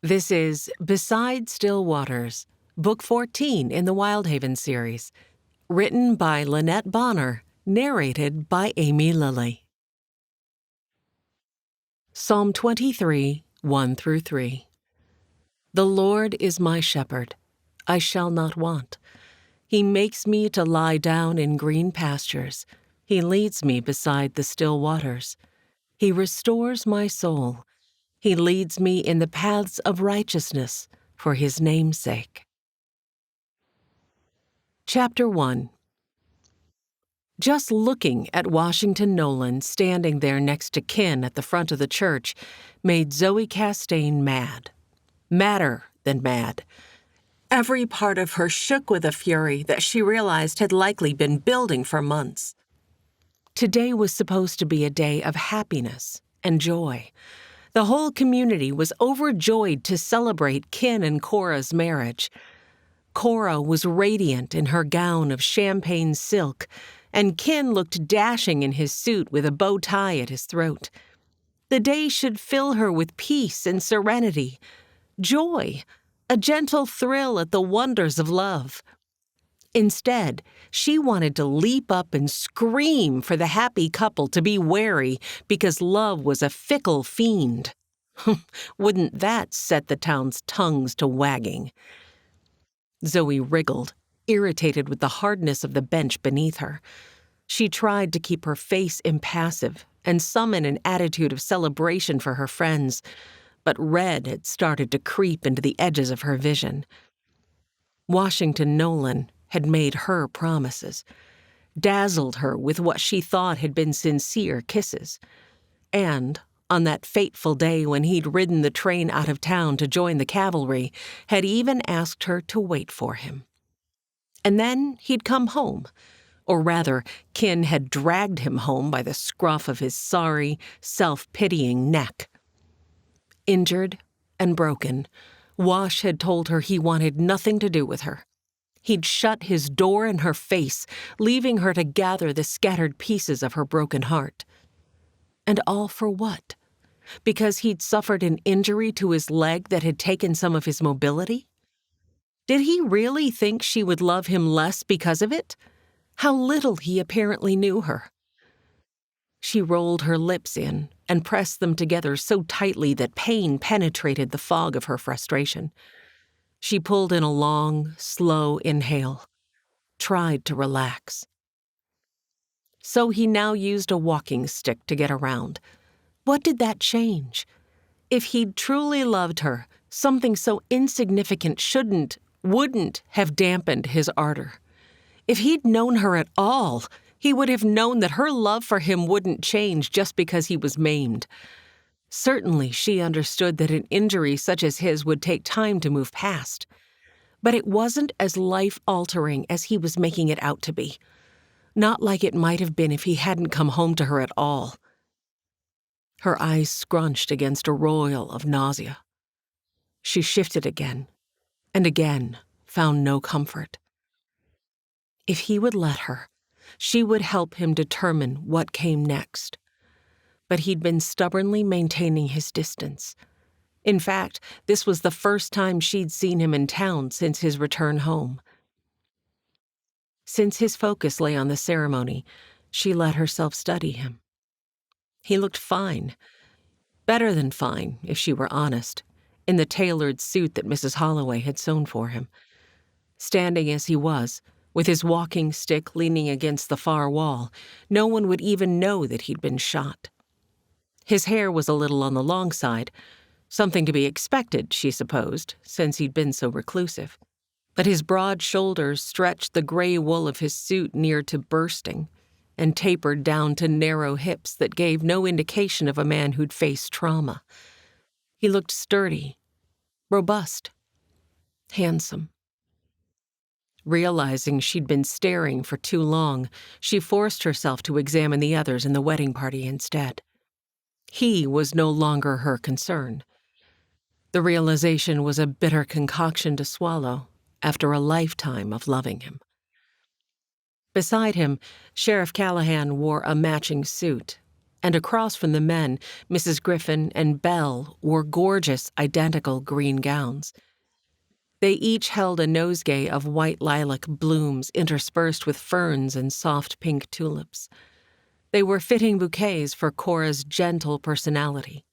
This is Beside Still Waters, Book 14 in the Wyldhaven series, written by Lynnette Bonner, narrated by Amy Lilly. Psalm 23, 1-3. The Lord is my shepherd, I shall not want. He makes me to lie down in green pastures. He leads me beside the still waters. He restores my soul. He leads me in the paths of righteousness for his name's sake. Chapter 1. Just looking at Washington Nolan standing there next to Kin at the front of the church made Zoe Kastain mad. Madder than mad. Every part of her shook with a fury that she realized had likely been building for months. Today was supposed to be a day of happiness and joy. The whole community was overjoyed to celebrate Kin and Cora's marriage. Cora was radiant in her gown of champagne silk, and Kin looked dashing in his suit with a bow tie at his throat. The day should fill her with peace and serenity, joy, a gentle thrill at the wonders of love. Instead, she wanted to leap up and scream for the happy couple to be wary because love was a fickle fiend. Wouldn't that set the town's tongues to wagging? Zoe wriggled, irritated with the hardness of the bench beneath her. She tried to keep her face impassive and summon an attitude of celebration for her friends, but red had started to creep into the edges of her vision. Washington Nolan had made her promises, dazzled her with what she thought had been sincere kisses, and, on that fateful day when he'd ridden the train out of town to join the cavalry, had even asked her to wait for him. And then he'd come home, or rather, Kin had dragged him home by the scruff of his sorry, self-pitying neck. Injured and broken, Wash had told her he wanted nothing to do with her. He'd shut his door in her face, leaving her to gather the scattered pieces of her broken heart. And all for what? Because he'd suffered an injury to his leg that had taken some of his mobility? Did he really think she would love him less because of it? How little he apparently knew her. She rolled her lips in and pressed them together so tightly that pain penetrated the fog of her frustration. She pulled in a long, slow inhale, tried to relax. So he now used a walking stick to get around. What did that change? If he'd truly loved her, something so insignificant wouldn't have dampened his ardor. If he'd known her at all, he would have known that her love for him wouldn't change just because he was maimed. Certainly, she understood that an injury such as his would take time to move past. But it wasn't as life-altering as he was making it out to be. Not like it might have been if he hadn't come home to her at all. Her eyes scrunched against a roil of nausea. She shifted again, and again found no comfort. If he would let her, she would help him determine what came next. But he'd been stubbornly maintaining his distance. In fact, this was the first time she'd seen him in town since his return home. Since his focus lay on the ceremony, she let herself study him. He looked fine. Better than fine, if she were honest, in the tailored suit that Mrs. Holloway had sewn for him. Standing as he was, with his walking stick leaning against the far wall, no one would even know that he'd been shot. His hair was a little on the long side, something to be expected, she supposed, since he'd been so reclusive. But his broad shoulders stretched the gray wool of his suit near to bursting, and tapered down to narrow hips that gave no indication of a man who'd faced trauma. He looked sturdy, robust, handsome. Realizing she'd been staring for too long, she forced herself to examine the others in the wedding party instead. He was no longer her concern. The realization was a bitter concoction to swallow after a lifetime of loving him. Beside him, Sheriff Callahan wore a matching suit, and across from the men, Mrs. Griffin and Belle wore gorgeous, identical green gowns. They each held a nosegay of white lilac blooms interspersed with ferns and soft pink tulips. They were fitting bouquets for Cora's gentle personality.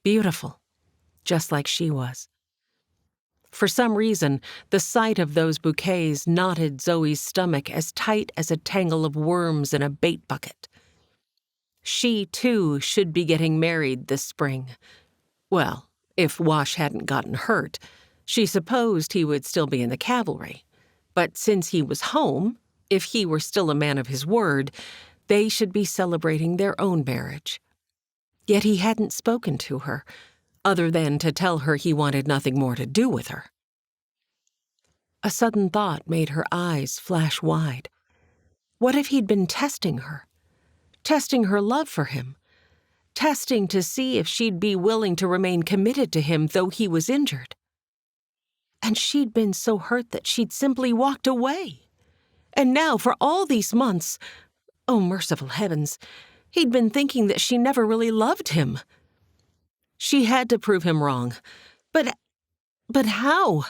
Beautiful, just like she was. For some reason, the sight of those bouquets knotted Zoe's stomach as tight as a tangle of worms in a bait bucket. She, too, should be getting married this spring. Well, if Wash hadn't gotten hurt, she supposed he would still be in the cavalry. But since he was home, if he were still a man of his word, they should be celebrating their own marriage. Yet he hadn't spoken to her, other than to tell her he wanted nothing more to do with her. A sudden thought made her eyes flash wide. What if he'd been testing her? Testing her love for him? Testing to see if she'd be willing to remain committed to him though he was injured? And she'd been so hurt that she'd simply walked away. And now, for all these months, oh, merciful heavens, he'd been thinking that she never really loved him. She had to prove him wrong. But how?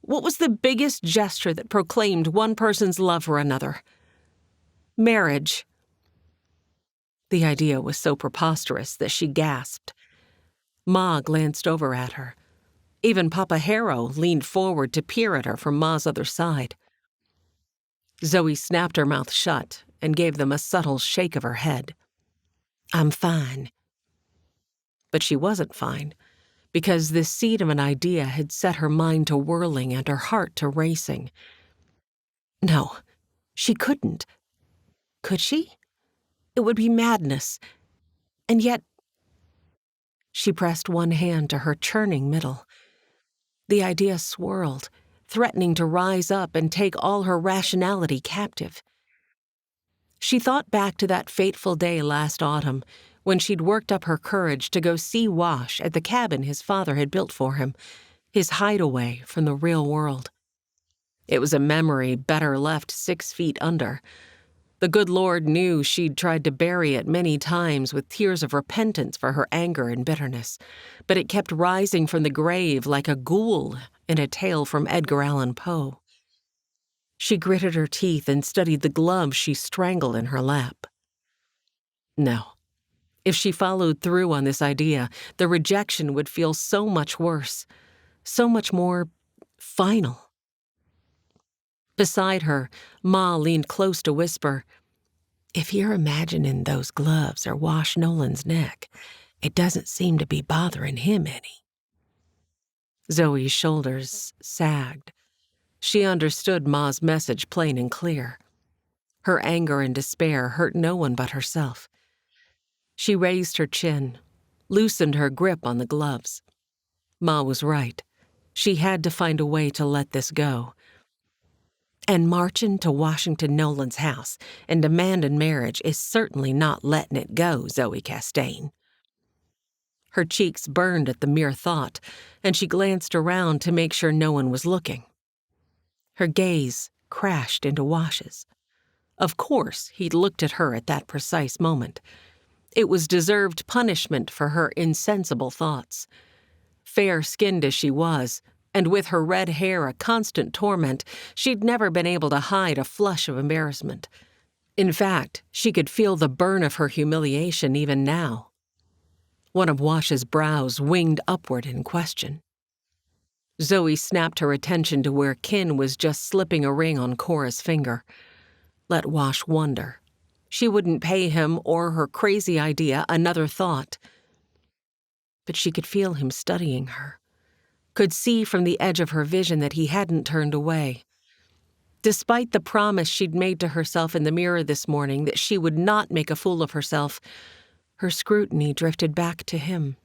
What was the biggest gesture that proclaimed one person's love for another? Marriage. The idea was so preposterous that she gasped. Ma glanced over at her. Even Papa Harrow leaned forward to peer at her from Ma's other side. Zoe snapped her mouth shut and gave them a subtle shake of her head. I'm fine. But she wasn't fine, because this seed of an idea had set her mind to whirling and her heart to racing. No, she couldn't. Could she? It would be madness. And yet, she pressed one hand to her churning middle. The idea swirled, threatening to rise up and take all her rationality captive. She thought back to that fateful day last autumn when she'd worked up her courage to go see Wash at the cabin his father had built for him, his hideaway from the real world. It was a memory better left 6 feet under. The good Lord knew she'd tried to bury it many times with tears of repentance for her anger and bitterness, but it kept rising from the grave like a ghoul in a tale from Edgar Allan Poe. She gritted her teeth and studied the glove she strangled in her lap. No. If she followed through on this idea, the rejection would feel so much worse, so much more final. Beside her, Ma leaned close to whisper, If you're imagining those gloves are Wash Nolan's neck, it doesn't seem to be bothering him any. Zoe's shoulders sagged. She understood Ma's message plain and clear. Her anger and despair hurt no one but herself. She raised her chin, loosened her grip on the gloves. Ma was right. She had to find a way to let this go. And marching to Washington Nolan's house and demanding marriage is certainly not letting it go, Zoe Kastain. Her cheeks burned at the mere thought, and she glanced around to make sure no one was looking. Her gaze crashed into Wash's. Of course, he'd looked at her at that precise moment. It was deserved punishment for her insensible thoughts. Fair-skinned as she was, and with her red hair a constant torment, she'd never been able to hide a flush of embarrassment. In fact, she could feel the burn of her humiliation even now. One of Wash's brows winged upward in question. Zoe snapped her attention to where Kin was just slipping a ring on Cora's finger. Let Wash wonder. She wouldn't pay him or her crazy idea another thought. But she could feel him studying her, could see from the edge of her vision that he hadn't turned away. Despite the promise she'd made to herself in the mirror this morning that she would not make a fool of herself, her scrutiny drifted back to him.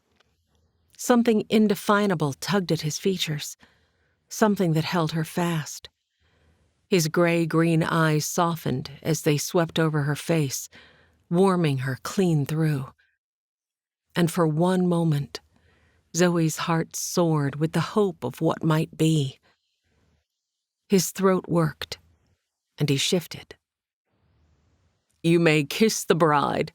Something indefinable tugged at his features, something that held her fast. His gray-green eyes softened as they swept over her face, warming her clean through. And for one moment, Zoe's heart soared with the hope of what might be. His throat worked, and he shifted. You may kiss the bride.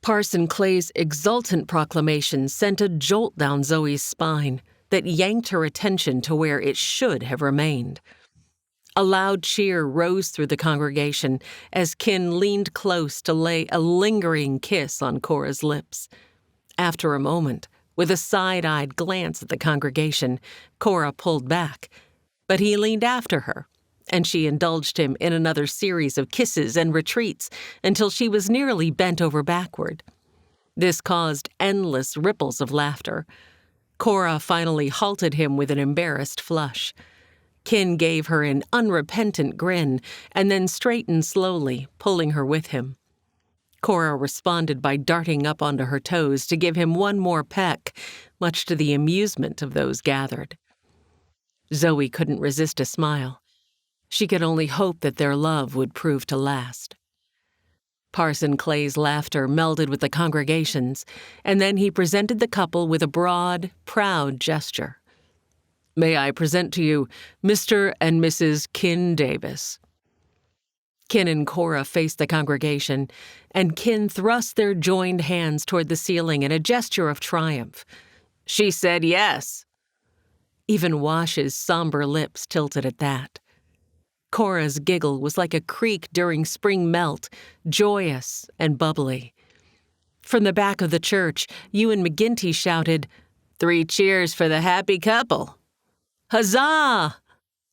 Parson Clay's exultant proclamation sent a jolt down Zoe's spine that yanked her attention to where it should have remained. A loud cheer rose through the congregation as Kin leaned close to lay a lingering kiss on Cora's lips. After a moment, with a side-eyed glance at the congregation, Cora pulled back, but he leaned after her, and she indulged him in another series of kisses and retreats until she was nearly bent over backward. This caused endless ripples of laughter. Cora finally halted him with an embarrassed flush. Kin gave her an unrepentant grin and then straightened slowly, pulling her with him. Cora responded by darting up onto her toes to give him one more peck, much to the amusement of those gathered. Zoe couldn't resist a smile. She could only hope that their love would prove to last. Parson Clay's laughter melded with the congregation's, and then he presented the couple with a broad, proud gesture. "May I present to you Mr. and Mrs. Kin Davis." Kin and Cora faced the congregation, and Kin thrust their joined hands toward the ceiling in a gesture of triumph. "She said yes." Even Wash's somber lips tilted at that. Cora's giggle was like a creek during spring melt, joyous and bubbly. From the back of the church, Ewan McGinty shouted, "3 cheers for the happy couple." "Huzzah!"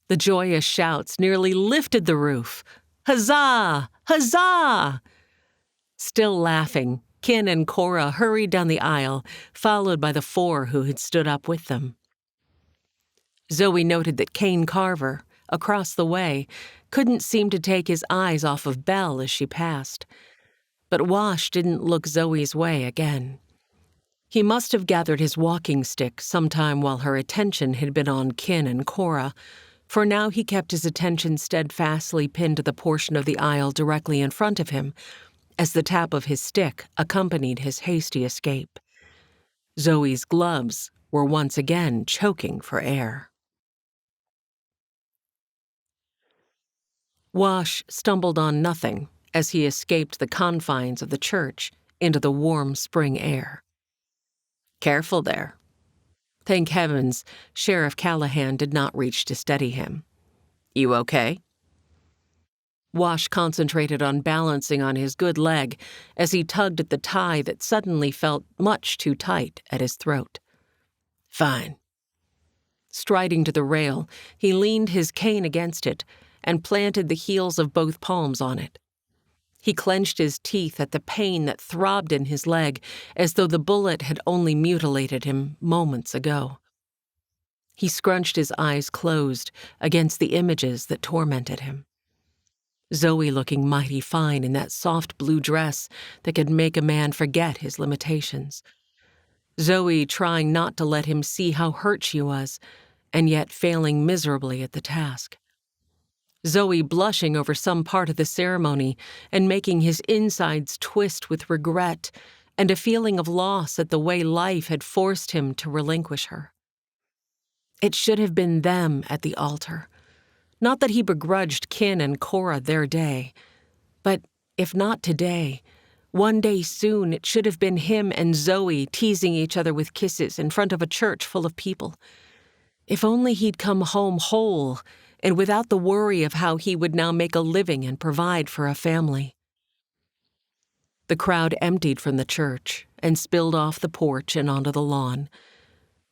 The joyous shouts nearly lifted the roof. "Huzzah! Huzzah!" Still laughing, Kin and Cora hurried down the aisle, followed by the 4 who had stood up with them. Zoe noted that Cain Carver, across the way, couldn't seem to take his eyes off of Belle as she passed. But Wash didn't look Zoe's way again. He must have gathered his walking stick sometime while her attention had been on Kin and Cora, for now he kept his attention steadfastly pinned to the portion of the aisle directly in front of him, as the tap of his stick accompanied his hasty escape. Zoe's gloves were once again choking for air. Wash stumbled on nothing as he escaped the confines of the church into the warm spring air. "Careful there." Thank heavens, Sheriff Callahan did not reach to steady him. "You okay?" Wash concentrated on balancing on his good leg as he tugged at the tie that suddenly felt much too tight at his throat. "Fine." Striding to the rail, he leaned his cane against it and planted the heels of both palms on it. He clenched his teeth at the pain that throbbed in his leg as though the bullet had only mutilated him moments ago. He scrunched his eyes closed against the images that tormented him. Zoe looking mighty fine in that soft blue dress that could make a man forget his limitations. Zoe trying not to let him see how hurt she was, and yet failing miserably at the task. Zoe blushing over some part of the ceremony and making his insides twist with regret and a feeling of loss at the way life had forced him to relinquish her. It should have been them at the altar. Not that he begrudged Kin and Cora their day, but if not today, one day soon it should have been him and Zoe teasing each other with kisses in front of a church full of people. If only he'd come home whole and without the worry of how he would now make a living and provide for a family. The crowd emptied from the church and spilled off the porch and onto the lawn.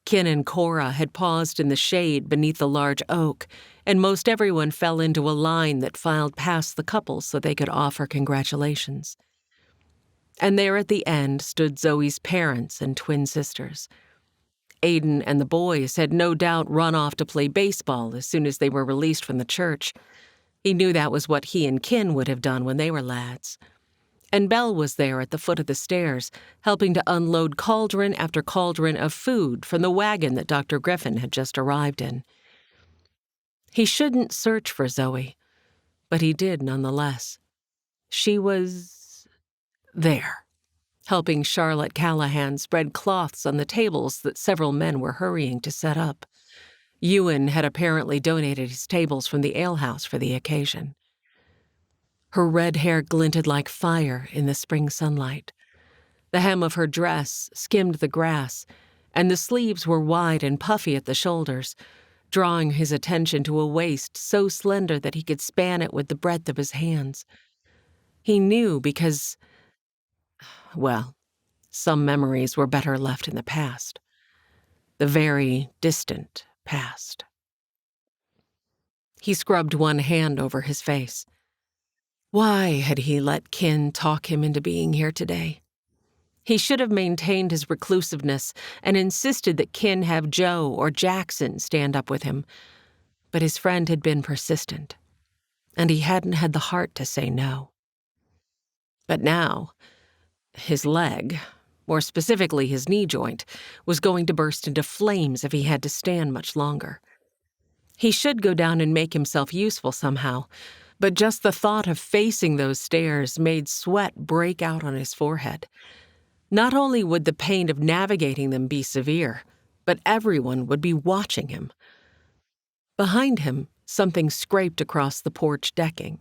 Kin and Cora had paused in the shade beneath the large oak, and most everyone fell into a line that filed past the couple so they could offer congratulations. And there at the end stood Zoe's parents and twin sisters. Aiden and the boys had no doubt run off to play baseball as soon as they were released from the church. He knew that was what he and Kin would have done when they were lads. And Belle was there at the foot of the stairs, helping to unload cauldron after cauldron of food from the wagon that Dr. Griffin had just arrived in. He shouldn't search for Zoe, but he did nonetheless. She was there, helping Charlotte Callahan spread cloths on the tables that several men were hurrying to set up. Ewan had apparently donated his tables from the alehouse for the occasion. Her red hair glinted like fire in the spring sunlight. The hem of her dress skimmed the grass, and the sleeves were wide and puffy at the shoulders, drawing his attention to a waist so slender that he could span it with the breadth of his hands. He knew because, well, some memories were better left in the past. The very distant past. He scrubbed one hand over his face. Why had he let Kin talk him into being here today? He should have maintained his reclusiveness and insisted that Kin have Joe or Jackson stand up with him. But his friend had been persistent, and he hadn't had the heart to say no. But now, his leg, more specifically his knee joint, was going to burst into flames if he had to stand much longer. He should go down and make himself useful somehow, but just the thought of facing those stairs made sweat break out on his forehead. Not only would the pain of navigating them be severe, but everyone would be watching him. Behind him, something scraped across the porch decking.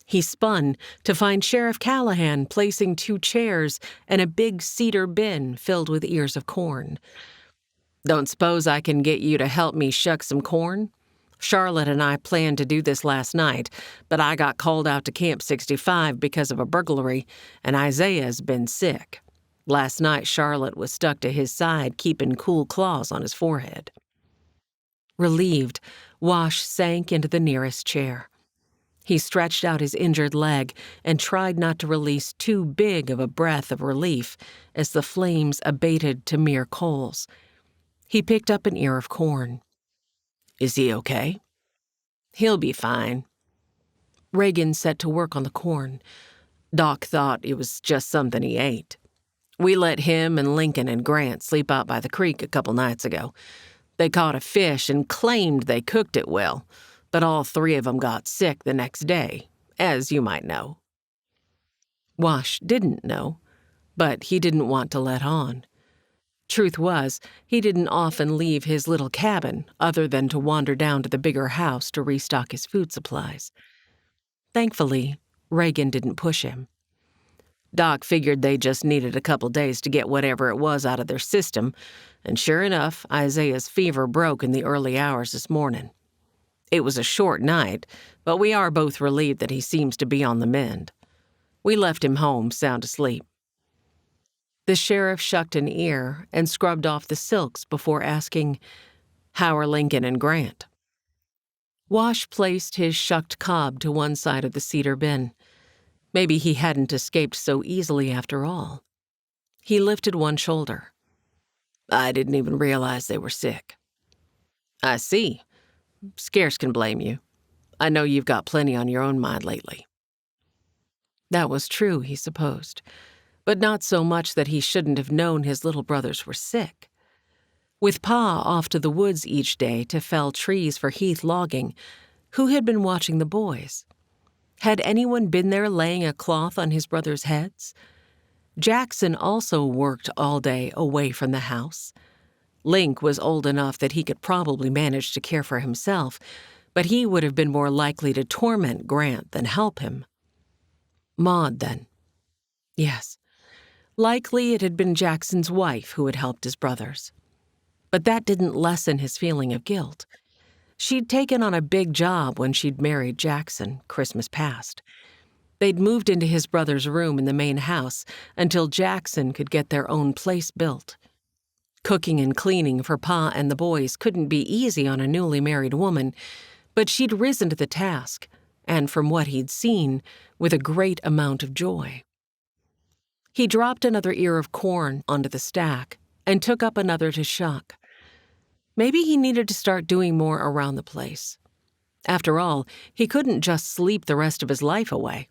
He spun to find Sheriff Callahan placing 2 chairs and a big cedar bin filled with ears of corn. "Don't suppose I can get you to help me shuck some corn? Charlotte and I planned to do this last night, but I got called out to Camp 65 because of a burglary, and Isaiah's been sick. Last night, Charlotte was stuck to his side, keeping cool claws on his forehead." Relieved, Wash sank into the nearest chair. He stretched out his injured leg and tried not to release too big of a breath of relief as the flames abated to mere coals. He picked up an ear of corn. "Is he okay?" "He'll be fine." Reagan set to work on the corn. Doc thought it was just something he ate. "We let him and Lincoln and Grant sleep out by the creek a couple nights ago. They caught a fish and claimed they cooked it well, but all 3 of them got sick the next day, as you might know." Wash didn't know, but he didn't want to let on. Truth was, he didn't often leave his little cabin other than to wander down to the bigger house to restock his food supplies. Thankfully, Reagan didn't push him. Doc figured they just needed a couple days to get whatever it was out of their system, and sure enough, Isaiah's fever broke in the early hours this morning. It was a short night, but we are both relieved that he seems to be on the mend. We left him home sound asleep. The sheriff shucked an ear and scrubbed off the silks before asking, "How are Lincoln and Grant?" Wash placed his shucked cob to one side of the cedar bin. Maybe he hadn't escaped so easily after all. He lifted one shoulder. "I didn't even realize they were sick." "I see. Scarce can blame you. I know you've got plenty on your own mind lately." That was true, he supposed, but not so much that he shouldn't have known his little brothers were sick. With Pa off to the woods each day to fell trees for heath logging, who had been watching the boys? Had anyone been there laying a cloth on his brothers' heads? Jackson also worked all day away from the house. Link was old enough that he could probably manage to care for himself, but he would have been more likely to torment Grant than help him. Maud, then. Yes, likely it had been Jackson's wife who had helped his brothers. But that didn't lessen his feeling of guilt. She'd taken on a big job when she'd married Jackson, Christmas past. They'd moved into his brother's room in the main house until Jackson could get their own place built. Cooking and cleaning for Pa and the boys couldn't be easy on a newly married woman, but she'd risen to the task, and from what he'd seen, with a great amount of joy. He dropped another ear of corn onto the stack and took up another to shuck. Maybe he needed to start doing more around the place. After all, he couldn't just sleep the rest of his life away.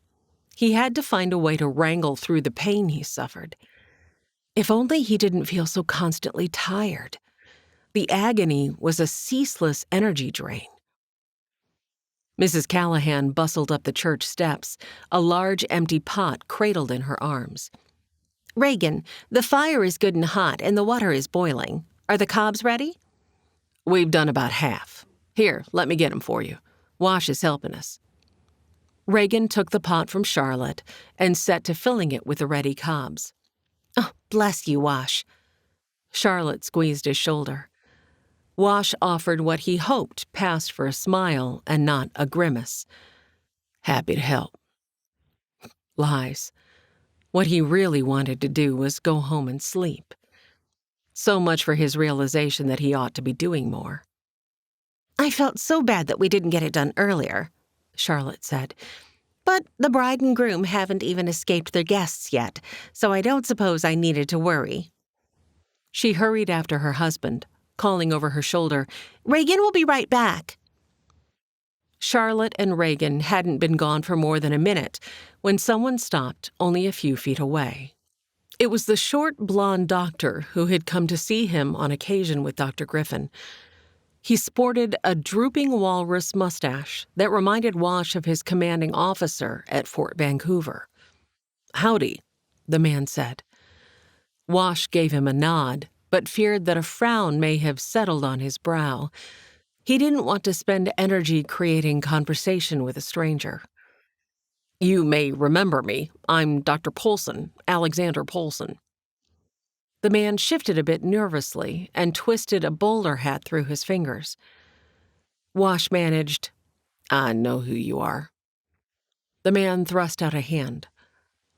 He had to find a way to wrangle through the pain he suffered. If only he didn't feel so constantly tired. The agony was a ceaseless energy drain. Mrs. Callahan bustled up the church steps, a large empty pot cradled in her arms. "Reagan, the fire is good and hot and the water is boiling. Are the cobs ready?" "We've done about half. Here, let me get 'em for you. Wash is helping us." Reagan took the pot from Charlotte and set to filling it with the ready cobs. Oh, bless you, Wash. Charlotte squeezed his shoulder. Wash offered what he hoped passed for a smile and not a grimace. Happy to help. Lies. What he really wanted to do was go home and sleep. So much for his realization that he ought to be doing more. I felt so bad that we didn't get it done earlier, Charlotte said. But the bride and groom haven't even escaped their guests yet, so I don't suppose I needed to worry. She hurried after her husband, calling over her shoulder, Reagan will be right back. Charlotte and Reagan hadn't been gone for more than a minute when someone stopped only a few feet away. It was the short, blonde doctor who had come to see him on occasion with Dr. Griffin. He sported a drooping walrus mustache that reminded Wash of his commanding officer at Fort Vancouver. Howdy, the man said. Wash gave him a nod, but feared that a frown may have settled on his brow. He didn't want to spend energy creating conversation with a stranger. You may remember me. I'm Dr. Polson, Alexander Polson. The man shifted a bit nervously and twisted a bowler hat through his fingers. Wash managed, I know who you are. The man thrust out a hand.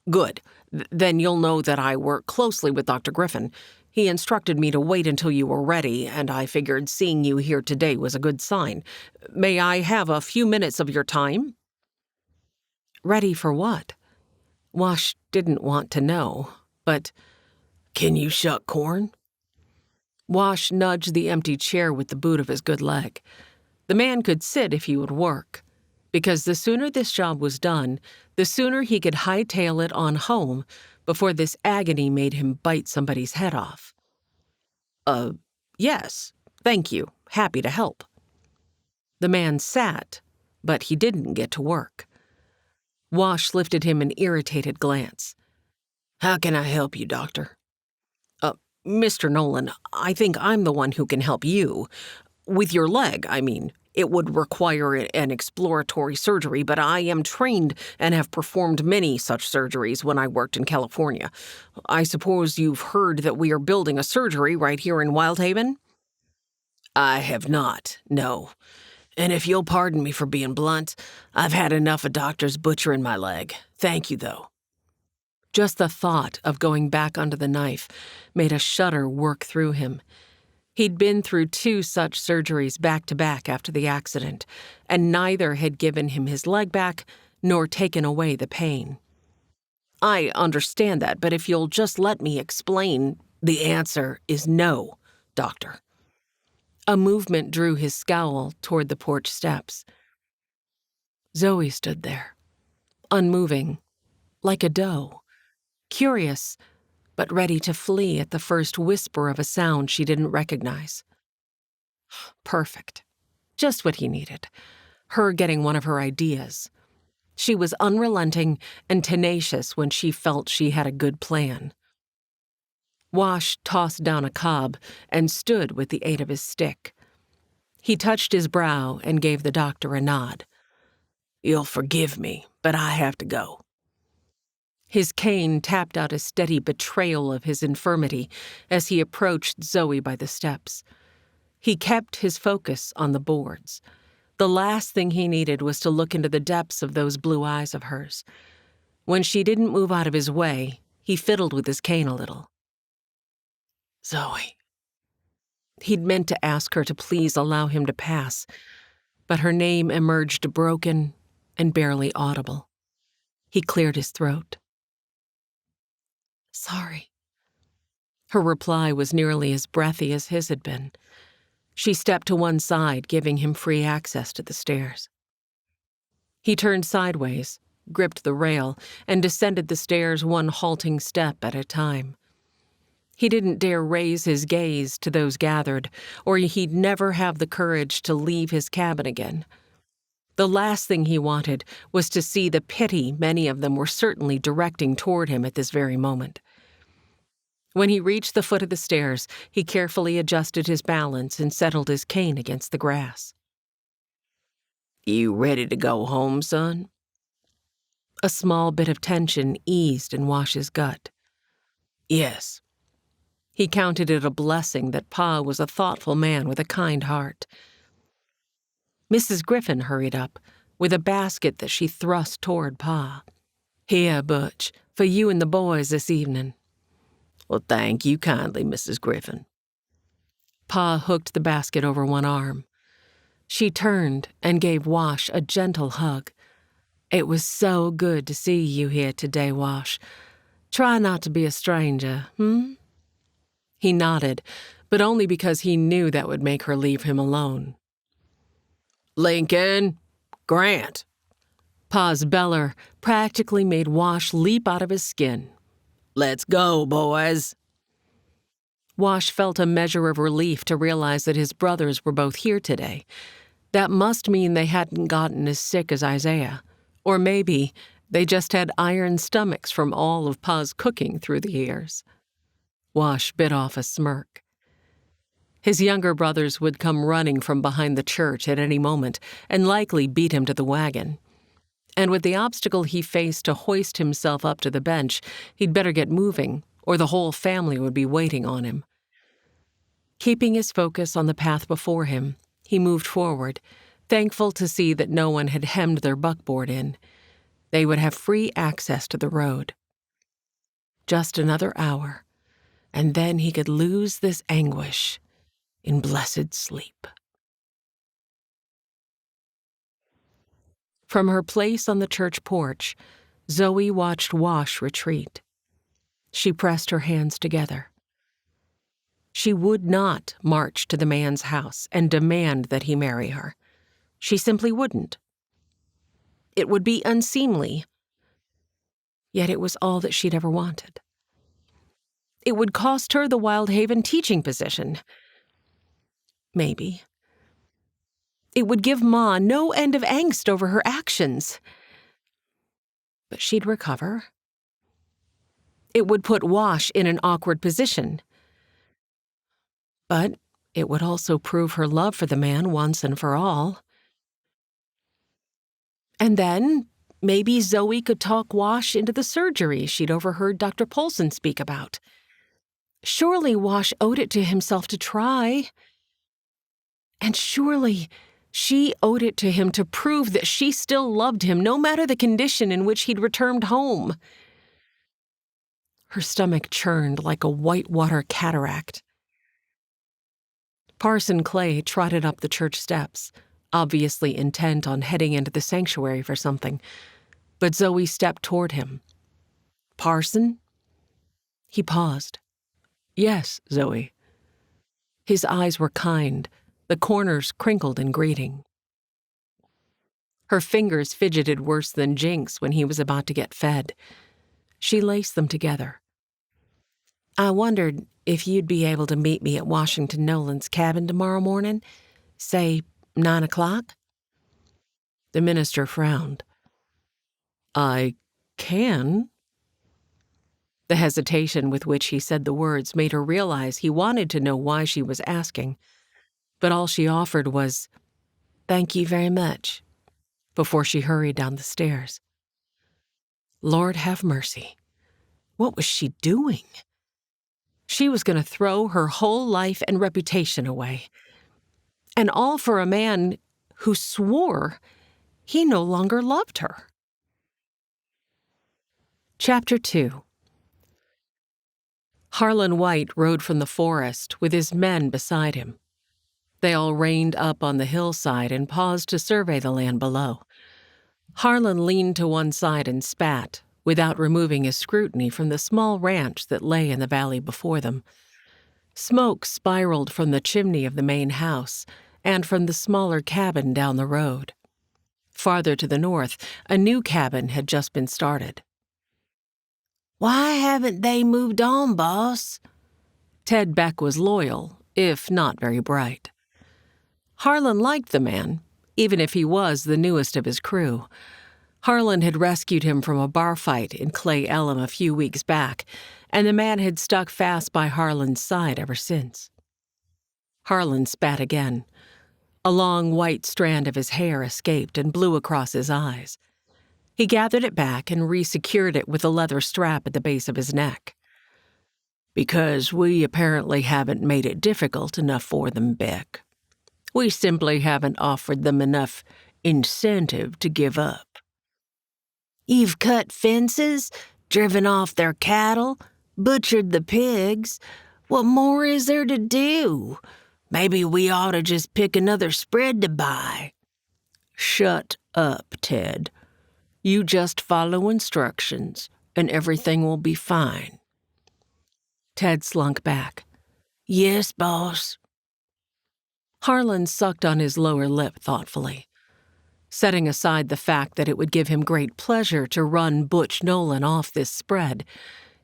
Good. Then you'll know that I work closely with Dr. Griffin. He instructed me to wait until you were ready, and I figured seeing you here today was a good sign. May I have a few minutes of your time? Ready for what? Wash didn't want to know, but can you shuck corn? Wash nudged the empty chair with the boot of his good leg. The man could sit if he would work, because the sooner this job was done, the sooner he could hightail it on home before this agony made him bite somebody's head off. Yes, thank you. Happy to help. The man sat, but he didn't get to work. Wash lifted him an irritated glance. How can I help you, Doctor? Mr. Nolan, I think I'm the one who can help you. With your leg, I mean. It would require an exploratory surgery, but I am trained and have performed many such surgeries when I worked in California. I suppose you've heard that we are building a surgery right here in Wyldhaven? I have not, no. And if you'll pardon me for being blunt, I've had enough of doctors butchering my leg. Thank you, though. Just the thought of going back under the knife made a shudder work through him. He'd been through 2 such surgeries back-to-back after the accident, and neither had given him his leg back nor taken away the pain. I understand that, but if you'll just let me explain, the answer is no, Doctor. A movement drew his scowl toward the porch steps. Zoe stood there, unmoving, like a doe, curious, but ready to flee at the first whisper of a sound she didn't recognize. Perfect. Just what he needed. Her getting one of her ideas. She was unrelenting and tenacious when she felt she had a good plan. Wash tossed down a cob and stood with the aid of his stick. He touched his brow and gave the doctor a nod. You'll forgive me, but I have to go. His cane tapped out a steady betrayal of his infirmity as he approached Zoe by the steps. He kept his focus on the boards. The last thing he needed was to look into the depths of those blue eyes of hers. When she didn't move out of his way, he fiddled with his cane a little. Zoe. He'd meant to ask her to please allow him to pass, but her name emerged broken and barely audible. He cleared his throat. Sorry. Her reply was nearly as breathy as his had been. She stepped to one side, giving him free access to the stairs. He turned sideways, gripped the rail, and descended the stairs one halting step at a time. He didn't dare raise his gaze to those gathered, or he'd never have the courage to leave his cabin again. The last thing he wanted was to see the pity many of them were certainly directing toward him at this very moment. When he reached the foot of the stairs, he carefully adjusted his balance and settled his cane against the grass. You ready to go home, son? A small bit of tension eased in Wash's gut. Yes. He counted it a blessing that Pa was a thoughtful man with a kind heart. Mrs. Griffin hurried up, with a basket that she thrust toward Pa. Here, Butch, for you and the boys this evening. Well, thank you kindly, Mrs. Griffin. Pa hooked the basket over one arm. She turned and gave Wash a gentle hug. It was so good to see you here today, Wash. Try not to be a stranger, He nodded, but only because he knew that would make her leave him alone. Lincoln! Grant! Pa's beller practically made Wash leap out of his skin. Let's go, boys! Wash felt a measure of relief to realize that his brothers were both here today. That must mean they hadn't gotten as sick as Isaiah. Or maybe they just had iron stomachs from all of Pa's cooking through the years. Wash bit off a smirk. His younger brothers would come running from behind the church at any moment and likely beat him to the wagon. And with the obstacle he faced to hoist himself up to the bench, he'd better get moving, or the whole family would be waiting on him. Keeping his focus on the path before him, he moved forward, thankful to see that no one had hemmed their buckboard in. They would have free access to the road. Just another hour, and then he could lose this anguish in blessed sleep. From her place on the church porch, Zoe watched Wash retreat. She pressed her hands together. She would not march to the man's house and demand that he marry her. She simply wouldn't. It would be unseemly. Yet it was all that she'd ever wanted. It would cost her the Wyldhaven teaching position. Maybe. It would give Ma no end of angst over her actions. But she'd recover. It would put Wash in an awkward position. But it would also prove her love for the man once and for all. And then, maybe Zoe could talk Wash into the surgery she'd overheard Dr. Polson speak about. Surely Wash owed it to himself to try. And surely she owed it to him to prove that she still loved him, no matter the condition in which he'd returned home. Her stomach churned like a whitewater cataract. Parson Clay trotted up the church steps, obviously intent on heading into the sanctuary for something, but Zoe stepped toward him. Parson? He paused. Yes, Zoe. His eyes were kind, the corners crinkled in greeting. Her fingers fidgeted worse than Jinx when he was about to get fed. She laced them together. I wondered if you'd be able to meet me at Washington Nolan's cabin tomorrow morning, say 9 o'clock? The minister frowned. I can. The hesitation with which he said the words made her realize he wanted to know why she was asking, but all she offered was, "Thank you very much," before she hurried down the stairs. Lord have mercy. What was she doing? She was going to throw her whole life and reputation away. And all for a man who swore he no longer loved her. Chapter 2. Harlan White rode from the forest with his men beside him. They all reined up on the hillside and paused to survey the land below. Harlan leaned to one side and spat, without removing his scrutiny from the small ranch that lay in the valley before them. Smoke spiraled from the chimney of the main house and from the smaller cabin down the road. Farther to the north, a new cabin had just been started. Why haven't they moved on, boss? Ted Beck was loyal, if not very bright. Harlan liked the man, even if he was the newest of his crew. Harlan had rescued him from a bar fight in Clay Elm a few weeks back, and the man had stuck fast by Harlan's side ever since. Harlan spat again. A long white strand of his hair escaped and blew across his eyes. He gathered it back and resecured it with a leather strap at the base of his neck. Because we apparently haven't made it difficult enough for them, Beck. We simply haven't offered them enough incentive to give up. You've cut fences, driven off their cattle, butchered the pigs. What more is there to do? Maybe we ought to just pick another spread to buy. Shut up, Ted. You just follow instructions, and everything will be fine. Ted slunk back. Yes, boss. Harlan sucked on his lower lip thoughtfully. Setting aside the fact that it would give him great pleasure to run Butch Nolan off this spread,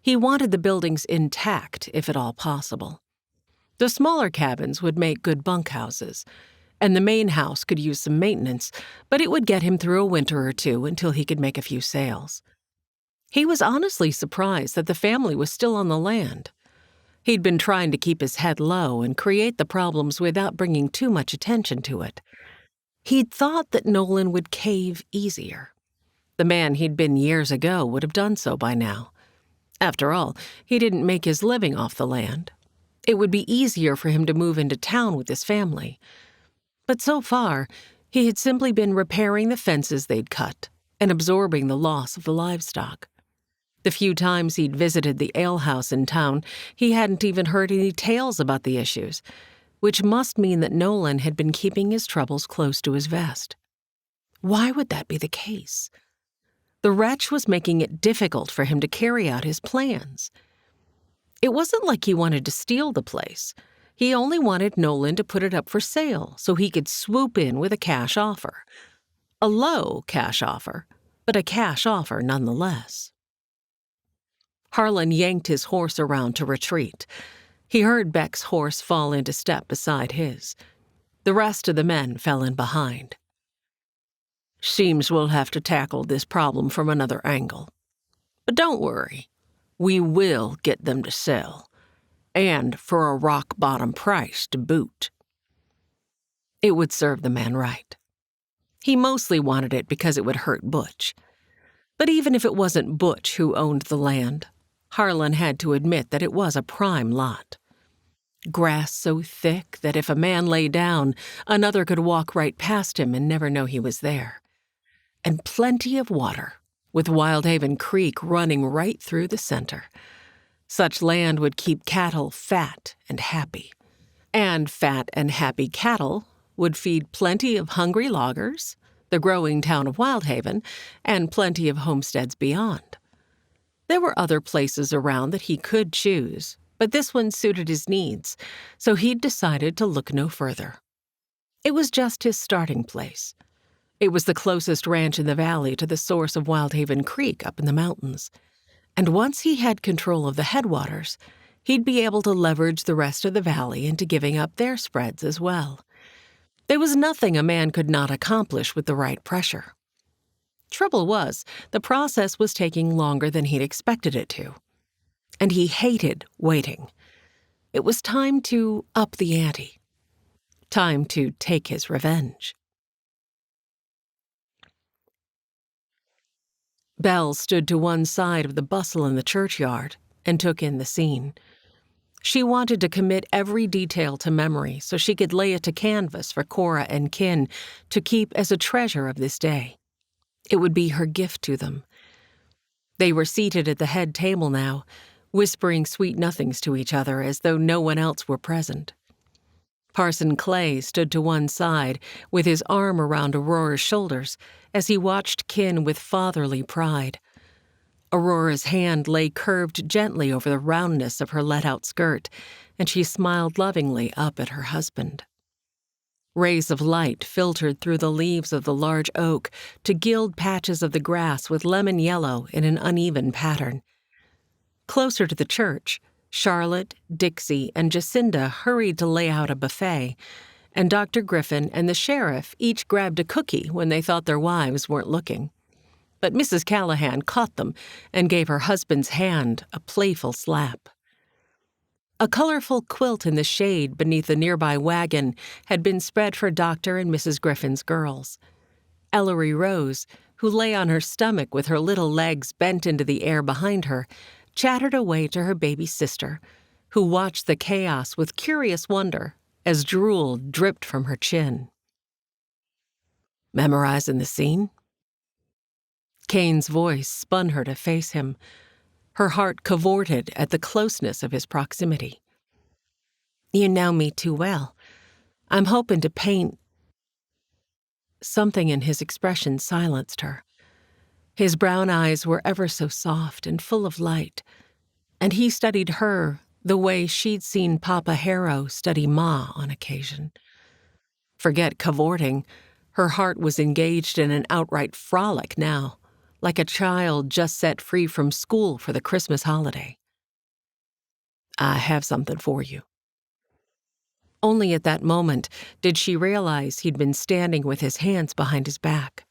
he wanted the buildings intact, if at all possible. The smaller cabins would make good bunkhouses, and the main house could use some maintenance, but it would get him through a winter or two until he could make a few sales. He was honestly surprised that the family was still on the land. He'd been trying to keep his head low and create the problems without bringing too much attention to it. He'd thought that Nolan would cave easier. The man he'd been years ago would have done so by now. After all, he didn't make his living off the land. It would be easier for him to move into town with his family. But so far, he had simply been repairing the fences they'd cut and absorbing the loss of the livestock. The few times he'd visited the alehouse in town, he hadn't even heard any tales about the issues, which must mean that Nolan had been keeping his troubles close to his vest. Why would that be the case? The wretch was making it difficult for him to carry out his plans. It wasn't like he wanted to steal the place. He only wanted Nolan to put it up for sale so he could swoop in with a cash offer. A low cash offer, but a cash offer nonetheless. Harlan yanked his horse around to retreat. He heard Beck's horse fall into step beside his. The rest of the men fell in behind. Seems we'll have to tackle this problem from another angle. But don't worry. We will get them to sell. And for a rock-bottom price to boot. It would serve the man right. He mostly wanted it because it would hurt Butch. But even if it wasn't Butch who owned the land, Harlan had to admit that it was a prime lot. Grass so thick that if a man lay down, another could walk right past him and never know he was there. And plenty of water, with Wyldhaven Creek running right through the center. Such land would keep cattle fat and happy. And fat and happy cattle would feed plenty of hungry loggers, the growing town of Wyldhaven, and plenty of homesteads beyond. There were other places around that he could choose, but this one suited his needs, so he'd decided to look no further. It was just his starting place. It was the closest ranch in the valley to the source of Wyldhaven Creek up in the mountains. And once he had control of the headwaters, he'd be able to leverage the rest of the valley into giving up their spreads as well. There was nothing a man could not accomplish with the right pressure. Trouble was, the process was taking longer than he'd expected it to. And he hated waiting. It was time to up the ante. Time to take his revenge. Belle stood to one side of the bustle in the churchyard and took in the scene. She wanted to commit every detail to memory so she could lay it to canvas for Cora and Kin to keep as a treasure of this day. It would be her gift to them. They were seated at the head table now, whispering sweet nothings to each other as though no one else were present. Parson Clay stood to one side with his arm around Aurora's shoulders as he watched Kin with fatherly pride. Aurora's hand lay curved gently over the roundness of her let-out skirt, and she smiled lovingly up at her husband. Rays of light filtered through the leaves of the large oak to gild patches of the grass with lemon yellow in an uneven pattern. Closer to the church, Charlotte, Dixie, and Jacinda hurried to lay out a buffet, and Dr. Griffin and the sheriff each grabbed a cookie when they thought their wives weren't looking. But Mrs. Callahan caught them and gave her husband's hand a playful slap. A colorful quilt in the shade beneath a nearby wagon had been spread for Dr. and Mrs. Griffin's girls. Ellery Rose, who lay on her stomach with her little legs bent into the air behind her, chattered away to her baby sister, who watched the chaos with curious wonder as drool dripped from her chin. Memorizing the scene? Kane's voice spun her to face him. Her heart cavorted at the closeness of his proximity. You know me too well. I'm hoping to paint. Something in his expression silenced her. His brown eyes were ever so soft and full of light, and he studied her the way she'd seen Papa Harrow study Ma on occasion. Forget cavorting. Her heart was engaged in an outright frolic now, like a child just set free from school for the Christmas holiday. I have something for you. Only at that moment did she realize he'd been standing with his hands behind his back.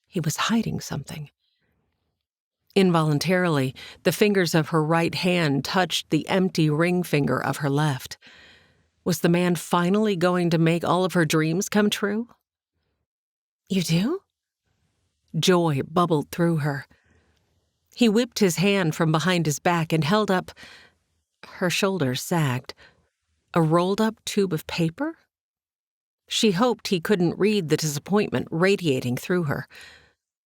He was hiding something. Involuntarily, the fingers of her right hand touched the empty ring finger of her left. Was the man finally going to make all of her dreams come true? You do? Joy bubbled through her. He whipped his hand from behind his back and held up. Her shoulders sagged. A rolled-up tube of paper? She hoped he couldn't read the disappointment radiating through her.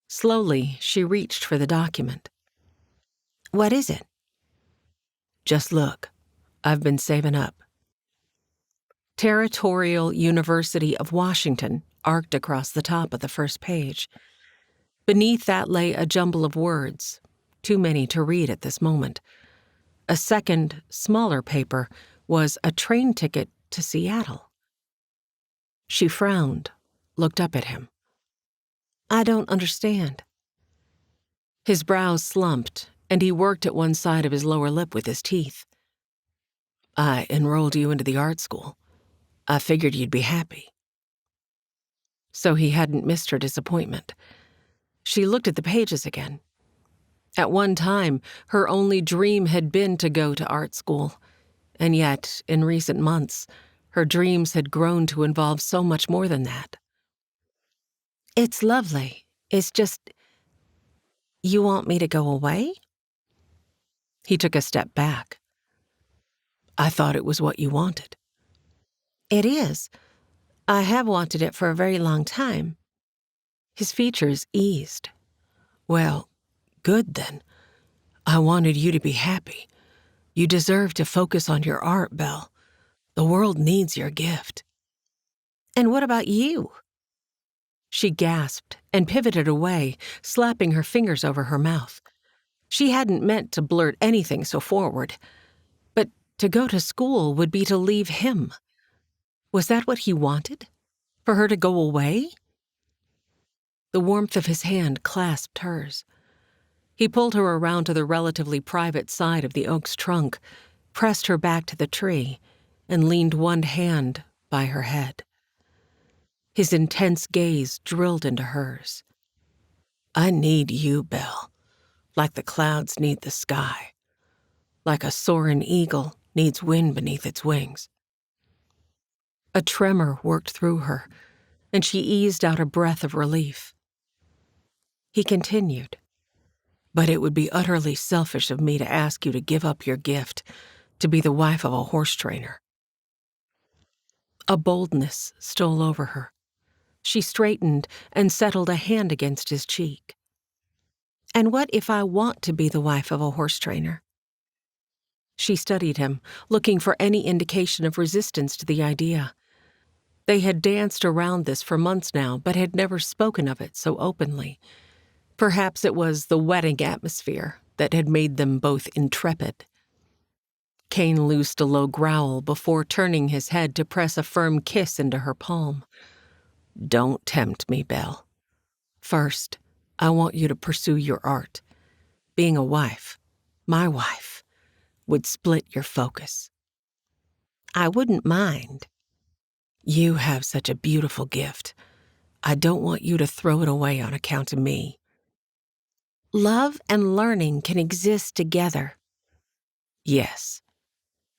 Slowly, she reached for the document. What is it? Just look. I've been saving up. Territorial University of Washington arced across the top of the first page. Beneath that lay a jumble of words, too many to read at this moment. A second, smaller paper was a train ticket to Seattle. She frowned, looked up at him. I don't understand. His brows slumped, and he worked at one side of his lower lip with his teeth. I enrolled you into the art school. I figured you'd be happy. So he hadn't missed her disappointment. She looked at the pages again. At one time, her only dream had been to go to art school, and yet, in recent months, her dreams had grown to involve so much more than that. It's lovely. It's just... You want me to go away? He took a step back. I thought it was what you wanted. It is. I have wanted it for a very long time. His features eased. Well, good then. I wanted you to be happy. You deserve to focus on your art, Belle. The world needs your gift. And what about you? She gasped and pivoted away, slapping her fingers over her mouth. She hadn't meant to blurt anything so forward. But to go to school would be to leave him. Was that what he wanted? For her to go away? The warmth of his hand clasped hers. He pulled her around to the relatively private side of the oak's trunk, pressed her back to the tree, and leaned one hand by her head. His intense gaze drilled into hers. I need you, Belle, like the clouds need the sky, like a soaring eagle needs wind beneath its wings. A tremor worked through her, and she eased out a breath of relief. He continued, but it would be utterly selfish of me to ask you to give up your gift to be the wife of a horse trainer. A boldness stole over her. She straightened and settled a hand against his cheek. And what if I want to be the wife of a horse trainer? She studied him, looking for any indication of resistance to the idea. They had danced around this for months now, but had never spoken of it so openly. Perhaps it was the wedding atmosphere that had made them both intrepid. Kane loosed a low growl before turning his head to press a firm kiss into her palm. Don't tempt me, Belle. First, I want you to pursue your art. Being a wife, my wife, would split your focus. I wouldn't mind. You have such a beautiful gift. I don't want you to throw it away on account of me. Love and learning can exist together. Yes.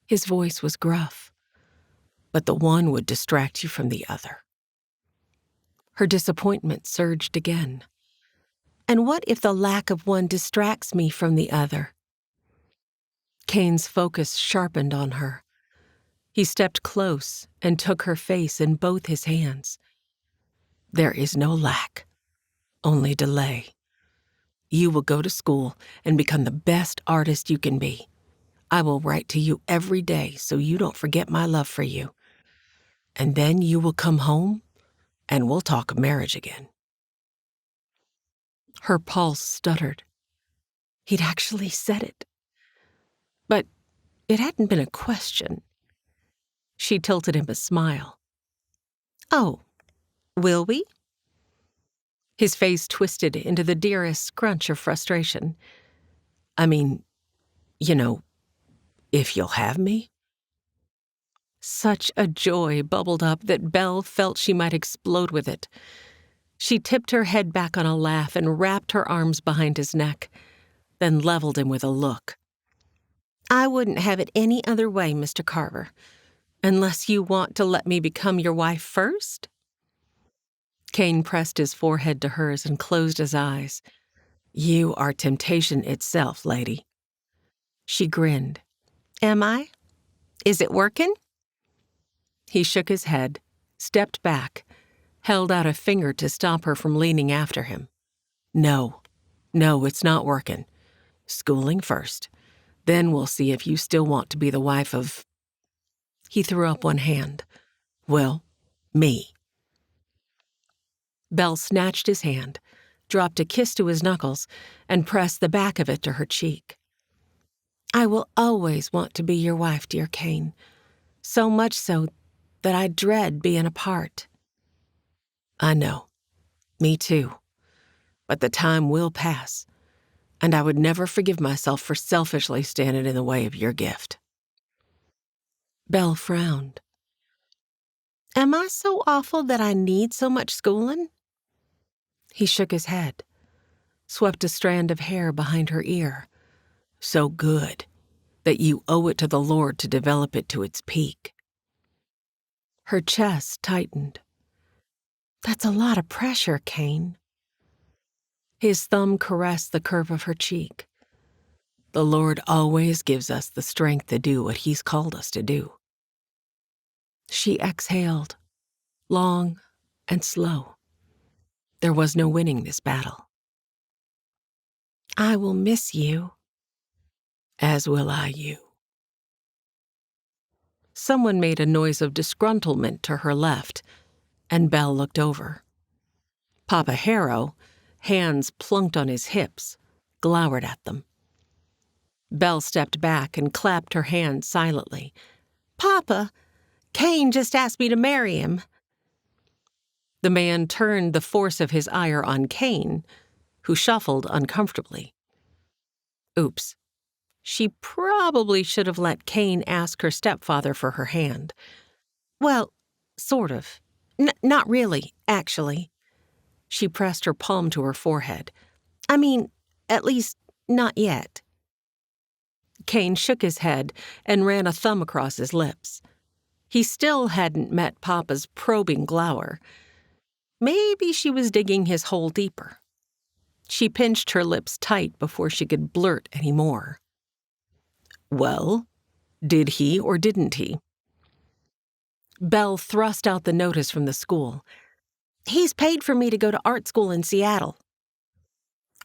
His voice was gruff, but the one would distract you from the other. Her disappointment surged again. And what if the lack of one distracts me from the other? Cain's focus sharpened on her. He stepped close and took her face in both his hands. There is no lack, only delay. You will go to school and become the best artist you can be. I will write to you every day so you don't forget my love for you. And then you will come home and we'll talk marriage again. Her pulse stuttered. He'd actually said it. But it hadn't been a question. She tilted him a smile. Oh, will we? His face twisted into the dearest scrunch of frustration. I mean, if you'll have me? Such a joy bubbled up that Belle felt she might explode with it. She tipped her head back on a laugh and wrapped her arms behind his neck, then leveled him with a look. I wouldn't have it any other way, Mr. Carver, unless you want to let me become your wife first? Cain pressed his forehead to hers and closed his eyes. You are temptation itself, lady. She grinned. Am I? Is it working? He shook his head, stepped back, held out a finger to stop her from leaning after him. No, it's not working. Schooling first. Then we'll see if you still want to be the wife of... He threw up one hand. Well, me. Belle snatched his hand, dropped a kiss to his knuckles, and pressed the back of it to her cheek. I will always want to be your wife, dear Cain. So much so that I dread being apart. I know. Me too. But the time will pass, and I would never forgive myself for selfishly standing in the way of your gift. Belle frowned. Am I so awful that I need so much schooling? He shook his head, swept a strand of hair behind her ear. So good that you owe it to the Lord to develop it to its peak. Her chest tightened. That's a lot of pressure, Cain. His thumb caressed the curve of her cheek. The Lord always gives us the strength to do what He's called us to do. She exhaled, long and slow. There was no winning this battle. I will miss you. As will I you. Someone made a noise of disgruntlement to her left, and Belle looked over. Papa Harrow, hands plunked on his hips, glowered at them. Belle stepped back and clapped her hands silently. Papa, Cain just asked me to marry him. The man turned the force of his ire on Cain, who shuffled uncomfortably. Oops. She probably should have let Cain ask her stepfather for her hand. Well, sort of. Not really, actually. She pressed her palm to her forehead. I mean, at least, not yet. Cain shook his head and ran a thumb across his lips. He still hadn't met Papa's probing glower. Maybe she was digging his hole deeper. She pinched her lips tight before she could blurt any more. Well, did he or didn't he? Belle thrust out the notice from the school. He's paid for me to go to art school in Seattle.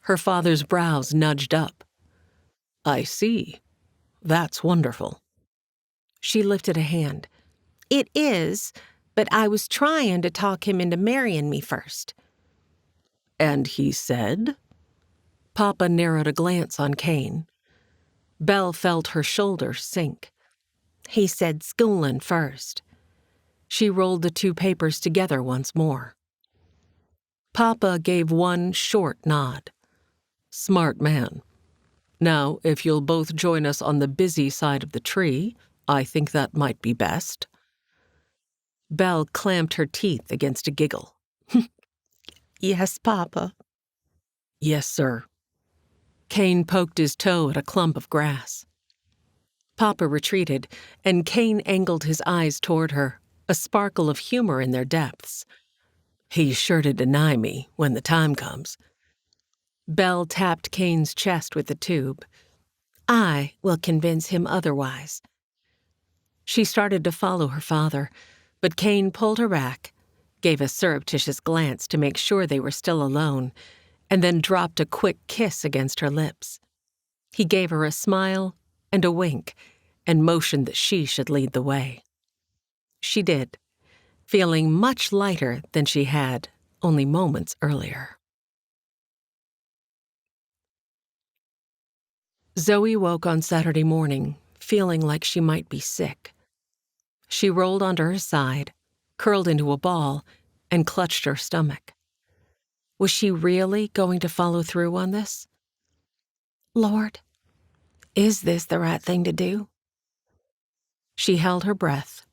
Her father's brows nudged up. I see. That's wonderful. She lifted a hand. It is, but I was trying to talk him into marrying me first. And he said? Papa narrowed a glance on Cain. Belle felt her shoulders sink. He said schoolin' first. She rolled the two papers together once more. Papa gave one short nod. Smart man. Now, if you'll both join us on the busy side of the tree, I think that might be best. Belle clamped her teeth against a giggle. Yes, Papa. Yes, sir. Cain poked his toe at a clump of grass. Papa retreated, and Cain angled his eyes toward her, a sparkle of humor in their depths. He's sure to deny me when the time comes. Belle tapped Cain's chest with the tube. I will convince him otherwise." She started to follow her father, but Kane pulled her back, gave a surreptitious glance to make sure they were still alone, and then dropped a quick kiss against her lips. He gave her a smile and a wink, and motioned that she should lead the way. She did, feeling much lighter than she had only moments earlier. Zoe woke on Saturday morning, feeling like she might be sick. She rolled onto her side, curled into a ball, and clutched her stomach. Was she really going to follow through on this? Lord, is this the right thing to do? She held her breath,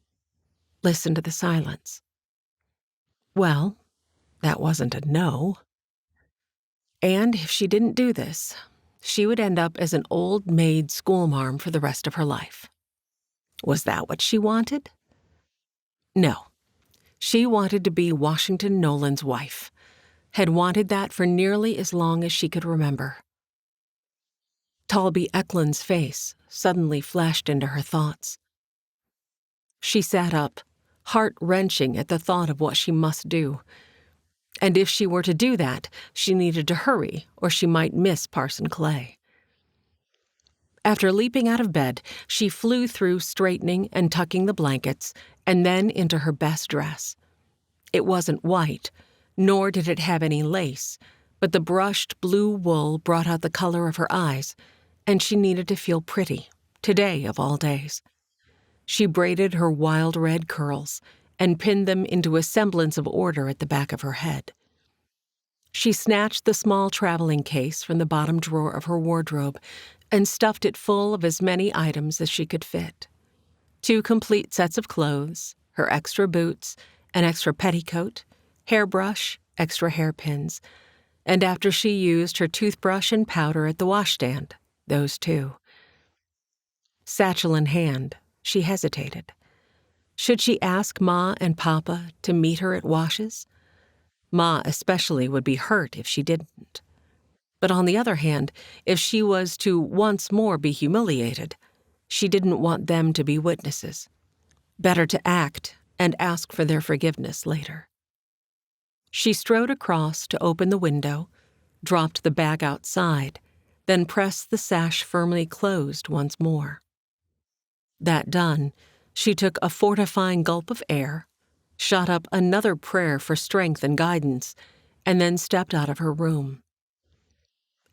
listened to the silence. Well, that wasn't a no. And if she didn't do this, she would end up as an old maid schoolmarm for the rest of her life. Was that what she wanted? No. She wanted to be Washington Nolan's wife, had wanted that for nearly as long as she could remember. Talby Eklund's face suddenly flashed into her thoughts. She sat up, heart-wrenching at the thought of what she must do. And if she were to do that, she needed to hurry, or she might miss Parson Clay. After leaping out of bed, she flew through straightening and tucking the blankets, and then into her best dress. It wasn't white, nor did it have any lace, but the brushed blue wool brought out the color of her eyes, and she needed to feel pretty, today of all days. She braided her wild red curls and pinned them into a semblance of order at the back of her head. She snatched the small traveling case from the bottom drawer of her wardrobe and stuffed it full of as many items as she could fit. 2 complete sets of clothes, her extra boots, an extra petticoat, hairbrush, extra hairpins, and after she used her toothbrush and powder at the washstand, those too. Satchel in hand, she hesitated. Should she ask Ma and Papa to meet her at Wash's? Ma especially would be hurt if she didn't. But on the other hand, if she was to once more be humiliated, she didn't want them to be witnesses. Better to act and ask for their forgiveness later. She strode across to open the window, dropped the bag outside, then pressed the sash firmly closed once more. That done, she took a fortifying gulp of air, shot up another prayer for strength and guidance, and then stepped out of her room.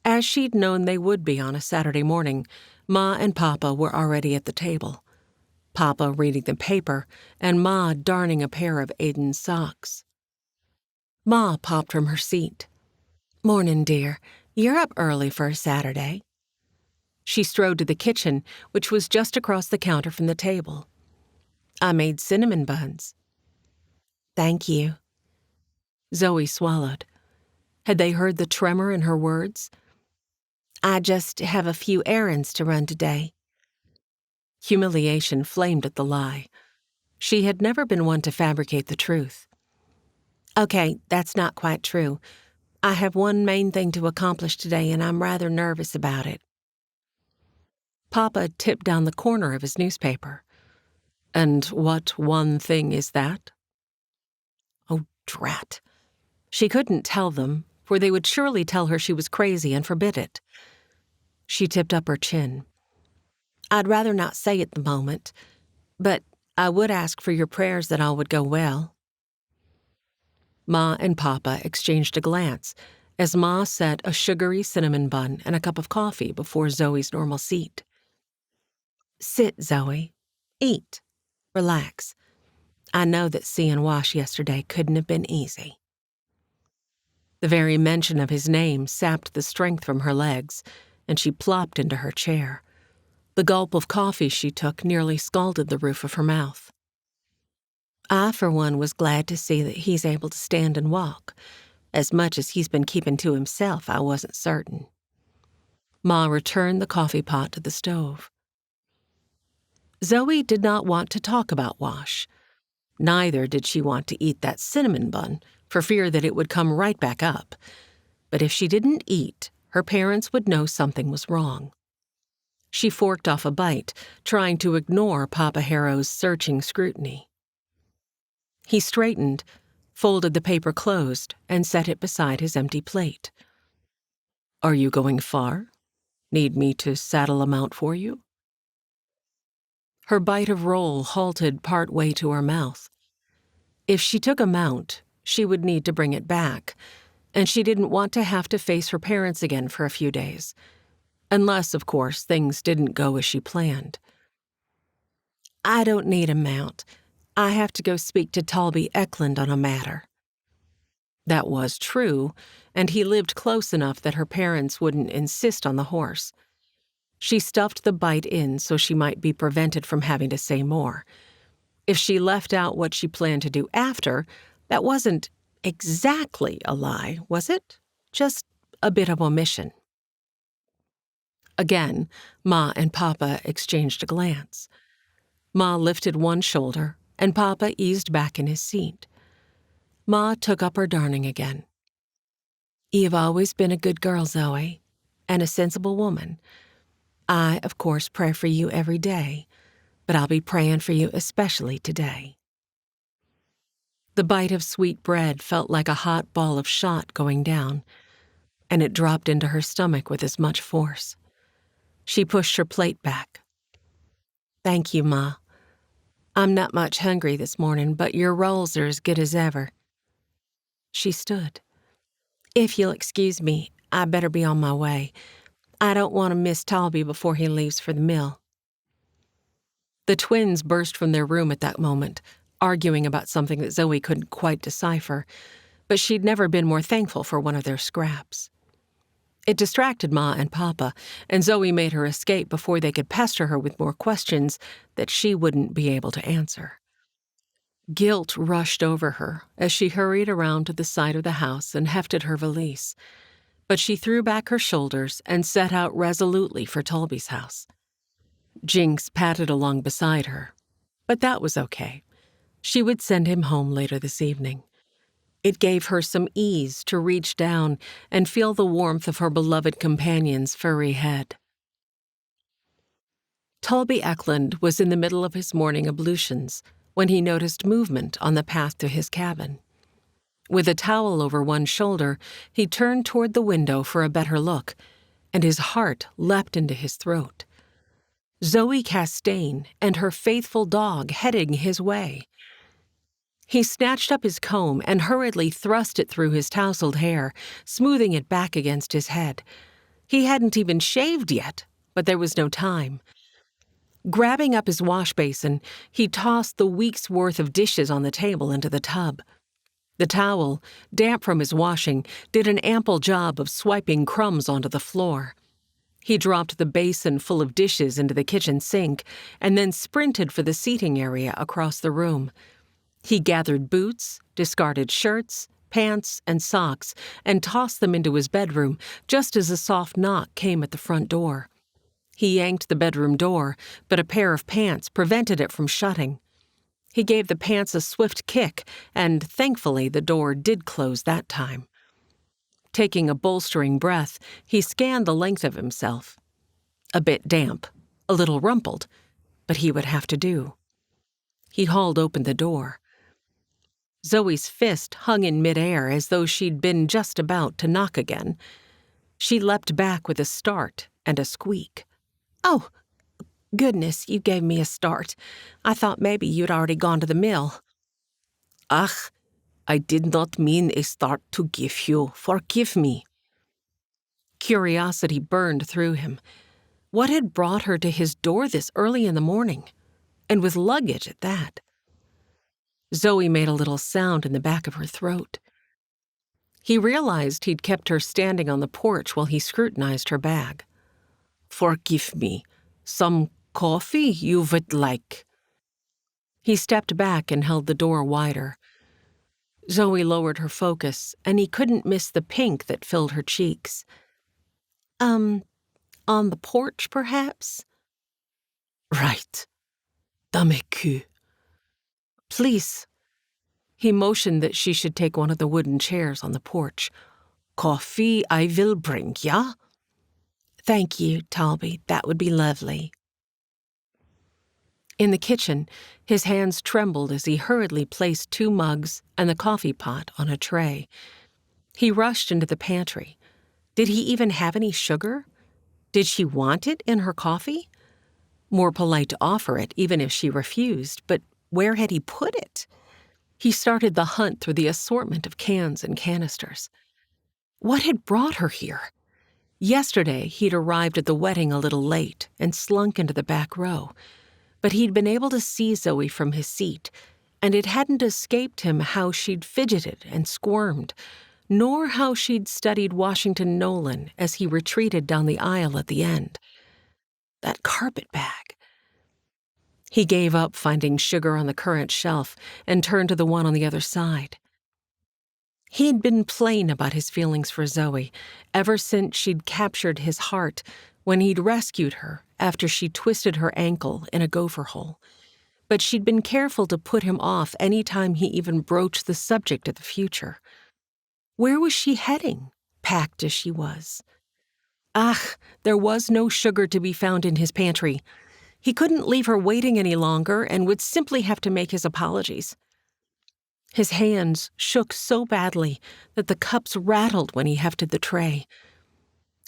As she'd known they would be on a Saturday morning, Ma and Papa were already at the table. Papa reading the paper, and Ma darning a pair of Aiden's socks. Ma popped from her seat. "Mornin', dear. You're up early for a Saturday." She strode to the kitchen, which was just across the counter from the table. "I made cinnamon buns." "Thank you." Zoe swallowed. Had they heard the tremor in her words? "I just have a few errands to run today." Humiliation flamed at the lie. She had never been one to fabricate the truth. "Okay, that's not quite true. I have one main thing to accomplish today, and I'm rather nervous about it." Papa tipped down the corner of his newspaper. "And what one thing is that?" Oh, drat. She couldn't tell them, for they would surely tell her she was crazy and forbid it. She tipped up her chin. "I'd rather not say at the moment, but I would ask for your prayers that all would go well." Ma and Papa exchanged a glance as Ma set a sugary cinnamon bun and a cup of coffee before Zoe's normal seat. "Sit, Zoe. Eat. Relax. I know that seeing Wash yesterday couldn't have been easy." The very mention of his name sapped the strength from her legs, and she plopped into her chair. The gulp of coffee she took nearly scalded the roof of her mouth. "I, for one, was glad to see that he's able to stand and walk. As much as he's been keeping to himself, I wasn't certain." Ma returned the coffee pot to the stove. Zoe did not want to talk about Wash. Neither did she want to eat that cinnamon bun, for fear that it would come right back up. But if she didn't eat, her parents would know something was wrong. She forked off a bite, trying to ignore Papa Harrow's searching scrutiny. He straightened, folded the paper closed, and set it beside his empty plate. "Are you going far? Need me to saddle a mount for you?" Her bite of roll halted part way to her mouth. If she took a mount, she would need to bring it back, and she didn't want to have to face her parents again for a few days. Unless, of course, things didn't go as she planned. "I don't need a mount. I have to go speak to Talby Eklund on a matter." That was true, and he lived close enough that her parents wouldn't insist on the horse. She stuffed the bite in so she might be prevented from having to say more. If she left out what she planned to do after, that wasn't exactly a lie, was it? Just a bit of omission. Again, Ma and Papa exchanged a glance. Ma lifted one shoulder, and Papa eased back in his seat. Ma took up her darning again. "You've always been a good girl, Zoe, and a sensible woman. I, of course, pray for you every day, but I'll be praying for you especially today." The bite of sweet bread felt like a hot ball of shot going down, and it dropped into her stomach with as much force. She pushed her plate back. "Thank you, Ma. I'm not much hungry this morning, but your rolls are as good as ever." She stood. "If you'll excuse me, I better be on my way. I don't want to miss Talby before he leaves for the mill." The twins burst from their room at that moment, arguing about something that Zoe couldn't quite decipher, but she'd never been more thankful for one of their scraps. It distracted Ma and Papa, and Zoe made her escape before they could pester her with more questions that she wouldn't be able to answer. Guilt rushed over her as she hurried around to the side of the house and hefted her valise, but she threw back her shoulders and set out resolutely for Talby's house. Jinx padded along beside her, but that was okay. She would send him home later this evening. It gave her some ease to reach down and feel the warmth of her beloved companion's furry head. Talby Eklund was in the middle of his morning ablutions when he noticed movement on the path to his cabin. With a towel over one shoulder, he turned toward the window for a better look, and his heart leapt into his throat. Zoe Kastain and her faithful dog heading his way. He snatched up his comb and hurriedly thrust it through his tousled hair, smoothing it back against his head. He hadn't even shaved yet, but there was no time. Grabbing up his wash basin, he tossed the week's worth of dishes on the table into the tub. The towel, damp from his washing, did an ample job of swiping crumbs onto the floor. He dropped the basin full of dishes into the kitchen sink and then sprinted for the seating area across the room. He gathered boots, discarded shirts, pants, and socks, and tossed them into his bedroom just as a soft knock came at the front door. He yanked the bedroom door, but a pair of pants prevented it from shutting. He gave the pants a swift kick, and thankfully the door did close that time. Taking a bolstering breath, he scanned the length of himself. A bit damp, a little rumpled, but he would have to do. He hauled open the door. Zoe's fist hung in midair as though she'd been just about to knock again. She leapt back with a start and a squeak. "Oh, goodness, you gave me a start. I thought maybe you'd already gone to the mill." "Ach, I did not mean a start to give you. Forgive me." Curiosity burned through him. What had brought her to his door this early in the morning? And with luggage at that. Zoe made a little sound in the back of her throat. He realized he'd kept her standing on the porch while he scrutinized her bag. "Forgive me. Some coffee you would like?" He stepped back and held the door wider. Zoe lowered her focus, and he couldn't miss the pink that filled her cheeks. On the porch, perhaps?" "Right. Dame cul." "Please." He motioned that she should take one of the wooden chairs on the porch. "Coffee I will bring, ja?" Thank you, Talby. That would be lovely. In the kitchen, his hands trembled as he hurriedly placed 2 mugs and the coffee pot on a tray. He rushed into the pantry. Did he even have any sugar? Did she want it in her coffee? More polite to offer it, even if she refused, but where had he put it? He started the hunt through the assortment of cans and canisters. What had brought her here? Yesterday, he'd arrived at the wedding a little late and slunk into the back row, but he'd been able to see Zoe from his seat, and it hadn't escaped him how she'd fidgeted and squirmed, nor how she'd studied Washington Nolan as he retreated down the aisle at the end. That carpet bag. He gave up finding sugar on the current shelf and turned to the one on the other side. He'd been plain about his feelings for Zoe ever since she'd captured his heart when he'd rescued her after she twisted her ankle in a gopher hole. But she'd been careful to put him off any time he even broached the subject of the future. Where was she heading, packed as she was? There was no sugar to be found in his pantry. He couldn't leave her waiting any longer and would simply have to make his apologies. His hands shook so badly that the cups rattled when he hefted the tray.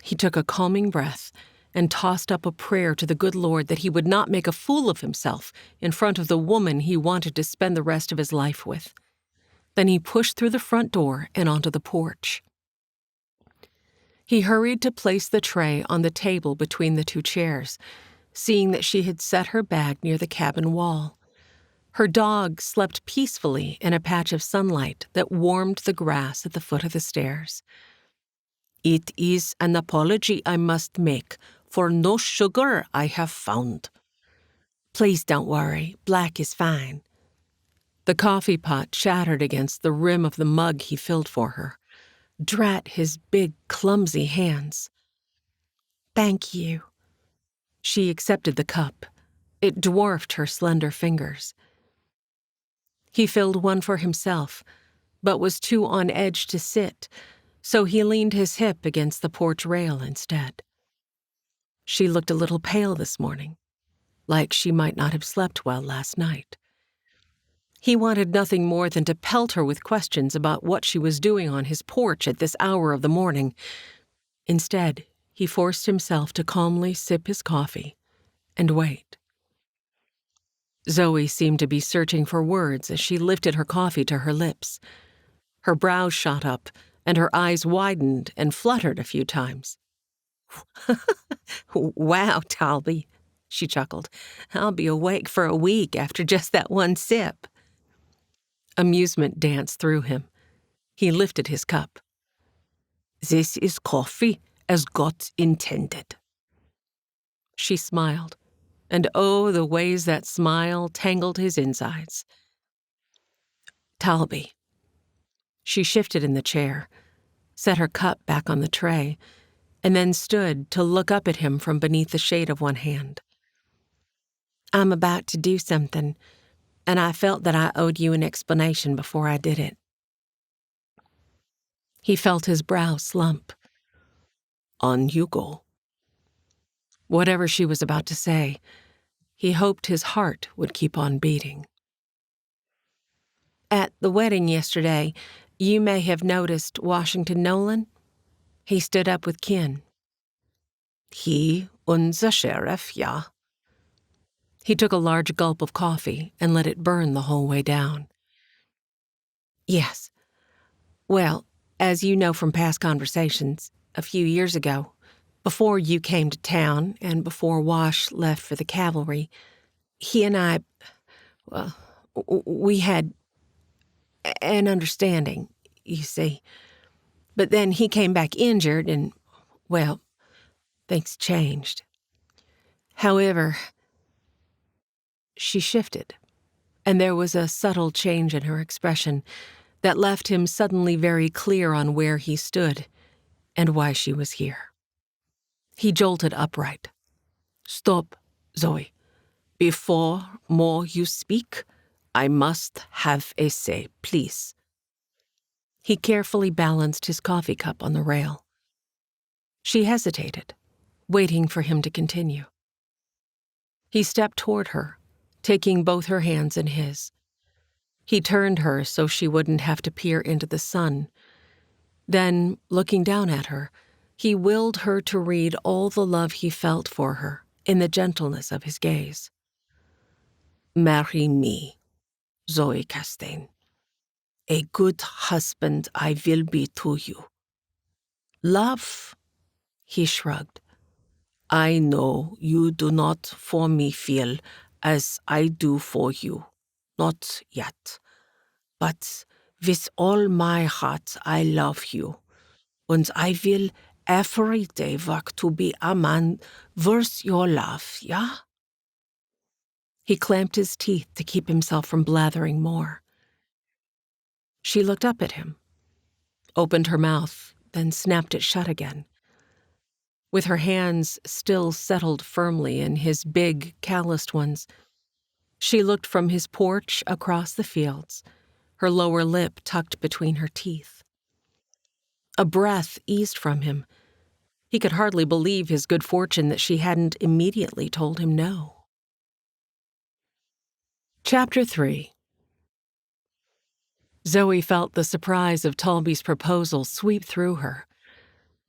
He took a calming breath and tossed up a prayer to the good Lord that he would not make a fool of himself in front of the woman he wanted to spend the rest of his life with. Then he pushed through the front door and onto the porch. He hurried to place the tray on the table between the 2 chairs, seeing that she had set her bag near the cabin wall. Her dog slept peacefully in a patch of sunlight that warmed the grass at the foot of the stairs. "It is an apology I must make for no sugar I have found." "Please don't worry. Black is fine." The coffee pot chattered against the rim of the mug he filled for her. Drat his big, clumsy hands. "Thank you." She accepted the cup. It dwarfed her slender fingers. He filled one for himself, but was too on edge to sit, so he leaned his hip against the porch rail instead. She looked a little pale this morning, like she might not have slept well last night. He wanted nothing more than to pelt her with questions about what she was doing on his porch at this hour of the morning. Instead, he forced himself to calmly sip his coffee and wait. Zoe seemed to be searching for words as she lifted her coffee to her lips. Her brows shot up, and her eyes widened and fluttered a few times. "Wow, Talby," she chuckled. "I'll be awake for a week after just that one sip." Amusement danced through him. He lifted his cup. "This is coffee as God intended." She smiled, and oh, the ways that smile tangled his insides. "Talby." She shifted in the chair, set her cup back on the tray, and then stood to look up at him from beneath the shade of one hand. "I'm about to do something, and I felt that I owed you an explanation before I did it." He felt his brow slump. "On you go." Whatever she was about to say, he hoped his heart would keep on beating. "At the wedding yesterday, you may have noticed Washington Nolan." He stood up with Kin. "He, unser Sheriff, ja." He took a large gulp of coffee and let it burn the whole way down. "Yes. Well, as you know from past conversations, a few years ago, before you came to town and before Wash left for the cavalry, he and I, well, we had an understanding, you see. But then he came back injured and, well, things changed. However," she shifted, and there was a subtle change in her expression that left him suddenly very clear on where he stood and why she was here. He jolted upright. "Stop, Zoe. Before more you speak, I must have a say, please." He carefully balanced his coffee cup on the rail. She hesitated, waiting for him to continue. He stepped toward her, taking both her hands in his. He turned her so she wouldn't have to peer into the sun. Then, looking down at her, he willed her to read all the love he felt for her in the gentleness of his gaze. "Marry me, Zoe Kastain. A good husband I will be to you. Love," he shrugged. "I know you do not for me feel as I do for you, not yet. But with all my heart I love you, and I will every day work to be a man worth your love, yeah?" He clamped his teeth to keep himself from blathering more. She looked up at him, opened her mouth, then snapped it shut again. With her hands still settled firmly in his big, calloused ones, she looked from his porch across the fields, her lower lip tucked between her teeth. A breath eased from him. He could hardly believe his good fortune that she hadn't immediately told him no. Chapter 3. Zoe felt the surprise of Talby's proposal sweep through her.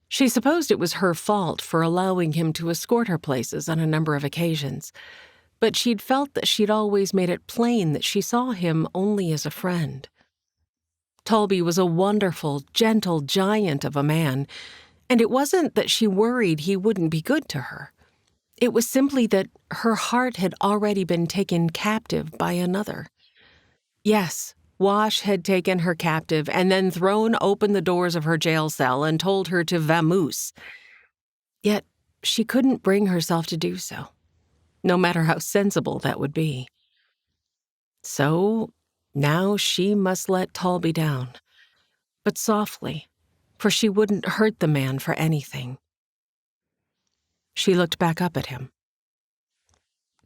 She supposed it was her fault for allowing him to escort her places on a number of occasions, but she'd felt that she'd always made it plain that she saw him only as a friend. Talby was a wonderful, gentle giant of a man, and it wasn't that she worried he wouldn't be good to her. It was simply that her heart had already been taken captive by another. Yes, Wash had taken her captive and then thrown open the doors of her jail cell and told her to vamoose. Yet she couldn't bring herself to do so, no matter how sensible that would be. So now she must let Talby down, but softly, for she wouldn't hurt the man for anything. She looked back up at him.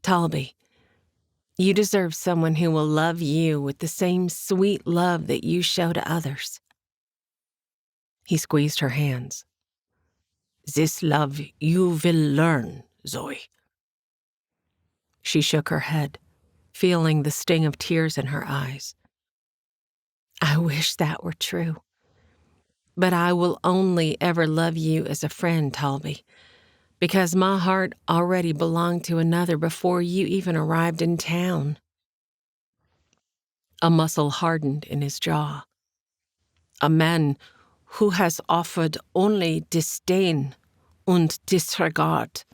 "Talby, you deserve someone who will love you with the same sweet love that you show to others." He squeezed her hands. "This love you will learn, Zoe." She shook her head, feeling the sting of tears in her eyes. "I wish that were true. But I will only ever love you as a friend, Talby, because my heart already belonged to another before you even arrived in town." A muscle hardened in his jaw. "A man who has offered only disdain and disregard."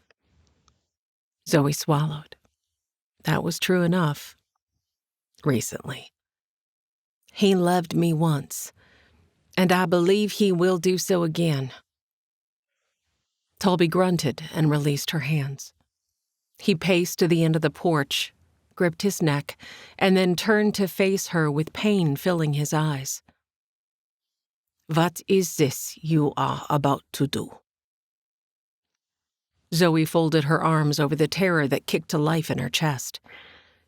Zoe swallowed. That was true enough. Recently. "He loved me once, and I believe he will do so again." Talby grunted and released her hands. He paced to the end of the porch, gripped his neck, and then turned to face her with pain filling his eyes. "What is this you are about to do?" Zoe folded her arms over the terror that kicked to life in her chest.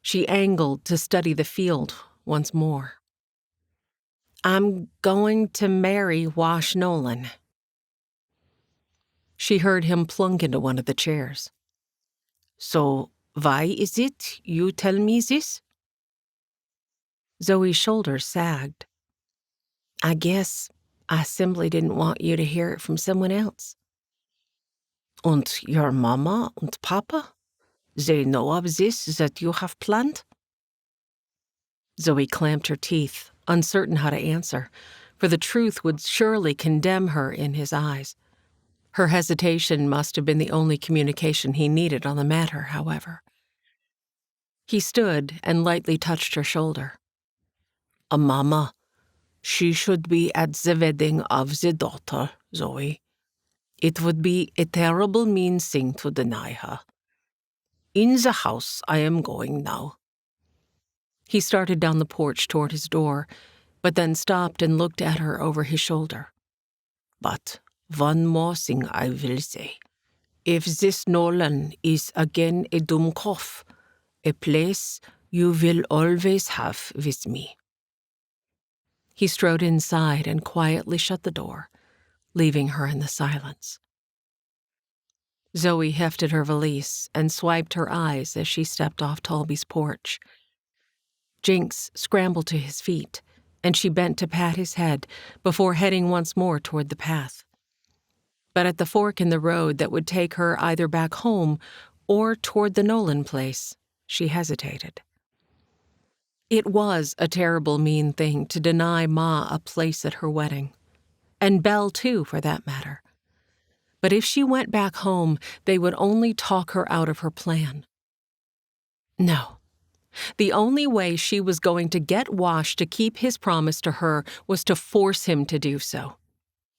She angled to study the field once more. "I'm going to marry Wash Nolan." She heard him plunk into one of the chairs. "So why is it you tell me this?" Zoe's shoulders sagged. "I guess I simply didn't want you to hear it from someone else." "And your mama and papa? They know of this that you have planned?" Zoe clamped her teeth, uncertain how to answer, for the truth would surely condemn her in his eyes. Her hesitation must have been the only communication he needed on the matter, however. He stood and lightly touched her shoulder. Mama, she should be at the wedding of the daughter, Zoe. It would be a terrible mean thing to deny her. In the house I am going now." He started down the porch toward his door, but then stopped and looked at her over his shoulder. "But one more thing I will say. If this Nolan is again a Dummkopf, a place you will always have with me." He strode inside and quietly shut the door, leaving her in the silence. Zoe hefted her valise and swiped her eyes as she stepped off Talby's porch. Jinx scrambled to his feet, and she bent to pat his head before heading once more toward the path. But at the fork in the road that would take her either back home or toward the Nolan place, she hesitated. It was a terrible, mean thing to deny Ma a place at her wedding, and Belle too, for that matter. But if she went back home, they would only talk her out of her plan. No. The only way she was going to get Wash to keep his promise to her was to force him to do so.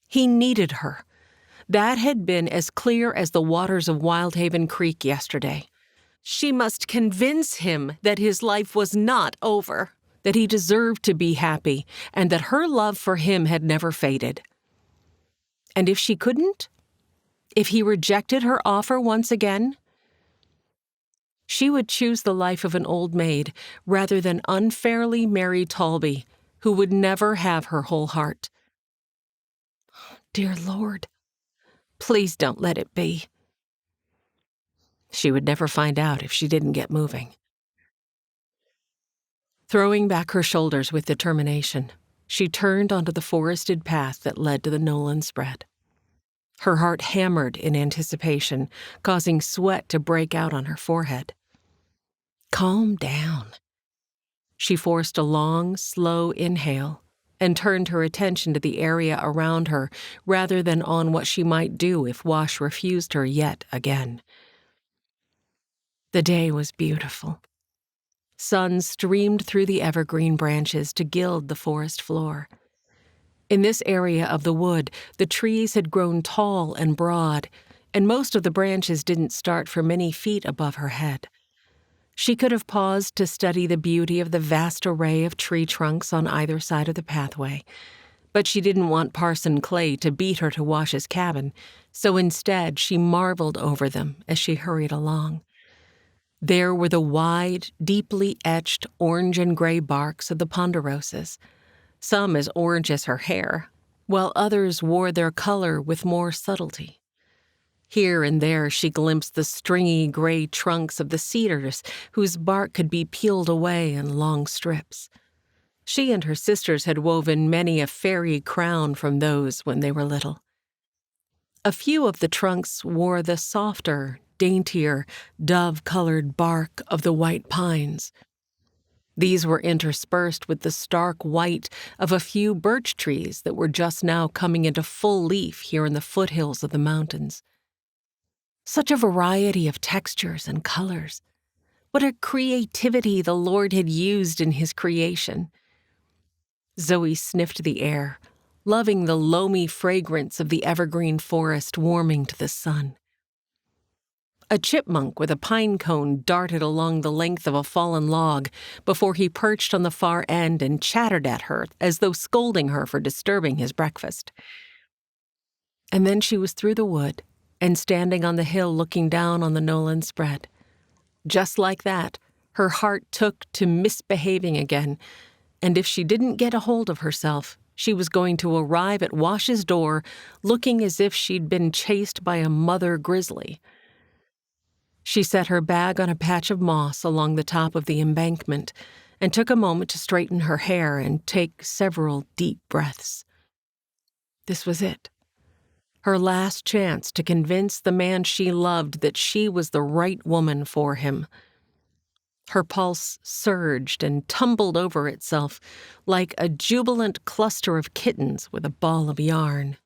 He needed her. That had been as clear as the waters of Wyldhaven Creek yesterday. She must convince him that his life was not over, that he deserved to be happy, and that her love for him had never faded. And if she couldn't? If he rejected her offer once again? She would choose the life of an old maid rather than unfairly marry Talby, who would never have her whole heart. Dear Lord, please don't let it be. She would never find out if she didn't get moving. Throwing back her shoulders with determination, she turned onto the forested path that led to the Nolan spread. Her heart hammered in anticipation, causing sweat to break out on her forehead. Calm down. She forced a long, slow inhale and turned her attention to the area around her rather than on what she might do if Wash refused her yet again. The day was beautiful. Sun streamed through the evergreen branches to gild the forest floor. In this area of the wood, the trees had grown tall and broad, and most of the branches didn't start for many feet above her head. She could have paused to study the beauty of the vast array of tree trunks on either side of the pathway, but she didn't want Parson Clay to beat her to Wash's cabin, so instead she marveled over them as she hurried along. There were the wide, deeply etched orange and gray barks of the ponderosas, some as orange as her hair, while others wore their color with more subtlety. Here and there she glimpsed the stringy gray trunks of the cedars whose bark could be peeled away in long strips. She and her sisters had woven many a fairy crown from those when they were little. A few of the trunks wore the softer, daintier, dove-colored bark of the white pines. These were interspersed with the stark white of a few birch trees that were just now coming into full leaf here in the foothills of the mountains. Such a variety of textures and colors. What a creativity the Lord had used in his creation. Zoe sniffed the air, loving the loamy fragrance of the evergreen forest warming to the sun. A chipmunk with a pine cone darted along the length of a fallen log before he perched on the far end and chattered at her as though scolding her for disturbing his breakfast. And then she was through the wood and standing on the hill looking down on the Nolan spread. Just like that, her heart took to misbehaving again, and if she didn't get a hold of herself, she was going to arrive at Wash's door looking as if she'd been chased by a mother grizzly. She set her bag on a patch of moss along the top of the embankment and took a moment to straighten her hair and take several deep breaths. This was it. Her last chance to convince the man she loved that she was the right woman for him. Her pulse surged and tumbled over itself like a jubilant cluster of kittens with a ball of yarn.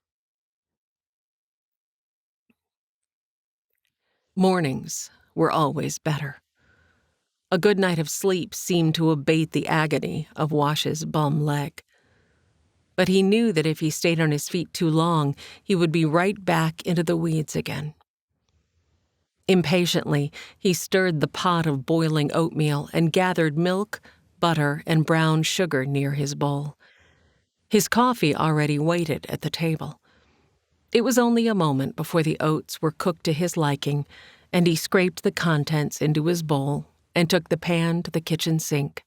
Mornings were always better. A good night of sleep seemed to abate the agony of Wash's bum leg. But he knew that if he stayed on his feet too long, he would be right back into the weeds again. Impatiently, he stirred the pot of boiling oatmeal and gathered milk, butter, and brown sugar near his bowl. His coffee already waited at the table. It was only a moment before the oats were cooked to his liking, and he scraped the contents into his bowl and took the pan to the kitchen sink.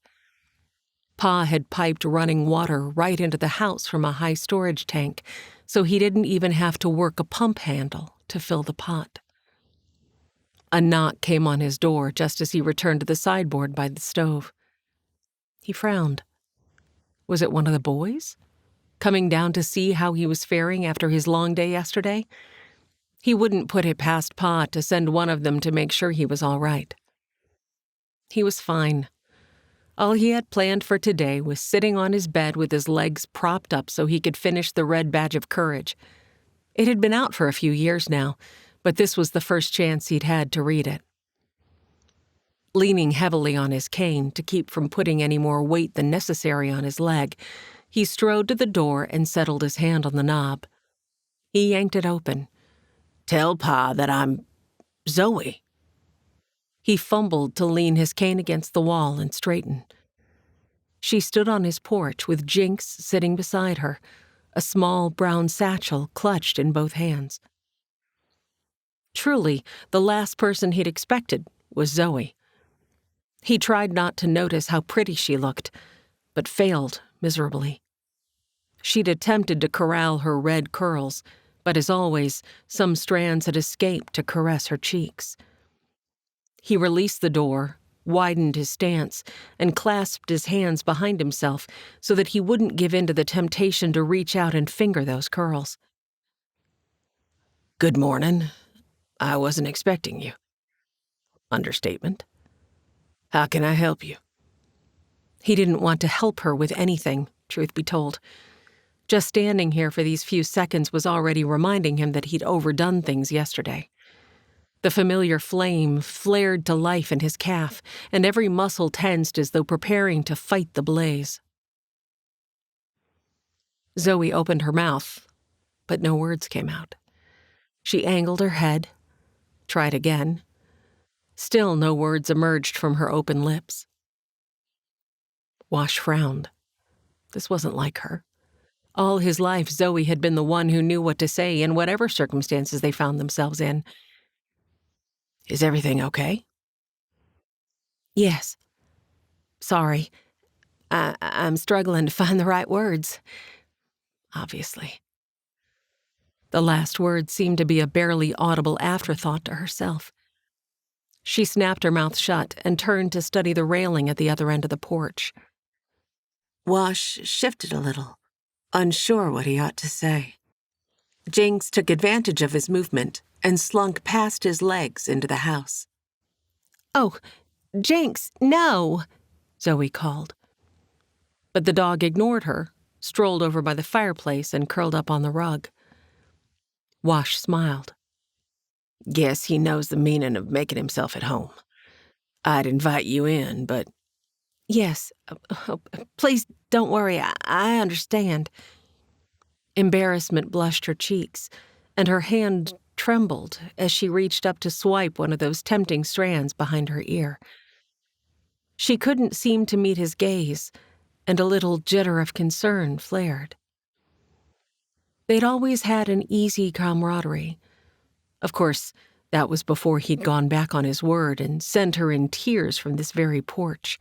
Pa had piped running water right into the house from a high storage tank, so he didn't even have to work a pump handle to fill the pot. A knock came on his door just as he returned to the sideboard by the stove. He frowned. Was it one of the boys? Coming down to see how he was faring after his long day yesterday? He wouldn't put it past Pa to send one of them to make sure he was all right. He was fine. All he had planned for today was sitting on his bed with his legs propped up so he could finish the Red Badge of Courage. It had been out for a few years now, but this was the first chance he'd had to read it. Leaning heavily on his cane to keep from putting any more weight than necessary on his leg, he strode to the door and settled his hand on the knob. He yanked it open. "Tell Pa that I'm Zoe." He fumbled to lean his cane against the wall and straighten. She stood on his porch with Jinx sitting beside her, a small brown satchel clutched in both hands. Truly, the last person he'd expected was Zoe. He tried not to notice how pretty she looked, but failed miserably. She'd attempted to corral her red curls, but as always, some strands had escaped to caress her cheeks. He released the door, widened his stance, and clasped his hands behind himself so that he wouldn't give in to the temptation to reach out and finger those curls. "Good morning. I wasn't expecting you." Understatement. "How can I help you?" He didn't want to help her with anything, truth be told. Just standing here for these few seconds was already reminding him that he'd overdone things yesterday. The familiar flame flared to life in his calf, and every muscle tensed as though preparing to fight the blaze. Zoe opened her mouth, but no words came out. She angled her head, tried again. Still no words emerged from her open lips. Wash frowned. This wasn't like her. All his life, Zoe had been the one who knew what to say in whatever circumstances they found themselves in. "Is everything okay?" "Yes. Sorry. I'm struggling to find the right words." Obviously. The last word seemed to be a barely audible afterthought to herself. She snapped her mouth shut and turned to study the railing at the other end of the porch. Wash shifted a little, unsure what he ought to say. Jinx took advantage of his movement and slunk past his legs into the house. "Oh, Jinx, no!" Zoe called. But the dog ignored her, strolled over by the fireplace, and curled up on the rug. Wash smiled. "Guess he knows the meaning of making himself at home. I'd invite you in, but—" "Yes, please don't worry, I understand." Embarrassment blushed her cheeks, and her hand trembled as she reached up to swipe one of those tempting strands behind her ear. She couldn't seem to meet his gaze, and a little jitter of concern flared. They'd always had an easy camaraderie. Of course, that was before he'd gone back on his word and sent her in tears from this very porch.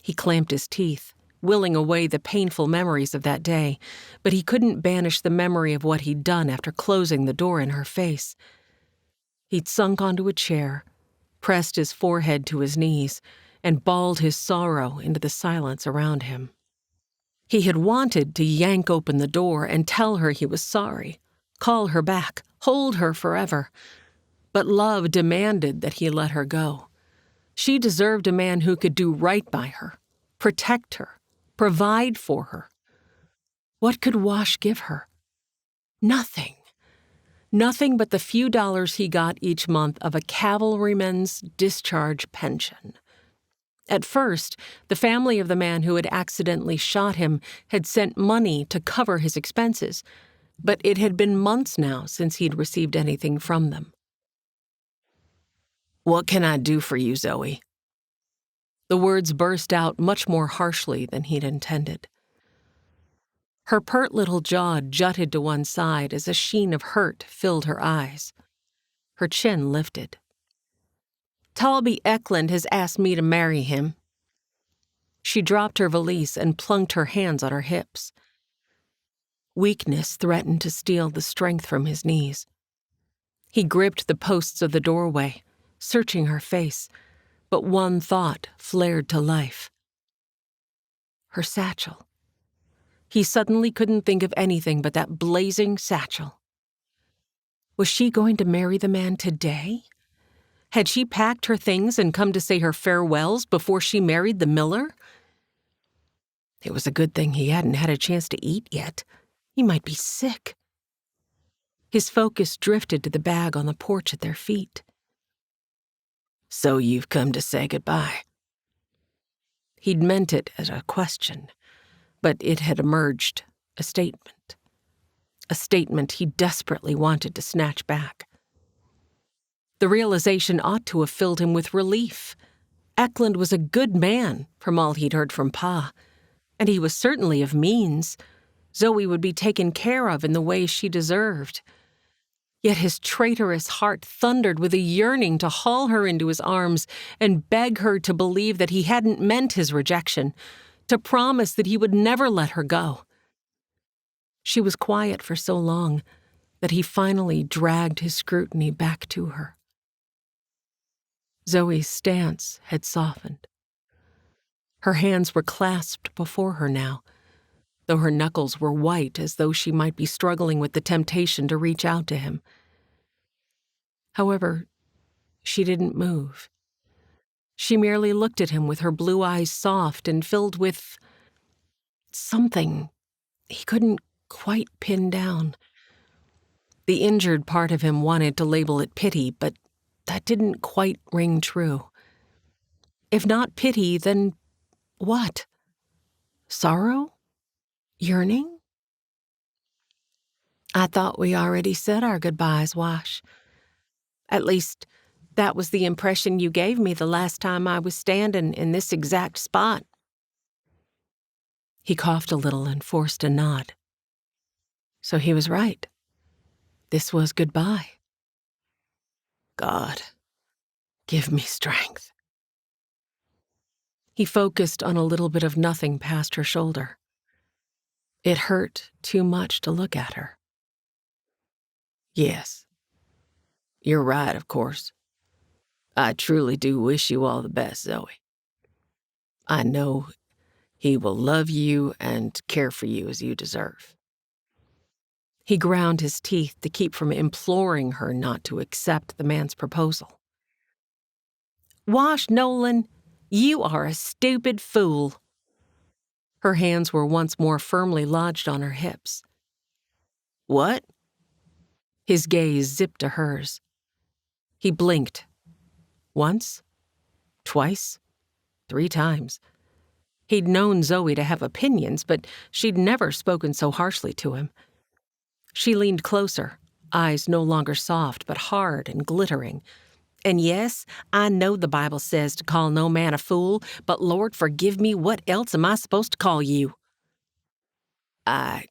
He clamped his teeth, willing away the painful memories of that day, but he couldn't banish the memory of what he'd done after closing the door in her face. He'd sunk onto a chair, pressed his forehead to his knees, and bawled his sorrow into the silence around him. He had wanted to yank open the door and tell her he was sorry, call her back, hold her forever. But love demanded that he let her go. She deserved a man who could do right by her, protect her, provide for her. What could Wash give her? Nothing. Nothing but the few dollars he got each month of a cavalryman's discharge pension. At first, the family of the man who had accidentally shot him had sent money to cover his expenses, but it had been months now since he'd received anything from them. "What can I do for you, Zoe?" The words burst out much more harshly than he'd intended. Her pert little jaw jutted to one side as a sheen of hurt filled her eyes. Her chin lifted. "Talby Eklund has asked me to marry him." She dropped her valise and plunked her hands on her hips. Weakness threatened to steal the strength from his knees. He gripped the posts of the doorway, searching her face, but one thought flared to life. Her satchel. He suddenly couldn't think of anything but that blazing satchel. Was she going to marry the man today? Had she packed her things and come to say her farewells before she married the miller? It was a good thing he hadn't had a chance to eat yet. He might be sick. His focus drifted to the bag on the porch at their feet. "So you've come to say goodbye." He'd meant it as a question, but it had emerged a statement. A statement he desperately wanted to snatch back. The realization ought to have filled him with relief. Eklund was a good man, from all he'd heard from Pa, and he was certainly of means. Zoe would be taken care of in the way she deserved. Yet his traitorous heart thundered with a yearning to haul her into his arms and beg her to believe that he hadn't meant his rejection, to promise that he would never let her go. She was quiet for so long that he finally dragged his scrutiny back to her. Zoe's stance had softened. Her hands were clasped before her now, though her knuckles were white as though she might be struggling with the temptation to reach out to him. However, she didn't move. She merely looked at him with her blue eyes soft and filled with something he couldn't quite pin down. The injured part of him wanted to label it pity, but that didn't quite ring true. If not pity, then what? Sorrow? Yearning? "I thought we already said our goodbyes, Wash. At least, that was the impression you gave me the last time I was standing in this exact spot." He coughed a little and forced a nod. So he was right. This was goodbye. God, give me strength. He focused on a little bit of nothing past her shoulder. It hurt too much to look at her. "Yes, you're right, of course. I truly do wish you all the best, Zoe. I know he will love you and care for you as you deserve." He ground his teeth to keep from imploring her not to accept the man's proposal. "Wash Nolan, you are a stupid fool." Her hands were once more firmly lodged on her hips. "What?" His gaze zipped to hers. He blinked. Once, twice, 3 times. He'd known Zoe to have opinions, but she'd never spoken so harshly to him. She leaned closer, eyes no longer soft but hard and glittering. "And yes, I know the Bible says to call no man a fool, but Lord forgive me, what else am I supposed to call you?" I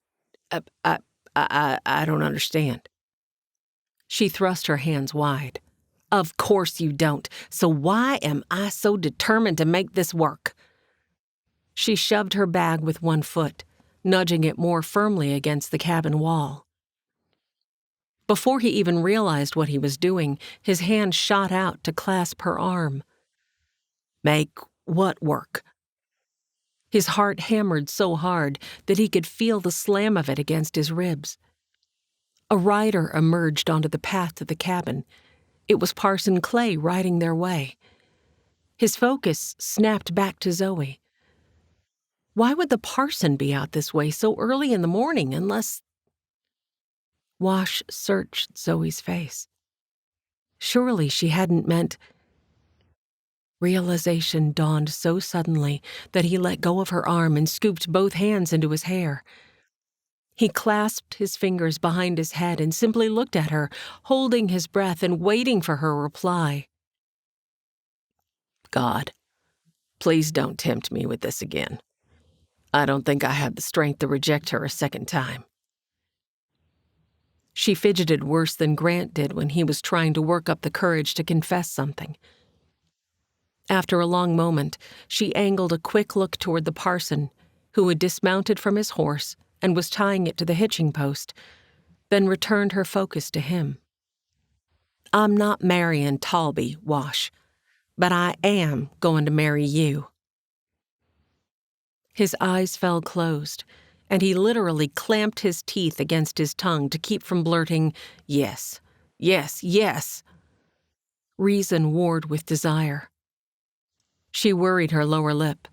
don't understand." She thrust her hands wide. "Of course you don't. So why am I so determined to make this work?" She shoved her bag with one foot, nudging it more firmly against the cabin wall. Before he even realized what he was doing, his hand shot out to clasp her arm. "Make what work?" His heart hammered so hard that he could feel the slam of it against his ribs. A rider emerged onto the path to the cabin. It was Parson Clay riding their way. His focus snapped back to Zoe. Why would the parson be out this way so early in the morning unless... Wash searched Zoe's face. Surely she hadn't meant... Realization dawned so suddenly that he let go of her arm and scooped both hands into his hair. He clasped his fingers behind his head and simply looked at her, holding his breath and waiting for her reply. "God, please don't tempt me with this again. I don't think I have the strength to reject her a second time." She fidgeted worse than Grant did when he was trying to work up the courage to confess something. After a long moment, she angled a quick look toward the parson, who had dismounted from his horse and was tying it to the hitching post, then returned her focus to him. I'm not marrying Talby, Wash, but I am going to marry you." His eyes fell closed, and he literally clamped his teeth against his tongue to keep from blurting, "Yes, yes, yes." Reason warred with desire. She worried her lower lip.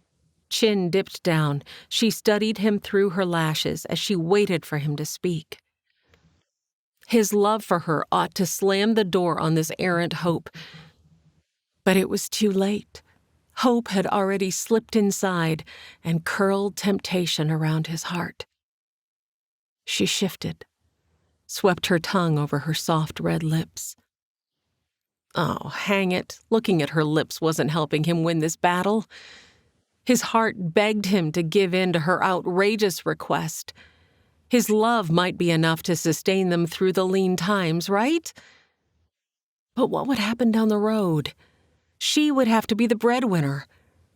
Chin dipped down. She studied him through her lashes as she waited for him to speak. His love for her ought to slam the door on this errant hope. But it was too late. Hope had already slipped inside and curled temptation around his heart. She shifted, swept her tongue over her soft red lips. Oh, hang it, looking at her lips wasn't helping him win this battle. His heart begged him to give in to her outrageous request. His love might be enough to sustain them through the lean times, right? But what would happen down the road? She would have to be the breadwinner.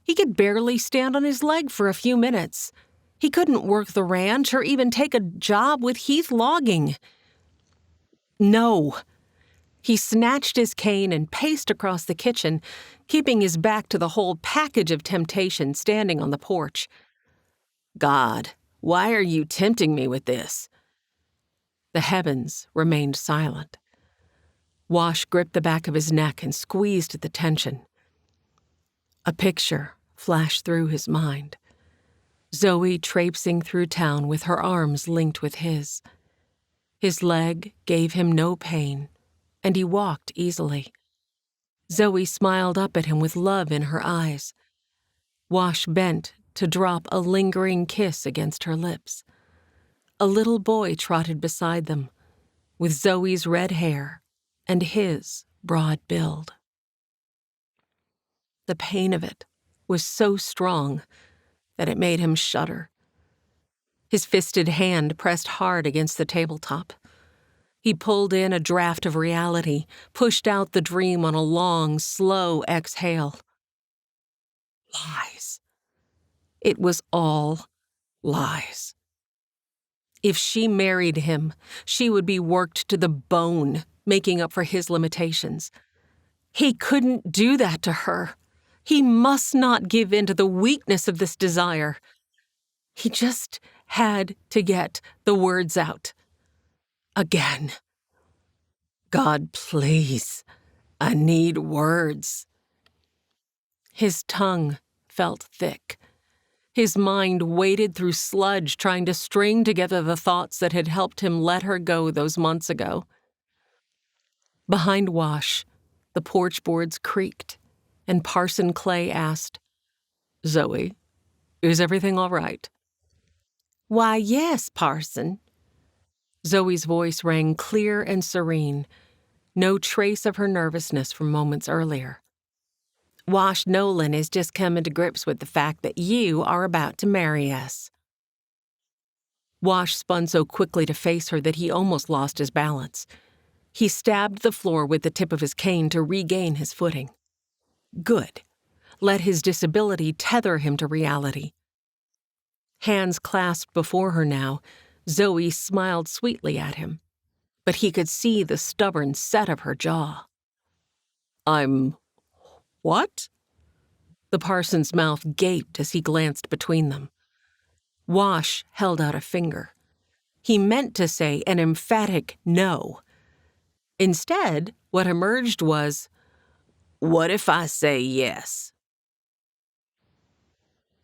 He could barely stand on his leg for a few minutes. He couldn't work the ranch or even take a job with Heath logging. No. He snatched his cane and paced across the kitchen, keeping his back to the whole package of temptation standing on the porch. God, why are you tempting me with this? The heavens remained silent. Wash gripped the back of his neck and squeezed at the tension. A picture flashed through his mind. Zoe traipsing through town with her arms linked with his. His leg gave him no pain, and he walked easily. Zoe smiled up at him with love in her eyes. Wash bent to drop a lingering kiss against her lips. A little boy trotted beside them, with Zoe's red hair and his broad build. The pain of it was so strong that it made him shudder. His fisted hand pressed hard against the tabletop. He pulled in a draft of reality, pushed out the dream on a long, slow exhale. Lies. It was all lies. If she married him, she would be worked to the bone, making up for his limitations. He couldn't do that to her. He must not give in to the weakness of this desire. He just had to get the words out. Again. God, please, I need words. His tongue felt thick. His mind waded through sludge trying to string together the thoughts that had helped him let her go those months ago. Behind Wash, the porch boards creaked, and Parson Clay asked, "Zoe, is everything all right?" "Why, yes, Parson." Zoe's voice rang clear and serene, no trace of her nervousness from moments earlier. "Wash Nolan is just coming to grips with the fact that you are about to marry us." Wash spun so quickly to face her that he almost lost his balance. He stabbed the floor with the tip of his cane to regain his footing. Good. Let his disability tether him to reality. Hands clasped before her now, Zoe smiled sweetly at him, but he could see the stubborn set of her jaw. "I'm... what?" The parson's mouth gaped as he glanced between them. Wash held out a finger. He meant to say an emphatic no. Instead, what emerged was, "What if I say yes?"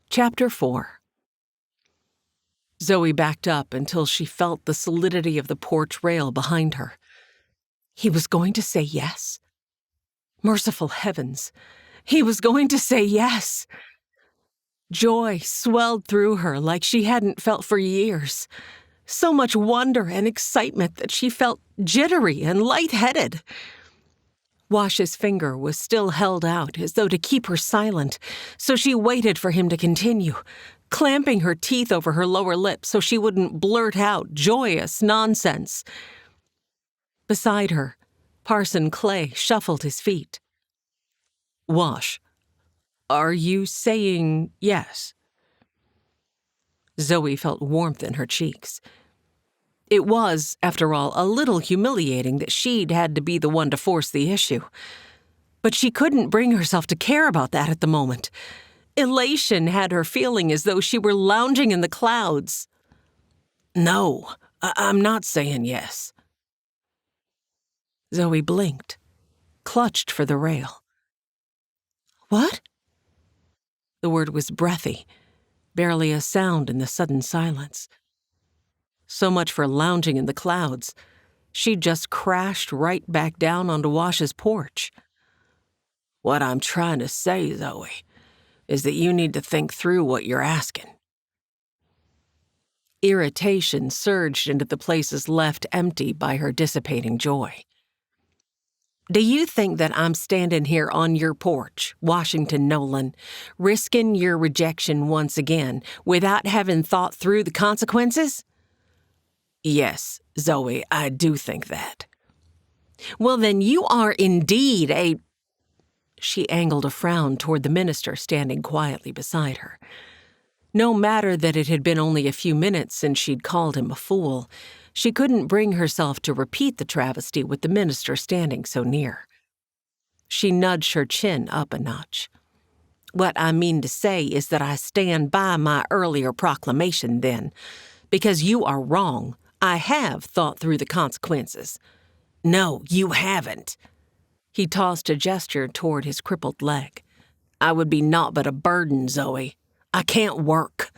Chapter 4. Zoe backed up until she felt the solidity of the porch rail behind her. He was going to say yes? Merciful heavens, he was going to say yes! Joy swelled through her like she hadn't felt for years. So much wonder and excitement that she felt jittery and lightheaded. Wash's finger was still held out as though to keep her silent, so she waited for him to continue, clamping her teeth over her lower lip so she wouldn't blurt out joyous nonsense. Beside her, Parson Clay shuffled his feet. "Wash, are you saying yes?" Zoe felt warmth in her cheeks. It was, after all, a little humiliating that she'd had to be the one to force the issue. But she couldn't bring herself to care about that at the moment. Elation had her feeling as though she were lounging in the clouds. No, I'm not saying yes. Zoe blinked, clutched for the rail. What? The word was breathy, barely a sound in the sudden silence. So much for lounging in the clouds. She'd just crashed right back down onto Wash's porch. What I'm trying to say, Zoe, is that you need to think through what you're asking. Irritation surged into the places left empty by her dissipating joy. Do you think that I'm standing here on your porch, Washington Nolan, risking your rejection once again without having thought through the consequences? Yes, Zoe, I do think that. Well, then you are indeed a... She angled a frown toward the minister standing quietly beside her. No matter that it had been only a few minutes since she'd called him a fool, she couldn't bring herself to repeat the travesty with the minister standing so near. She nudged her chin up a notch. What I mean to say is that I stand by my earlier proclamation then, because you are wrong. I have thought through the consequences. No, you haven't. He tossed a gesture toward his crippled leg. I would be naught but a burden, Zoe. I can't work.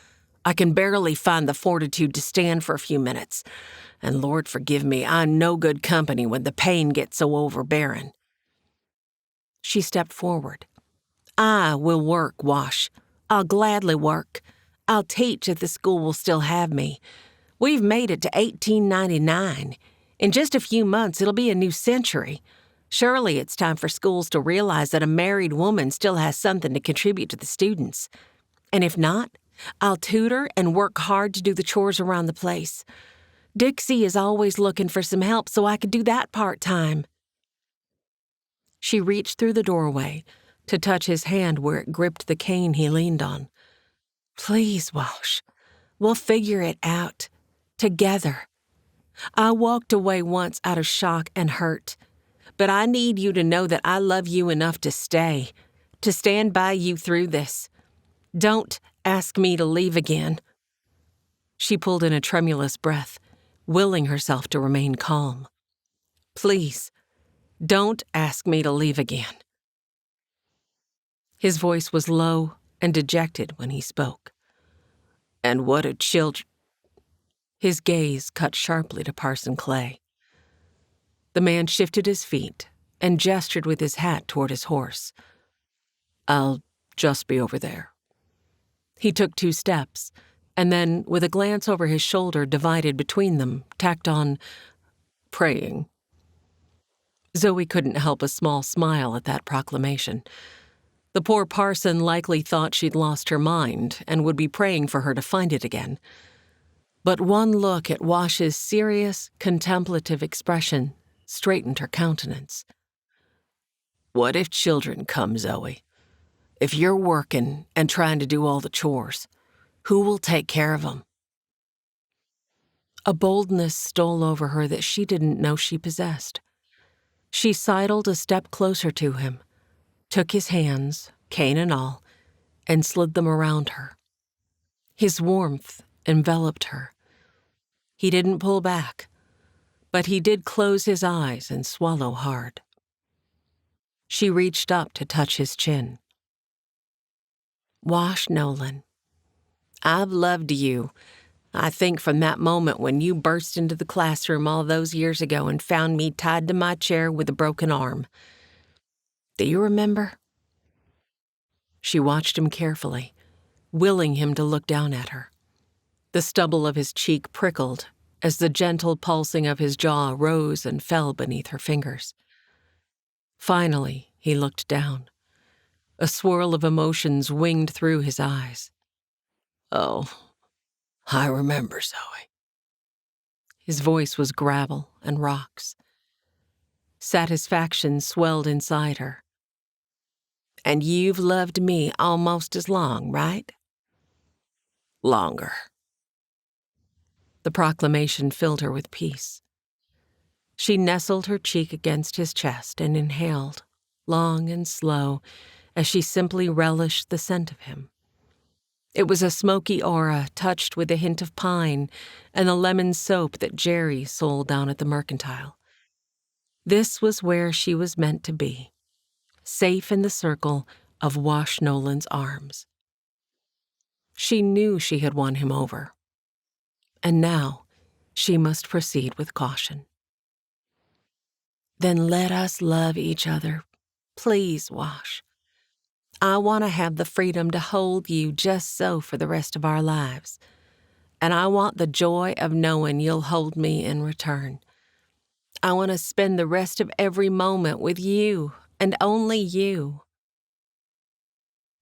I can barely find the fortitude to stand for a few minutes. And Lord forgive me, I'm no good company when the pain gets so overbearing. She stepped forward. I will work, Wash. I'll gladly work. I'll teach if the school will still have me. We've made it to 1899. In just a few months, it'll be a new century. Surely it's time for schools to realize that a married woman still has something to contribute to the students. And if not, I'll tutor and work hard to do the chores around the place. Dixie is always looking for some help, so I could do that part-time. She reached through the doorway to touch his hand where it gripped the cane he leaned on. Please, Wash, we'll figure it out. Together. I walked away once out of shock and hurt, but I need you to know that I love you enough to stay, to stand by you through this. Don't ask me to leave again. She pulled in a tremulous breath, willing herself to remain calm. Please, don't ask me to leave again. His voice was low and dejected when he spoke. And what a children... His gaze cut sharply to Parson Clay. The man shifted his feet and gestured with his hat toward his horse. I'll just be over there. He took 2 steps, and then, with a glance over his shoulder divided between them, tacked on, praying. Zoe couldn't help a small smile at that proclamation. The poor parson likely thought she'd lost her mind and would be praying for her to find it again. But one look at Wash's serious, contemplative expression straightened her countenance. What if children come, Zoe? If you're working and trying to do all the chores, who will take care of them? A boldness stole over her that she didn't know she possessed. She sidled a step closer to him, took his hands, cane and all, and slid them around her. His warmth enveloped her. He didn't pull back, but he did close his eyes and swallow hard. She reached up to touch his chin. Wash Nolan, I've loved you. I think from that moment when you burst into the classroom all those years ago and found me tied to my chair with a broken arm. Do you remember? She watched him carefully, willing him to look down at her. The stubble of his cheek prickled as the gentle pulsing of his jaw rose and fell beneath her fingers. Finally, he looked down. A swirl of emotions winged through his eyes. Oh, I remember, Zoe. His voice was gravel and rocks. Satisfaction swelled inside her. And you've loved me almost as long, right? Longer. The proclamation filled her with peace. She nestled her cheek against his chest and inhaled, long and slow, as she simply relished the scent of him. It was a smoky aura touched with a hint of pine and the lemon soap that Jerry sold down at the Mercantile. This was where she was meant to be, safe in the circle of Wash Nolan's arms. She knew she had won him over, and now she must proceed with caution. Then let us love each other, please, Wash. I want to have the freedom to hold you just so for the rest of our lives, and I want the joy of knowing you'll hold me in return. I want to spend the rest of every moment with you, and only you.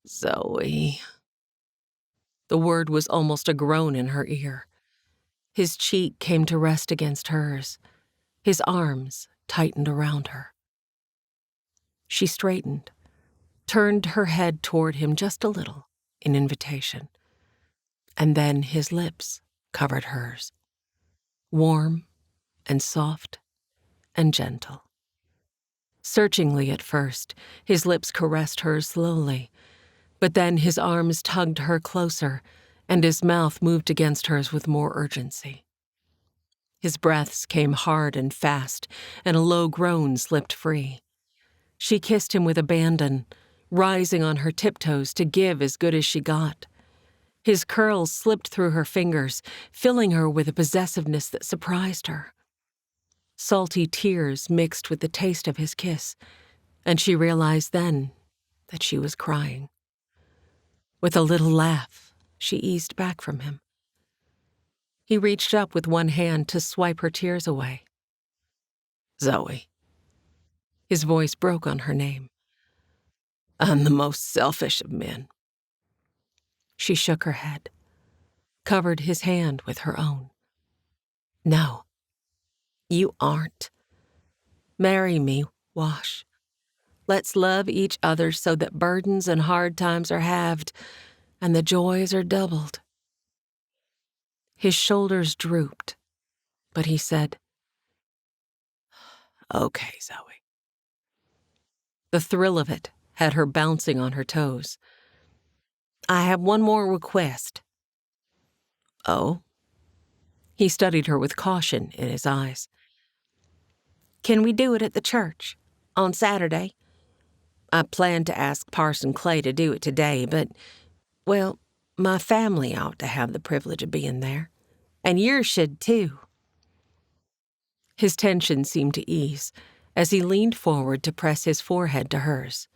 Zoe. The word was almost a groan in her ear. His cheek came to rest against hers. His arms tightened around her. She straightened, turned her head toward him just a little, in invitation. And then his lips covered hers, warm and soft and gentle. Searchingly at first, his lips caressed hers slowly, but then his arms tugged her closer, and his mouth moved against hers with more urgency. His breaths came hard and fast, and a low groan slipped free. She kissed him with abandon, rising on her tiptoes to give as good as she got. His curls slipped through her fingers, filling her with a possessiveness that surprised her. Salty tears mixed with the taste of his kiss, and she realized then that she was crying. With a little laugh, she eased back from him. He reached up with one hand to swipe her tears away. Zoe. His voice broke on her name. I'm the most selfish of men. She shook her head, covered his hand with her own. No, you aren't. Marry me, Wash. Let's love each other so that burdens and hard times are halved and the joys are doubled. His shoulders drooped, but he said, Okay, Zoe. The thrill of it had her bouncing on her toes. I have one more request. Oh? He studied her with caution in his eyes. Can we do it at the church on Saturday? I planned to ask Parson Clay to do it today, but, well, my family ought to have the privilege of being there. And yours should, too. His tension seemed to ease as he leaned forward to press his forehead to hers.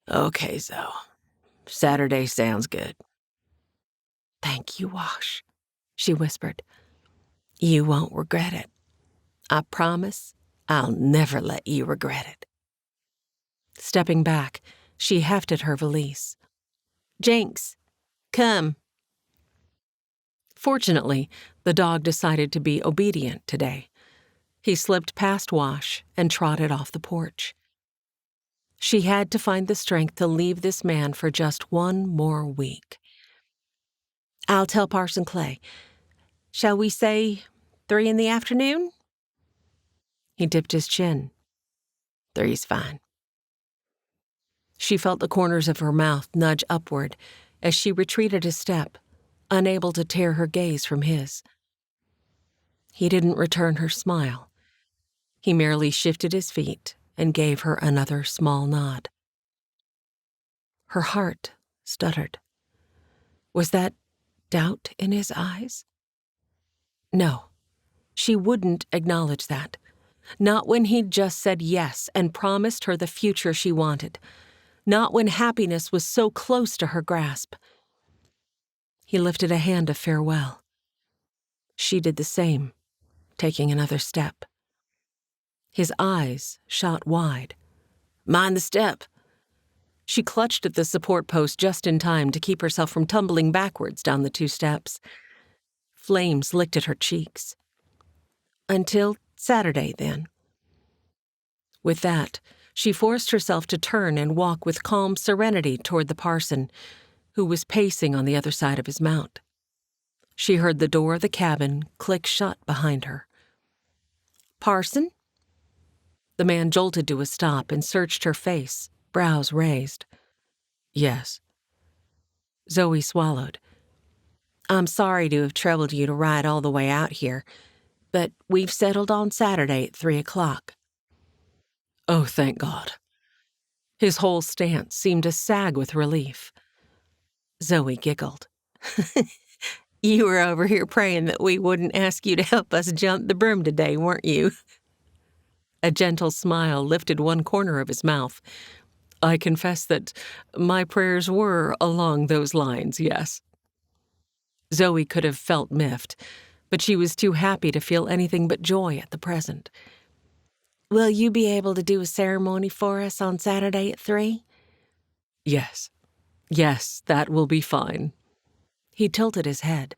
Okay, Zoe. Saturday sounds good. Thank you, Wash, she whispered. You won't regret it. I promise I'll never let you regret it. Stepping back, she hefted her valise. Jinx, come. Fortunately, the dog decided to be obedient today. He slipped past Wash and trotted off the porch. She had to find the strength to leave this man for just one more week. I'll tell Parson Clay. Shall we say 3 in the afternoon? He dipped his chin. 3's fine. She felt the corners of her mouth nudge upward as she retreated a step, unable to tear her gaze from his. He didn't return her smile. He merely shifted his feet and gave her another small nod. Her heart stuttered. Was that doubt in his eyes? No, she wouldn't acknowledge that. Not when he'd just said yes and promised her the future she wanted. Not when happiness was so close to her grasp. He lifted a hand of farewell. She did the same, taking another step. His eyes shot wide. Mind the step. She clutched at the support post just in time to keep herself from tumbling backwards down the 2 steps. Flames licked at her cheeks. Until Saturday, then. With that, she forced herself to turn and walk with calm serenity toward the parson, who was pacing on the other side of his mount. She heard the door of the cabin click shut behind her. "Parson?" The man jolted to a stop and searched her face, brows raised. "Yes." Zoe swallowed. "I'm sorry to have troubled you to ride all the way out here, but we've settled on Saturday at 3:00. "Oh, thank God." His whole stance seemed to sag with relief. Zoe giggled. "You were over here praying that we wouldn't ask you to help us jump the broom today, weren't you?" A gentle smile lifted one corner of his mouth. "I confess that my prayers were along those lines, yes." Zoe could have felt miffed, but she was too happy to feel anything but joy at the present. "Will you be able to do a ceremony for us on Saturday at 3? "Yes. Yes, that will be fine." He tilted his head.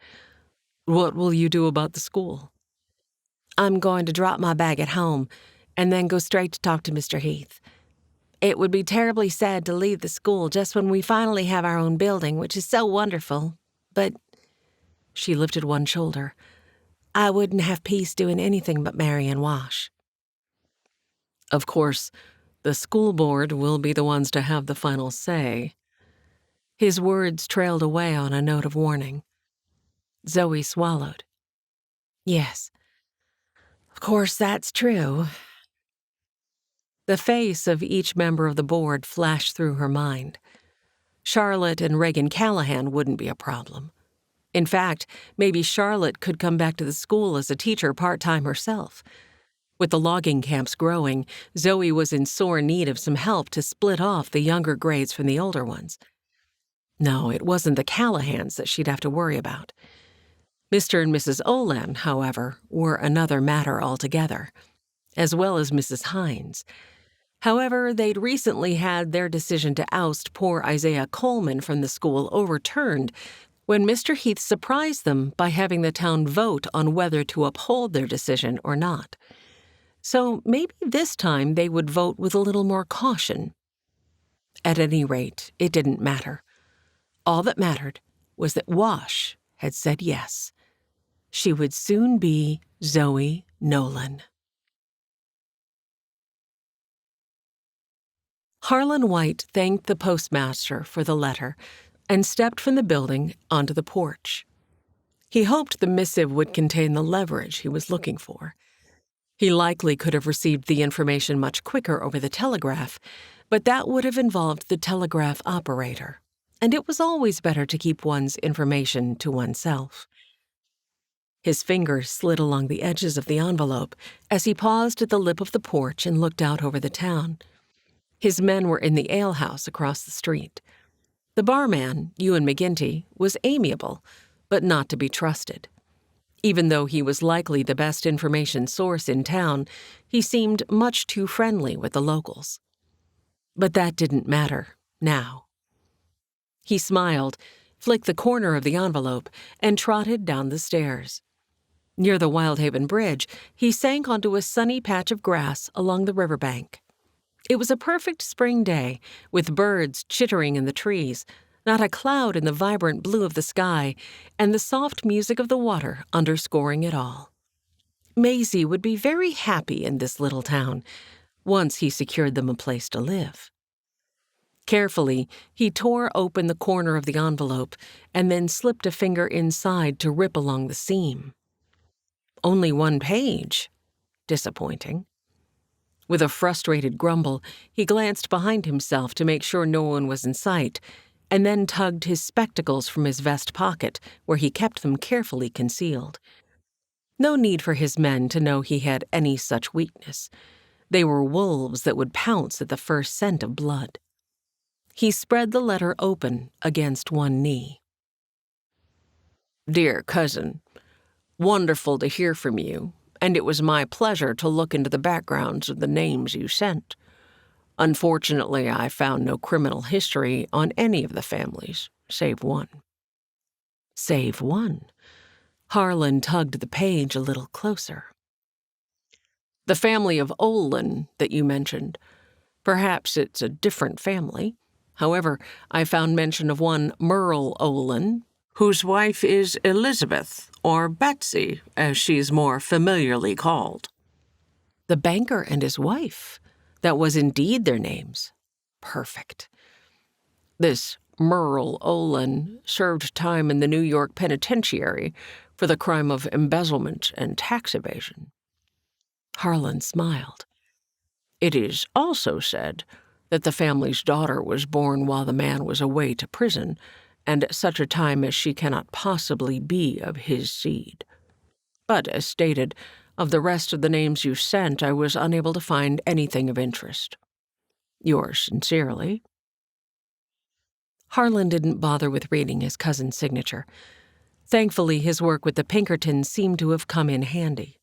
"What will you do about the school?" "I'm going to drop my bag at home and then go straight to talk to Mr. Heath. It would be terribly sad to leave the school just when we finally have our own building, which is so wonderful. But," she lifted one shoulder, "I wouldn't have peace doing anything but marry and wash." "Of course, the school board will be the ones to have the final say." His words trailed away on a note of warning. Zoe swallowed. "Yes, of course that's true." The face of each member of the board flashed through her mind. Charlotte and Reagan Callahan wouldn't be a problem. In fact, maybe Charlotte could come back to the school as a teacher part-time herself. With the logging camps growing, Zoe was in sore need of some help to split off the younger grades from the older ones. No, it wasn't the Callahans that she'd have to worry about. Mr. and Mrs. Nolan, however, were another matter altogether, as well as Mrs. Hines. However, they'd recently had their decision to oust poor Isaiah Coleman from the school overturned when Mr. Heath surprised them by having the town vote on whether to uphold their decision or not. So maybe this time they would vote with a little more caution. At any rate, it didn't matter. All that mattered was that Wash had said yes. She would soon be Zoe Nolan. Harlan White thanked the postmaster for the letter and stepped from the building onto the porch. He hoped the missive would contain the leverage he was looking for. He likely could have received the information much quicker over the telegraph, but that would have involved the telegraph operator, and it was always better to keep one's information to oneself. His fingers slid along the edges of the envelope as he paused at the lip of the porch and looked out over the town. His men were in the alehouse across the street. The barman, Ewan McGinty, was amiable, but not to be trusted. Even though he was likely the best information source in town, he seemed much too friendly with the locals. But that didn't matter now. He smiled, flicked the corner of the envelope, and trotted down the stairs. Near the Wyldhaven bridge, he sank onto a sunny patch of grass along the riverbank. It was a perfect spring day, with birds chittering in the trees, not a cloud in the vibrant blue of the sky, and the soft music of the water underscoring it all. Maisie would be very happy in this little town, once he secured them a place to live. Carefully, he tore open the corner of the envelope and then slipped a finger inside to rip along the seam. Only one page. Disappointing. With a frustrated grumble, he glanced behind himself to make sure no one was in sight, and then tugged his spectacles from his vest pocket, where he kept them carefully concealed. No need for his men to know he had any such weakness. They were wolves that would pounce at the first scent of blood. He spread the letter open against one knee. "Dear cousin, wonderful to hear from you, and it was my pleasure to look into the backgrounds of the names you sent. Unfortunately, I found no criminal history on any of the families, save one." Save one? Harlan tugged the page a little closer. "The family of Nolan that you mentioned. Perhaps it's a different family. However, I found mention of one Merle Nolan. whose wife is Elizabeth, or Betsy, as she's more familiarly called." The banker and his wife. That was indeed their names. Perfect. This Merle Olin served time in the New York penitentiary for the crime of embezzlement and tax evasion. Harlan smiled. It is also said that the family's daughter was born while the man was away to prison, and at such a time as she cannot possibly be of his seed. But, as stated, of the rest of the names you sent, I was unable to find anything of interest. Yours sincerely. Harlan didn't bother with reading his cousin's signature. Thankfully, his work with the Pinkertons seemed to have come in handy,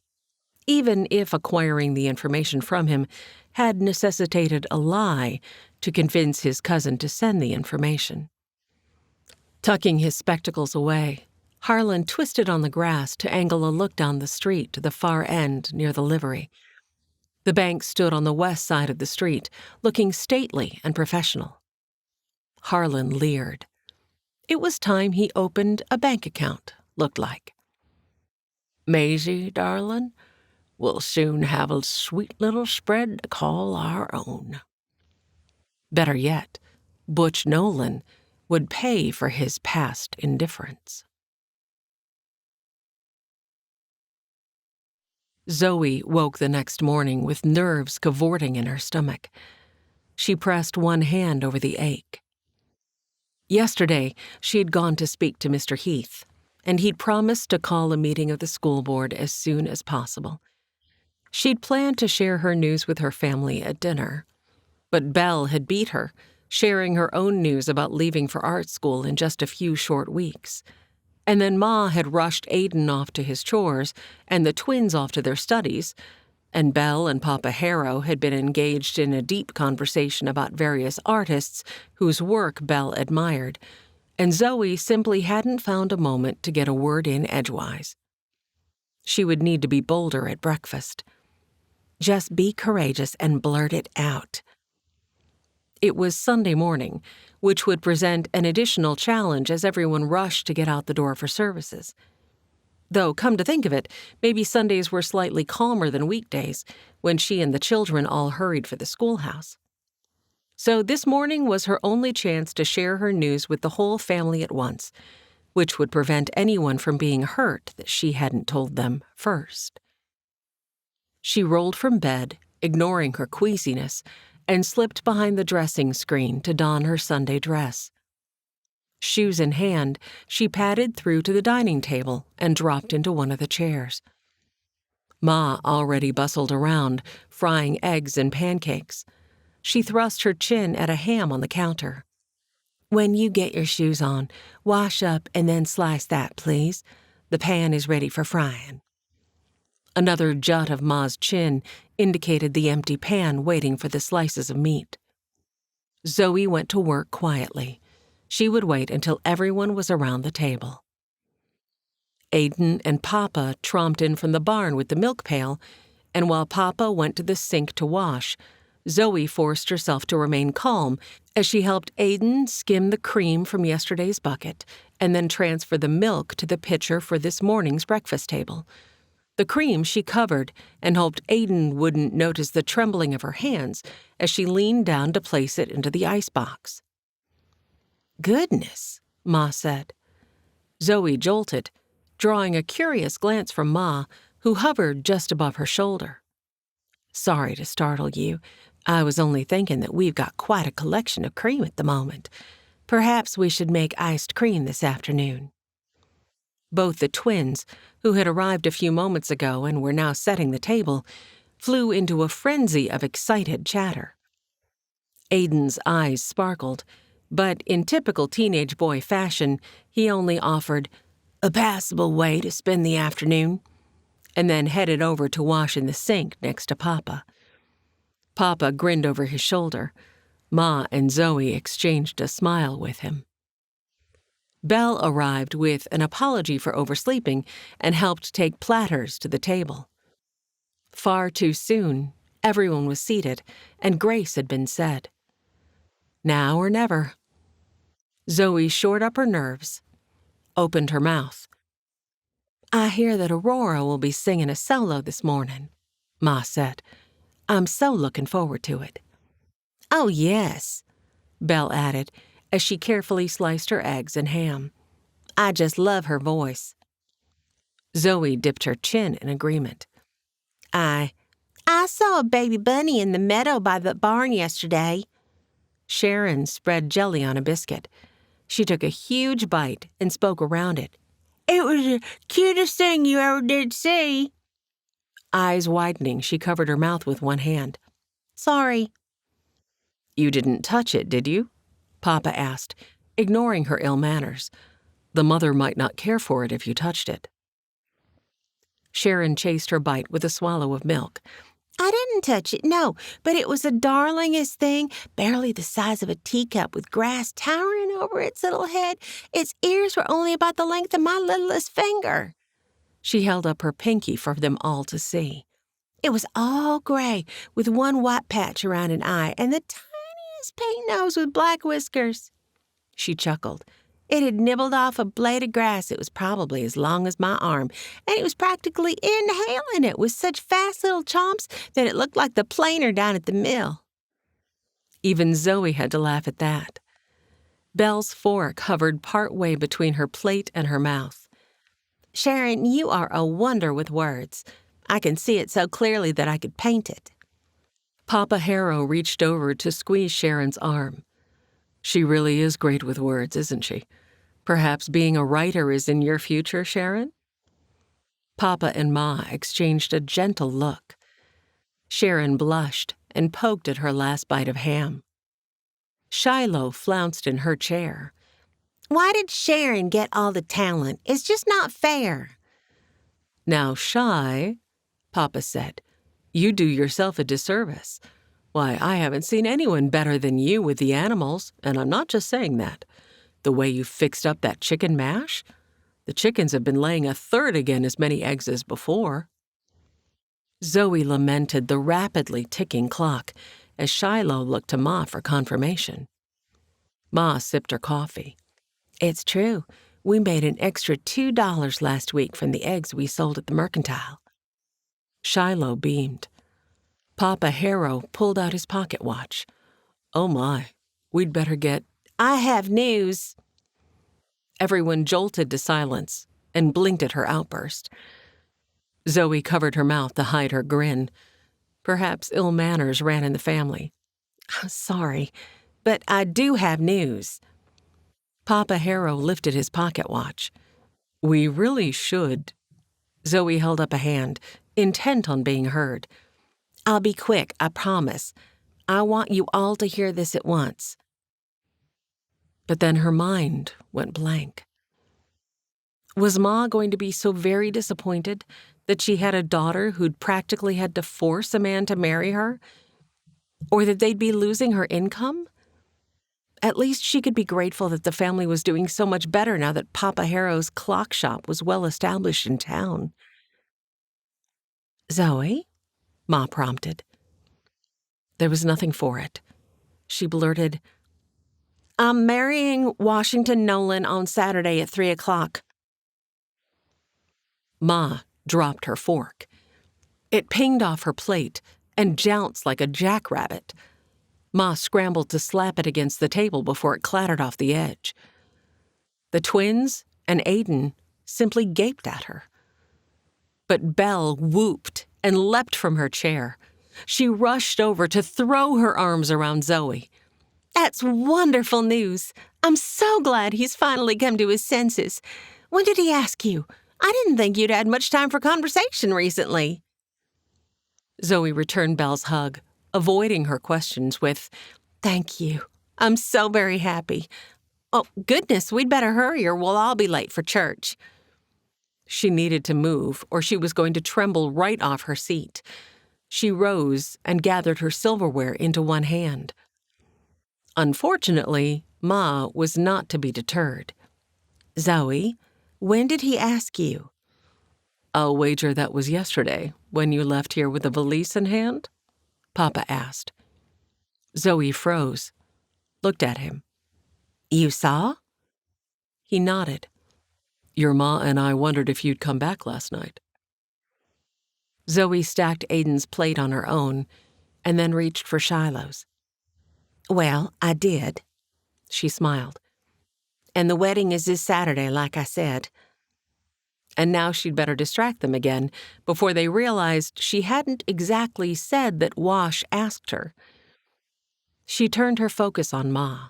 even if acquiring the information from him had necessitated a lie to convince his cousin to send the information. Tucking his spectacles away, Harlan twisted on the grass to angle a look down the street to the far end near the livery. The bank stood on the west side of the street, looking stately and professional. Harlan leered. It was time he opened a bank account, looked like. "Maisie, darling, we'll soon have a sweet little spread to call our own." Better yet, Butch Nolan would pay for his past indifference. Zoe woke the next morning with nerves cavorting in her stomach. She pressed one hand over the ache. Yesterday, she had gone to speak to Mr. Heath, and he'd promised to call a meeting of the school board as soon as possible. She'd planned to share her news with her family at dinner, but Belle had beat her, sharing her own news about leaving for art school in just a few short weeks. And then Ma had rushed Aiden off to his chores and the twins off to their studies, and Belle and Papa Harrow had been engaged in a deep conversation about various artists whose work Belle admired, and Zoe simply hadn't found a moment to get a word in edgewise. She would need to be bolder at breakfast. Just be courageous and blurt it out. It was Sunday morning, which would present an additional challenge as everyone rushed to get out the door for services. Though, come to think of it, maybe Sundays were slightly calmer than weekdays, when she and the children all hurried for the schoolhouse. So this morning was her only chance to share her news with the whole family at once, which would prevent anyone from being hurt that she hadn't told them first. She rolled from bed, ignoring her queasiness, and slipped behind the dressing screen to don her Sunday dress. Shoes in hand, she padded through to the dining table and dropped into one of the chairs. Ma already bustled around, frying eggs and pancakes. She thrust her chin at a ham on the counter. "When you get your shoes on, wash up and then slice that, please. The pan is ready for frying." Another jut of Ma's chin indicated the empty pan waiting for the slices of meat. Zoe went to work quietly. She would wait until everyone was around the table. Aiden and Papa tromped in from the barn with the milk pail, and while Papa went to the sink to wash, Zoe forced herself to remain calm as she helped Aiden skim the cream from yesterday's bucket and then transfer the milk to the pitcher for this morning's breakfast table. The cream she covered and hoped Aiden wouldn't notice the trembling of her hands as she leaned down to place it into the icebox. "Goodness," Ma said. Zoe jolted, drawing a curious glance from Ma, who hovered just above her shoulder. "Sorry to startle you. I was only thinking that we've got quite a collection of cream at the moment. Perhaps we should make iced cream this afternoon." Both the twins, who had arrived a few moments ago and were now setting the table, flew into a frenzy of excited chatter. Aiden's eyes sparkled, but in typical teenage boy fashion, he only offered a passable way to spend the afternoon, and then headed over to wash in the sink next to Papa. Papa grinned over his shoulder. Ma and Zoe exchanged a smile with him. Belle arrived with an apology for oversleeping and helped take platters to the table. Far too soon, everyone was seated, and grace had been said. Now or never. Zoe shored up her nerves. opened her mouth. "I hear that Aurora will be singing a solo this morning," Ma said. "I'm so looking forward to it." "Oh, yes," Belle added as she carefully sliced her eggs and ham. "I just love her voice." Zoe dipped her chin in agreement. I saw a baby bunny in the meadow by the barn yesterday." Sharon spread jelly on a biscuit. She took a huge bite and spoke around it. "It was the cutest thing you ever did see." Eyes widening, she covered her mouth with one hand. "Sorry." "You didn't touch it, did you?" Papa asked, ignoring her ill manners. The mother might not care for it if you touched it. Sharon chased her bite with a swallow of milk. "I didn't touch it, no, but it was the darlingest thing, barely the size of a teacup with grass towering over its little head. Its ears were only about the length of my littlest finger." She held up her pinky for them all to see. "It was all gray, with one white patch around an eye and the tiniest pink nose with black whiskers." She chuckled. "It had nibbled off a blade of grass that was probably as long as my arm, and it was practically inhaling it with such fast little chomps that it looked like the planer down at the mill." Even Zoe had to laugh at that. Belle's fork hovered part way between her plate and her mouth. "Sharon, you are a wonder with words. I can see it so clearly that I could paint it." Papa Harrow reached over to squeeze Sharon's arm. "She really is great with words, isn't she? Perhaps being a writer is in your future, Sharon?" Papa and Ma exchanged a gentle look. Sharon blushed and poked at her last bite of ham. Shiloh flounced in her chair. "Why did Sharon get all the talent? It's just not fair." "Now, Shy," Papa said, "you do yourself a disservice. Why, I haven't seen anyone better than you with the animals, and I'm not just saying that. The way you fixed up that chicken mash? The chickens have been laying a third again as many eggs as before." Zoe lamented the rapidly ticking clock as Shiloh looked to Ma for confirmation. Ma sipped her coffee. "It's true. We made an extra $2 last week from the eggs we sold at the mercantile." Shiloh beamed. Papa Harrow pulled out his pocket watch. "Oh my, we'd better get—" "I have news." Everyone jolted to silence and blinked at her outburst. Zoe covered her mouth to hide her grin. Perhaps ill manners ran in the family. "Sorry, but I do have news." Papa Harrow lifted his pocket watch. "We really should—" Zoe held up a hand, intent on being heard. "I'll be quick, I promise. I want you all to hear this at once." But then her mind went blank. Was Ma going to be so very disappointed that she had a daughter who'd practically had to force a man to marry her? Or that they'd be losing her income? At least she could be grateful that the family was doing so much better now that Papa Harrow's clock shop was well established in town. "Zoe?" Ma prompted. There was nothing for it. She blurted, "I'm marrying Washington Nolan on Saturday at 3 o'clock. Ma dropped her fork. It pinged off her plate and jounced like a jackrabbit. Ma scrambled to slap it against the table before it clattered off the edge. The twins and Aiden simply gaped at her. But Belle whooped and leapt from her chair. She rushed over to throw her arms around Zoe. "That's wonderful news. I'm so glad he's finally come to his senses. When did he ask you? I didn't think you'd had much time for conversation recently." Zoe returned Belle's hug, avoiding her questions with, "Thank you. I'm so very happy. Oh, goodness, we'd better hurry or we'll all be late for church." She needed to move or she was going to tremble right off her seat. She rose and gathered her silverware into one hand. Unfortunately, Ma was not to be deterred. "Zoe, when did he ask you?" "I'll wager that was yesterday, when you left here with a valise in hand?" Papa asked. Zoe froze, looked at him. "You saw?" He nodded. Your ma and I wondered if you'd come back last night. Zoe stacked Aiden's plate on her own and then reached for Shiloh's. Well, I did, she smiled. And the wedding is this Saturday, like I said. And now she'd better distract them again before they realized she hadn't exactly said that Wash asked her. She turned her focus on Ma.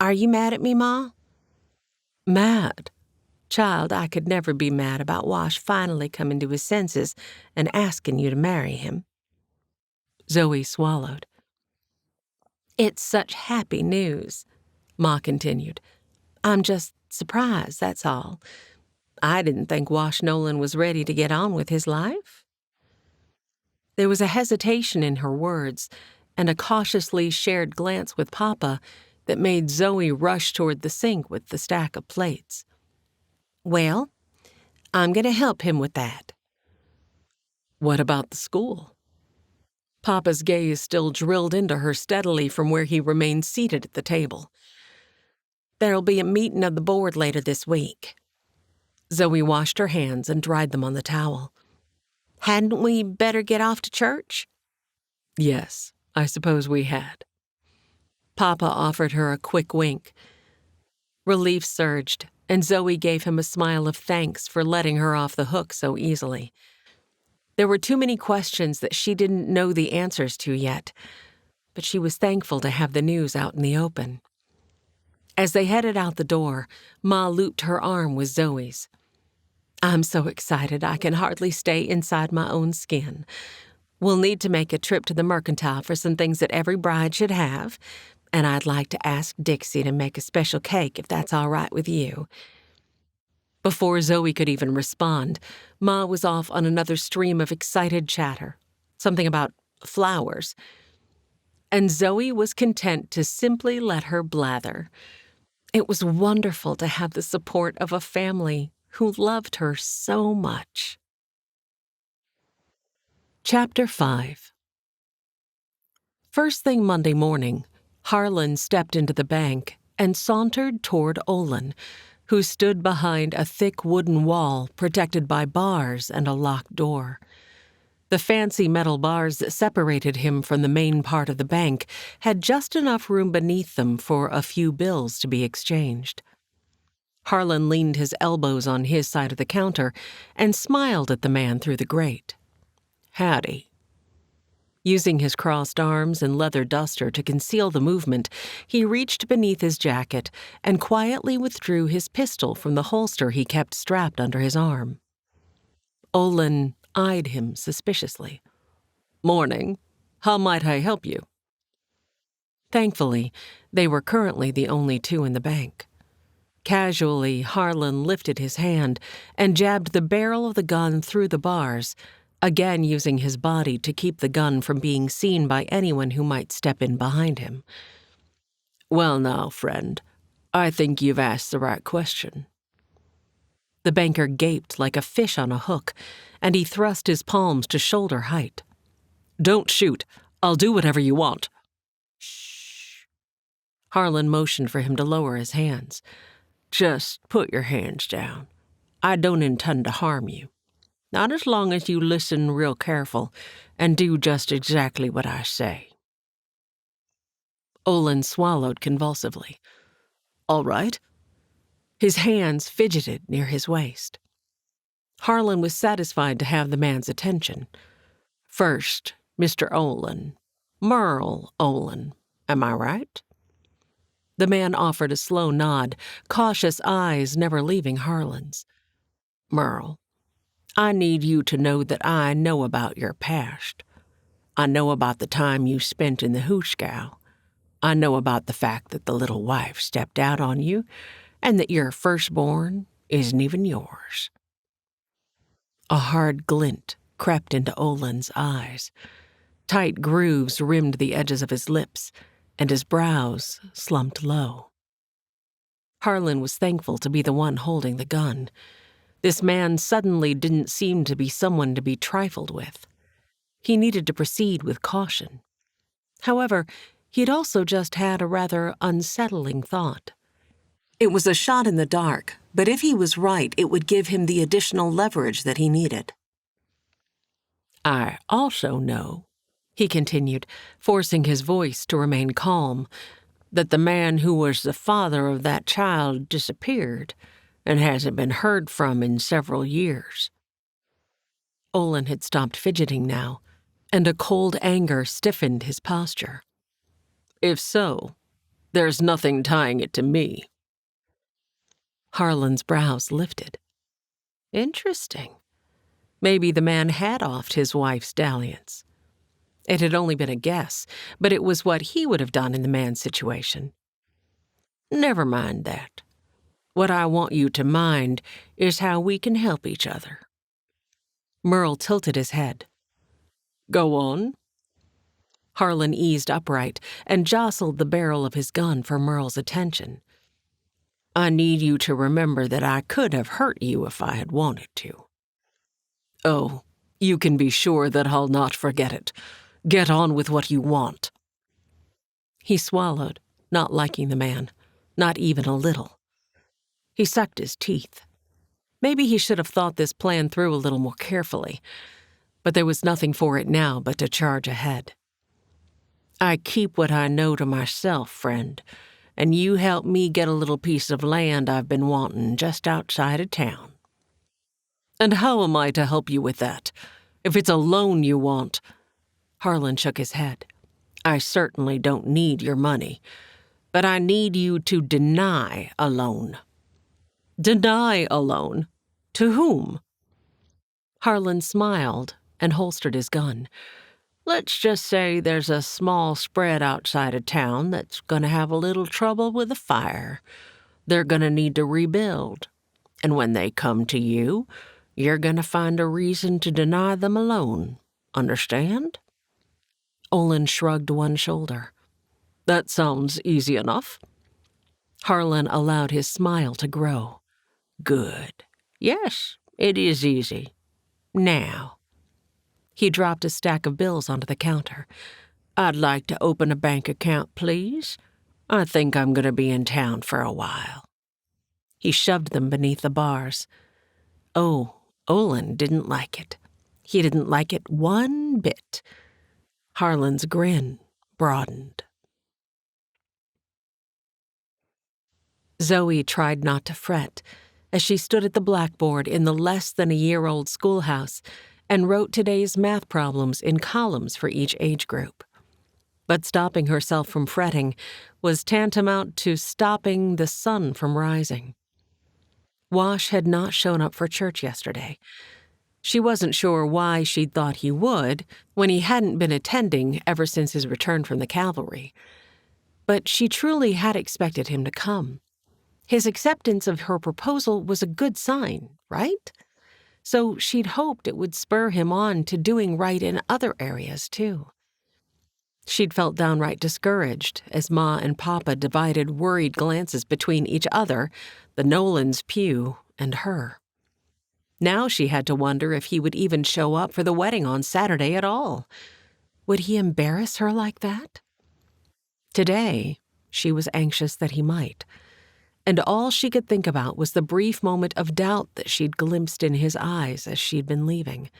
Are you mad at me, Ma? Mad? Child, I could never be mad about Wash finally coming to his senses and asking you to marry him. Zoe swallowed. It's such happy news, Ma continued. I'm just surprised, that's all. I didn't think Wash Nolan was ready to get on with his life. There was a hesitation in her words and a cautiously shared glance with Papa that made Zoe rush toward the sink with the stack of plates. Well, I'm going to help him with that. What about the school? Papa's gaze still drilled into her steadily from where he remained seated at the table. There'll be a meeting of the board later this week. Zoe washed her hands and dried them on the towel. Hadn't we better get off to church? Yes, I suppose we had. Papa offered her a quick wink. Relief surged, and Zoe gave him a smile of thanks for letting her off the hook so easily. There were too many questions that she didn't know the answers to yet, but she was thankful to have the news out in the open. As they headed out the door, Ma looped her arm with Zoe's. I'm so excited I can hardly stay inside my own skin. We'll need to make a trip to the mercantile for some things that every bride should have, and I'd like to ask Dixie to make a special cake if that's all right with you. Before Zoe could even respond, Ma was off on another stream of excited chatter, something about flowers. And Zoe was content to simply let her blather. It was wonderful to have the support of a family who loved her so much. Chapter 5. First thing Monday morning, Harlan stepped into the bank and sauntered toward Olin, who stood behind a thick wooden wall protected by bars and a locked door. The fancy metal bars that separated him from the main part of the bank had just enough room beneath them for a few bills to be exchanged. Harlan leaned his elbows on his side of the counter and smiled at the man through the grate. Howdy. Using his crossed arms and leather duster to conceal the movement, he reached beneath his jacket and quietly withdrew his pistol from the holster he kept strapped under his arm. Olin eyed him suspiciously. Morning. How might I help you? Thankfully, they were currently the only two in the bank. Casually, Harlan lifted his hand and jabbed the barrel of the gun through the bars, again using his body to keep the gun from being seen by anyone who might step in behind him. Well now, friend, I think you've asked the right question. The banker gaped like a fish on a hook, and he thrust his palms to shoulder height. Don't shoot. I'll do whatever you want. Shh. Harlan motioned for him to lower his hands. Just put your hands down. I don't intend to harm you. Not as long as you listen real careful and do just exactly what I say. Olin swallowed convulsively. All right. His hands fidgeted near his waist. Harlan was satisfied to have the man's attention. First, Mr. Olin. Merle Olin. Am I right? The man offered a slow nod, cautious eyes never leaving Harlan's. Merle, I need you to know that I know about your past. I know about the time you spent in the hoosegow. I know about the fact that the little wife stepped out on you and that your firstborn isn't even yours. A hard glint crept into Olin's eyes. Tight grooves rimmed the edges of his lips, and his brows slumped low. Harlan was thankful to be the one holding the gun. This man suddenly didn't seem to be someone to be trifled with. He needed to proceed with caution. However, he'd also just had a rather unsettling thought. It was a shot in the dark, But if he was right, it would give him the additional leverage that he needed. I also know, he continued, forcing his voice to remain calm, that the man who was the father of that child disappeared and hasn't been heard from in several years. Olin had stopped fidgeting now, and a cold anger stiffened his posture. If so, there's nothing tying it to me. Harlan's brows lifted. Interesting. Maybe the man had offed his wife's dalliance. It had only been a guess, but it was what he would have done in the man's situation. Never mind that. What I want you to mind is how we can help each other. Merle tilted his head. Go on. Harlan eased upright and jostled the barrel of his gun for Merle's attention. I need you to remember that I could have hurt you if I had wanted to. Oh, you can be sure that I'll not forget it. Get on with what you want. He swallowed, not liking the man, not even a little. He sucked his teeth. Maybe he should have thought this plan through a little more carefully, but there was nothing for it now but to charge ahead. I keep what I know to myself, friend, and you help me get a little piece of land I've been wanting just outside of town. And how am I to help you with that? If it's a loan you want? Harlan shook his head. I certainly don't need your money, but I need you to deny a loan. Deny a loan? To whom? Harlan smiled and holstered his gun. Let's just say there's a small spread outside of town that's going to have a little trouble with a fire. They're going to need to rebuild. And when they come to you, you're going to find a reason to deny them a loan. Understand? Olin shrugged one shoulder. That sounds easy enough. Harlan allowed his smile to grow. Good. Yes, it is easy. Now. He dropped a stack of bills onto the counter. I'd like to open a bank account, please. I think I'm going to be in town for a while. He shoved them beneath the bars. Oh, Olin didn't like it. He didn't like it one bit. Harlan's grin broadened. Zoe tried not to fret as she stood at the blackboard in the less-than-a-year-old schoolhouse and wrote today's math problems in columns for each age group. But stopping herself from fretting was tantamount to stopping the sun from rising. Wash had not shown up for church yesterday. She wasn't sure why she'd thought he would when he hadn't been attending ever since his return from the cavalry. But she truly had expected him to come. His acceptance of her proposal was a good sign, right? So she'd hoped it would spur him on to doing right in other areas, too. She'd felt downright discouraged as Ma and Papa divided worried glances between each other, the Nolans' pew, and her. Now she had to wonder if he would even show up for the wedding on Saturday at all. Would he embarrass her like that? Today, she was anxious that he might. And all she could think about was the brief moment of doubt that she'd glimpsed in his eyes as she'd been leaving.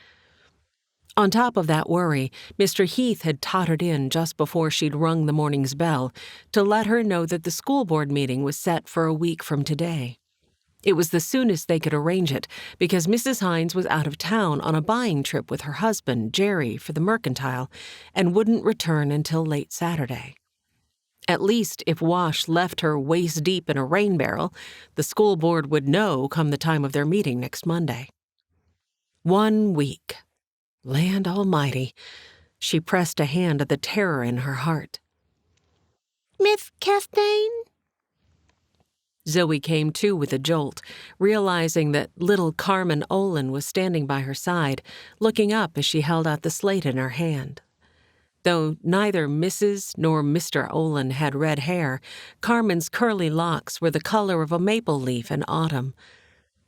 On top of that worry, Mr. Heath had tottered in just before she'd rung the morning's bell to let her know that the school board meeting was set for a week from today. It was the soonest they could arrange it because Mrs. Hines was out of town on a buying trip with her husband, Jerry, for the mercantile, and wouldn't return until late Saturday. At least if Wash left her waist-deep in a rain barrel, the school board would know come the time of their meeting next Monday. 1 week. Land almighty. She pressed a hand at the terror in her heart. Miss Kastain? Zoe came to with a jolt, realizing that little Carmen Olin was standing by her side, looking up as she held out the slate in her hand. Though neither Mrs. nor Mr. Olin had red hair, Carmen's curly locks were the color of a maple leaf in autumn.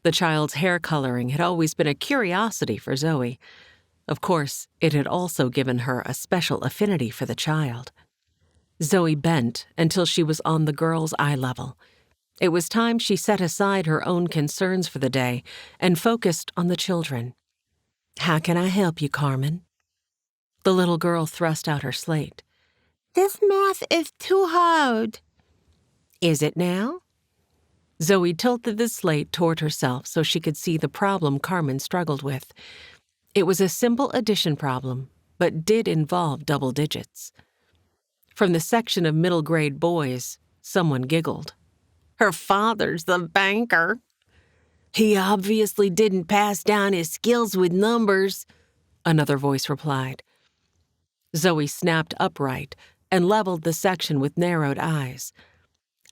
The child's hair coloring had always been a curiosity for Zoe. Of course, it had also given her a special affinity for the child. Zoe bent until she was on the girl's eye level, It was time she set aside her own concerns for the day and focused on the children. "How can I help you, Carmen?" The little girl thrust out her slate. "This math is too hard." "Is it now?" Zoe tilted the slate toward herself so she could see the problem Carmen struggled with. It was a simple addition problem, but did involve double digits. From the section of middle-grade boys, someone giggled. "Her father's the banker." "He obviously didn't pass down his skills with numbers," another voice replied. Zoe snapped upright and leveled the section with narrowed eyes.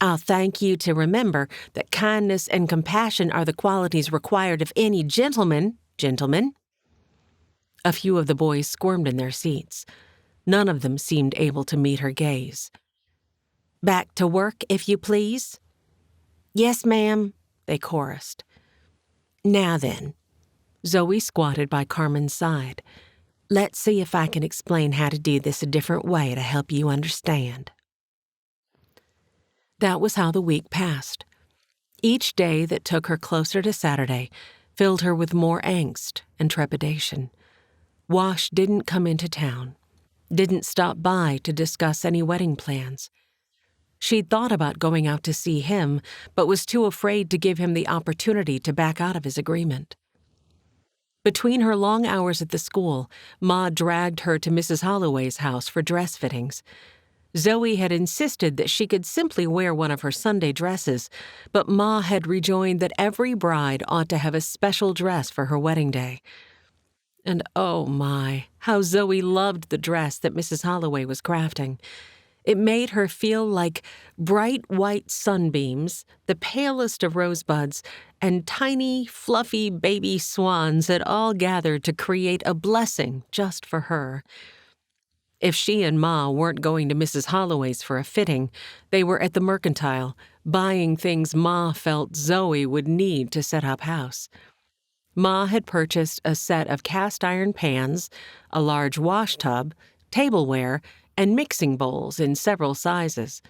"I'll thank you to remember that kindness and compassion are the qualities required of any gentleman. A few of the boys squirmed in their seats. None of them seemed able to meet her gaze. "Back to work, if you please." "Yes, ma'am," they chorused. "Now then," Zoe squatted by Carmen's side. "let's see if I can explain how to do this a different way to help you understand." That was how the week passed. Each day that took her closer to Saturday filled her with more angst and trepidation. Wash didn't come into town, didn't stop by to discuss any wedding plans. She'd thought about going out to see him, but was too afraid to give him the opportunity to back out of his agreement. Between her long hours at the school, Ma dragged her to Mrs. Holloway's house for dress fittings. Zoe had insisted that she could simply wear one of her Sunday dresses, but Ma had rejoined that every bride ought to have a special dress for her wedding day. And oh my, how Zoe loved the dress that Mrs. Holloway was crafting. It made her feel like bright white sunbeams, the palest of rosebuds, and tiny, fluffy baby swans had all gathered to create a blessing just for her. If she and Ma weren't going to Mrs. Holloway's for a fitting, they were at the Mercantile, buying things Ma felt Zoe would need to set up house. Ma had purchased a set of cast-iron pans, a large wash tub, tableware, and mixing bowls in several sizes.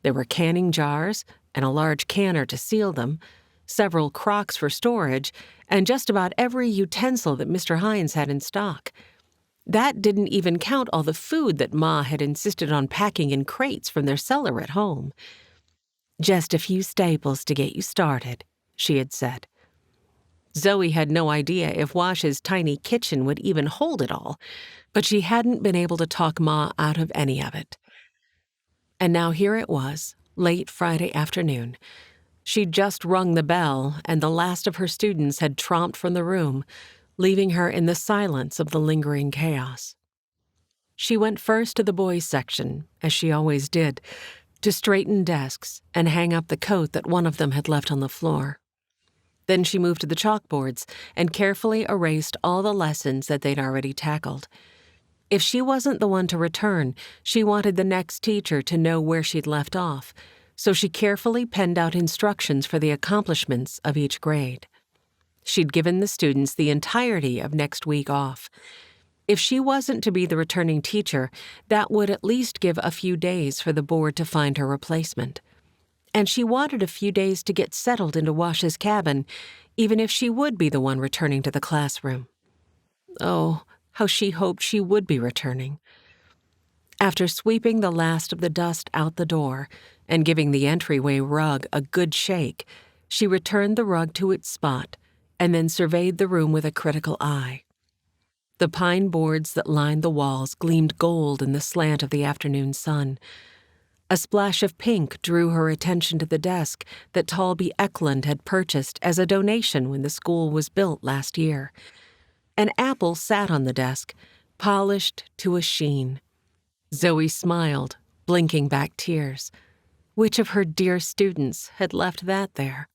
There were canning jars and a large canner to seal them, several crocks for storage, and just about every utensil that Mr. Hines had in stock. That didn't even count all the food that Ma had insisted on packing in crates from their cellar at home. "Just a few staples to get you started," she had said. Zoe had no idea if Wash's tiny kitchen would even hold it all, but she hadn't been able to talk Ma out of any of it. And now here it was, late Friday afternoon. She'd just rung the bell, and the last of her students had tromped from the room, leaving her in the silence of the lingering chaos. She went first to the boys' section, as she always did, to straighten desks and hang up the coat that one of them had left on the floor. Then she moved to the chalkboards and carefully erased all the lessons that they'd already tackled. If she wasn't the one to return, she wanted the next teacher to know where she'd left off, so she carefully penned out instructions for the accomplishments of each grade. She'd given the students the entirety of next week off. If she wasn't to be the returning teacher, that would at least give a few days for the board to find her replacement. And she wanted a few days to get settled into Wash's cabin, even if she would be the one returning to the classroom. Oh, how she hoped she would be returning. After sweeping the last of the dust out the door and giving the entryway rug a good shake, she returned the rug to its spot and then surveyed the room with a critical eye. The pine boards that lined the walls gleamed gold in the slant of the afternoon sun. A splash of pink drew her attention to the desk that Talby Eklund had purchased as a donation when the school was built last year. An apple sat on the desk, polished to a sheen. Zoe smiled, blinking back tears. Which of her dear students had left that there?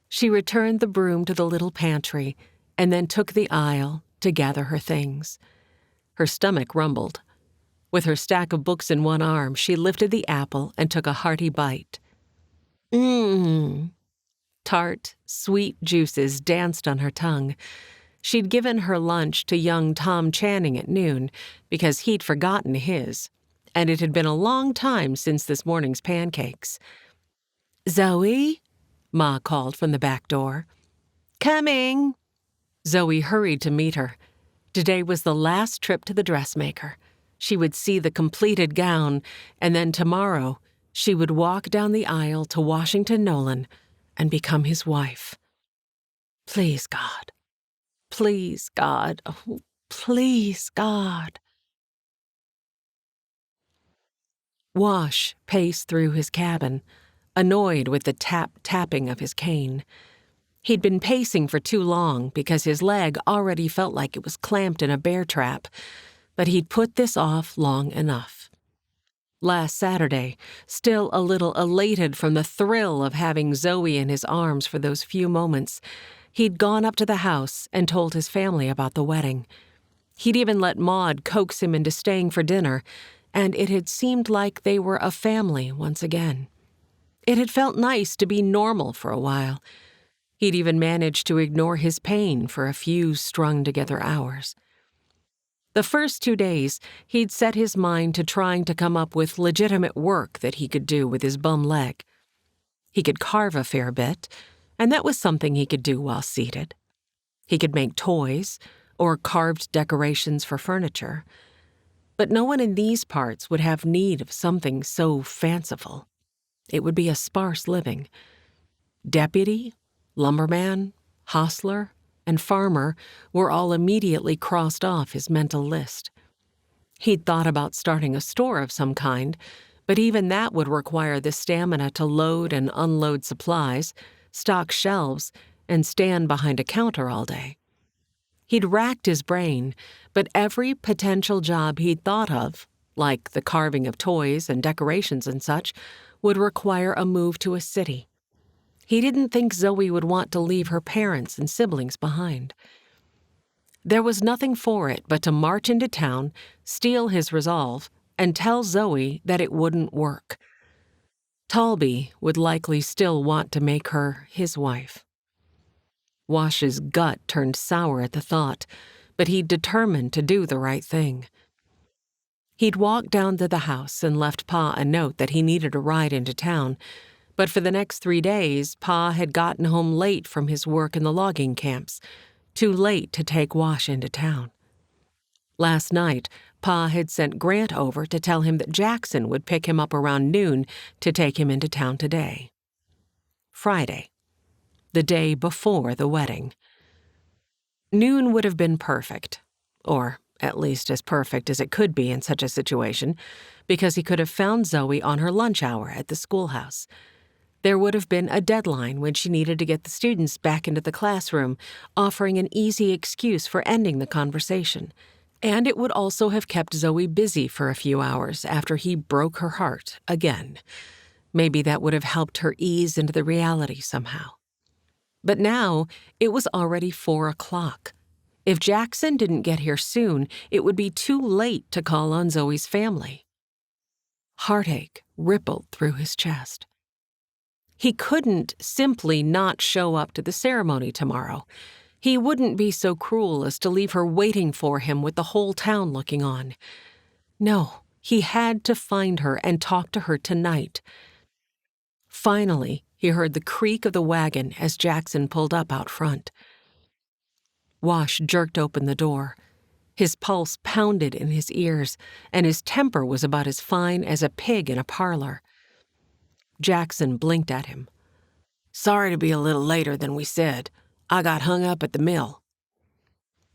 She returned the broom to the little pantry and then took the aisle to gather her things. Her stomach rumbled. With her stack of books in one arm, she lifted the apple and took a hearty bite. Tart, sweet juices danced on her tongue. She'd given her lunch to young Tom Channing at noon because he'd forgotten his, and it had been a long time since this morning's pancakes. Zoe? Ma called from the back door. Coming! Zoe hurried to meet her. Today was the last trip to the dressmaker. She would see the completed gown, and then tomorrow she would walk down the aisle to Washington Nolan and become his wife. Please, God. Please, God. Oh, please, God. Wash paced through his cabin, annoyed with the tap-tapping of his cane. He'd been pacing for too long because his leg already felt like it was clamped in a bear trap, but he'd put this off long enough. Last Saturday, still a little elated from the thrill of having Zoe in his arms for those few moments, he'd gone up to the house and told his family about the wedding. He'd even let Maud coax him into staying for dinner, and it had seemed like they were a family once again. It had felt nice to be normal for a while. He'd even managed to ignore his pain for a few strung-together hours. The first 2 days, he'd set his mind to trying to come up with legitimate work that he could do with his bum leg. He could carve a fair bit, and that was something he could do while seated. He could make toys or carved decorations for furniture. But no one in these parts would have need of something so fanciful. It would be a sparse living. Deputy, lumberman, hostler, and farmer were all immediately crossed off his mental list. He'd thought about starting a store of some kind, but even that would require the stamina to load and unload supplies, stock shelves, and stand behind a counter all day. He'd racked his brain, but every potential job he'd thought of, like the carving of toys and decorations and such, would require a move to a city. He didn't think Zoe would want to leave her parents and siblings behind. There was nothing for it but to march into town, steal his resolve, and tell Zoe that it wouldn't work. Talby would likely still want to make her his wife. Wash's gut turned sour at the thought, but he'd determined to do the right thing. He'd walked down to the house and left Pa a note that he needed a ride into town, but for the next 3 days, Pa had gotten home late from his work in the logging camps, too late to take Wash into town. Last night, Pa had sent Grant over to tell him that Jackson would pick him up around noon to take him into town today. Friday, the day before the wedding. Noon would have been perfect, or at least as perfect as it could be in such a situation, because he could have found Zoe on her lunch hour at the schoolhouse. There would have been a deadline when she needed to get the students back into the classroom, offering an easy excuse for ending the conversation. And it would also have kept Zoe busy for a few hours after he broke her heart again. Maybe that would have helped her ease into the reality somehow. But now, it was already 4 o'clock. If Jackson didn't get here soon, it would be too late to call on Zoe's family. Heartache rippled through his chest. He couldn't simply not show up to the ceremony tomorrow. He wouldn't be so cruel as to leave her waiting for him with the whole town looking on. No, he had to find her and talk to her tonight. Finally, he heard the creak of the wagon as Jackson pulled up out front. Wash jerked open the door. His pulse pounded in his ears, and his temper was about as fine as a pig in a parlor. Jackson blinked at him. "Sorry to be a little later than we said. I got hung up at the mill."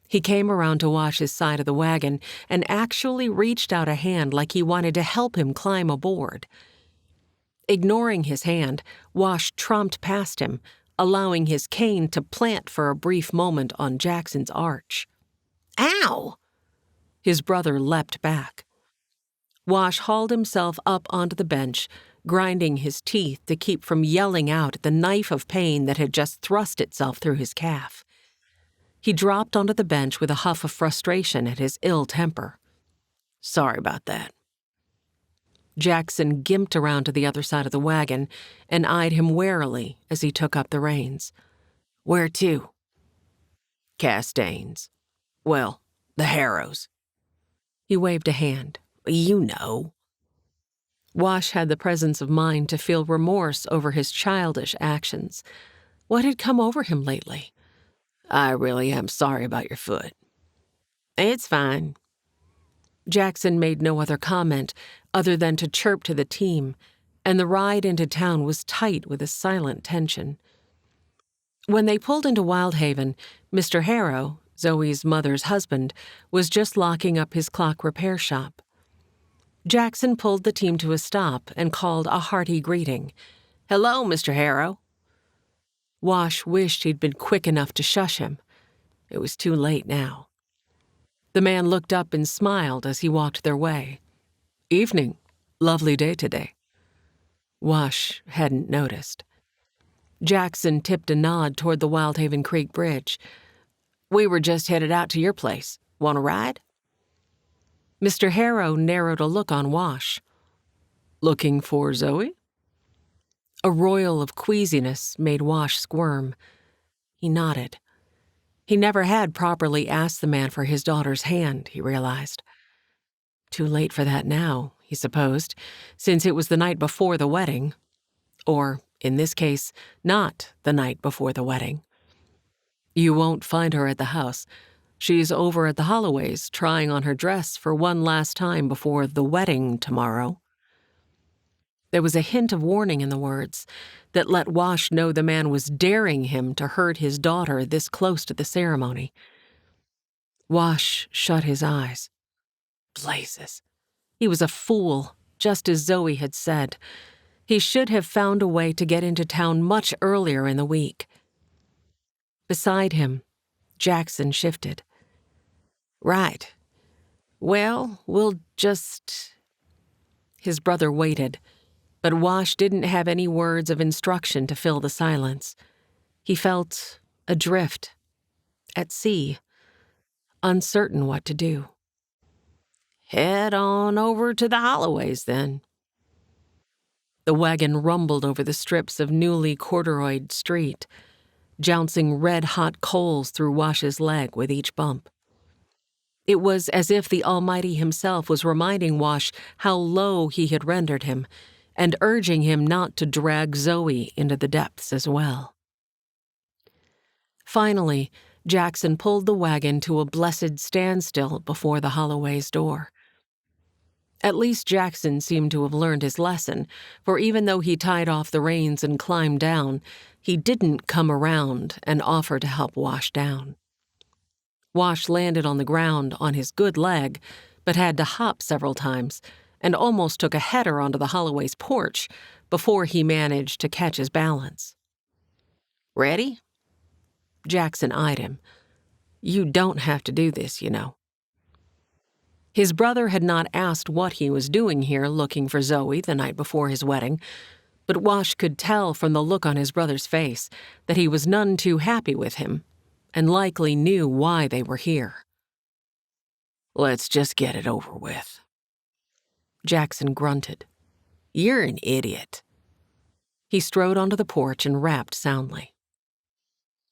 He came around to Wash's side of the wagon and actually reached out a hand like he wanted to help him climb aboard. Ignoring his hand, Wash tromped past him, allowing his cane to plant for a brief moment on Jackson's arch. "Ow!" His brother leapt back. Wash hauled himself up onto the bench, grinding his teeth to keep from yelling out at the knife of pain that had just thrust itself through his calf. He dropped onto the bench with a huff of frustration at his ill temper. "Sorry about that." Jackson gimped around to the other side of the wagon and eyed him warily as he took up the reins. "Where to?" "Kastain's. Well, the Harrows." He waved a hand. "You know." Wash had the presence of mind to feel remorse over his childish actions. What had come over him lately? I really am sorry about your foot. It's fine. Jackson made no other comment other than to chirp to the team, and the ride into town was tight with a silent tension. When they pulled into Wyldhaven, Mr. Harrow, Zoe's mother's husband, was just locking up his clock repair shop. Jackson pulled the team to a stop and called a hearty greeting. Hello, Mr. Harrow. Wash wished he'd been quick enough to shush him. It was too late now. The man looked up and smiled as he walked their way. Evening. Lovely day today. Wash hadn't noticed. Jackson tipped a nod toward the Wyldhaven Creek Bridge. We were just headed out to your place. Want a ride? Mr. Harrow narrowed a look on Wash. Looking for Zoe? A roil of queasiness made Wash squirm. He nodded. He never had properly asked the man for his daughter's hand, he realized. Too late for that now, he supposed, since it was the night before the wedding. Or, in this case, not the night before the wedding. You won't find her at the house. She's over at the Holloways trying on her dress for one last time before the wedding tomorrow. There was a hint of warning in the words that let Wash know the man was daring him to hurt his daughter this close to the ceremony. Wash shut his eyes. Blazes. He was a fool, just as Zoe had said. He should have found a way to get into town much earlier in the week. Beside him, Jackson shifted. Right. Well, we'll just... His brother waited, but Wash didn't have any words of instruction to fill the silence. He felt adrift, at sea, uncertain what to do. Head on over to the Holloways, then. The wagon rumbled over the strips of newly corduroyed street, jouncing red-hot coals through Wash's leg with each bump. It was as if the Almighty himself was reminding Wash how low he had rendered him, and urging him not to drag Zoe into the depths as well. Finally, Jackson pulled the wagon to a blessed standstill before the Holloway's door. At least Jackson seemed to have learned his lesson, for even though he tied off the reins and climbed down, he didn't come around and offer to help Wash down. Wash landed on the ground on his good leg, but had to hop several times, and almost took a header onto the Holloway's porch before he managed to catch his balance. Ready? Jackson eyed him. You don't have to do this, you know. His brother had not asked what he was doing here looking for Zoe the night before his wedding, but Wash could tell from the look on his brother's face that he was none too happy with him, and likely knew why they were here. Let's just get it over with. Jackson grunted. You're an idiot. He strode onto the porch and rapped soundly.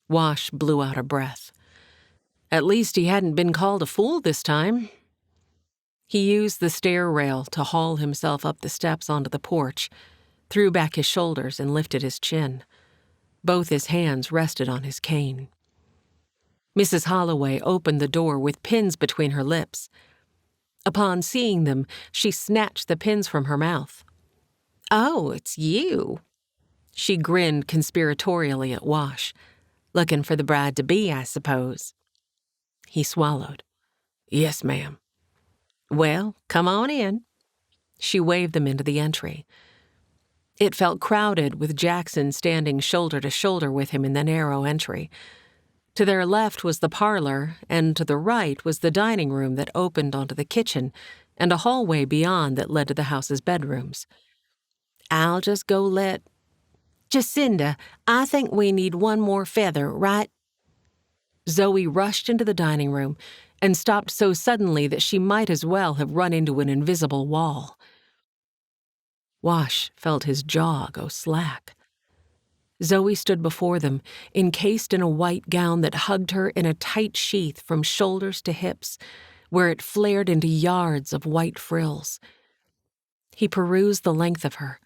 Wash blew out a breath. At least he hadn't been called a fool this time. He used the stair rail to haul himself up the steps onto the porch, threw back his shoulders and lifted his chin. Both his hands rested on his cane. Mrs. Holloway opened the door with pins between her lips. Upon seeing them, she snatched the pins from her mouth. Oh, it's you. She grinned conspiratorially at Wash. Looking for the bride-to-be, I suppose. He swallowed. Yes, ma'am. Well, come on in. She waved them into the entry. It felt crowded with Jackson standing shoulder to shoulder with him in the narrow entry. To their left was the parlor, and to the right was the dining room that opened onto the kitchen, and a hallway beyond that led to the house's bedrooms. I'll just go let... Jacinda, I think we need one more feather, right? Zoe rushed into the dining room and stopped so suddenly that she might as well have run into an invisible wall. Wash felt his jaw go slack. Zoe stood before them, encased in a white gown that hugged her in a tight sheath from shoulders to hips, where it flared into yards of white frills. He perused the length of her,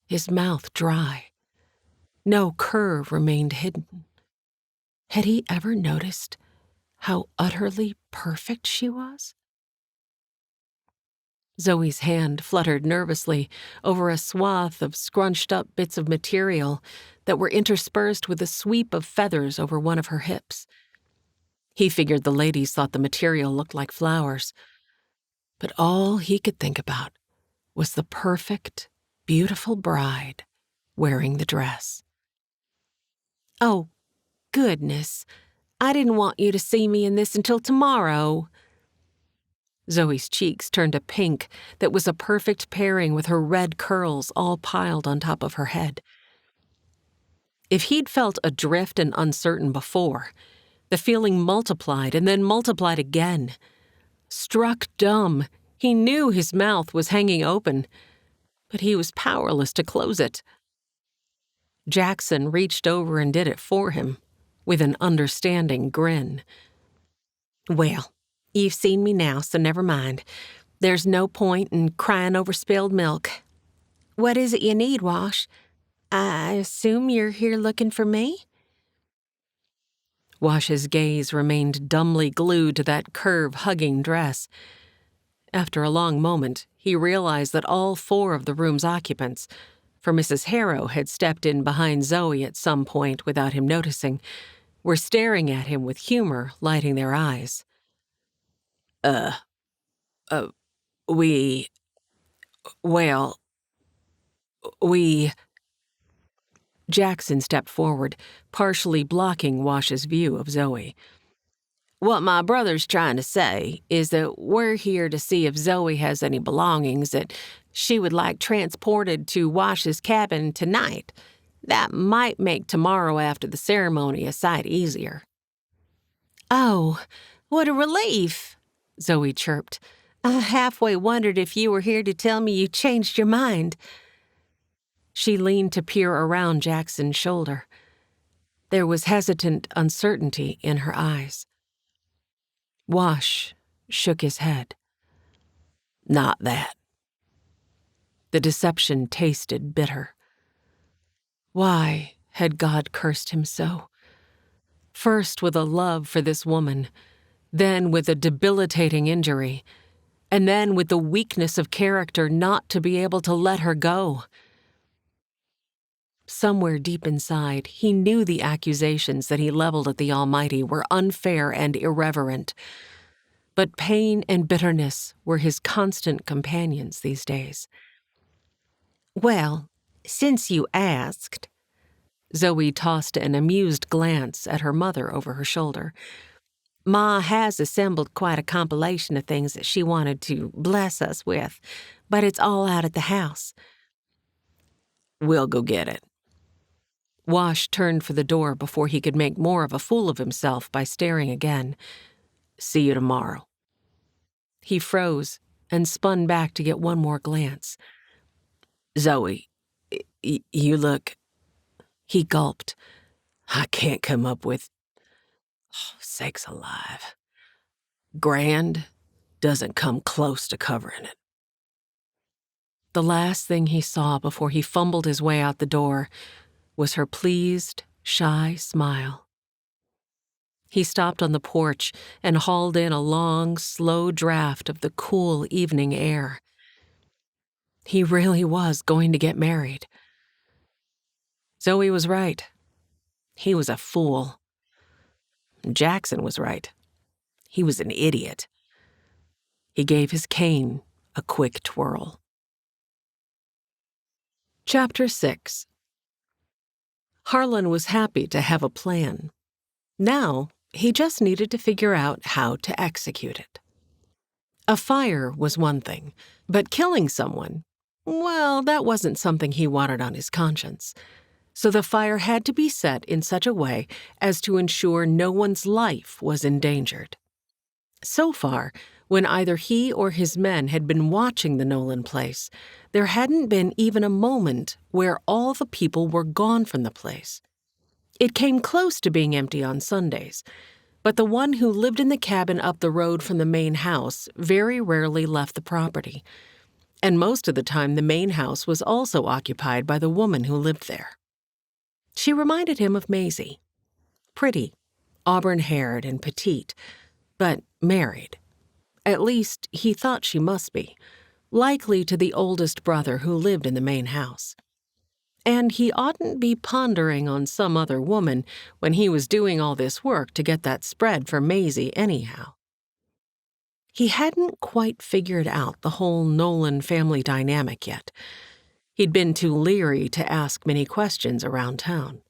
his mouth dry. No curve remained hidden. Had he ever noticed how utterly perfect she was? Zoe's hand fluttered nervously over a swath of scrunched-up bits of material that were interspersed with a sweep of feathers over one of her hips. He figured the ladies thought the material looked like flowers, but all he could think about was the perfect, beautiful bride wearing the dress. "Oh, goodness, I didn't want you to see me in this until tomorrow." Zoe's cheeks turned a pink that was a perfect pairing with her red curls all piled on top of her head. If he'd felt adrift and uncertain before, the feeling multiplied and then multiplied again. Struck dumb, he knew his mouth was hanging open, but he was powerless to close it. Jackson reached over and did it for him, with an understanding grin. "Well, you've seen me now, so never mind. There's no point in crying over spilled milk. What is it you need, Wash? I assume you're here looking for me?" Wash's gaze remained dumbly glued to that curve-hugging dress. After a long moment, he realized that all 4 of the room's occupants, for Mrs. Harrow had stepped in behind Zoe at some point without him noticing, were staring at him with humor lighting their eyes. We... well... we..." Jackson stepped forward, partially blocking Wash's view of Zoe. "What my brother's trying to say is that we're here to see if Zoe has any belongings that she would like transported to Wash's cabin tonight. That might make tomorrow after the ceremony a sight easier." "Oh, what a relief," Zoe chirped. "I halfway wondered if you were here to tell me you changed your mind." She leaned to peer around Jackson's shoulder. There was hesitant uncertainty in her eyes. Wash shook his head. "Not that." The deception tasted bitter. Why had God cursed him so? First with a love for this woman, then with a debilitating injury, and then with the weakness of character not to be able to let her go. Somewhere deep inside, he knew the accusations that he leveled at the Almighty were unfair and irreverent. But pain and bitterness were his constant companions these days. "Well, since you asked," Zoe tossed an amused glance at her mother over her shoulder, "Ma has assembled quite a compilation of things that she wanted to bless us with, but it's all out at the house." "We'll go get it." Wash turned for the door before he could make more of a fool of himself by staring again. "See you tomorrow." He froze and spun back to get one more glance. "Zoe, you look..." He gulped. "I can't come up with... oh, sakes alive. Grand doesn't come close to covering it." The last thing he saw before he fumbled his way out the door was her pleased, shy smile. He stopped on the porch and hauled in a long, slow draft of the cool evening air. He really was going to get married. Zoe was right. He was a fool. Jackson was right. He was an idiot. He gave his cane a quick twirl. Chapter 6. Harlan was happy to have a plan. Now, he just needed to figure out how to execute it. A fire was one thing, but killing someone, well, that wasn't something he wanted on his conscience. So the fire had to be set in such a way as to ensure no one's life was endangered. So far, when either he or his men had been watching the Nolan place, there hadn't been even a moment where all the people were gone from the place. It came close to being empty on Sundays, but the one who lived in the cabin up the road from the main house very rarely left the property. And most of the time, the main house was also occupied by the woman who lived there. She reminded him of Maisie. Pretty, auburn-haired and petite, but married. At least, he thought she must be, likely to the oldest brother who lived in the main house. And he oughtn't be pondering on some other woman when he was doing all this work to get that spread for Maisie anyhow. He hadn't quite figured out the whole Nolan family dynamic yet. He'd been too leery to ask many questions around town.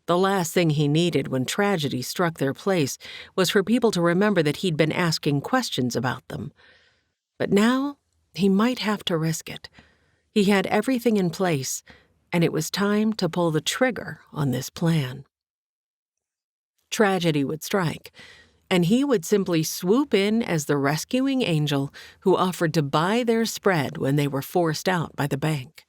The last thing he needed when tragedy struck their place was for people to remember that he'd been asking questions about them. But now, he might have to risk it. He had everything in place, and it was time to pull the trigger on this plan. Tragedy would strike, and he would simply swoop in as the rescuing angel who offered to buy their spread when they were forced out by the bank.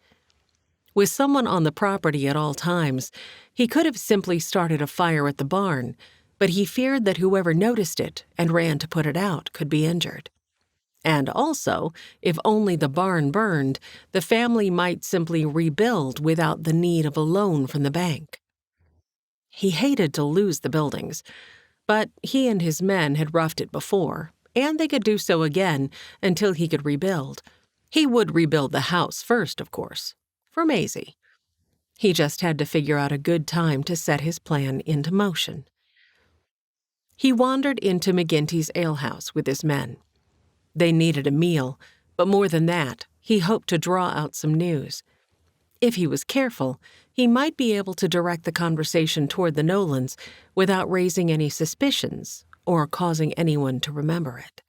With someone on the property at all times, he could have simply started a fire at the barn, but he feared that whoever noticed it and ran to put it out could be injured. And also, if only the barn burned, the family might simply rebuild without the need of a loan from the bank. He hated to lose the buildings, but he and his men had roughed it before, and they could do so again until he could rebuild. He would rebuild the house first, of course, for Maisie. He just had to figure out a good time to set his plan into motion. He wandered into McGinty's alehouse with his men. They needed a meal, but more than that, he hoped to draw out some news. If he was careful, he might be able to direct the conversation toward the Nolans without raising any suspicions or causing anyone to remember it.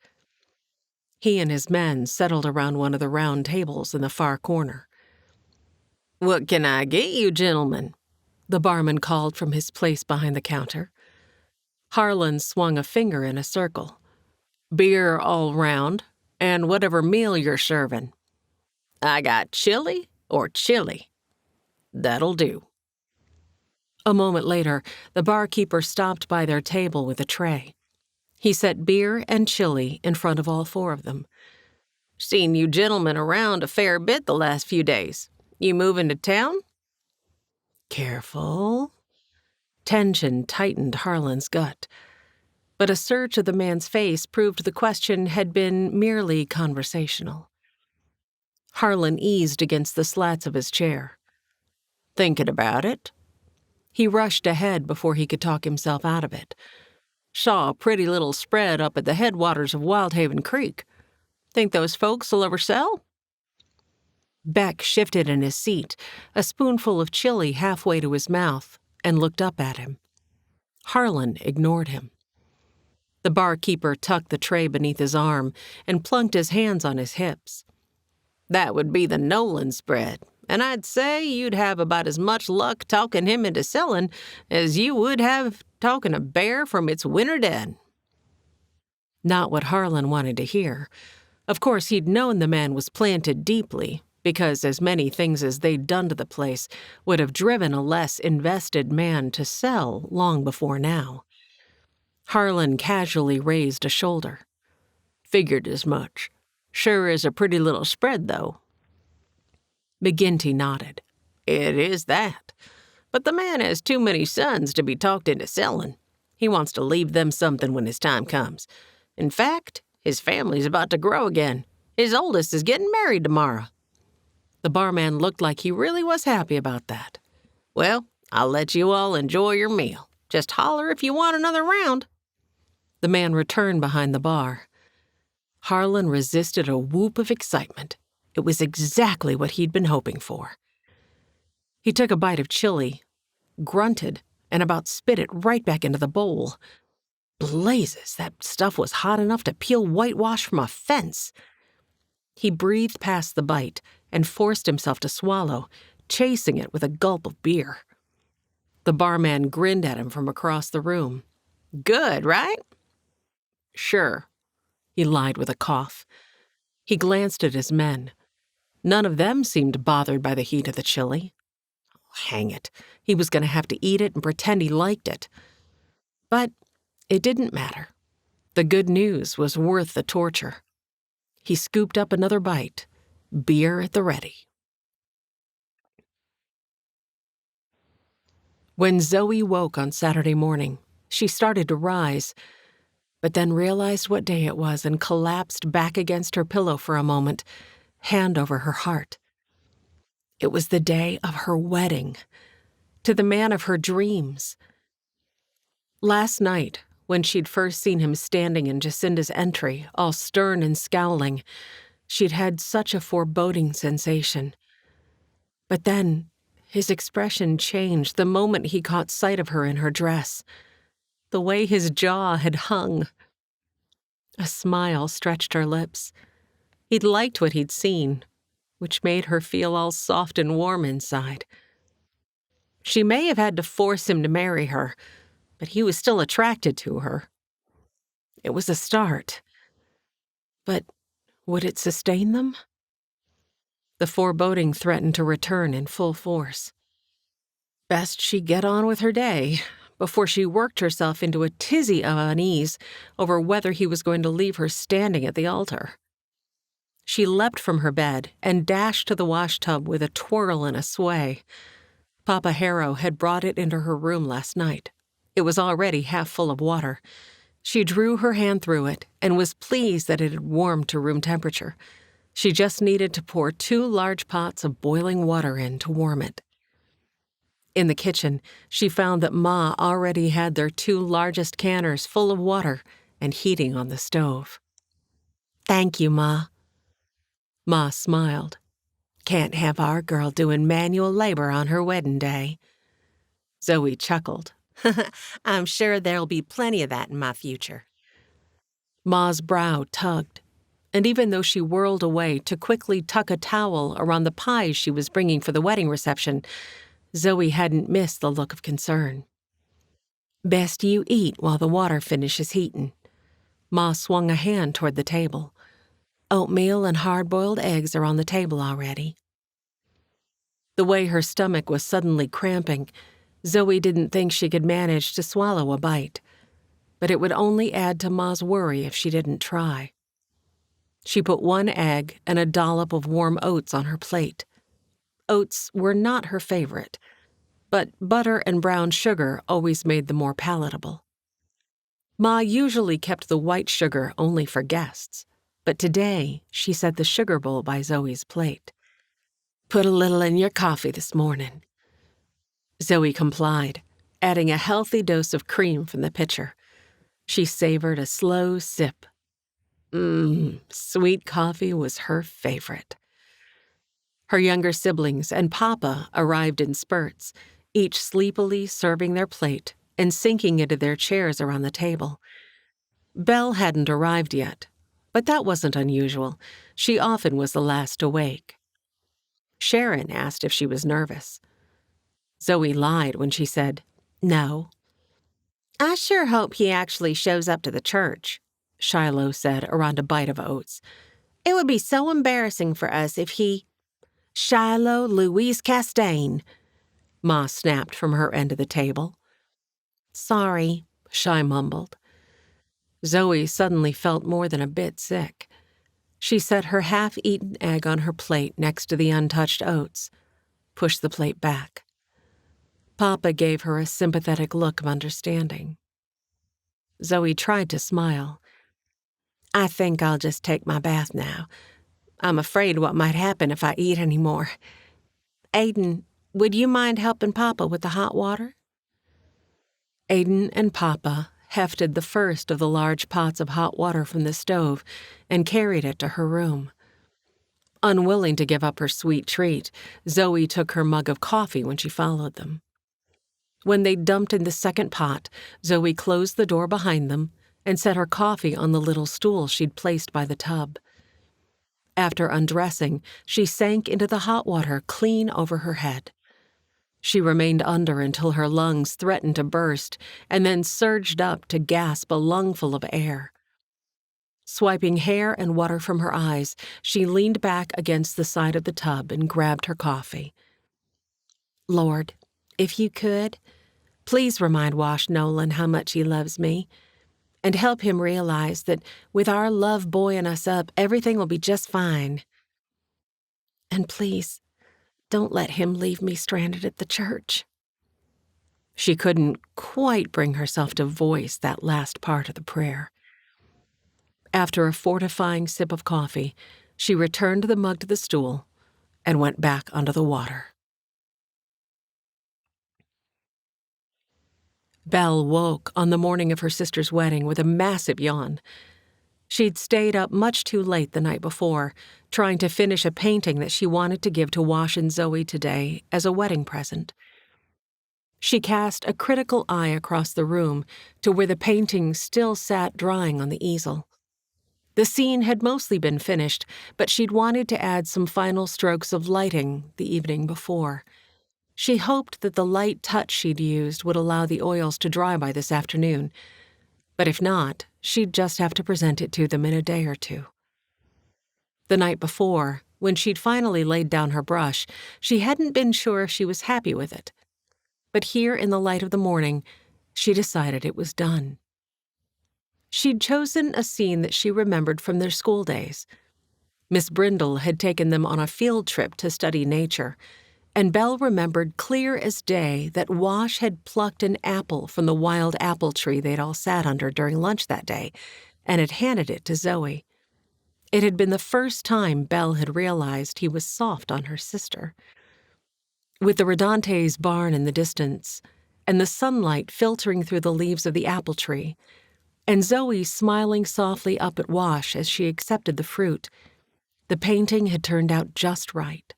He and his men settled around one of the round tables in the far corner. "What can I get you, gentlemen?" the barman called from his place behind the counter. Harlan swung a finger in a circle. "Beer all round, and whatever meal you're serving." "I got chili or chili." "That'll do." A moment later, the barkeeper stopped by their table with a tray. He set beer and chili in front of all four of them. "Seen you gentlemen around a fair bit the last few days. You moving to town?" Careful. Tension tightened Harlan's gut. But a search of the man's face proved the question had been merely conversational. Harlan eased against the slats of his chair. "Thinking about it?" He rushed ahead before he could talk himself out of it. "Saw a pretty little spread up at the headwaters of Wyldhaven Creek. Think those folks will ever sell?" Beck shifted in his seat, a spoonful of chili halfway to his mouth, and looked up at him. Harlan ignored him. The barkeeper tucked the tray beneath his arm and plunked his hands on his hips. "That would be the Nolan spread, and I'd say you'd have about as much luck talking him into selling as you would have talking a bear from its winter den." Not what Harlan wanted to hear. Of course, he'd known the man was planted deeply, because as many things as they'd done to the place would have driven a less invested man to sell long before now. Harlan casually raised a shoulder. "Figured as much. Sure is a pretty little spread, though." McGinty nodded. "It is that. But the man has too many sons to be talked into selling. He wants to leave them something when his time comes. In fact, his family's about to grow again. His oldest is getting married tomorrow." The barman looked like he really was happy about that. "Well, I'll let you all enjoy your meal. Just holler if you want another round." The man returned behind the bar. Harlan resisted a whoop of excitement. It was exactly what he'd been hoping for. He took a bite of chili, grunted, and about spit it right back into the bowl. Blazes, that stuff was hot enough to peel whitewash from a fence. He breathed past the bite and forced himself to swallow, chasing it with a gulp of beer. The barman grinned at him from across the room. "Good, right?" "Sure," he lied with a cough. He glanced at his men. None of them seemed bothered by the heat of the chili. Hang it, he was going to have to eat it and pretend he liked it. But it didn't matter. The good news was worth the torture. He scooped up another bite Beer at the ready. When Zoe woke on Saturday morning, she started to rise, but then realized what day it was and collapsed back against her pillow for a moment, hand over her heart. It was the day of her wedding, to the man of her dreams. Last night, when she'd first seen him standing in Jacinda's entry, all stern and scowling, she'd had such a foreboding sensation. But then, his expression changed the moment he caught sight of her in her dress. The way his jaw had hung. A smile stretched her lips. He'd liked what he'd seen, which made her feel all soft and warm inside. She may have had to force him to marry her, but he was still attracted to her. It was a start. But would it sustain them? The foreboding threatened to return in full force. Best she get on with her day before she worked herself into a tizzy of unease over whether he was going to leave her standing at the altar. She leapt from her bed and dashed to the washtub with a twirl and a sway. Papa Harrow had brought it into her room last night. It was already half full of water. She drew her hand through it and was pleased that it had warmed to room temperature. She just needed to pour 2 large pots of boiling water in to warm it. In the kitchen, she found that Ma already had their 2 largest canners full of water and heating on the stove. "Thank you, Ma." Ma smiled. "Can't have our girl doing manual labor on her wedding day." Zoe chuckled. "I'm sure there'll be plenty of that in my future." Ma's brow tugged, and even though she whirled away to quickly tuck a towel around the pies she was bringing for the wedding reception, Zoe hadn't missed the look of concern. "Best you eat while the water finishes heating." Ma swung a hand toward the table. "Oatmeal and hard-boiled eggs are on the table already." The way her stomach was suddenly cramping, Zoe didn't think she could manage to swallow a bite, but it would only add to Ma's worry if she didn't try. She put 1 egg and a dollop of warm oats on her plate. Oats were not her favorite, but butter and brown sugar always made them more palatable. Ma usually kept the white sugar only for guests, but today she set the sugar bowl by Zoe's plate. "Put a little in your coffee this morning." Zoe complied, adding a healthy dose of cream from the pitcher. She savored a slow sip. Sweet coffee was her favorite. Her younger siblings and Papa arrived in spurts, each sleepily serving their plate and sinking into their chairs around the table. Belle hadn't arrived yet, but that wasn't unusual. She often was the last awake. Sharon asked if she was nervous. Zoe lied when she said, "No." "I sure hope he actually shows up to the church," Shiloh said around a bite of oats. "It would be so embarrassing for us if he—" "Shiloh Louise Kastain," Ma snapped from her end of the table. "Sorry," Shy mumbled. Zoe suddenly felt more than a bit sick. She set her half-eaten egg on her plate next to the untouched oats, pushed the plate back. Papa gave her a sympathetic look of understanding. Zoe tried to smile. "I think I'll just take my bath now. I'm afraid what might happen if I eat any more. Aiden, would you mind helping Papa with the hot water?" Aiden and Papa hefted the first of the large pots of hot water from the stove and carried it to her room. Unwilling to give up her sweet treat, Zoe took her mug of coffee when she followed them. When they dumped in the second pot, Zoe closed the door behind them and set her coffee on the little stool she'd placed by the tub. After undressing, she sank into the hot water clean over her head. She remained under until her lungs threatened to burst and then surged up to gasp a lungful of air. Swiping hair and water from her eyes, she leaned back against the side of the tub and grabbed her coffee. "Lord, if you could, please remind Wash Nolan how much he loves me, and help him realize that with our love buoying us up, everything will be just fine." And please, don't let him leave me stranded at the church." She couldn't quite bring herself to voice that last part of the prayer. After a fortifying sip of coffee, she returned the mug to the stool and went back under the water. Belle woke on the morning of her sister's wedding with a massive yawn. She'd stayed up much too late the night before, trying to finish a painting that she wanted to give to Wash and Zoe today as a wedding present. She cast a critical eye across the room to where the painting still sat drying on the easel. The scene had mostly been finished, but she'd wanted to add some final strokes of lighting the evening before. She hoped that the light touch she'd used would allow the oils to dry by this afternoon, but if not, she'd just have to present it to them in a day or two. The night before, when she'd finally laid down her brush, she hadn't been sure if she was happy with it. But here in the light of the morning, she decided it was done. She'd chosen a scene that she remembered from their school days. Miss Brindle had taken them on a field trip to study nature, and Belle remembered clear as day that Wash had plucked an apple from the wild apple tree they'd all sat under during lunch that day and had handed it to Zoe. It had been the first time Belle had realized he was soft on her sister. With the Rodante's barn in the distance, and the sunlight filtering through the leaves of the apple tree, and Zoe smiling softly up at Wash as she accepted the fruit, the painting had turned out just right.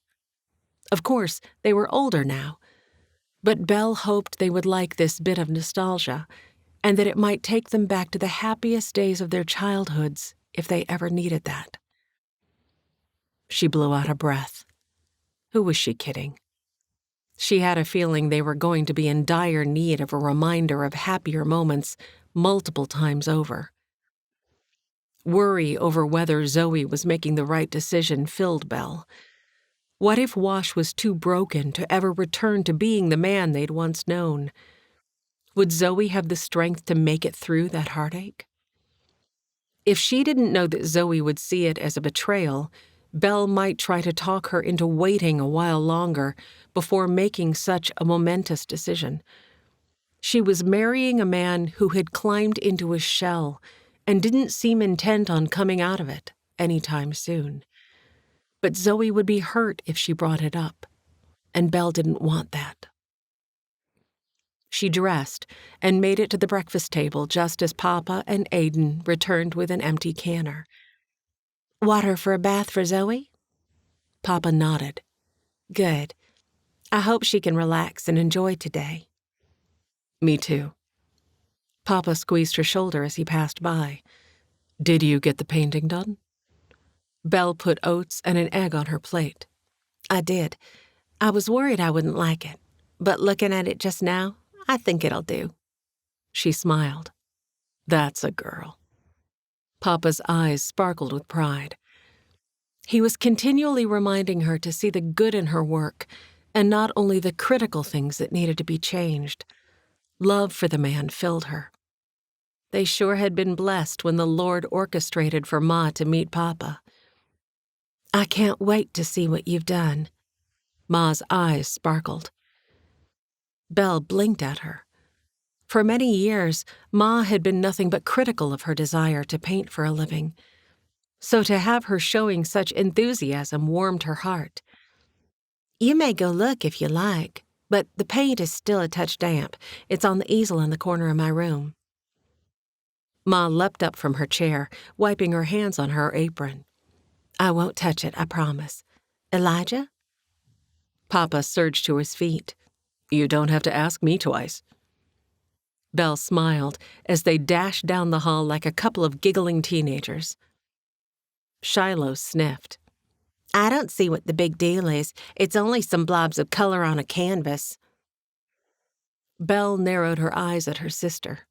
Of course, they were older now, but Belle hoped they would like this bit of nostalgia, and that it might take them back to the happiest days of their childhoods if they ever needed that. She blew out a breath. Who was she kidding? She had a feeling they were going to be in dire need of a reminder of happier moments multiple times over. Worry over whether Zoe was making the right decision filled Belle. What if Wash was too broken to ever return to being the man they'd once known? Would Zoe have the strength to make it through that heartache? If she didn't know that Zoe would see it as a betrayal, Belle might try to talk her into waiting a while longer before making such a momentous decision. She was marrying a man who had climbed into his shell and didn't seem intent on coming out of it anytime soon. But Zoe would be hurt if she brought it up, and Belle didn't want that. She dressed and made it to the breakfast table just as Papa and Aiden returned with an empty canner. "Water for a bath for Zoe?" Papa nodded. "Good. I hope she can relax and enjoy today." Me too. Papa squeezed her shoulder as he passed by. Did you get the painting done? Belle put oats and an egg on her plate. "I did. I was worried I wouldn't like it, but looking at it just now, I think it'll do." She smiled. That's a girl. Papa's eyes sparkled with pride. He was continually reminding her to see the good in her work and not only the critical things that needed to be changed. Love for the man filled her. They sure had been blessed when the Lord orchestrated for Ma to meet Papa. "I can't wait to see what you've done." Ma's eyes sparkled. Belle blinked at her. For many years, Ma had been nothing but critical of her desire to paint for a living. So to have her showing such enthusiasm warmed her heart. "You may go look if you like, but the paint is still a touch damp. It's on the easel in the corner of my room." Ma leapt up from her chair, wiping her hands on her apron. "I won't touch it, I promise. Elijah?" Papa surged to his feet. You don't have to ask me twice. Belle smiled as they dashed down the hall like a couple of giggling teenagers. Shiloh sniffed. "I don't see what the big deal is. It's only some blobs of color on a canvas." Belle narrowed her eyes at her sister.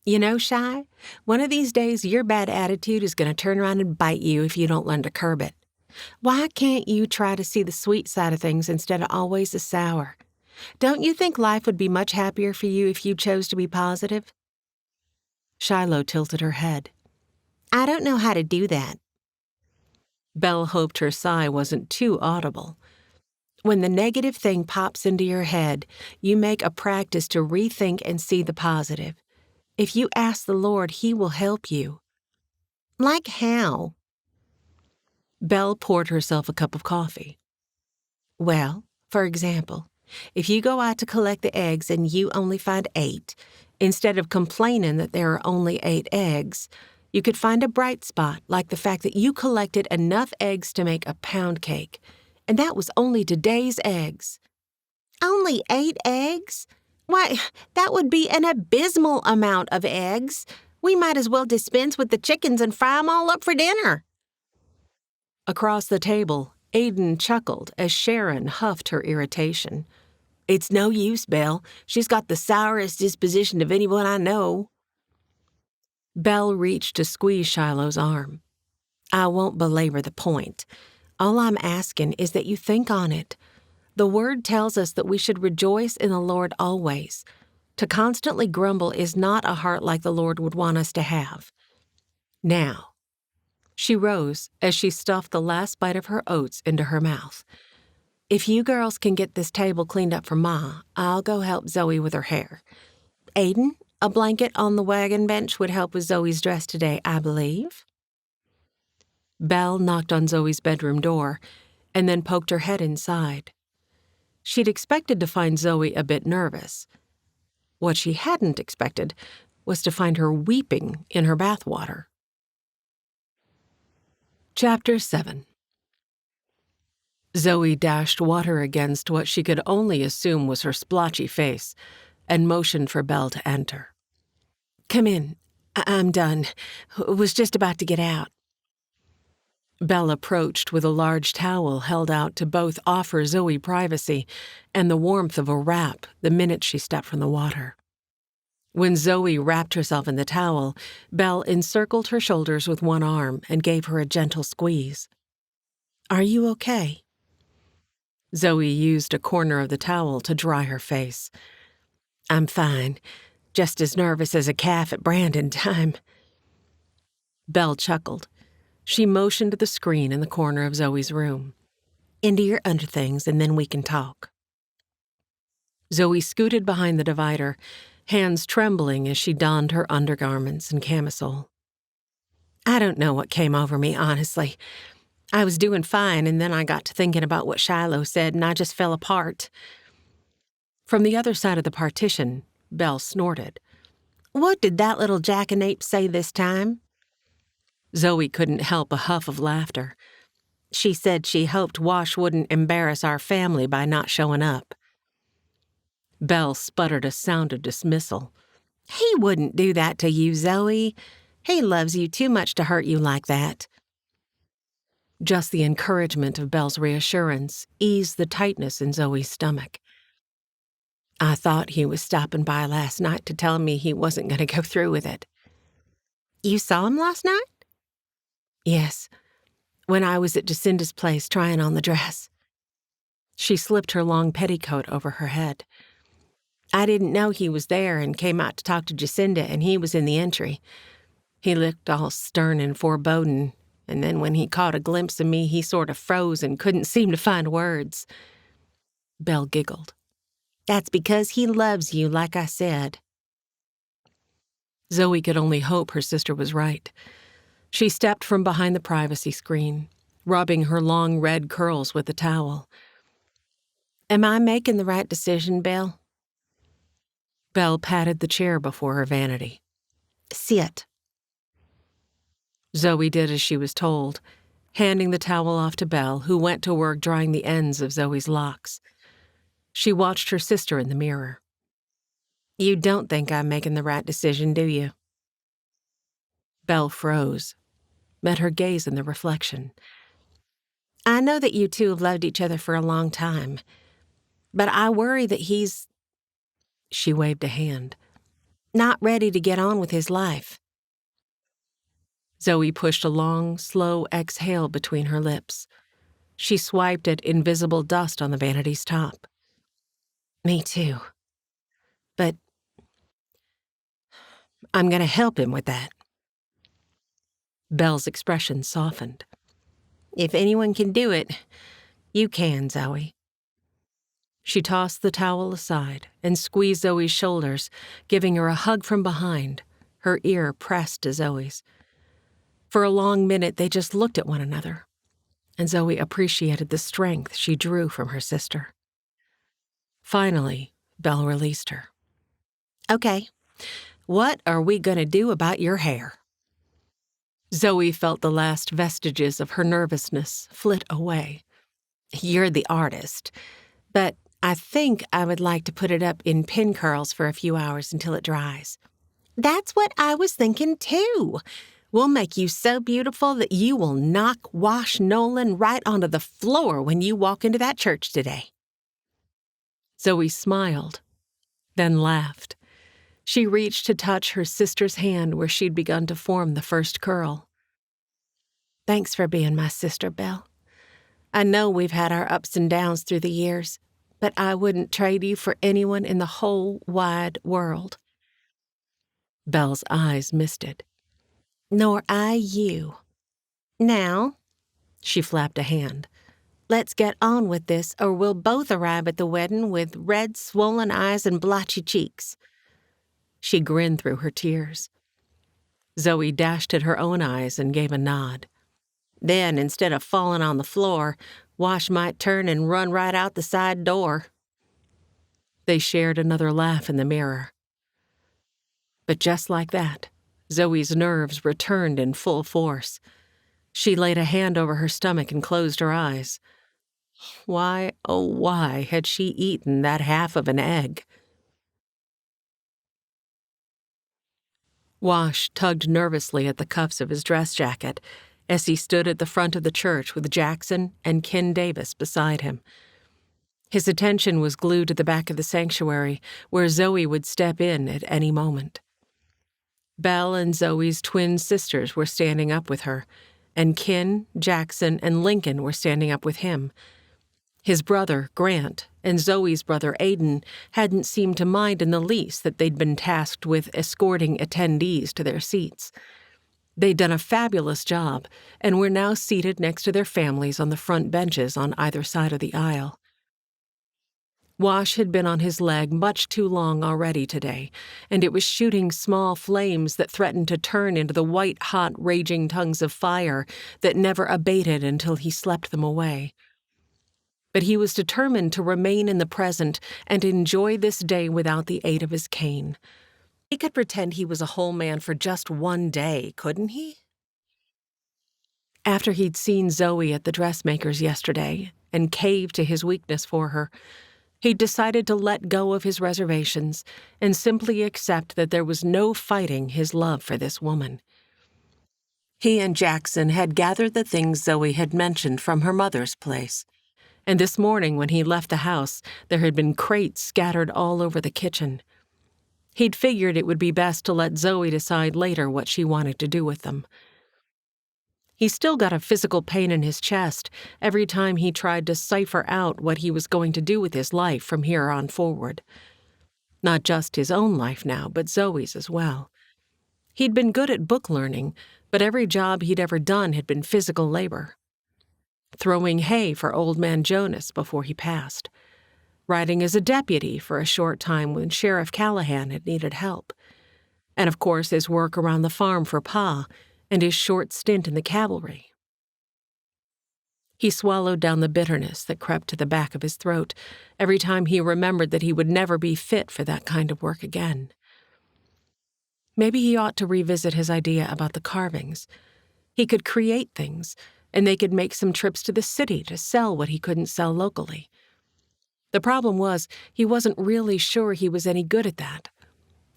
"You know, Shy, one of these days your bad attitude is going to turn around and bite you if you don't learn to curb it. Why can't you try to see the sweet side of things instead of always the sour? Don't you think life would be much happier for you if you chose to be positive?" Shiloh tilted her head. "I don't know how to do that." Belle hoped her sigh wasn't too audible. When the negative thing pops into your head, you make a practice to rethink and see the positive. If you ask the Lord, He will help you. Like how? Belle poured herself a cup of coffee. Well, for example, if you go out to collect the eggs and you only find 8, instead of complaining that there are only 8 eggs, you could find a bright spot like the fact that you collected enough eggs to make a pound cake, and that was only today's eggs. Only 8 eggs? Why, that would be an abysmal amount of eggs. We might as well dispense with the chickens and fry 'em all up for dinner. Across the table, Aiden chuckled as Sharon huffed her irritation. It's no use, Belle. She's got the sourest disposition of anyone I know. Belle reached to squeeze Shiloh's arm. I won't belabor the point. All I'm asking is that you think on it. The Word tells us that we should rejoice in the Lord always. To constantly grumble is not a heart like the Lord would want us to have. Now, she rose as she stuffed the last bite of her oats into her mouth. If you girls can get this table cleaned up for Ma, I'll go help Zoe with her hair. Aiden, a blanket on the wagon bench would help with Zoe's dress today, I believe. Belle knocked on Zoe's bedroom door and then poked her head inside. She'd expected to find Zoe a bit nervous. What she hadn't expected was to find her weeping in her bathwater. Chapter 7. Zoe dashed water against what she could only assume was her splotchy face and motioned for Belle to enter. Come in. I'm done. Was just about to get out. Belle approached with a large towel held out to both offer Zoe privacy and the warmth of a wrap the minute she stepped from the water. When Zoe wrapped herself in the towel, Belle encircled her shoulders with one arm and gave her a gentle squeeze. Are you okay? Zoe used a corner of the towel to dry her face. I'm fine. Just as nervous as a calf at branding time. Belle chuckled. She motioned to the screen in the corner of Zoe's room. Into your underthings, and then we can talk. Zoe scooted behind the divider, hands trembling as she donned her undergarments and camisole. I don't know what came over me, honestly. I was doing fine, and then I got to thinking about what Shiloh said, and I just fell apart. From the other side of the partition, Belle snorted. What did that little jackanape say this time? Zoe couldn't help a huff of laughter. She said she hoped Wash wouldn't embarrass our family by not showing up. Belle sputtered a sound of dismissal. He wouldn't do that to you, Zoe. He loves you too much to hurt you like that. Just the encouragement of Belle's reassurance eased the tightness in Zoe's stomach. I thought he was stopping by last night to tell me he wasn't going to go through with it. You saw him last night? Yes, when I was at Jacinda's place trying on the dress. She slipped her long petticoat over her head. I didn't know he was there and came out to talk to Jacinda, and he was in the entry. He looked all stern and foreboding, and then when he caught a glimpse of me, he sort of froze and couldn't seem to find words. Belle giggled. That's because he loves you, like I said. Zoe could only hope her sister was right. She stepped from behind the privacy screen, rubbing her long red curls with the towel. Am I making the right decision, Belle? Belle patted the chair before her vanity. Sit. Zoe did as she was told, handing the towel off to Belle, who went to work drying the ends of Zoe's locks. She watched her sister in the mirror. You don't think I'm making the right decision, do you? Belle froze, met her gaze in the reflection. I know that you two have loved each other for a long time, but I worry that he's... She waved a hand. Not ready to get on with his life. Zoe pushed a long, slow exhale between her lips. She swiped at invisible dust on the vanity's top. Me too. But I'm going to help him with that. Belle's expression softened. If anyone can do it, you can, Zoe. She tossed the towel aside and squeezed Zoe's shoulders, giving her a hug from behind, her ear pressed to Zoe's. For a long minute, they just looked at one another, and Zoe appreciated the strength she drew from her sister. Finally, Belle released her. Okay, what are we going to do about your hair? Zoe felt the last vestiges of her nervousness flit away. You're the artist, but I think I would like to put it up in pin curls for a few hours until it dries. That's what I was thinking, too. We'll make you so beautiful that you will knock Wash Nolan right onto the floor when you walk into that church today. Zoe smiled, then laughed. She reached to touch her sister's hand where she'd begun to form the first curl. Thanks for being my sister, Belle. I know we've had our ups and downs through the years, but I wouldn't trade you for anyone in the whole wide world. Belle's eyes misted. Nor I you. Now, she flapped a hand, let's get on with this or we'll both arrive at the wedding with red, swollen eyes and blotchy cheeks. She grinned through her tears. Zoe dashed at her own eyes and gave a nod. Then, instead of falling on the floor, Wash might turn and run right out the side door. They shared another laugh in the mirror. But just like that, Zoe's nerves returned in full force. She laid a hand over her stomach and closed her eyes. Why, oh why, had she eaten that half of an egg? Wash tugged nervously at the cuffs of his dress jacket as he stood at the front of the church with Jackson and Kin Davis beside him. His attention was glued to the back of the sanctuary, where Zoe would step in at any moment. Belle and Zoe's twin sisters were standing up with her, and Kin, Jackson, and Lincoln were standing up with him. His brother, Grant, and Zoe's brother, Aiden, hadn't seemed to mind in the least that they'd been tasked with escorting attendees to their seats. They'd done a fabulous job, and were now seated next to their families on the front benches on either side of the aisle. Wash had been on his leg much too long already today, and it was shooting small flames that threatened to turn into the white-hot, raging tongues of fire that never abated until he slept them away. But he was determined to remain in the present and enjoy this day without the aid of his cane. He could pretend he was a whole man for just one day, couldn't he? After he'd seen Zoe at the dressmaker's yesterday and caved to his weakness for her, he'd decided to let go of his reservations and simply accept that there was no fighting his love for this woman. He and Jackson had gathered the things Zoe had mentioned from her mother's place, and this morning when he left the house, there had been crates scattered all over the kitchen. He'd figured it would be best to let Zoe decide later what she wanted to do with them. He still got a physical pain in his chest every time he tried to cipher out what he was going to do with his life from here on forward. Not just his own life now, but Zoe's as well. He'd been good at book learning, but every job he'd ever done had been physical labor. Throwing hay for Old Man Jonas before he passed. Riding as a deputy for a short time when Sheriff Callahan had needed help. And of course his work around the farm for Pa, and his short stint in the cavalry. He swallowed down the bitterness that crept to the back of his throat every time he remembered that he would never be fit for that kind of work again. Maybe he ought to revisit his idea about the carvings. He could create things, and they could make some trips to the city to sell what he couldn't sell locally. The problem was, he wasn't really sure he was any good at that.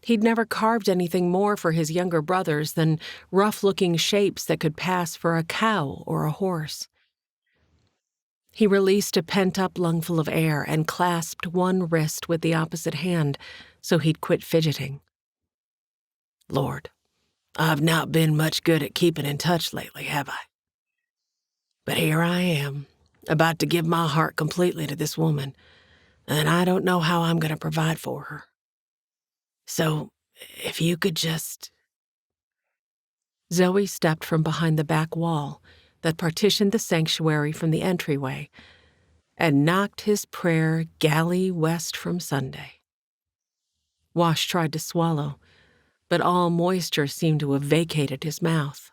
He'd never carved anything more for his younger brothers than rough-looking shapes that could pass for a cow or a horse. He released a pent-up lungful of air and clasped one wrist with the opposite hand so he'd quit fidgeting. Lord, I've not been much good at keeping in touch lately, have I? But here I am, about to give my heart completely to this woman, and I don't know how I'm going to provide for her. So, if you could just... Zoe stepped from behind the back wall, that partitioned the sanctuary from the entryway and knocked his prayer galley west from Sunday. Wash tried to swallow, but all moisture seemed to have vacated his mouth.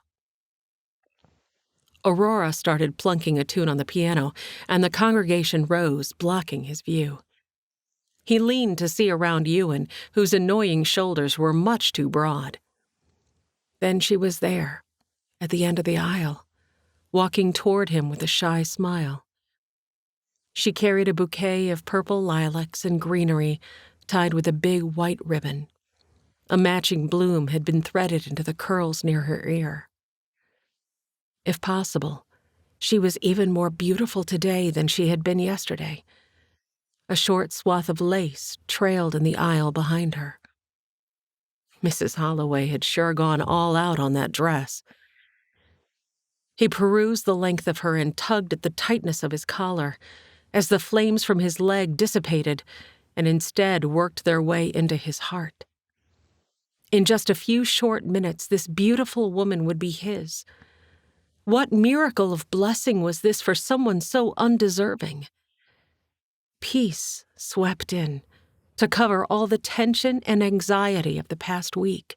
Aurora started plunking a tune on the piano, and the congregation rose, blocking his view. He leaned to see around Ewan, whose annoying shoulders were much too broad. Then she was there, at the end of the aisle, walking toward him with a shy smile. She carried a bouquet of purple lilacs and greenery tied with a big white ribbon. A matching bloom had been threaded into the curls near her ear. If possible, she was even more beautiful today than she had been yesterday. A short swath of lace trailed in the aisle behind her. Mrs. Holloway had sure gone all out on that dress. He perused the length of her and tugged at the tightness of his collar as the flames from his leg dissipated and instead worked their way into his heart. In just a few short minutes, this beautiful woman would be his. What miracle of blessing was this for someone so undeserving? Peace swept in to cover all the tension and anxiety of the past week.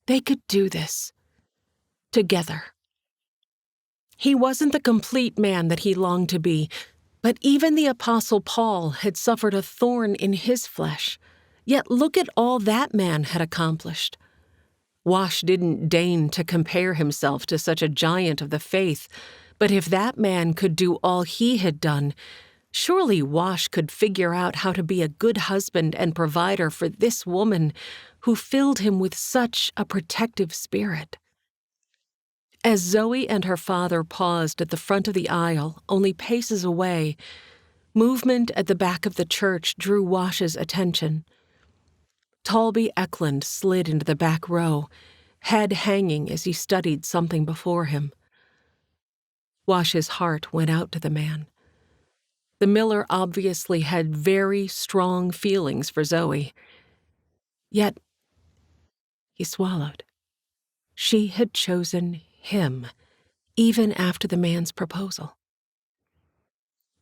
They could do this together. He wasn't the complete man that he longed to be, but even the Apostle Paul had suffered a thorn in his flesh. Yet look at all that man had accomplished. Wash didn't deign to compare himself to such a giant of the faith, but if that man could do all he had done, surely Wash could figure out how to be a good husband and provider for this woman who filled him with such a protective spirit. As Zoe and her father paused at the front of the aisle, only paces away, movement at the back of the church drew Wash's attention. Talby Eklund slid into the back row, head hanging as he studied something before him. Wash's heart went out to the man. The miller obviously had very strong feelings for Zoe. Yet, he swallowed. She had chosen him, even after the man's proposal.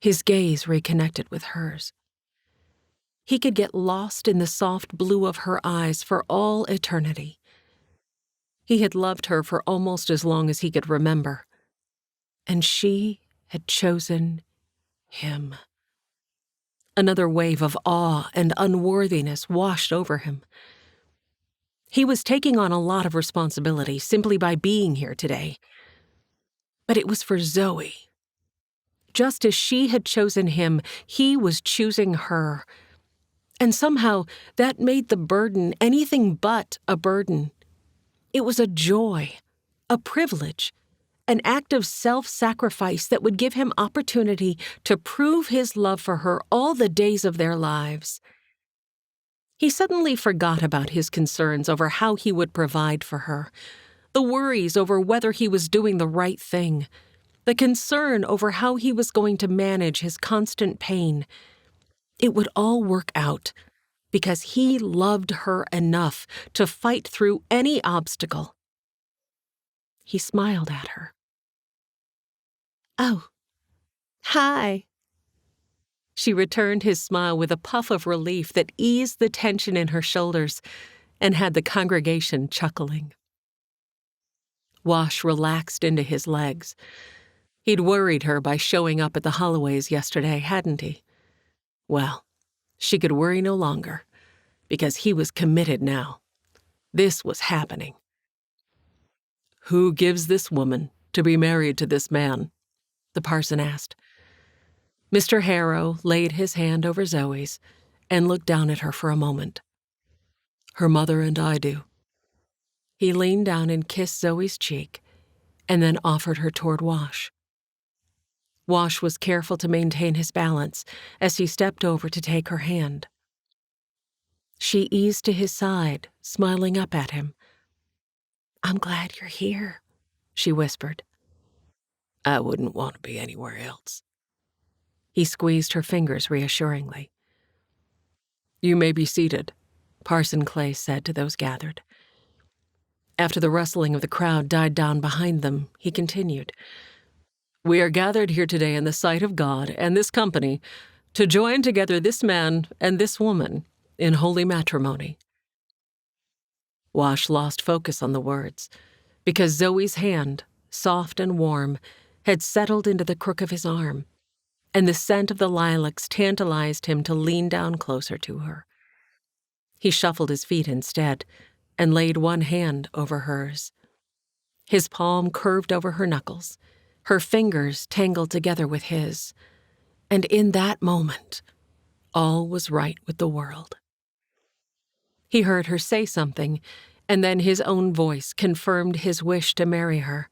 His gaze reconnected with hers. He could get lost in the soft blue of her eyes for all eternity. He had loved her for almost as long as he could remember, and she had chosen him. Another wave of awe and unworthiness washed over him. He was taking on a lot of responsibility simply by being here today. But it was for Zoe. Just as she had chosen him, he was choosing her. And somehow that made the burden anything but a burden. It was a joy, a privilege, an act of self-sacrifice that would give him opportunity to prove his love for her all the days of their lives. He suddenly forgot about his concerns over how he would provide for her, the worries over whether he was doing the right thing, the concern over how he was going to manage his constant pain. It would all work out because he loved her enough to fight through any obstacle. He smiled at her. "Oh, hi." She returned his smile with a puff of relief that eased the tension in her shoulders and had the congregation chuckling. Wash relaxed into his legs. He'd worried her by showing up at the Holloways yesterday, hadn't he? Well, she could worry no longer, because he was committed now. This was happening. "Who gives this woman to be married to this man?" the parson asked. Mr. Harrow laid his hand over Zoe's and looked down at her for a moment. "Her mother and I do." He leaned down and kissed Zoe's cheek and then offered her toward Wash. Wash was careful to maintain his balance as he stepped over to take her hand. She eased to his side, smiling up at him. "I'm glad you're here," she whispered. "I wouldn't want to be anywhere else." He squeezed her fingers reassuringly. "You may be seated," Parson Clay said to those gathered. After the rustling of the crowd died down behind them, he continued, "We are gathered here today in the sight of God and this company to join together this man and this woman in holy matrimony." Wash lost focus on the words, because Zoe's hand, soft and warm, had settled into the crook of his arm, and the scent of the lilacs tantalized him to lean down closer to her. He shuffled his feet instead and laid one hand over hers. His palm curved over her knuckles, her fingers tangled together with his, and in that moment, all was right with the world. He heard her say something, and then his own voice confirmed his wish to marry her.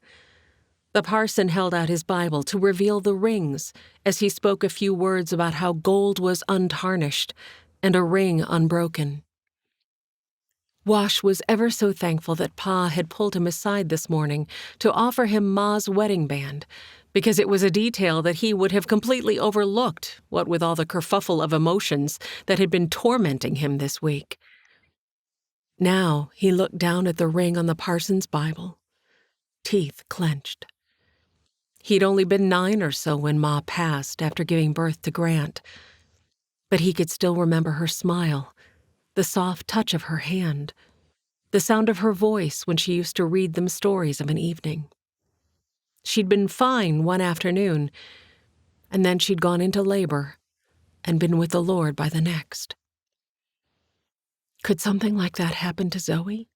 The parson held out his Bible to reveal the rings as he spoke a few words about how gold was untarnished and a ring unbroken. Wash was ever so thankful that Pa had pulled him aside this morning to offer him Ma's wedding band, because it was a detail that he would have completely overlooked, what with all the kerfuffle of emotions that had been tormenting him this week. Now he looked down at the ring on the parson's Bible, teeth clenched. He'd only been 9 or so when Ma passed after giving birth to Grant, but he could still remember her smile, the soft touch of her hand, the sound of her voice when she used to read them stories of an evening. She'd been fine one afternoon, and then she'd gone into labor and been with the Lord by the next. Could something like that happen to Zoe?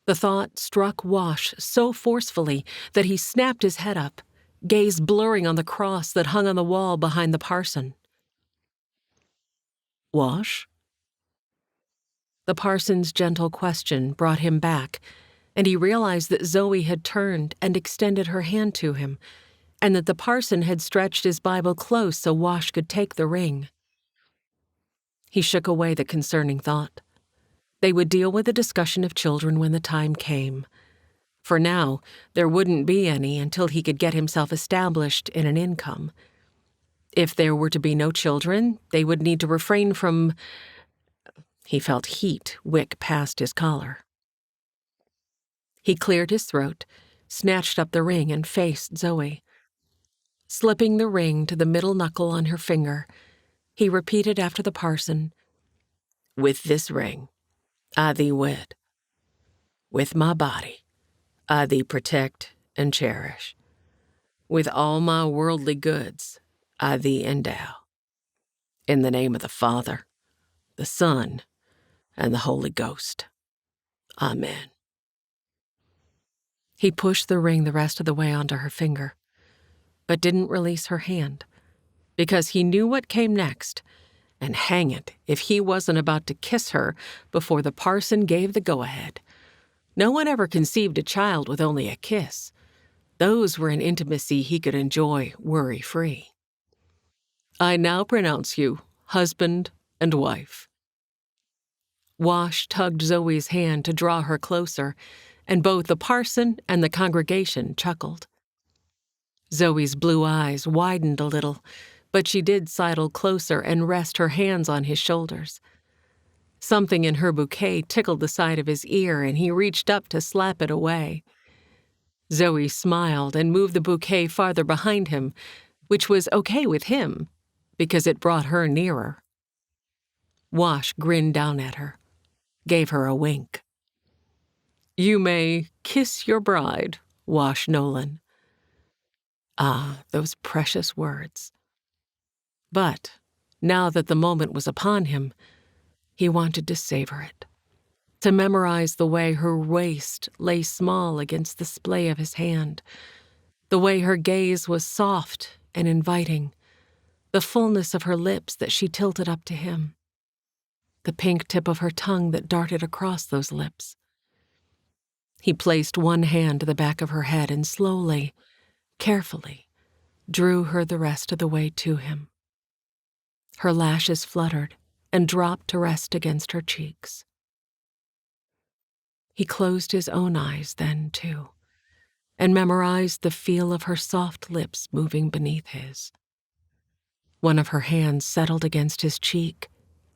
The thought struck Wash so forcefully that he snapped his head up, gaze blurring on the cross that hung on the wall behind the parson. "Wash?" The parson's gentle question brought him back, and he realized that Zoe had turned and extended her hand to him, and that the parson had stretched his Bible close so Wash could take the ring. He shook away the concerning thought. They would deal with the discussion of children when the time came. For now, there wouldn't be any until he could get himself established in an income. If there were to be no children, they would need to refrain from... He felt heat wick past his collar. He cleared his throat, snatched up the ring, and faced Zoe. Slipping the ring to the middle knuckle on her finger, he repeated after the parson, "With this ring, I thee wed. With my body, I thee protect and cherish. With all my worldly goods, I thee endow. In the name of the Father, the Son, and the Holy Ghost. Amen." He pushed the ring the rest of the way onto her finger, but didn't release her hand, because he knew what came next, and hang it if he wasn't about to kiss her before the parson gave the go-ahead. No one ever conceived a child with only a kiss. Those were an intimacy he could enjoy worry-free. "I now pronounce you husband and wife." Wash tugged Zoe's hand to draw her closer, and both the parson and the congregation chuckled. Zoe's blue eyes widened a little, but she did sidle closer and rest her hands on his shoulders. Something in her bouquet tickled the side of his ear, and he reached up to slap it away. Zoe smiled and moved the bouquet farther behind him, which was okay with him, because it brought her nearer. Wash grinned down at her, gave her a wink. "You may kiss your bride, Wash Nolan." Ah, those precious words. But, now that the moment was upon him, he wanted to savor it, to memorize the way her waist lay small against the splay of his hand, the way her gaze was soft and inviting, the fullness of her lips that she tilted up to him, the pink tip of her tongue that darted across those lips. He placed one hand to the back of her head and slowly, carefully, drew her the rest of the way to him. Her lashes fluttered and dropped to rest against her cheeks. He closed his own eyes then, too, and memorized the feel of her soft lips moving beneath his. One of her hands settled against his cheek,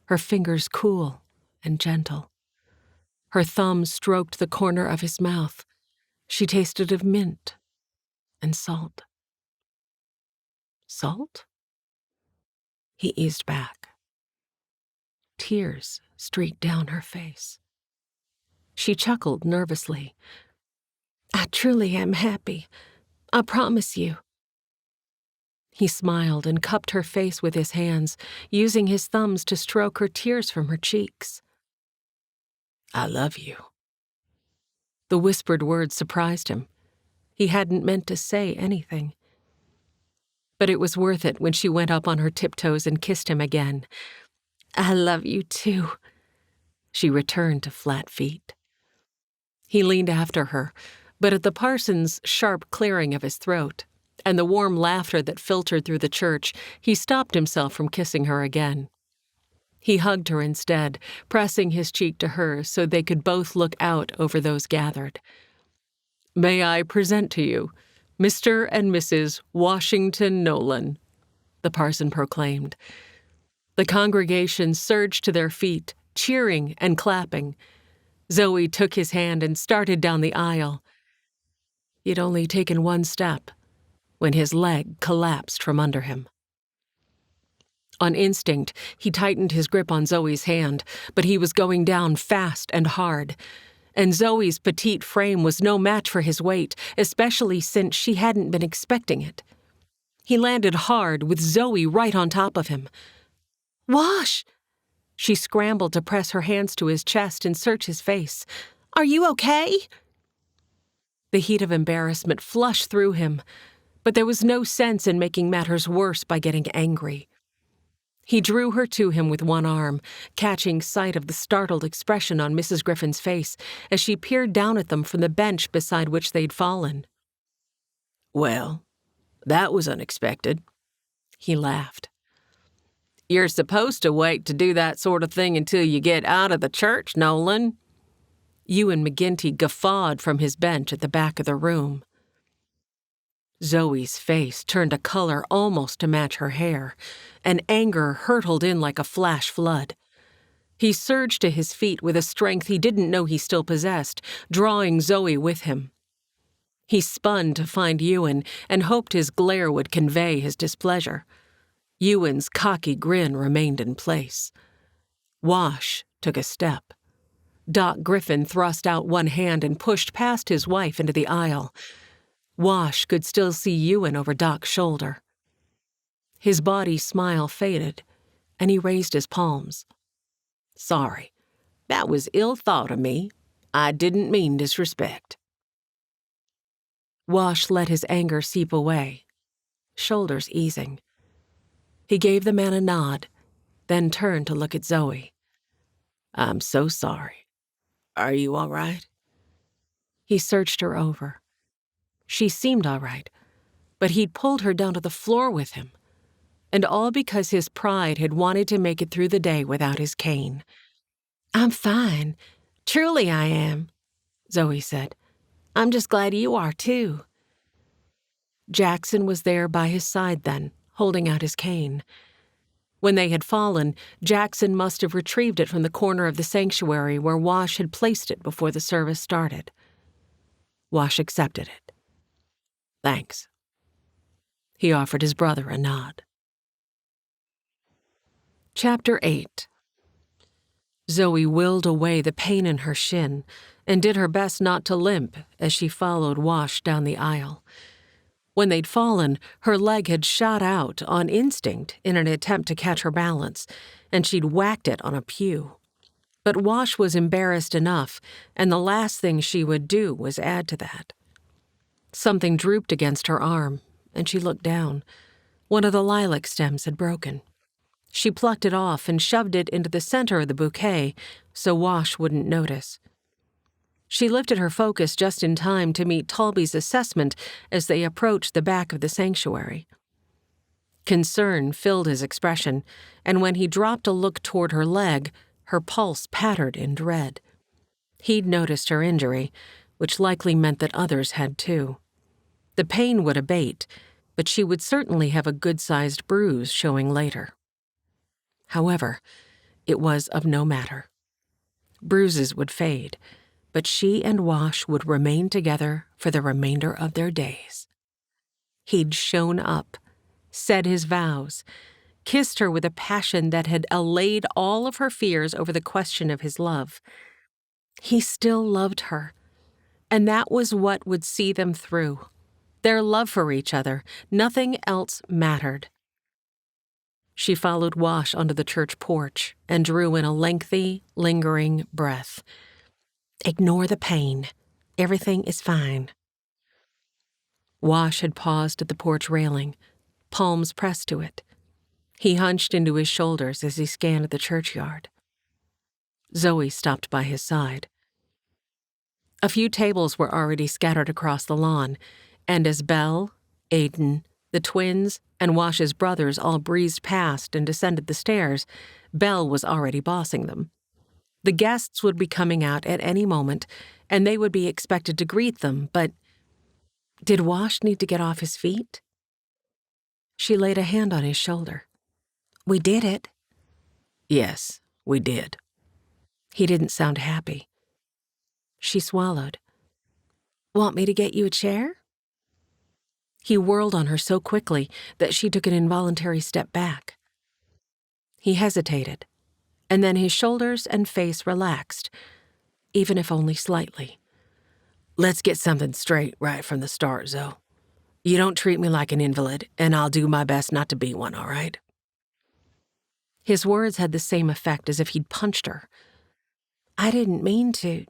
her fingers cool and gentle. Her thumb stroked the corner of his mouth. She tasted of mint and salt. Salt? He eased back. Tears streaked down her face. She chuckled nervously. I truly am happy. I promise you. He smiled and cupped her face with his hands, using his thumbs to stroke her tears from her cheeks. I love you. The whispered words surprised him. He hadn't meant to say anything. But it was worth it when she went up on her tiptoes and kissed him again. I love you too. She returned to flat feet. He leaned after her, but at the parson's sharp clearing of his throat and the warm laughter that filtered through the church, he stopped himself from kissing her again. He hugged her instead, pressing his cheek to hers so they could both look out over those gathered. May I present to you Mr. and Mrs. Washington Nolan, the parson proclaimed. The congregation surged to their feet, cheering and clapping. Zoe took his hand and started down the aisle. He had only taken one step when his leg collapsed from under him. On instinct, he tightened his grip on Zoe's hand, but he was going down fast and hard. And Zoe's petite frame was no match for his weight, especially since she hadn't been expecting it. He landed hard with Zoe right on top of him. Wash! She scrambled to press her hands to his chest and search his face. Are you okay? The heat of embarrassment flushed through him, but there was no sense in making matters worse by getting angry. He drew her to him with one arm, catching sight of the startled expression on Mrs. Griffin's face as she peered down at them from the bench beside which they'd fallen. Well, that was unexpected. He laughed. You're supposed to wait to do that sort of thing until you get out of the church, Nolan. Ewan McGinty guffawed from his bench at the back of the room. Zoe's face turned a color almost to match her hair, and anger hurtled in like a flash flood. He surged to his feet with a strength he didn't know he still possessed, drawing Zoe with him. He spun to find Ewan and hoped his glare would convey his displeasure. Ewan's cocky grin remained in place. Wash took a step. Doc Griffin thrust out one hand and pushed past his wife into the aisle. Wash could still see Ewan over Doc's shoulder. His body smile faded, and he raised his palms. Sorry, that was ill thought of me. I didn't mean disrespect. Wash let his anger seep away, shoulders easing. He gave the man a nod, then turned to look at Zoe. I'm so sorry. Are you all right? He searched her over. She seemed all right, but he'd pulled her down to the floor with him, and all because his pride had wanted to make it through the day without his cane. I'm fine. Truly I am, Zoe said. I'm just glad you are, too. Jackson was there by his side then, holding out his cane. When they had fallen, Jackson must have retrieved it from the corner of the sanctuary where Wash had placed it before the service started. Wash accepted it. Thanks. He offered his brother a nod. Chapter 8. Zoe willed away the pain in her shin and did her best not to limp as she followed Wash down the aisle. When they'd fallen, her leg had shot out on instinct in an attempt to catch her balance, and she'd whacked it on a pew. But Wash was embarrassed enough, and the last thing she would do was add to that. Something drooped against her arm, and she looked down. One of the lilac stems had broken. She plucked it off and shoved it into the center of the bouquet so Wash wouldn't notice. She lifted her focus just in time to meet Talby's assessment as they approached the back of the sanctuary. Concern filled his expression, and when he dropped a look toward her leg, her pulse pattered in dread. He'd noticed her injury, which likely meant that others had too. The pain would abate, but she would certainly have a good-sized bruise showing later. However, it was of no matter. Bruises would fade, but she and Wash would remain together for the remainder of their days. He'd shown up, said his vows, kissed her with a passion that had allayed all of her fears over the question of his love. He still loved her, and that was what would see them through. Their love for each other, nothing else mattered. She followed Wash onto the church porch and drew in a lengthy, lingering breath. Ignore the pain. Everything is fine. Wash had paused at the porch railing, palms pressed to it. He hunched into his shoulders as he scanned the churchyard. Zoe stopped by his side. A few tables were already scattered across the lawn, and as Belle, Aiden, the twins, and Wash's brothers all breezed past and descended the stairs, Belle was already bossing them. The guests would be coming out at any moment, and they would be expected to greet them, but did Wash need to get off his feet? She laid a hand on his shoulder. We did it. Yes, we did. He didn't sound happy. She swallowed. Want me to get you a chair? He whirled on her so quickly that she took an involuntary step back. He hesitated, and then his shoulders and face relaxed, even if only slightly. Let's get something straight right from the start, Zoe. You don't treat me like an invalid, and I'll do my best not to be one, all right? His words had the same effect as if he'd punched her. I didn't mean to.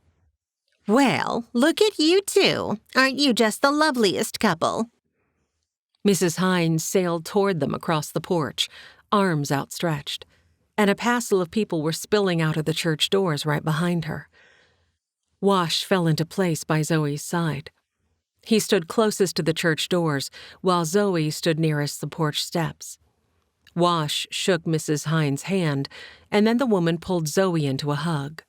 Well, look at you two. Aren't you just the loveliest couple? Mrs. Hines sailed toward them across the porch, arms outstretched, and a passel of people were spilling out of the church doors right behind her. Wash fell into place by Zoe's side. He stood closest to the church doors, while Zoe stood nearest the porch steps. Wash shook Mrs. Hines' hand, and then the woman pulled Zoe into a hug.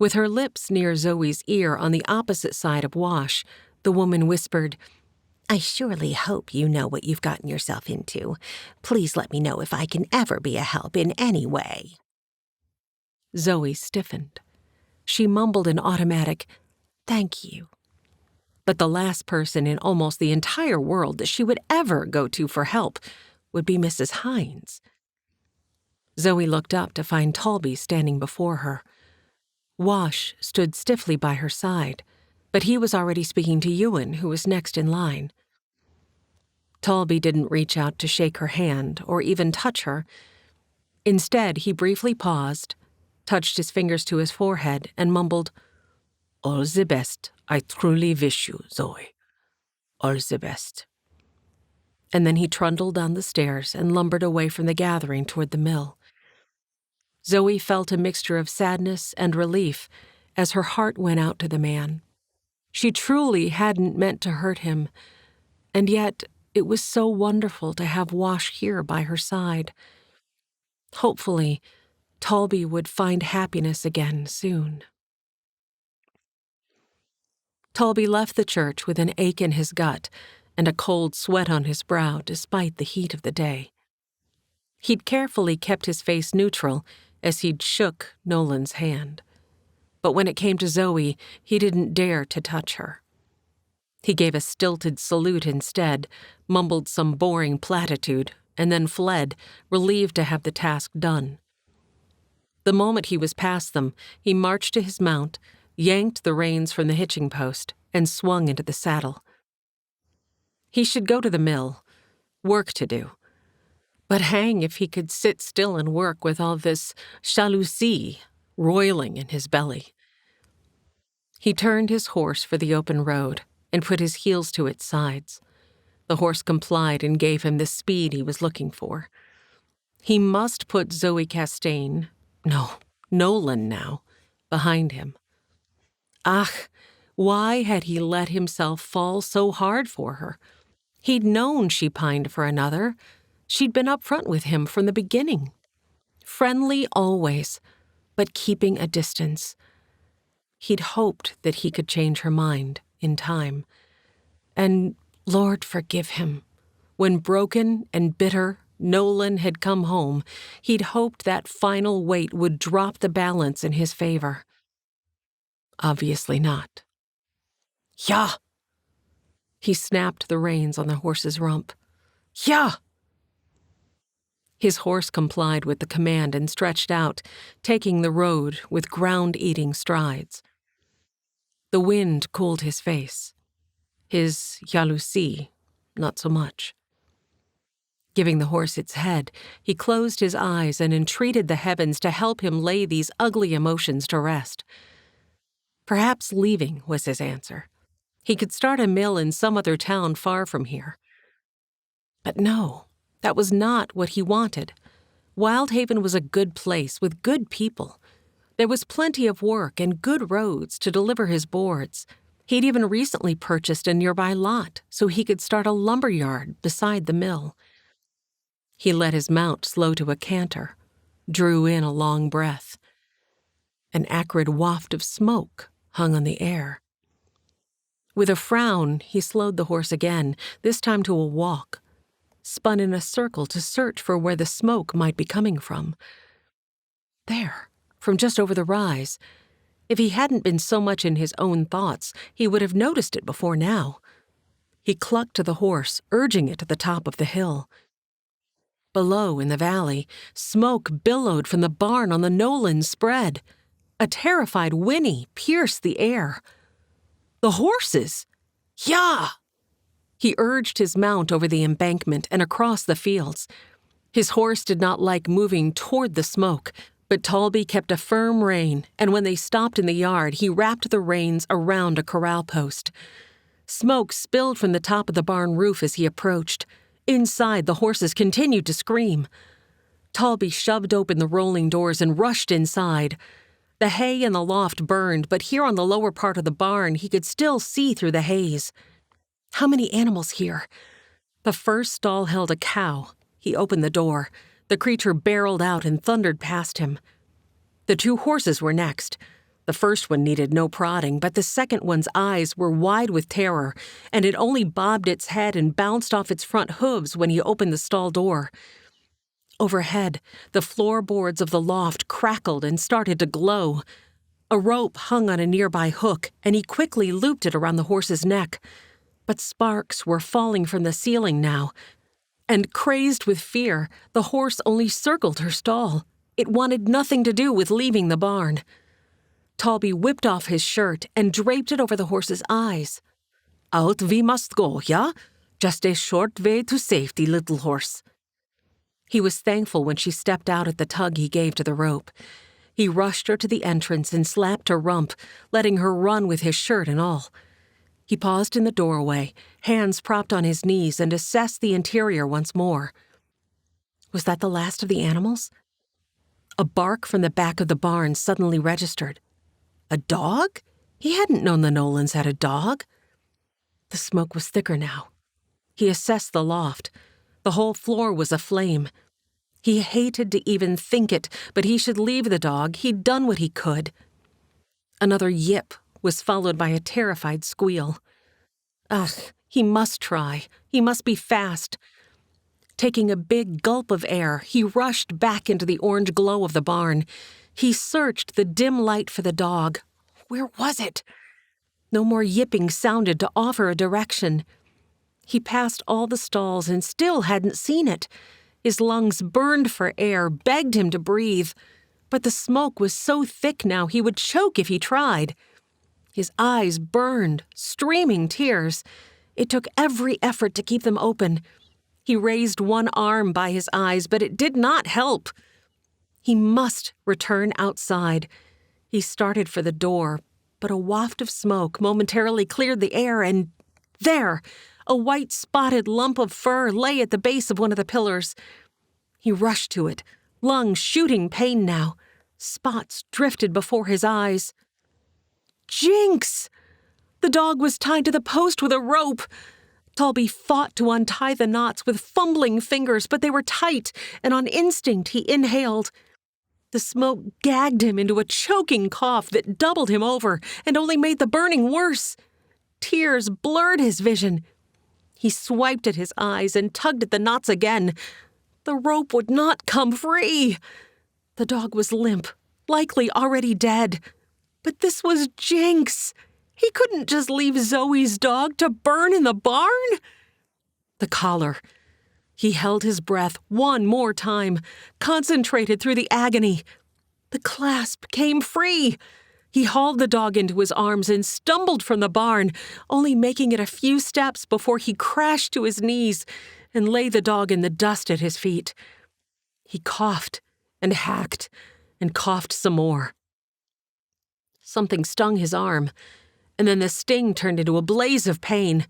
With her lips near Zoe's ear on the opposite side of Wash, the woman whispered, I surely hope you know what you've gotten yourself into. Please let me know if I can ever be a help in any way. Zoe stiffened. She mumbled an automatic, thank you. But the last person in almost the entire world that she would ever go to for help would be Mrs. Hines. Zoe looked up to find Talby standing before her. Wash stood stiffly by her side, but he was already speaking to Ewan, who was next in line. Talby didn't reach out to shake her hand or even touch her. Instead, he briefly paused, touched his fingers to his forehead, and mumbled, All the best, I truly wish you, Zoe. All the best. And then he trundled down the stairs and lumbered away from the gathering toward the mill. Zoe felt a mixture of sadness and relief as her heart went out to the man. She truly hadn't meant to hurt him, and yet it was so wonderful to have Wash here by her side. Hopefully, Talby would find happiness again soon. Talby left the church with an ache in his gut and a cold sweat on his brow despite the heat of the day. He'd carefully kept his face neutral as he'd shook Nolan's hand. But when it came to Zoe, he didn't dare to touch her. He gave a stilted salute instead, mumbled some boring platitude, and then fled, relieved to have the task done. The moment he was past them, he marched to his mount, yanked the reins from the hitching post, and swung into the saddle. He should go to the mill. Work to do. But hang if he could sit still and work with all this jalousie roiling in his belly. He turned his horse for the open road and put his heels to its sides. The horse complied and gave him the speed he was looking for. He must put Zoe Kastain, Nolan now, behind him. Why had he let himself fall so hard for her? He'd known she pined for another. She'd been upfront with him from the beginning. Friendly always, but keeping a distance. He'd hoped that he could change her mind in time. And Lord forgive him, when broken and bitter Nolan had come home. He'd hoped that final weight would drop the balance in his favor. Obviously not. "Yeah!" He snapped the reins on the horse's rump. "Yeah!" His horse complied with the command and stretched out, taking the road with ground-eating strides. The wind cooled his face. His jalousie, not so much. Giving the horse its head, he closed his eyes and entreated the heavens to help him lay these ugly emotions to rest. Perhaps leaving was his answer. He could start a mill in some other town far from here. But no, that was not what he wanted. Wyldhaven was a good place with good people. There was plenty of work and good roads to deliver his boards. He'd even recently purchased a nearby lot so he could start a lumber yard beside the mill. He let his mount slow to a canter, drew in a long breath. An acrid waft of smoke hung on the air. With a frown, he slowed the horse again, this time to a walk, spun in a circle to search for where the smoke might be coming from. There, from just over the rise. If he hadn't been so much in his own thoughts, he would have noticed it before now. He clucked to the horse, urging it to the top of the hill. Below, in the valley, smoke billowed from the barn on the Nolan spread. A terrified whinny pierced the air. The horses! Yeah! He urged his mount over the embankment and across the fields. His horse did not like moving toward the smoke, but Talby kept a firm rein, and when they stopped in the yard, he wrapped the reins around a corral post. Smoke spilled from the top of the barn roof as he approached. Inside, the horses continued to scream. Talby shoved open the rolling doors and rushed inside. The hay in the loft burned, but here on the lower part of the barn, he could still see through the haze. How many animals here? The first stall held a cow. He opened the door. The creature barreled out and thundered past him. The two horses were next. The first one needed no prodding, but the second one's eyes were wide with terror, and it only bobbed its head and bounced off its front hooves when he opened the stall door. Overhead, the floorboards of the loft crackled and started to glow. A rope hung on a nearby hook, and he quickly looped it around the horse's neck. But sparks were falling from the ceiling now, and crazed with fear, the horse only circled her stall. It wanted nothing to do with leaving the barn. Talby whipped off his shirt and draped it over the horse's eyes. "Out we must go, yeah? Just a short way to safety, little horse." He was thankful when she stepped out at the tug he gave to the rope. He rushed her to the entrance and slapped her rump, letting her run with his shirt and all. He paused in the doorway, hands propped on his knees, and assessed the interior once more. Was that the last of the animals? A bark from the back of the barn suddenly registered. A dog? He hadn't known the Nolans had a dog. The smoke was thicker now. He assessed the loft. The whole floor was aflame. He hated to even think it, but he should leave the dog. He'd done what he could. Another yip was followed by a terrified squeal. Ugh, he must try. He must be fast. Taking a big gulp of air, he rushed back into the orange glow of the barn. He searched the dim light for the dog. Where was it? No more yipping sounded to offer a direction. He passed all the stalls and still hadn't seen it. His lungs burned for air, begged him to breathe. But the smoke was so thick now he would choke if he tried. His eyes burned, streaming tears. It took every effort to keep them open. He raised one arm by his eyes, but it did not help. He must return outside. He started for the door, but a waft of smoke momentarily cleared the air, and there, a white spotted lump of fur lay at the base of one of the pillars. He rushed to it, lungs shooting pain now. Spots drifted before his eyes. Jinx! The dog was tied to the post with a rope. Talby fought to untie the knots with fumbling fingers, but they were tight, and on instinct he inhaled. The smoke gagged him into a choking cough that doubled him over and only made the burning worse. Tears blurred his vision. He swiped at his eyes and tugged at the knots again. The rope would not come free. The dog was limp, likely already dead. But this was Jinx. He couldn't just leave Zoe's dog to burn in the barn. The collar. He held his breath one more time, concentrated through the agony. The clasp came free. He hauled the dog into his arms and stumbled from the barn, only making it a few steps before he crashed to his knees and lay the dog in the dust at his feet. He coughed and hacked and coughed some more. Something stung his arm, and then the sting turned into a blaze of pain.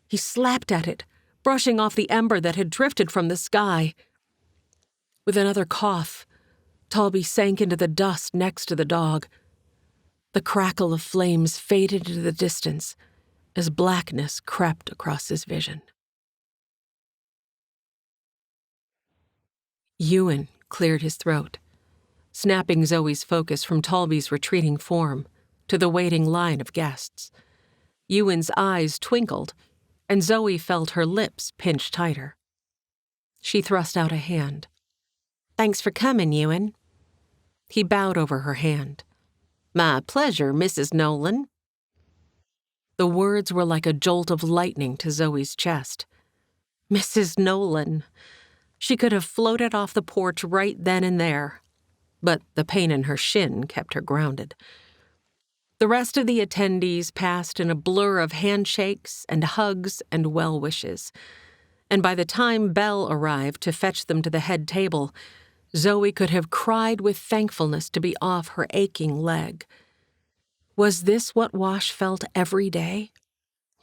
He slapped at it, brushing off the ember that had drifted from the sky. With another cough, Talby sank into the dust next to the dog. The crackle of flames faded into the distance as blackness crept across his vision. Ewan cleared his throat, snapping Zoe's focus from Talby's retreating form to the waiting line of guests. Ewan's eyes twinkled, and Zoe felt her lips pinch tighter. She thrust out a hand. "Thanks for coming, Ewan." He bowed over her hand. "My pleasure, Mrs. Nolan." The words were like a jolt of lightning to Zoe's chest. Mrs. Nolan. She could have floated off the porch right then and there, but the pain in her shin kept her grounded. The rest of the attendees passed in a blur of handshakes and hugs and well wishes, and by the time Belle arrived to fetch them to the head table, Zoe could have cried with thankfulness to be off her aching leg. Was this what Wash felt every day?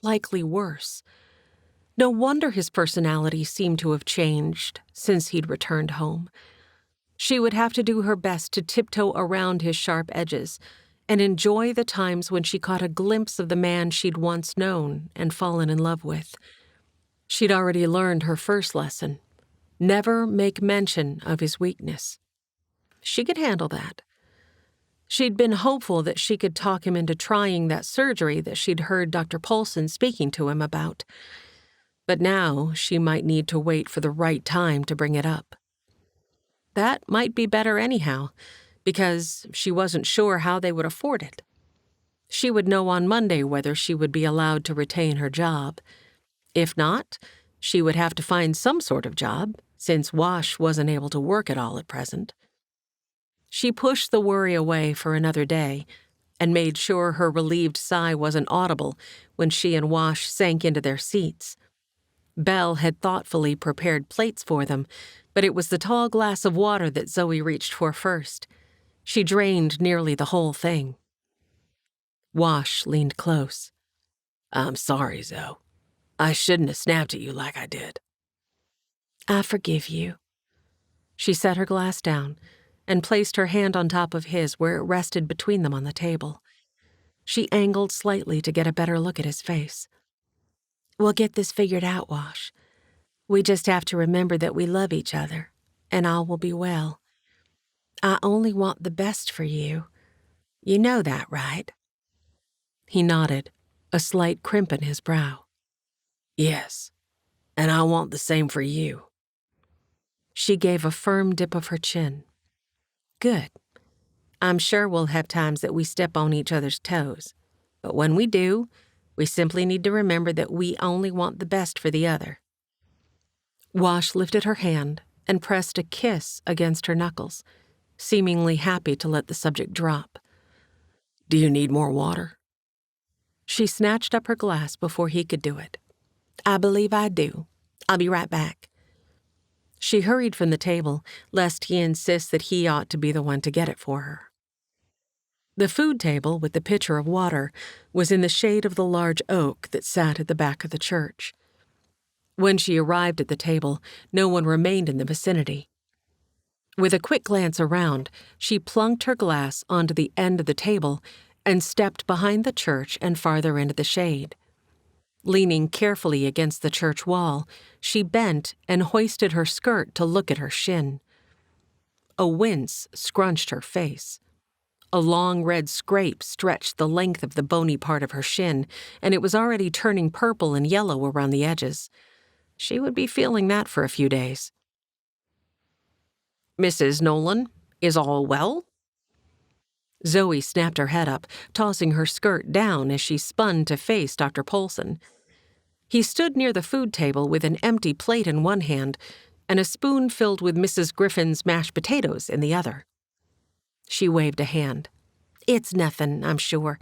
Likely worse. No wonder his personality seemed to have changed since he'd returned home. She would have to do her best to tiptoe around his sharp edges and enjoy the times when she caught a glimpse of the man she'd once known and fallen in love with. She'd already learned her first lesson: never make mention of his weakness. She could handle that. She'd been hopeful that she could talk him into trying that surgery that she'd heard Dr. Paulson speaking to him about. But now she might need to wait for the right time to bring it up. That might be better anyhow, because she wasn't sure how they would afford it. She would know on Monday whether she would be allowed to retain her job. If not, she would have to find some sort of job, since Wash wasn't able to work at all at present. She pushed the worry away for another day and made sure her relieved sigh wasn't audible when she and Wash sank into their seats. Belle had thoughtfully prepared plates for them, but it was the tall glass of water that Zoe reached for first. She drained nearly the whole thing. Wash leaned close. "I'm sorry, Zoe. I shouldn't have snapped at you like I did." "I forgive you." She set her glass down and placed her hand on top of his where it rested between them on the table. She angled slightly to get a better look at his face. "We'll get this figured out, Wash. We just have to remember that we love each other, and all will be well. I only want the best for you. You know that, right?" He nodded, a slight crimp in his brow. "Yes, and I want the same for you." She gave a firm dip of her chin. "Good. I'm sure we'll have times that we step on each other's toes, but when we do, we simply need to remember that we only want the best for the other." Wash lifted her hand and pressed a kiss against her knuckles, seemingly happy to let the subject drop. "Do you need more water?" She snatched up her glass before he could do it. "I believe I do. I'll be right back." She hurried from the table, lest he insist that he ought to be the one to get it for her. The food table with the pitcher of water was in the shade of the large oak that sat at the back of the church. When she arrived at the table, no one remained in the vicinity. With a quick glance around, she plunked her glass onto the end of the table and stepped behind the church and farther into the shade. Leaning carefully against the church wall, she bent and hoisted her skirt to look at her shin. A wince scrunched her face. A long red scrape stretched the length of the bony part of her shin, and it was already turning purple and yellow around the edges. She would be feeling that for a few days. Mrs. Nolan, is all well?" Zoe snapped her head up, tossing her skirt down as she spun to face Dr. Polson. He stood near the food table with an empty plate in one hand and a spoon filled with Mrs. Griffin's mashed potatoes in the other. She waved a hand. "It's nothing, I'm sure.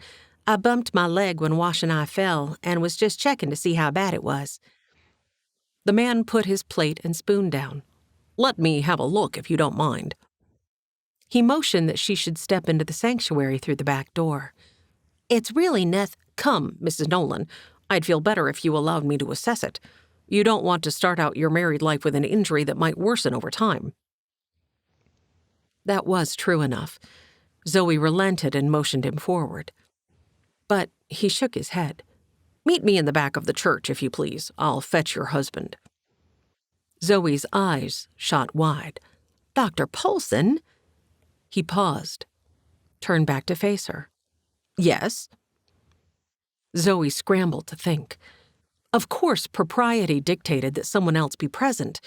I bumped my leg when Wash and I fell and was just checking to see how bad it was." The man put his plate and spoon down. "Let me have a look if you don't mind." He motioned that she should step into the sanctuary through the back door. "It's really Come, Mrs. Nolan. I'd feel better if you allowed me to assess it. You don't want to start out your married life with an injury that might worsen over time." That was true enough. Zoe relented and motioned him forward. But he shook his head. "Meet me in the back of the church, if you please. I'll fetch your husband." Zoe's eyes shot wide. "Dr. Polson?" He paused, turned back to face her. "Yes?" Zoe scrambled to think. Of course, propriety dictated that someone else be present.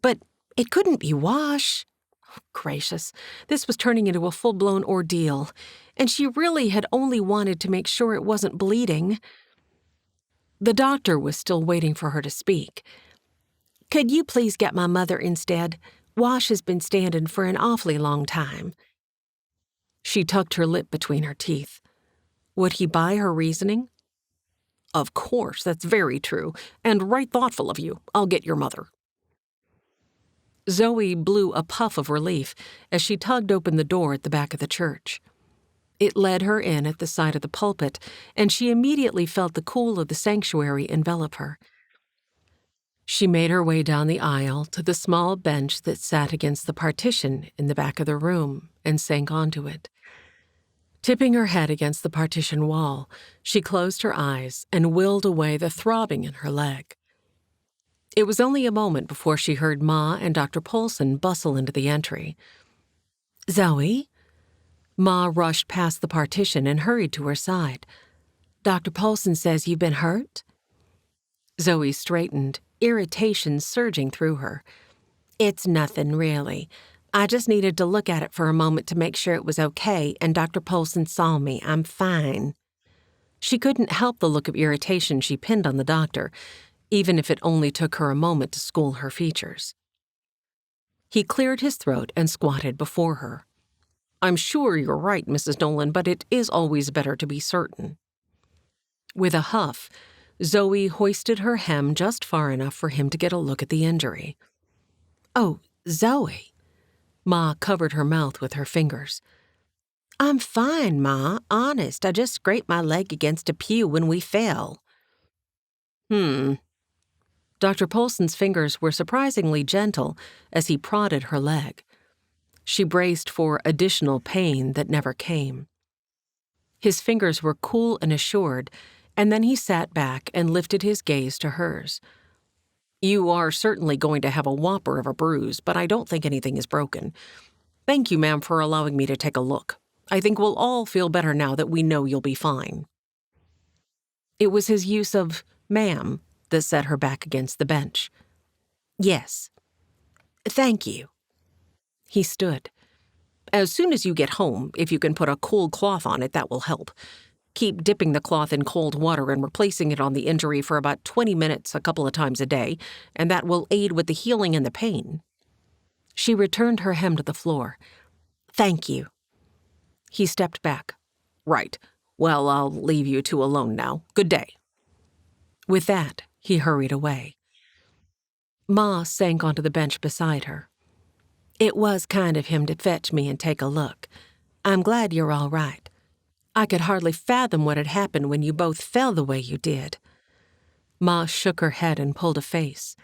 But it couldn't be Wash. Oh, gracious, this was turning into a full-blown ordeal, and she really had only wanted to make sure it wasn't bleeding. The doctor was still waiting for her to speak. "Could you please get my mother instead? Wash has been standing for an awfully long time." She tucked her lip between her teeth. Would he buy her reasoning? "Of course, that's very true, and right thoughtful of you. I'll get your mother." Zoe blew a puff of relief as she tugged open the door at the back of the church. It led her in at the side of the pulpit, and she immediately felt the cool of the sanctuary envelop her. She made her way down the aisle to the small bench that sat against the partition in the back of the room and sank onto it. Tipping her head against the partition wall, she closed her eyes and willed away the throbbing in her leg. It was only a moment before she heard Ma and Dr. Polson bustle into the entry. "Zoe?" Ma rushed past the partition and hurried to her side. "Dr. Polson says you've been hurt?" Zoe straightened, irritation surging through her. "It's nothing, really. I just needed to look at it for a moment to make sure it was okay, and Dr. Polson saw me. I'm fine." She couldn't help the look of irritation she pinned on the doctor, even if it only took her a moment to school her features. He cleared his throat and squatted before her. "I'm sure you're right, Mrs. Nolan, but it is always better to be certain." With a huff, Zoe hoisted her hem just far enough for him to get a look at the injury. "Oh, Zoe." Ma covered her mouth with her fingers. "I'm fine, Ma. Honest, I just scraped my leg against a pew when we fell." Dr. Polson's fingers were surprisingly gentle as he prodded her leg. She braced for additional pain that never came. His fingers were cool and assured, and then he sat back and lifted his gaze to hers. "You are certainly going to have a whopper of a bruise, but I don't think anything is broken. Thank you, ma'am, for allowing me to take a look. I think we'll all feel better now that we know you'll be fine." It was his use of "ma'am" that set her back against the bench. "Yes. Thank you." He stood. "As soon as you get home, if you can put a cold cloth on it, that will help. Keep dipping the cloth in cold water and replacing it on the injury for about 20 minutes a couple of times a day, and that will aid with the healing and the pain." She returned her hem to the floor. "Thank you." He stepped back. "Right. Well, I'll leave you two alone now. Good day." With that, he hurried away. Ma sank onto the bench beside her. "It was kind of him to fetch me and take a look. I'm glad you're all right. I could hardly fathom what had happened when you both fell the way you did." Ma shook her head and pulled a face.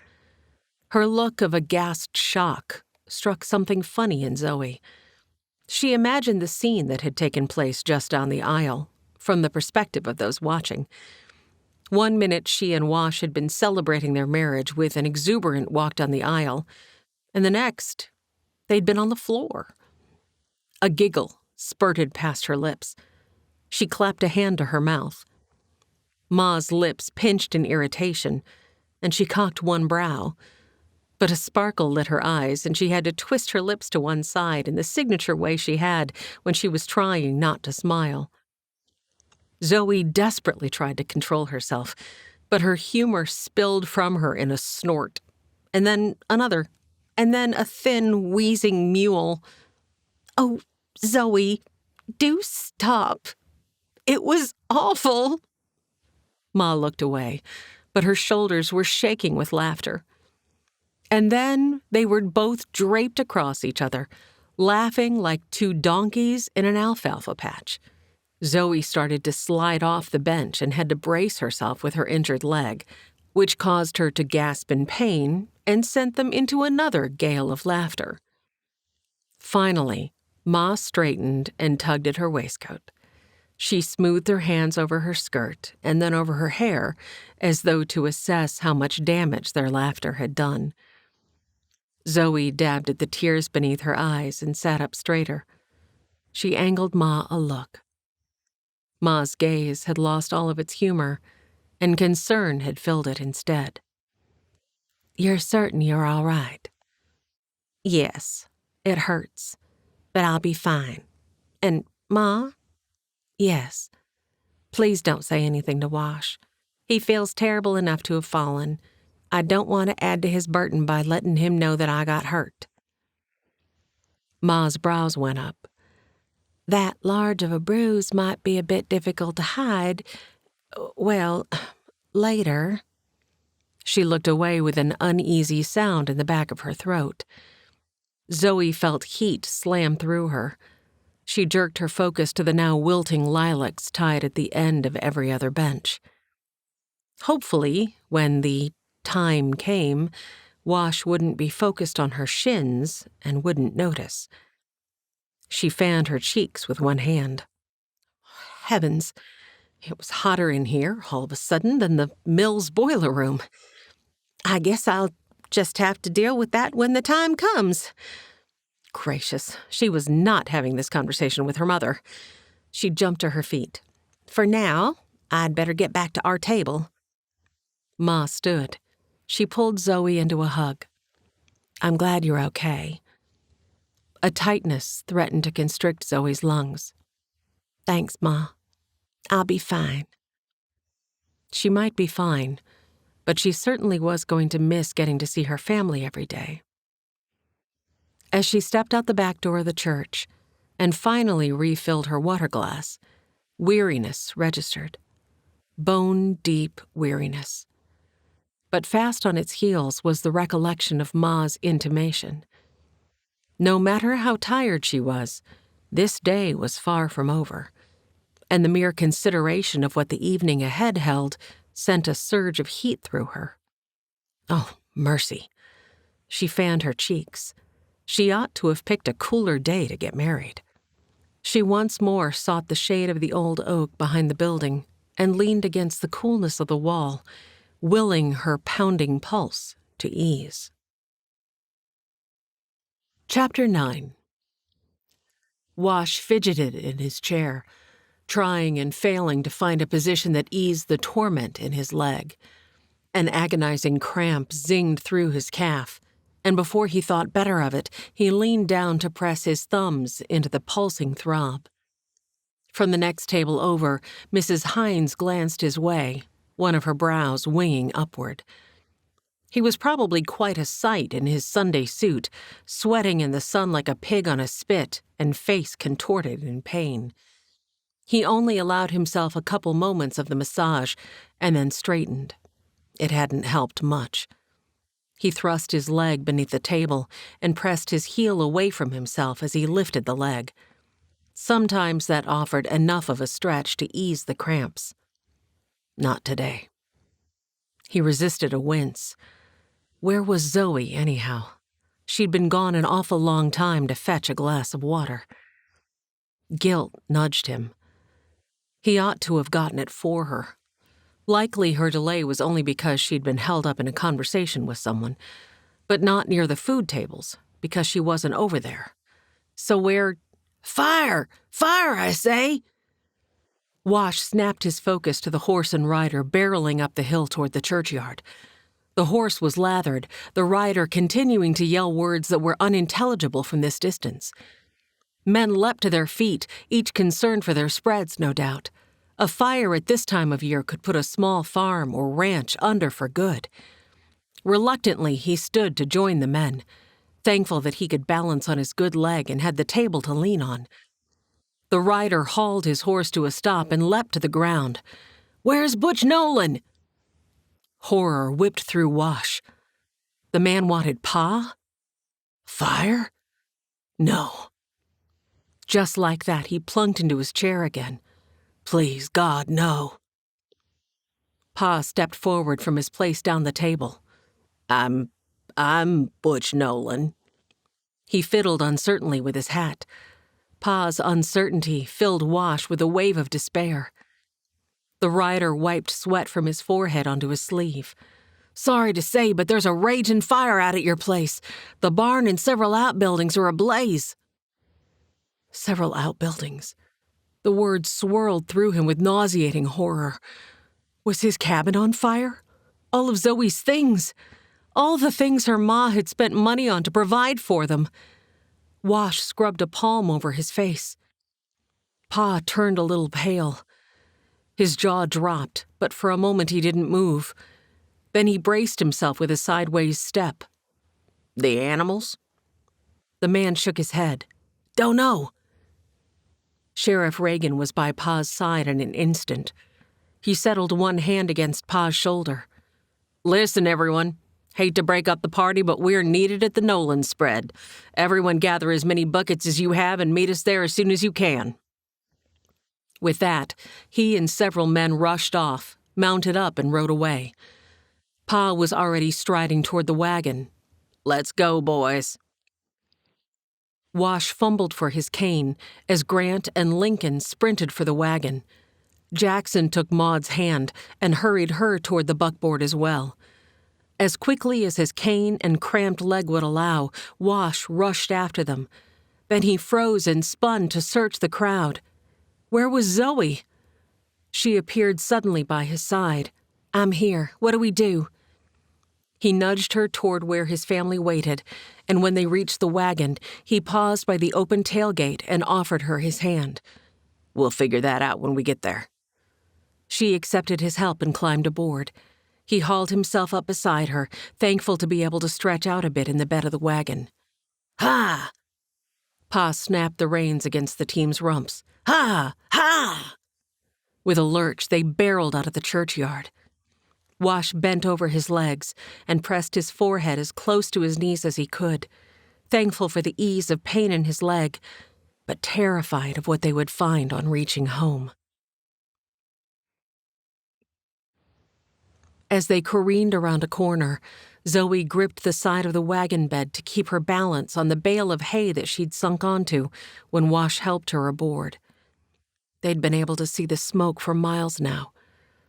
Her look of aghast shock struck something funny in Zoe. She imagined the scene that had taken place just down the aisle, from the perspective of those watching. One minute she and Wash had been celebrating their marriage with an exuberant walk down the aisle, and the next, they'd been on the floor. A giggle spurted past her lips. She clapped a hand to her mouth. Ma's lips pinched in irritation, and she cocked one brow. But a sparkle lit her eyes, and she had to twist her lips to one side in the signature way she had when she was trying not to smile. Zoe desperately tried to control herself, but her humor spilled from her in a snort, and then another, and then a thin, wheezing mule. "Oh, Zoe, do stop. It was awful." Ma looked away, but her shoulders were shaking with laughter. And then they were both draped across each other, laughing like two donkeys in an alfalfa patch. Zoe started to slide off the bench and had to brace herself with her injured leg, which caused her to gasp in pain and sent them into another gale of laughter. Finally, Ma straightened and tugged at her waistcoat. She smoothed her hands over her skirt and then over her hair, as though to assess how much damage their laughter had done. Zoe dabbed at the tears beneath her eyes and sat up straighter. She angled Ma a look. Ma's gaze had lost all of its humor, and concern had filled it instead. "You're certain you're all right?" "Yes, it hurts, but I'll be fine. And, Ma?" "Yes. Please don't say anything to Wash. He feels terrible enough to have fallen. I don't want to add to his burden by letting him know that I got hurt." Ma's brows went up. "That large of a bruise might be a bit difficult to hide. Well, later." She looked away with an uneasy sound in the back of her throat. Zoe felt heat slam through her. She jerked her focus to the now wilting lilacs tied at the end of every other bench. Hopefully, when the time came, Wash wouldn't be focused on her shins and wouldn't notice. She fanned her cheeks with one hand. Heavens, it was hotter in here all of a sudden than the mill's boiler room. I guess I'll just have to deal with that when the time comes. Gracious, she was not having this conversation with her mother. She jumped to her feet. "For now, I'd better get back to our table." Ma stood. She pulled Zoe into a hug. "I'm glad you're okay." A tightness threatened to constrict Zoe's lungs. "Thanks, Ma. I'll be fine." She might be fine, but she certainly was going to miss getting to see her family every day. As she stepped out the back door of the church and finally refilled her water glass, weariness registered. Bone-deep weariness. But fast on its heels was the recollection of Ma's intimation. No matter how tired she was, this day was far from over, and the mere consideration of what the evening ahead held sent a surge of heat through her. Oh, mercy. She fanned her cheeks. She ought to have picked a cooler day to get married. She once more sought the shade of the old oak behind the building and leaned against the coolness of the wall, willing her pounding pulse to ease. Chapter 9. Wash fidgeted in his chair, trying and failing to find a position that eased the torment in his leg. An agonizing cramp zinged through his calf, and before he thought better of it, he leaned down to press his thumbs into the pulsing throb. From the next table over, Mrs. Hines glanced his way, one of her brows winging upward. He was probably quite a sight in his Sunday suit, sweating in the sun like a pig on a spit and face contorted in pain. He only allowed himself a couple moments of the massage and then straightened. It hadn't helped much. He thrust his leg beneath the table and pressed his heel away from himself as he lifted the leg. Sometimes that offered enough of a stretch to ease the cramps. Not today. He resisted a wince. Where was Zoe, anyhow? She'd been gone an awful long time to fetch a glass of water. Guilt nudged him. He ought to have gotten it for her. Likely her delay was only because she'd been held up in a conversation with someone, but not near the food tables, because she wasn't over there. So where— "Fire! Fire, I say!" Wash snapped his focus to the horse and rider barreling up the hill toward the churchyard. The horse was lathered, the rider continuing to yell words that were unintelligible from this distance. Men leapt to their feet, each concerned for their spreads, no doubt. A fire at this time of year could put a small farm or ranch under for good. Reluctantly, he stood to join the men, thankful that he could balance on his good leg and had the table to lean on. The rider hauled his horse to a stop and leapt to the ground. "Where's Butch Nolan?" Horror whipped through Wash. The man wanted Pa? Fire? No. Just like that, he plunked into his chair again. Please, God, no. Pa stepped forward from his place down the table. I'm Butch Nolan. He fiddled uncertainly with his hat. Pa's uncertainty filled Wash with a wave of despair. The rider wiped sweat from his forehead onto his sleeve. "Sorry to say, but there's a raging fire out at your place. The barn and several outbuildings are ablaze." Several outbuildings. The words swirled through him with nauseating horror. Was his cabin on fire? All of Zoe's things. All the things her ma had spent money on to provide for them. Wash scrubbed a palm over his face. Pa turned a little pale. His jaw dropped, but for a moment he didn't move. Then he braced himself with a sideways step. "The animals?" The man shook his head. "Don't know." Sheriff Reagan was by Pa's side in an instant. He settled one hand against Pa's shoulder. "Listen, everyone. Hate to break up the party, but we're needed at the Nolan spread. Everyone gather as many buckets as you have and meet us there as soon as you can." With that, he and several men rushed off, mounted up, and rode away. Pa was already striding toward the wagon. "Let's go, boys." Wash fumbled for his cane as Grant and Lincoln sprinted for the wagon. Jackson took Maud's hand and hurried her toward the buckboard as well. As quickly as his cane and cramped leg would allow, Wash rushed after them. Then he froze and spun to search the crowd. Where was Zoe? She appeared suddenly by his side. "I'm here. What do we do?" He nudged her toward where his family waited, and when they reached the wagon, he paused by the open tailgate and offered her his hand. "We'll figure that out when we get there." She accepted his help and climbed aboard. He hauled himself up beside her, thankful to be able to stretch out a bit in the bed of the wagon. "Ha!" Pa snapped the reins against the team's rumps. "Ha! Ha!" With a lurch, they barreled out of the churchyard. Wash bent over his legs and pressed his forehead as close to his knees as he could, thankful for the ease of pain in his leg, but terrified of what they would find on reaching home. As they careened around a corner, Zoe gripped the side of the wagon bed to keep her balance on the bale of hay that she'd sunk onto when Wash helped her aboard. They'd been able to see the smoke for miles now.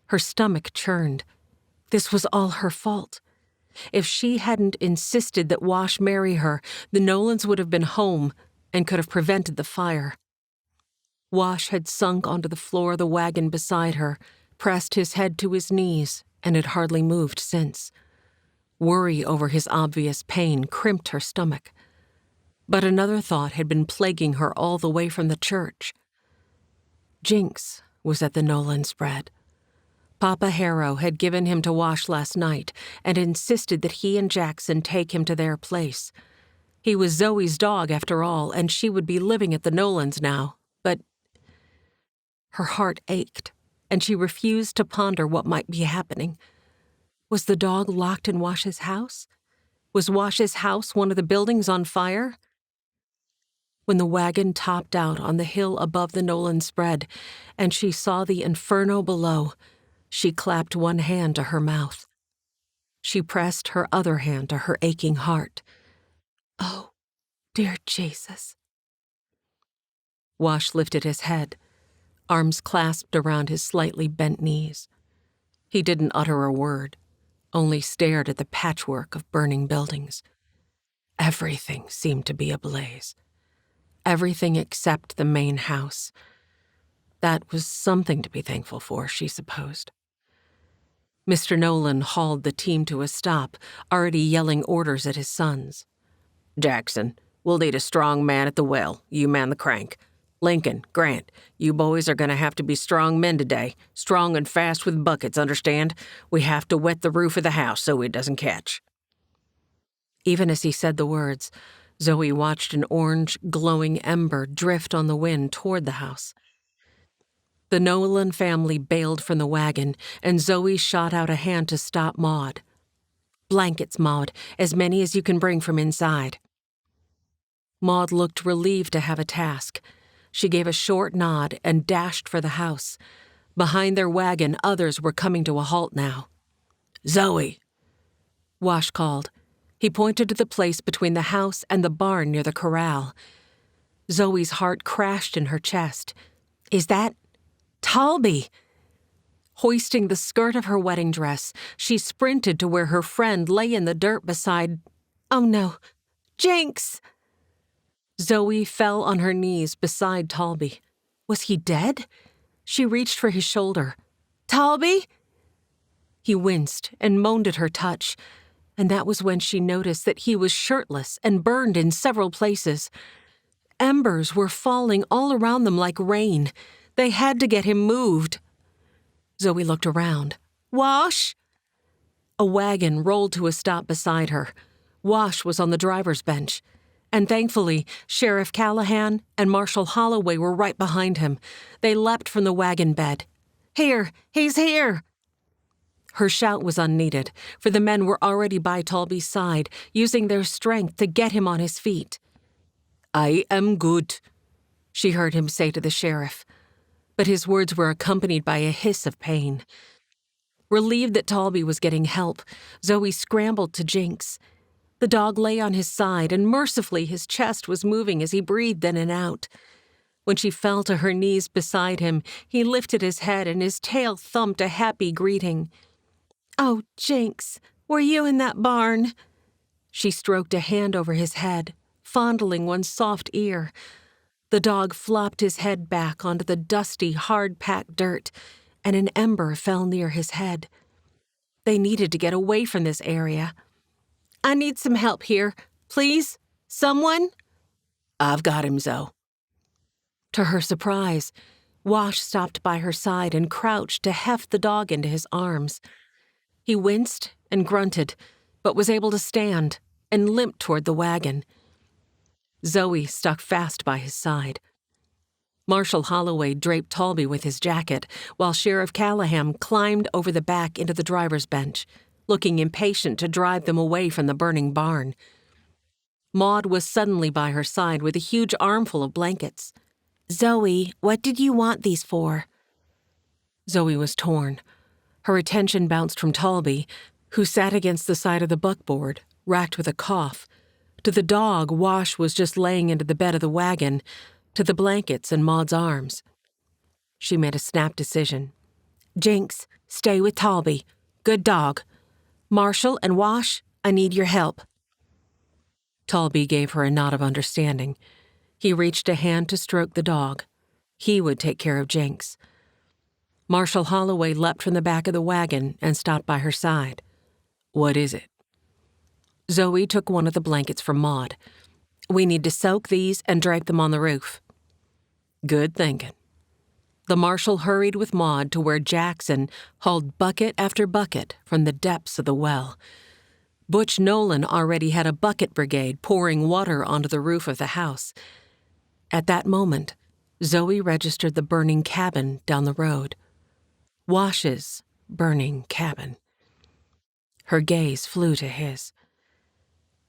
Her stomach churned. This was all her fault. If she hadn't insisted that Wash marry her, the Nolans would have been home and could have prevented the fire. Wash had sunk onto the floor of the wagon beside her, pressed his head to his knees, and had hardly moved since. Worry over his obvious pain crimped her stomach. But another thought had been plaguing her all the way from the church. Jinx was at the Nolan spread. Papa Harrow had given him to Wash last night and insisted that he and Jackson take him to their place. He was Zoe's dog, after all, and she would be living at the Nolans now, but her heart ached, and she refused to ponder what might be happening. Was the dog locked in Wash's house? Was Wash's house one of the buildings on fire? When the wagon topped out on the hill above the Nolan spread, and she saw the inferno below, she clapped one hand to her mouth. She pressed her other hand to her aching heart. "Oh, dear Jesus." Wash lifted his head, arms clasped around his slightly bent knees. He didn't utter a word, only stared at the patchwork of burning buildings. Everything seemed to be ablaze. Everything except the main house. That was something to be thankful for, she supposed. Mr. Nolan hauled the team to a stop, already yelling orders at his sons. Jackson, we'll need a strong man at the well. You man the crank. Lincoln, Grant, you boys are going to have to be strong men today. Strong and fast with buckets, understand? We have to wet the roof of the house so it doesn't catch. Even as he said the words, Zoe watched an orange, glowing ember drift on the wind toward the house. The Nolan family bailed from the wagon, and Zoe shot out a hand to stop Maud. "Blankets, Maud, as many as you can bring from inside." Maud looked relieved to have a task. She gave a short nod and dashed for the house. Behind their wagon, others were coming to a halt now. "Zoe!" Wash called. He pointed to the place between the house and the barn near the corral. Zoe's heart crashed in her chest. "Is that Talby?" Hoisting the skirt of her wedding dress, she sprinted to where her friend lay in the dirt beside... Oh no, Jinx! Zoe fell on her knees beside Talby. Was he dead? She reached for his shoulder. "Talby?" He winced and moaned at her touch, and that was when she noticed that he was shirtless and burned in several places. Embers were falling all around them like rain. They had to get him moved. Zoe looked around. "Wash?" A wagon rolled to a stop beside her. Wash was on the driver's bench. And thankfully, Sheriff Callahan and Marshal Holloway were right behind him. They leapt from the wagon bed. "Here! He's here!" Her shout was unneeded, for the men were already by Talby's side, using their strength to get him on his feet. "I am good," she heard him say to the sheriff. But his words were accompanied by a hiss of pain. Relieved that Talby was getting help, Zoe scrambled to Jinx. The dog lay on his side, and mercifully his chest was moving as he breathed in and out. When she fell to her knees beside him, he lifted his head and his tail thumped a happy greeting. "Oh, Jinx, were you in that barn?" She stroked a hand over his head, fondling one soft ear. The dog flopped his head back onto the dusty, hard-packed dirt, and an ember fell near his head. They needed to get away from this area. "I need some help here. Please? Someone?" "I've got him, Zoe." To her surprise, Wash stopped by her side and crouched to heft the dog into his arms. He winced and grunted, but was able to stand and limped toward the wagon. Zoe stuck fast by his side. Marshal Holloway draped Talby with his jacket, while Sheriff Callahan climbed over the back into the driver's bench, looking impatient to drive them away from the burning barn. Maud was suddenly by her side with a huge armful of blankets. "Zoe, what did you want these for?" Zoe was torn. Her attention bounced from Talby, who sat against the side of the buckboard, racked with a cough, to the dog Wash was just laying into the bed of the wagon, to the blankets in Maud's arms. She made a snap decision. "Jinx, stay with Talby. Good dog. Marshall and Wash, I need your help." Talby gave her a nod of understanding. He reached a hand to stroke the dog. He would take care of Jinx. Marshal Holloway leapt from the back of the wagon and stopped by her side. "What is it?" Zoe took one of the blankets from Maud. "We need to soak these and drape them on the roof." "Good thinking." The marshal hurried with Maud to where Jackson hauled bucket after bucket from the depths of the well. Butch Nolan already had a bucket brigade pouring water onto the roof of the house. At that moment, Zoe registered the burning cabin down the road. Wash's burning cabin. Her gaze flew to his.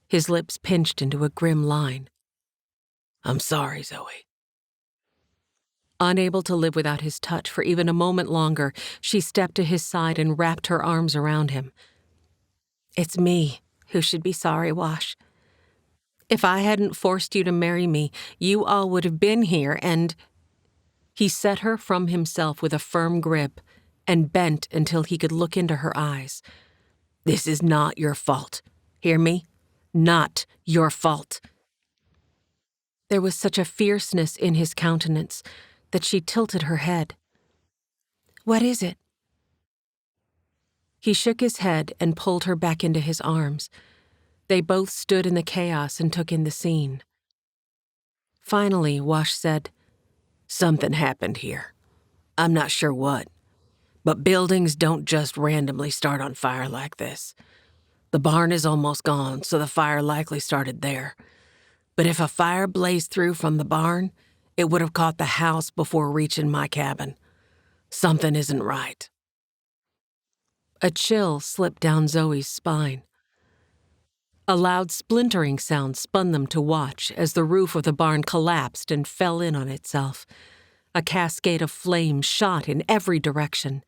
His lips pinched into a grim line. "I'm sorry, Zoe." Unable to live without his touch for even a moment longer, she stepped to his side and wrapped her arms around him. "It's me who should be sorry, Wash. If I hadn't forced you to marry me, you all would have been here and—" He set her from himself with a firm grip and bent until he could look into her eyes. "This is not your fault. Hear me? Not your fault." There was such a fierceness in his countenance that she tilted her head. "What is it?" He shook his head and pulled her back into his arms. They both stood in the chaos and took in the scene. Finally, Wash said, "Something happened here. I'm not sure what, but buildings don't just randomly start on fire like this. The barn is almost gone, so the fire likely started there. But if a fire blazed through from the barn, it would have caught the house before reaching my cabin. Something isn't right." A chill slipped down Zoe's spine. A loud splintering sound spun them to watch as the roof of the barn collapsed and fell in on itself. A cascade of flames shot in every direction.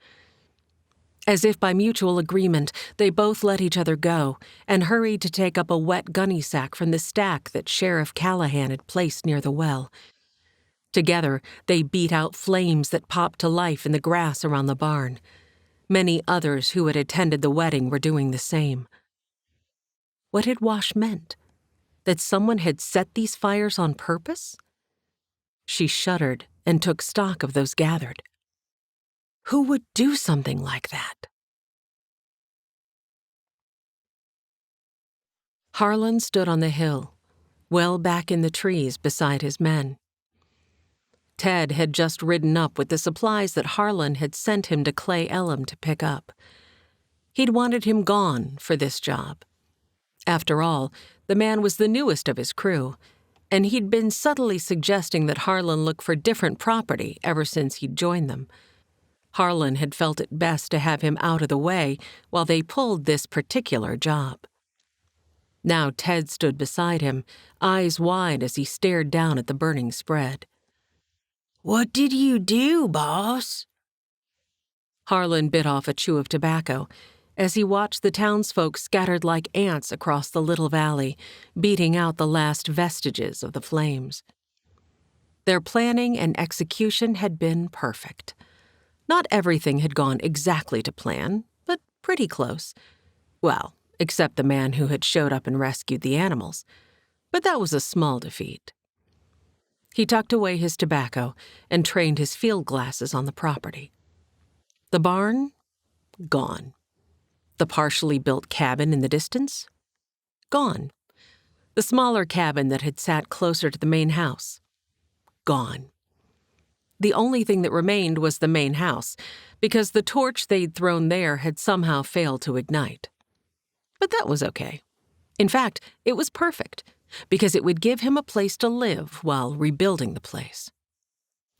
As if by mutual agreement, they both let each other go and hurried to take up a wet gunny sack from the stack that Sheriff Callahan had placed near the well. Together, they beat out flames that popped to life in the grass around the barn. Many others who had attended the wedding were doing the same. What had Wash meant? That someone had set these fires on purpose? She shuddered and took stock of those gathered. Who would do something like that? Harlan stood on the hill, well back in the trees beside his men. Ted had just ridden up with the supplies that Harlan had sent him to Clay Elam to pick up. He'd wanted him gone for this job. After all, the man was the newest of his crew, and he'd been subtly suggesting that Harlan look for different property ever since he'd joined them. Harlan had felt it best to have him out of the way while they pulled this particular job. Now Ted stood beside him, eyes wide as he stared down at the burning spread. "What did you do, boss?" Harlan bit off a chew of tobacco as he watched the townsfolk scattered like ants across the little valley, beating out the last vestiges of the flames. Their planning and execution had been perfect. Not everything had gone exactly to plan, but pretty close. Well, except the man who had showed up and rescued the animals. But that was a small defeat. He tucked away his tobacco and trained his field glasses on the property. The barn? Gone. The partially built cabin in the distance? Gone. The smaller cabin that had sat closer to the main house? Gone. The only thing that remained was the main house, because the torch they'd thrown there had somehow failed to ignite. But that was okay. In fact, it was perfect, because it would give him a place to live while rebuilding the place.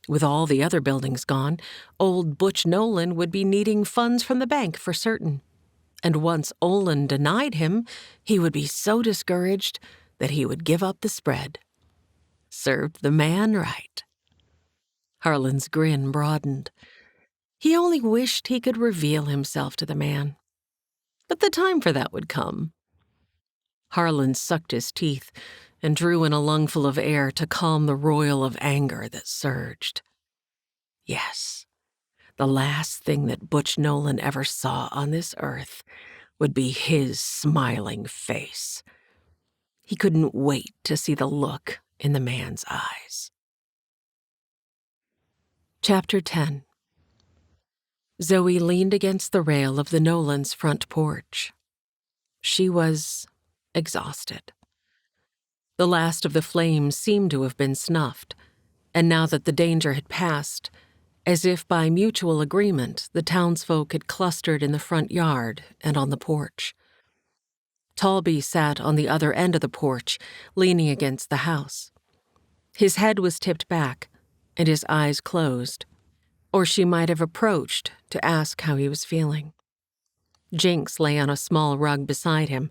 With all the other buildings gone, old Butch Nolan would be needing funds from the bank for certain. And once Olin denied him, he would be so discouraged that he would give up the spread. Served the man right. Harlan's grin broadened. He only wished he could reveal himself to the man. But the time for that would come. Harlan sucked his teeth and drew in a lungful of air to calm the roil of anger that surged. Yes, the last thing that Butch Nolan ever saw on this earth would be his smiling face. He couldn't wait to see the look in the man's eyes. Chapter 10. Zoe leaned against the rail of the Nolans' front porch. She was exhausted. The last of the flames seemed to have been snuffed, and now that the danger had passed, as if by mutual agreement, the townsfolk had clustered in the front yard and on the porch. Talby sat on the other end of the porch, leaning against the house. His head was tipped back, and his eyes closed, or she might have approached to ask how he was feeling. Jinx lay on a small rug beside him,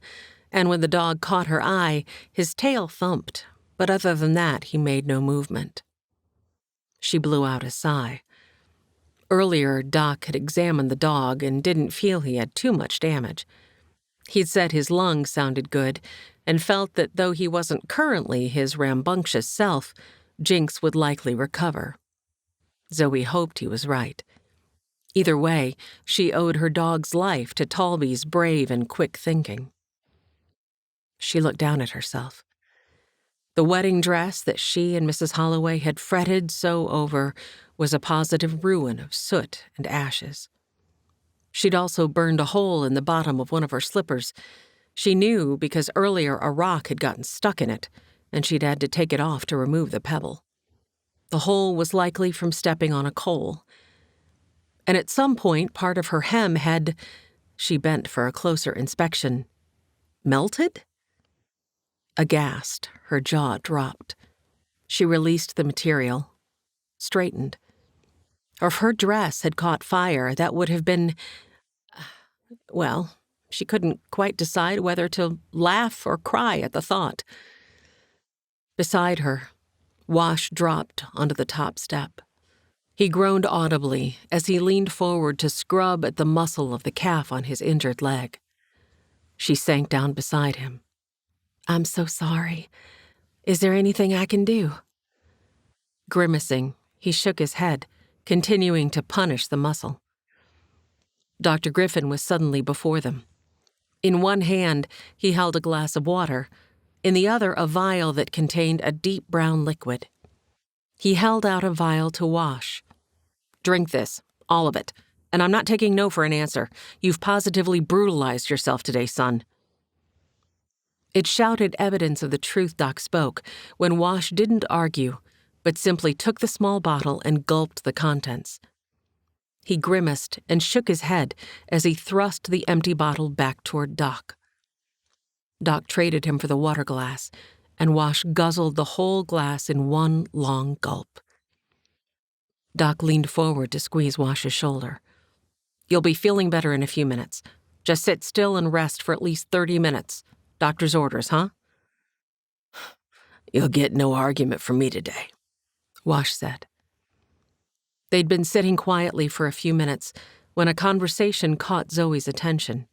and when the dog caught her eye, his tail thumped, but other than that, he made no movement. She blew out a sigh. Earlier, Doc had examined the dog and didn't feel he had too much damage. He'd said his lungs sounded good, and felt that though he wasn't currently his rambunctious self, Jinx would likely recover. Zoe hoped he was right. Either way, she owed her dog's life to Talby's brave and quick thinking. She looked down at herself. The wedding dress that she and Mrs. Holloway had fretted so over was a positive ruin of soot and ashes. She'd also burned a hole in the bottom of one of her slippers. She knew because earlier a rock had gotten stuck in it, and she'd had to take it off to remove the pebble. The hole was likely from stepping on a coal. And at some point, part of her hem had, she bent for a closer inspection, melted? Aghast, her jaw dropped. She released the material, straightened. Or if her dress had caught fire, that would have been, well, she couldn't quite decide whether to laugh or cry at the thought. Beside her, Wash dropped onto the top step. He groaned audibly as he leaned forward to scrub at the muscle of the calf on his injured leg. She sank down beside him. "I'm so sorry. Is there anything I can do?" Grimacing, he shook his head, continuing to punish the muscle. Dr. Griffin was suddenly before them. In one hand, he held a glass of water, in the other a vial that contained a deep brown liquid. He held out a vial to Wash. "Drink this, all of it, and I'm not taking no for an answer. You've positively brutalized yourself today, son." It shouted evidence of the truth Doc spoke when Wash didn't argue, but simply took the small bottle and gulped the contents. He grimaced and shook his head as he thrust the empty bottle back toward Doc. Doc traded him for the water glass, and Wash guzzled the whole glass in one long gulp. Doc leaned forward to squeeze Wash's shoulder. "You'll be feeling better in a few minutes. Just sit still and rest for at least 30 minutes. Doctor's orders, huh?" "You'll get no argument from me today," Wash said. They'd been sitting quietly for a few minutes when a conversation caught Zoe's attention.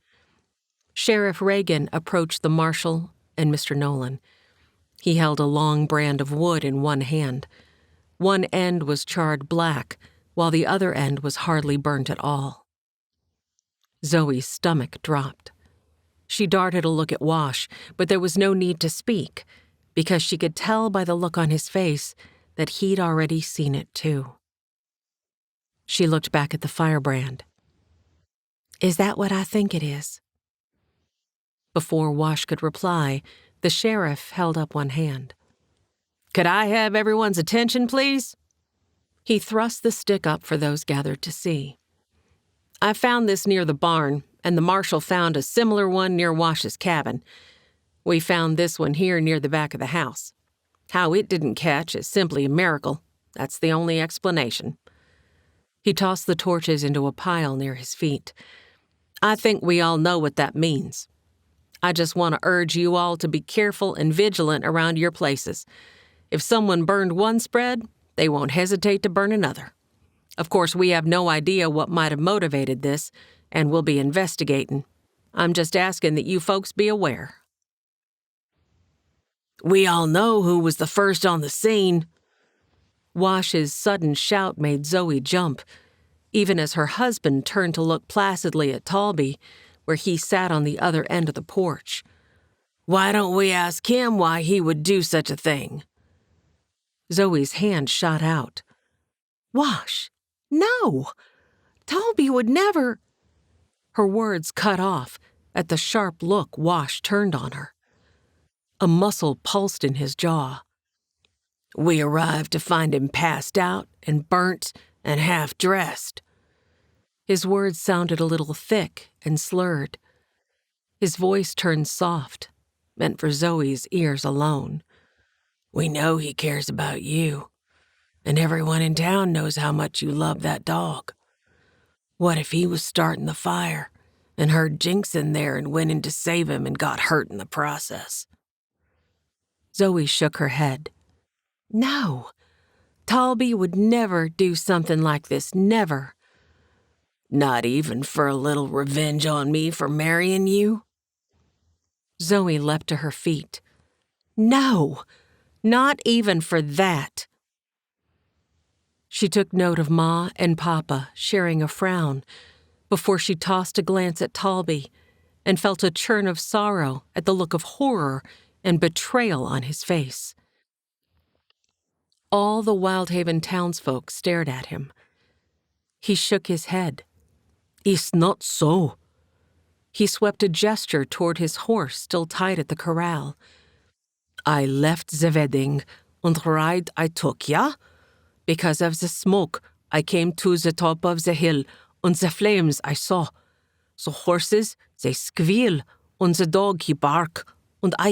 Sheriff Reagan approached the marshal and Mr. Nolan. He held a long brand of wood in one hand. One end was charred black, while the other end was hardly burnt at all. Zoe's stomach dropped. She darted a look at Wash, but there was no need to speak, because she could tell by the look on his face that he'd already seen it too. She looked back at the firebrand. "Is that what I think it is?" Before Wash could reply, the sheriff held up one hand. "Could I have everyone's attention, please?" He thrust the stick up for those gathered to see. "I found this near the barn, and the marshal found a similar one near Wash's cabin. We found this one here near the back of the house. How it didn't catch is simply a miracle. That's the only explanation." He tossed the torches into a pile near his feet. "I think we all know what that means. I just want to urge you all to be careful and vigilant around your places. If someone burned one spread, they won't hesitate to burn another. Of course, we have no idea what might have motivated this, and we'll be investigating. I'm just asking that you folks be aware." "We all know who was the first on the scene." Wash's sudden shout made Zoe jump, even as her husband turned to look placidly at Talby, where he sat on the other end of the porch. "Why don't we ask him why he would do such a thing?" Zoe's hand shot out. "Wash, no! Talby would never—" Her words cut off at the sharp look Wash turned on her. A muscle pulsed in his jaw. "We arrived to find him passed out and burnt and half-dressed." His words sounded a little thick and slurred. His voice turned soft, meant for Zoe's ears alone. "We know he cares about you, and everyone in town knows how much you love that dog. What if he was starting the fire and heard Jinx in there and went in to save him and got hurt in the process?" Zoe shook her head. "No, Talby would never do something like this, never." "Not even for a little revenge on me for marrying you?" Zoe leapt to her feet. "No, not even for that." She took note of Ma and Papa sharing a frown before she tossed a glance at Talby and felt a churn of sorrow at the look of horror and betrayal on his face. All the Wyldhaven townsfolk stared at him. He shook his head. It's not so." He swept a gesture toward his horse still tied at the corral. "I left the wedding and ride I took, yeah? Because of the smoke, I came to the top of the hill, and the flames I saw. The horses, they squeal, and the dog he bark, and I...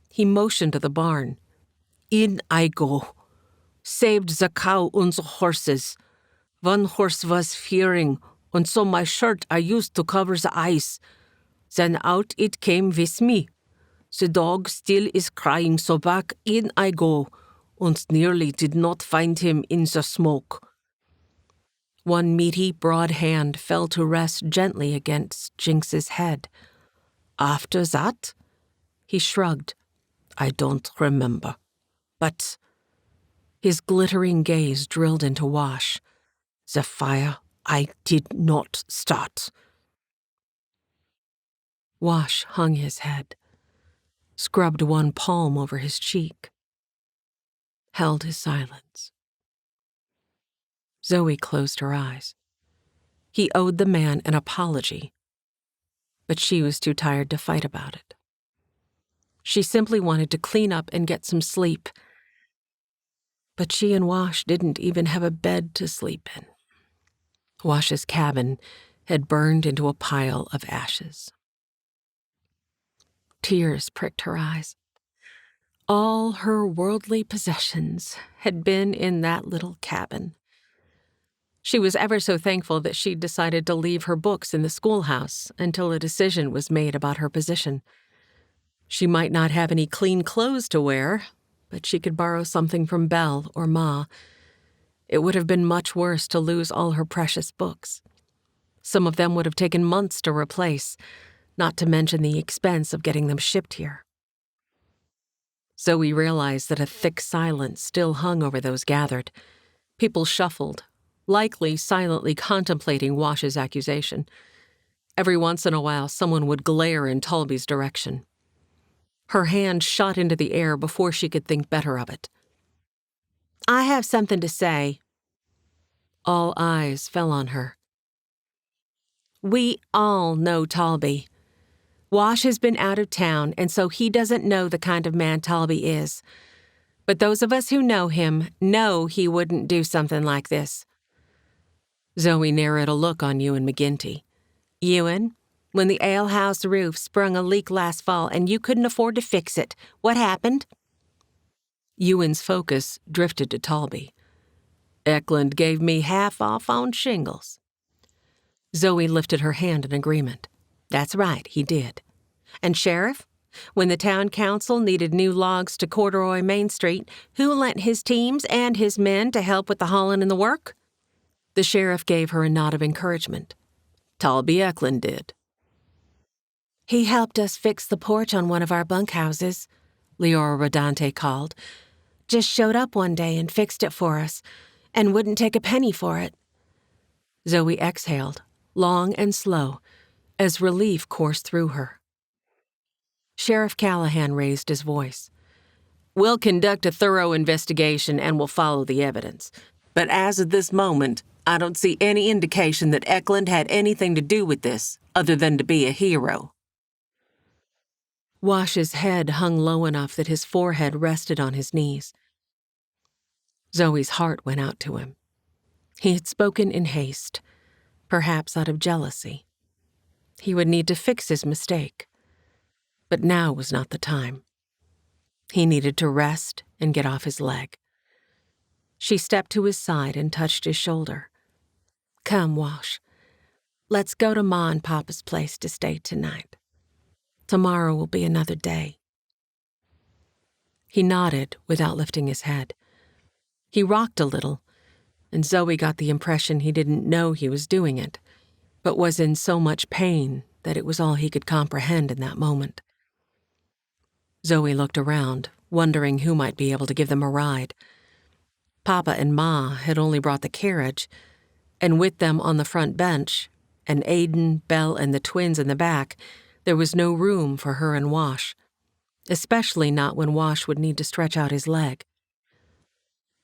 He motioned to the barn. "In I go. Saved the cow and the horses. One horse was fearing, and so my shirt I used to cover the eyes. Then out it came with me. The dog still is crying, so back in I go, and nearly did not find him in the smoke." One meaty, broad hand fell to rest gently against Jinx's head. "After that?" He shrugged. "I don't remember. But..." His glittering gaze drilled into Wash. "The fire I did not start." Wash hung his head, scrubbed one palm over his cheek, held his silence. Zoe closed her eyes. He owed the man an apology, but she was too tired to fight about it. She simply wanted to clean up and get some sleep, but she and Wash didn't even have a bed to sleep in. Wash's cabin had burned into a pile of ashes. Tears pricked her eyes. All her worldly possessions had been in that little cabin. She was ever so thankful that she'd decided to leave her books in the schoolhouse until a decision was made about her position. She might not have any clean clothes to wear, but she could borrow something from Belle or Ma. It would have been much worse to lose all her precious books. Some of them would have taken months to replace, not to mention the expense of getting them shipped here. Zoe realized that a thick silence still hung over those gathered. People shuffled, likely silently contemplating Wash's accusation. Every once in a while, someone would glare in Talby's direction. Her hand shot into the air before she could think better of it. "I have something to say." All eyes fell on her. "We all know Talby. Wash has been out of town, and so he doesn't know the kind of man Talby is. But those of us who know him know he wouldn't do something like this." Zoe narrowed a look on Ewan McGinty. "Ewan, when the alehouse roof sprung a leak last fall and you couldn't afford to fix it, what happened?" Ewan's focus drifted to Talby. "Eklund gave me half off on shingles." Zoe lifted her hand in agreement. "That's right, he did. And Sheriff, when the town council needed new logs to corduroy Main Street, who lent his teams and his men to help with the hauling and the work?" The sheriff gave her a nod of encouragement. "Talby Eklund did." "He helped us fix the porch on one of our bunkhouses," Leora Rodante called. "Just showed up one day and fixed it for us, and wouldn't take a penny for it." Zoe exhaled, long and slow, as relief coursed through her. Sheriff Callahan raised his voice. "We'll conduct a thorough investigation and we'll follow the evidence. But as of this moment, I don't see any indication that Eklund had anything to do with this, other than to be a hero." Wash's head hung low enough that his forehead rested on his knees. Zoe's heart went out to him. He had spoken in haste, perhaps out of jealousy. He would need to fix his mistake. But now was not the time. He needed to rest and get off his leg. She stepped to his side and touched his shoulder. "Come, Wash. Let's go to Ma and Papa's place to stay tonight. Tomorrow will be another day." He nodded without lifting his head. He rocked a little, and Zoe got the impression he didn't know he was doing it, but was in so much pain that it was all he could comprehend in that moment. Zoe looked around, wondering who might be able to give them a ride. Papa and Ma had only brought the carriage, and with them on the front bench, and Aiden, Belle, and the twins in the back, there was no room for her and Wash, especially not when Wash would need to stretch out his leg.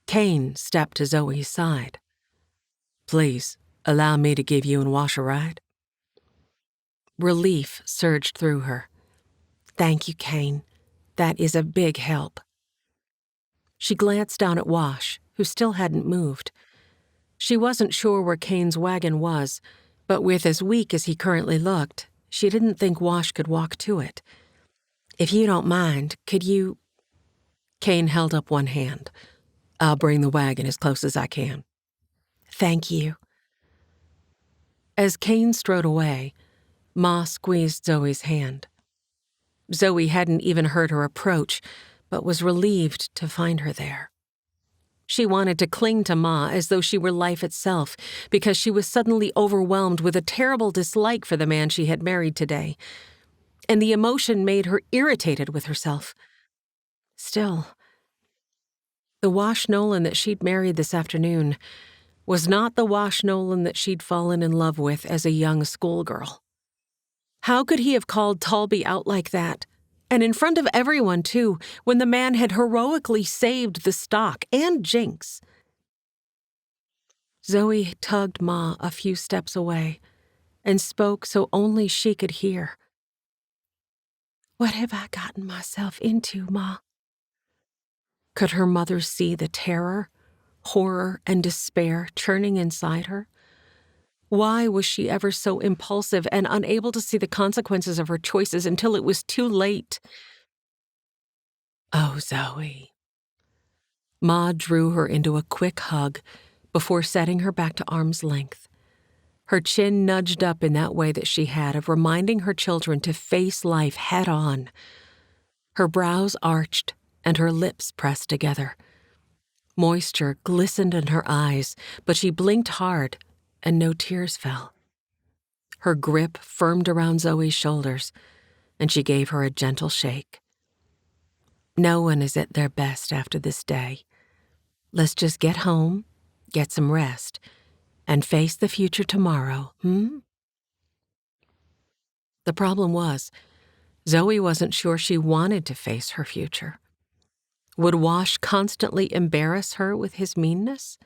Kane stepped to Zoe's side. "Please, Allow me to give you and Wash a ride? Relief surged through her. Thank you, Kane. That is a big help. She glanced down at Wash, who still hadn't moved. She wasn't sure where Kane's wagon was, but with as weak as he currently looked, she didn't think Wash could walk to it. If you don't mind, could you... Kane held up one hand. I'll bring the wagon as close as I can. Thank you. As Kane strode away, Ma squeezed Zoe's hand. Zoe hadn't even heard her approach, but was relieved to find her there. She wanted to cling to Ma as though she were life itself, because she was suddenly overwhelmed with a terrible dislike for the man she had married today, and the emotion made her irritated with herself. Still, the Wash Nolan that she'd married this afternoon was not the Wash Nolan that she'd fallen in love with as a young schoolgirl. How could he have called Talby out like that? And in front of everyone, too, when the man had heroically saved the stock and Jinx. Zoe tugged Ma a few steps away and spoke so only she could hear. What have I gotten myself into, Ma? Could her mother see the terror, horror, and despair churning inside her? Why was she ever so impulsive and unable to see the consequences of her choices until it was too late? Oh, Zoe. Ma drew her into a quick hug before setting her back to arm's length. Her chin nudged up in that way that she had of reminding her children to face life head on. Her brows arched and her lips pressed together. Moisture glistened in her eyes, but she blinked hard and no tears fell. Her grip firmed around Zoe's shoulders, and she gave her a gentle shake. No one is at their best after this day. Let's just get home, get some rest, and face the future tomorrow, The problem was, Zoe wasn't sure she wanted to face her future. Would Wash constantly embarrass her with his meanness?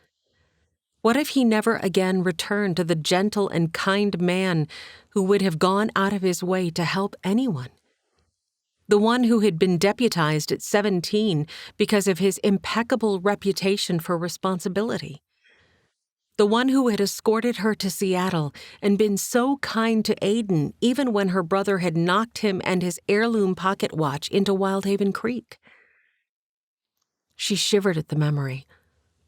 What if he never again returned to the gentle and kind man who would have gone out of his way to help anyone? The one who had been deputized at 17 because of his impeccable reputation for responsibility. The one who had escorted her to Seattle and been so kind to Aiden even when her brother had knocked him and his heirloom pocket watch into Wyldhaven Creek. She shivered at the memory,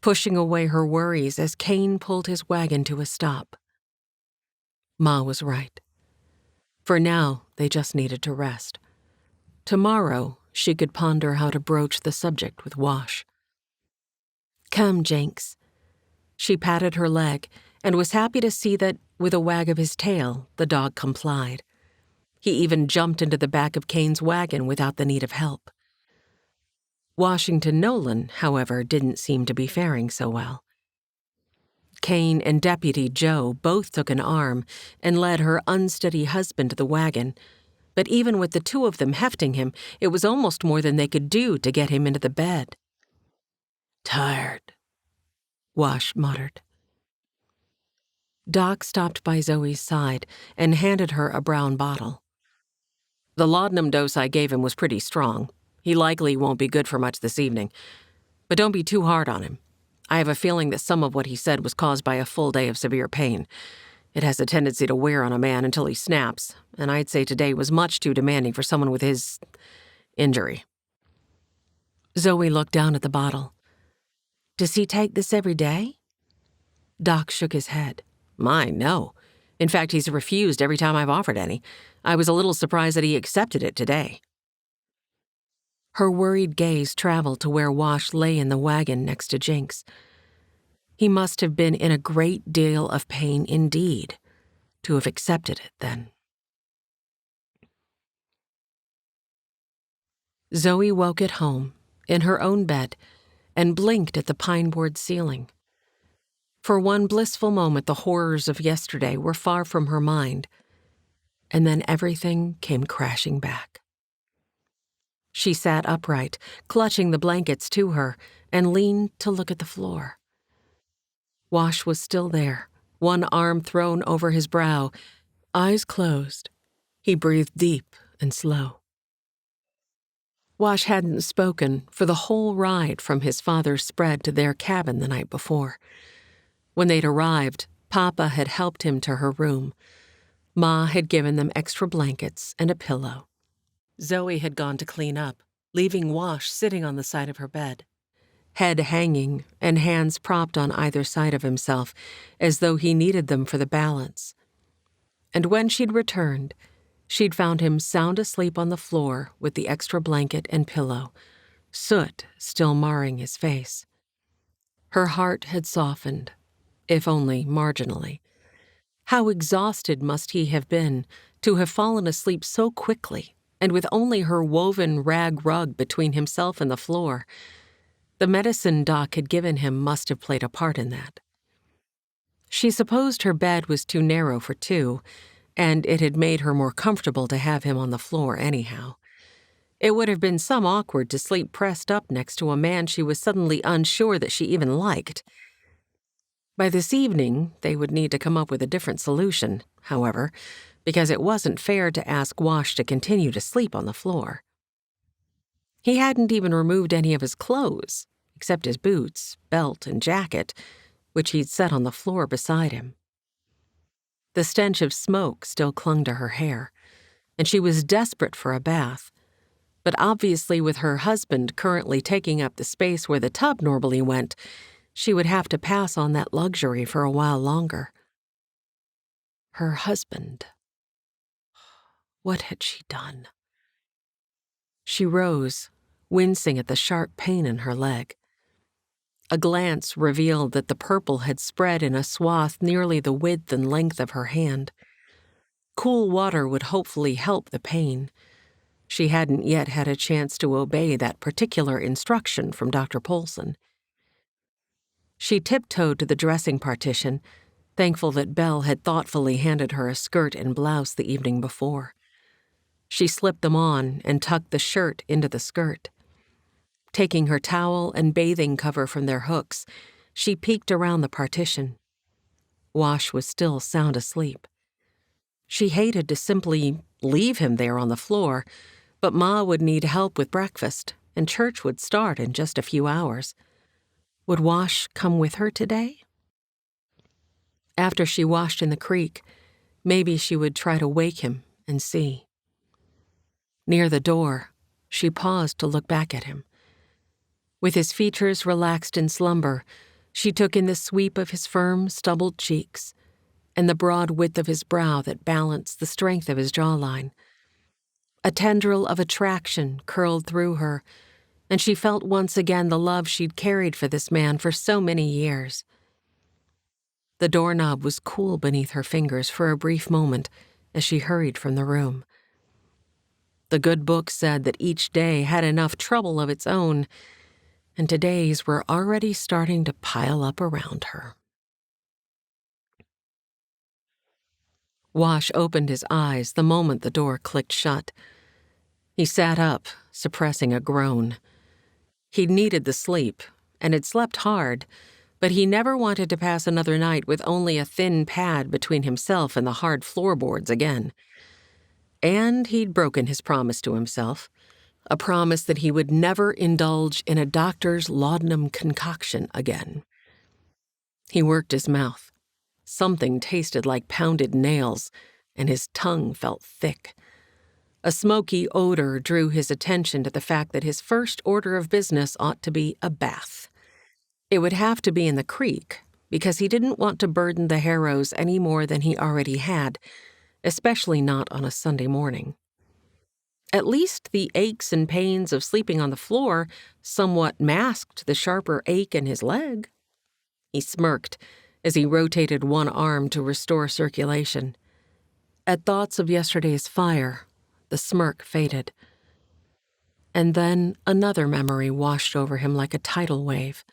pushing away her worries as Kane pulled his wagon to a stop. Ma was right. For now, they just needed to rest. Tomorrow, she could ponder how to broach the subject with Wash. Come, Jinx. She patted her leg and was happy to see that, with a wag of his tail, the dog complied. He even jumped into the back of Kane's wagon without the need of help. Washington Nolan, however, didn't seem to be faring so well. Kane and Deputy Joe both took an arm and led her unsteady husband to the wagon, but even with the two of them hefting him, it was almost more than they could do to get him into the bed. Tired, Wash muttered. Doc stopped by Zoe's side and handed her a brown bottle. The laudanum dose I gave him was pretty strong. He likely won't be good for much this evening. But don't be too hard on him. I have a feeling that some of what he said was caused by a full day of severe pain. It has a tendency to wear on a man until he snaps, and I'd say today was much too demanding for someone with his injury. Zoe looked down at the bottle. Does he take this every day? Doc shook his head. My, no. In fact, he's refused every time I've offered any. I was a little surprised that he accepted it today. Her worried gaze traveled to where Wash lay in the wagon next to Jinx. He must have been in a great deal of pain indeed, to have accepted it then. Zoe woke at home, in her own bed, and blinked at the pine-board ceiling. For one blissful moment, the horrors of yesterday were far from her mind, and then everything came crashing back. She sat upright, clutching the blankets to her, and leaned to look at the floor. Wash was still there, one arm thrown over his brow, eyes closed. He breathed deep and slow. Wash hadn't spoken for the whole ride from his father's spread to their cabin the night before. When they'd arrived, Papa had helped him to her room. Ma had given them extra blankets and a pillow. Zoe had gone to clean up, leaving Wash sitting on the side of her bed, head hanging and hands propped on either side of himself, as though he needed them for the balance. And when she'd returned, she'd found him sound asleep on the floor with the extra blanket and pillow, soot still marring his face. Her heart had softened, if only marginally. How exhausted must he have been to have fallen asleep so quickly, and with only her woven rag rug between himself and the floor. The medicine Doc had given him must have played a part in that. She supposed her bed was too narrow for two, and it had made her more comfortable to have him on the floor anyhow. It would have been some awkward to sleep pressed up next to a man she was suddenly unsure that she even liked. By this evening, they would need to come up with a different solution, however, because it wasn't fair to ask Wash to continue to sleep on the floor. He hadn't even removed any of his clothes, except his boots, belt, and jacket, which he'd set on the floor beside him. The stench of smoke still clung to her hair, and she was desperate for a bath. But obviously, with her husband currently taking up the space where the tub normally went, she would have to pass on that luxury for a while longer. Her husband. What had she done? She rose, wincing at the sharp pain in her leg. A glance revealed that the purple had spread in a swath nearly the width and length of her hand. Cool water would hopefully help the pain. She hadn't yet had a chance to obey that particular instruction from Dr. Polson. She tiptoed to the dressing partition, thankful that Belle had thoughtfully handed her a skirt and blouse the evening before. She slipped them on and tucked the shirt into the skirt. Taking her towel and bathing cover from their hooks, she peeked around the partition. Wash was still sound asleep. She hated to simply leave him there on the floor, but Ma would need help with breakfast, and church would start in just a few hours. Would Wash come with her today? After she washed in the creek, maybe she would try to wake him and see. Near the door, she paused to look back at him. With his features relaxed in slumber, she took in the sweep of his firm, stubbled cheeks and the broad width of his brow that balanced the strength of his jawline. A tendril of attraction curled through her, and she felt once again the love she'd carried for this man for so many years. The doorknob was cool beneath her fingers for a brief moment as she hurried from the room. The good book said that each day had enough trouble of its own, and today's were already starting to pile up around her. Wash opened his eyes the moment the door clicked shut. He sat up, suppressing a groan. He'd needed the sleep, and had slept hard, but he never wanted to pass another night with only a thin pad between himself and the hard floorboards again. And he'd broken his promise to himself, a promise that he would never indulge in a doctor's laudanum concoction again. He worked his mouth. Something tasted like pounded nails, and his tongue felt thick. A smoky odor drew his attention to the fact that his first order of business ought to be a bath. It would have to be in the creek, because he didn't want to burden the Harrows any more than he already had, especially not on a Sunday morning. At least the aches and pains of sleeping on the floor somewhat masked the sharper ache in his leg. He smirked as he rotated one arm to restore circulation. At thoughts of yesterday's fire, the smirk faded. And then another memory washed over him like a tidal wave.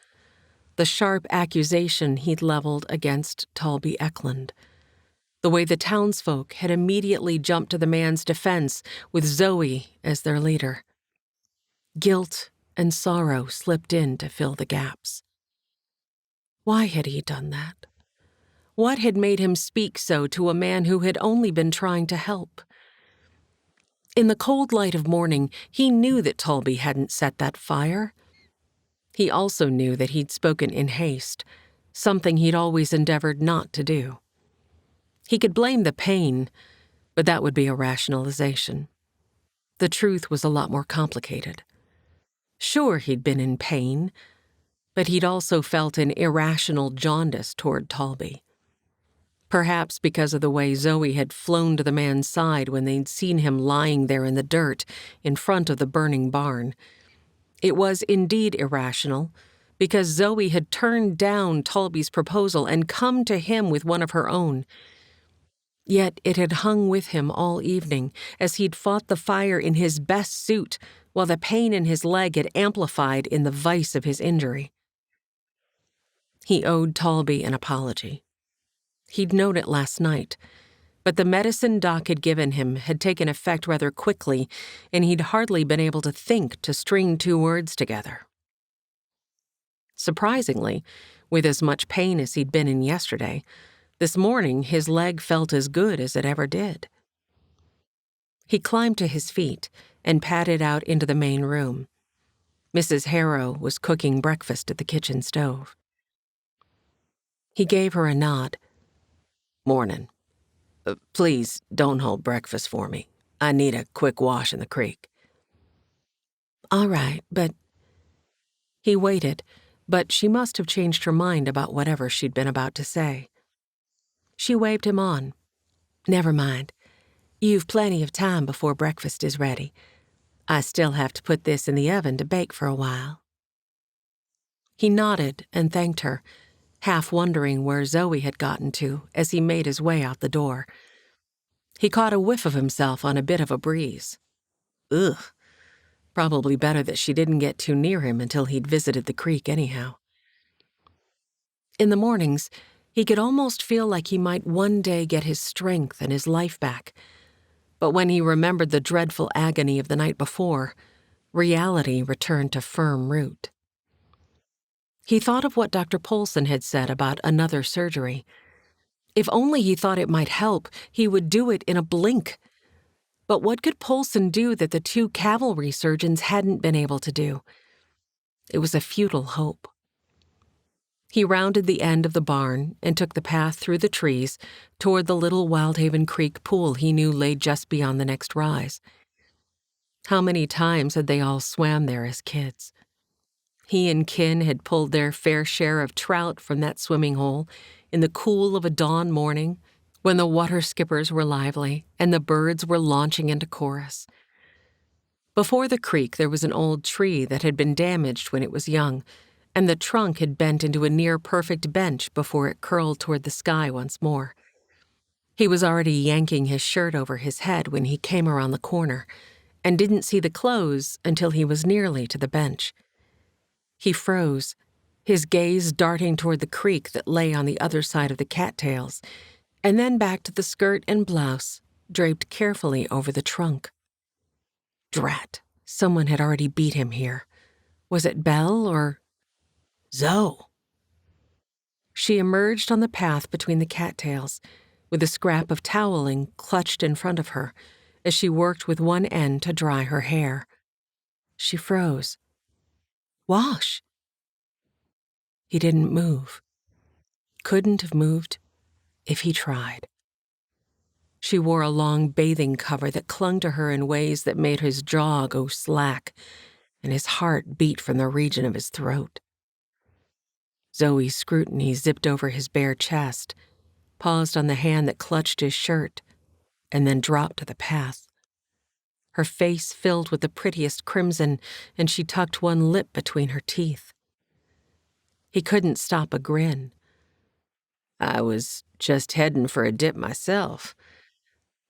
The sharp accusation he'd leveled against Talby Eklund. The way the townsfolk had immediately jumped to the man's defense with Zoe as their leader. Guilt and sorrow slipped in to fill the gaps. Why had he done that? What had made him speak so to a man who had only been trying to help? In the cold light of morning, he knew that Talby hadn't set that fire. He also knew that he'd spoken in haste, something he'd always endeavored not to do. He could blame the pain, but that would be a rationalization. The truth was a lot more complicated. Sure, he'd been in pain, but he'd also felt an irrational jaundice toward Talby. Perhaps because of the way Zoe had flown to the man's side when they'd seen him lying there in the dirt in front of the burning barn. It was indeed irrational, because Zoe had turned down Talby's proposal and come to him with one of her own. Yet it had hung with him all evening as he'd fought the fire in his best suit while the pain in his leg had amplified in the vice of his injury. He owed Talby an apology. He'd known it last night, but the medicine Doc had given him had taken effect rather quickly, and he'd hardly been able to think to string two words together. Surprisingly, with as much pain as he'd been in yesterday, this morning his leg felt as good as it ever did. He climbed to his feet and padded out into the main room. Mrs. Harrow was cooking breakfast at the kitchen stove. He gave her a nod. "Mornin'. Please don't hold breakfast for me. I need a quick wash in the creek." "All right, but—" He waited, but she must have changed her mind about whatever she'd been about to say. She waved him on. "Never mind. You've plenty of time before breakfast is ready. I still have to put this in the oven to bake for a while." He nodded and thanked her, half wondering where Zoe had gotten to as he made his way out the door. He caught a whiff of himself on a bit of a breeze. Ugh. Probably better that she didn't get too near him until he'd visited the creek anyhow. In the mornings, he could almost feel like he might one day get his strength and his life back. But when he remembered the dreadful agony of the night before, reality returned to firm root. He thought of what Dr. Polson had said about another surgery. If only he thought it might help, he would do it in a blink. But what could Polson do that the two cavalry surgeons hadn't been able to do? It was a futile hope. He rounded the end of the barn and took the path through the trees toward the little Wyldhaven Creek pool he knew lay just beyond the next rise. How many times had they all swam there as kids? He and Kin had pulled their fair share of trout from that swimming hole in the cool of a dawn morning when the water skippers were lively and the birds were launching into chorus. Before the creek there was an old tree that had been damaged when it was young, and the trunk had bent into a near-perfect bench before it curled toward the sky once more. He was already yanking his shirt over his head when he came around the corner, and didn't see the clothes until he was nearly to the bench. He froze, his gaze darting toward the creek that lay on the other side of the cattails, and then back to the skirt and blouse, draped carefully over the trunk. Drat, someone had already beat him here. Was it Belle or Zoe? She emerged on the path between the cattails, with a scrap of toweling clutched in front of her as she worked with one end to dry her hair. She froze. "Wash!" He didn't move. Couldn't have moved if he tried. She wore a long bathing cover that clung to her in ways that made his jaw go slack and his heart beat from the region of his throat. Zoe's scrutiny zipped over his bare chest, paused on the hand that clutched his shirt, and then dropped to the path. Her face filled with the prettiest crimson, and she tucked one lip between her teeth. He couldn't stop a grin. "I was just heading for a dip myself,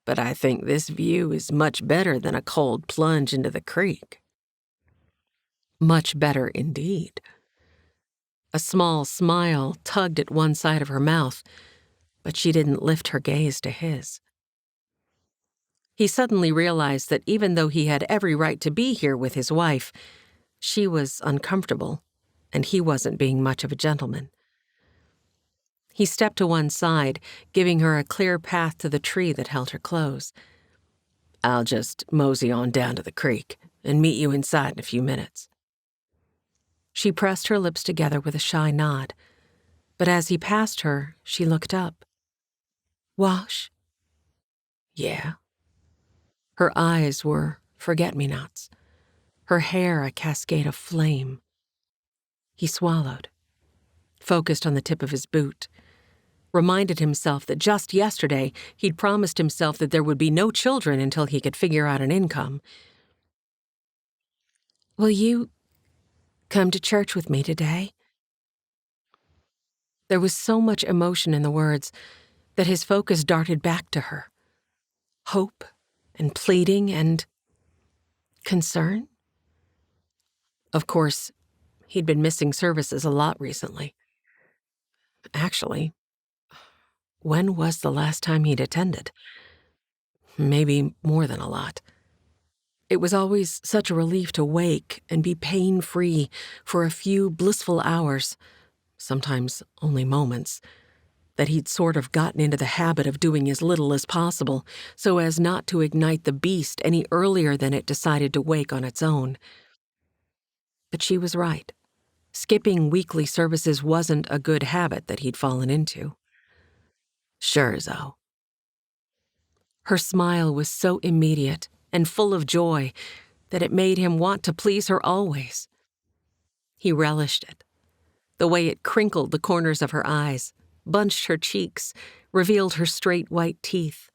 but I think this view is much better than a cold plunge into the creek." Much better indeed. A small smile tugged at one side of her mouth, but she didn't lift her gaze to his. He suddenly realized that even though he had every right to be here with his wife, she was uncomfortable, and he wasn't being much of a gentleman. He stepped to one side, giving her a clear path to the tree that held her clothes. "I'll just mosey on down to the creek and meet you inside in a few minutes." She pressed her lips together with a shy nod, but as he passed her, she looked up. "Wash?" "Yeah." Her eyes were forget-me-nots, her hair a cascade of flame. He swallowed, focused on the tip of his boot, reminded himself that just yesterday he'd promised himself that there would be no children until he could figure out an income. "Will you come to church with me today?" There was so much emotion in the words that his focus darted back to her. Hope and pleading and concern. Of course, he'd been missing services a lot recently. Actually, when was the last time he'd attended? Maybe more than a lot. It was always such a relief to wake and be pain-free for a few blissful hours, sometimes only moments, that he'd sort of gotten into the habit of doing as little as possible so as not to ignite the beast any earlier than it decided to wake on its own. But she was right. Skipping weekly services wasn't a good habit that he'd fallen into. "Sure, Zoe." Her smile was so immediate and full of joy that it made him want to please her always. He relished it, the way it crinkled the corners of her eyes, bunched her cheeks, revealed her straight white teeth.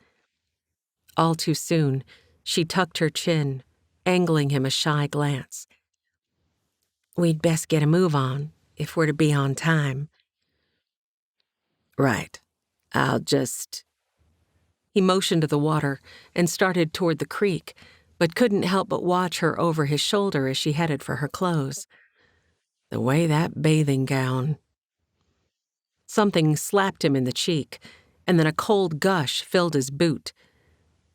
All too soon, she tucked her chin, angling him a shy glance. "We'd best get a move on, if we're to be on time." "Right. I'll just..." He motioned to the water and started toward the creek, but couldn't help but watch her over his shoulder as she headed for her clothes. The way that bathing gown... Something slapped him in the cheek, and then a cold gush filled his boot.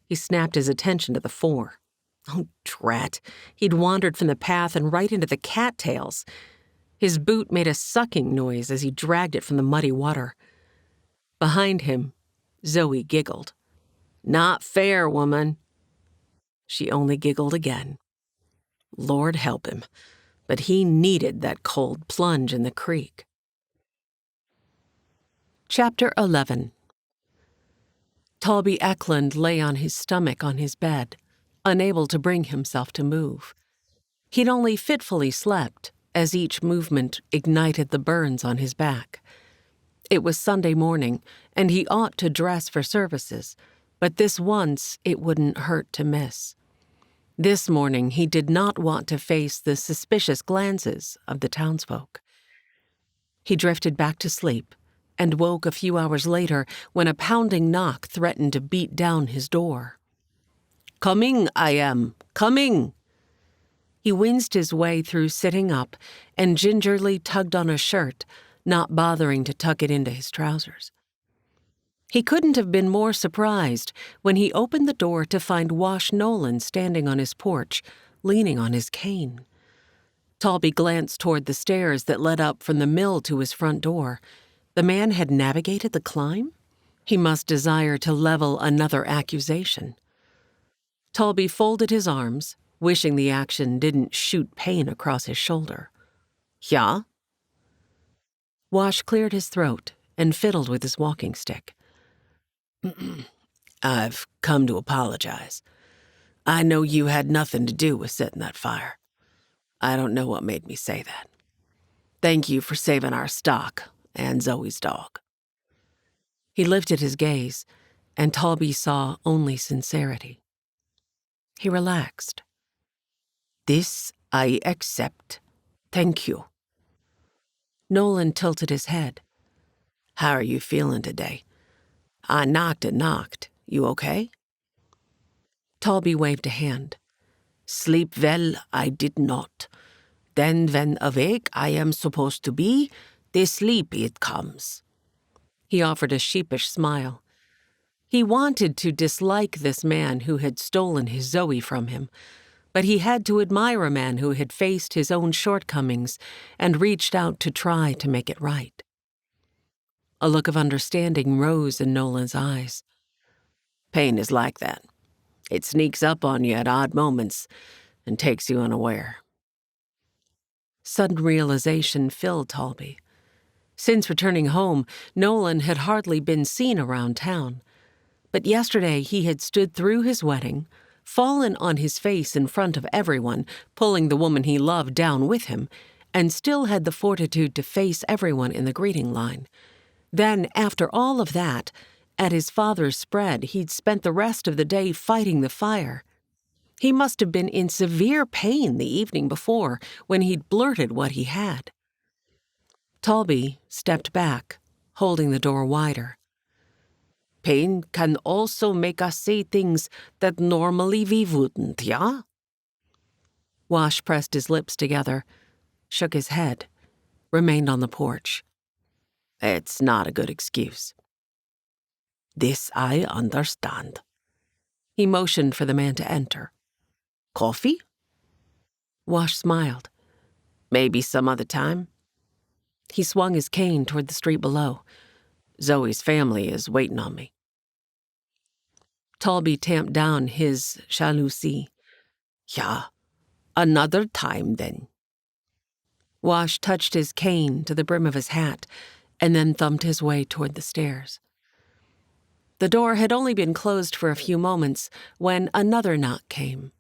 He snapped his attention to the fore. Oh, drat. He'd wandered from the path and right into the cattails. His boot made a sucking noise as he dragged it from the muddy water. Behind him, Zoe giggled. "Not fair, woman." She only giggled again. Lord help him, but he needed that cold plunge in the creek. Chapter 11. Talby Eklund lay on his stomach on his bed, unable to bring himself to move. He'd only fitfully slept, as each movement ignited the burns on his back. It was Sunday morning, and he ought to dress for services, but this once it wouldn't hurt to miss. This morning he did not want to face the suspicious glances of the townsfolk. He drifted back to sleep and woke a few hours later when a pounding knock threatened to beat down his door. "Coming, I am, coming." He winced his way through sitting up and gingerly tugged on a shirt, not bothering to tuck it into his trousers. He couldn't have been more surprised when he opened the door to find Wash Nolan standing on his porch, leaning on his cane. Talby glanced toward the stairs that led up from the mill to his front door. The man had navigated the climb? He must desire to level another accusation. Talby folded his arms, wishing the action didn't shoot pain across his shoulder. "Yeah?" Wash cleared his throat and fiddled with his walking stick. "I've come to apologize. I know you had nothing to do with setting that fire. I don't know what made me say that. Thank you for saving our stock and Zoe's dog." He lifted his gaze, and Talby saw only sincerity. He relaxed. "This I accept. Thank you." Nolan tilted his head. "How are you feeling today? I knocked and knocked. You okay?" Talby waved a hand. "Sleep well, I did not. Then when awake I am supposed to be, the sleep it comes." He offered a sheepish smile. He wanted to dislike this man who had stolen his Zoe from him, but he had to admire a man who had faced his own shortcomings and reached out to try to make it right. A look of understanding rose in Nolan's eyes. Pain is like that. It sneaks up on you at odd moments and takes you unaware. Sudden realization filled Talby. Since returning home, Nolan had hardly been seen around town. But yesterday he had stood through his wedding, fallen on his face in front of everyone, pulling the woman he loved down with him, and still had the fortitude to face everyone in the greeting line. Then, after all of that, at his father's spread, he'd spent the rest of the day fighting the fire. He must have been in severe pain the evening before when he'd blurted what he had. Talby stepped back, holding the door wider. Pain can also make us say things that normally we wouldn't, yeah? Wash pressed his lips together, shook his head, remained on the porch. It's not a good excuse. This I understand. He motioned for the man to enter. Coffee? Wash smiled. Maybe some other time. He swung his cane toward the street below. Zoe's family is waiting on me. Talby tamped down his jalousie. Yeah, another time then. Wash touched his cane to the brim of his hat and then thumped his way toward the stairs. The door had only been closed for a few moments when another knock came.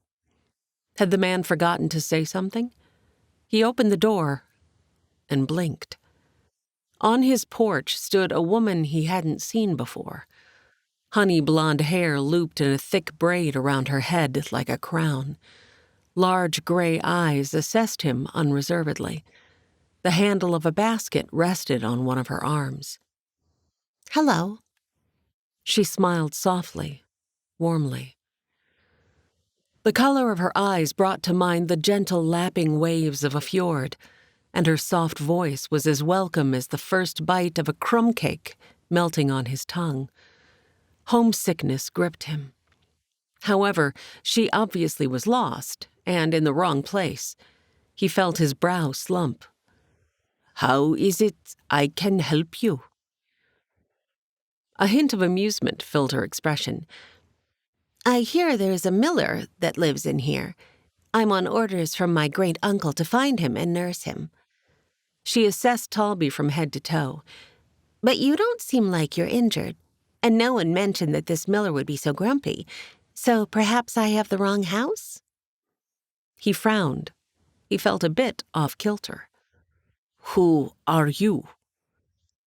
Had the man forgotten to say something? He opened the door and blinked. On his porch stood a woman he hadn't seen before. Honey blonde hair looped in a thick braid around her head like a crown. Large gray eyes assessed him unreservedly. The handle of a basket rested on one of her arms. Hello. She smiled softly, warmly. The color of her eyes brought to mind the gentle lapping waves of a fjord, and her soft voice was as welcome as the first bite of a crumb cake melting on his tongue. Homesickness gripped him. However, she obviously was lost, and in the wrong place. He felt his brow slump. How is it I can help you? A hint of amusement filled her expression. I hear there's a miller that lives in here. I'm on orders from my great-uncle to find him and nurse him. She assessed Talby from head to toe. But you don't seem like you're injured, and no one mentioned that this miller would be so grumpy. So perhaps I have the wrong house? He frowned. He felt a bit off-kilter. Who are you?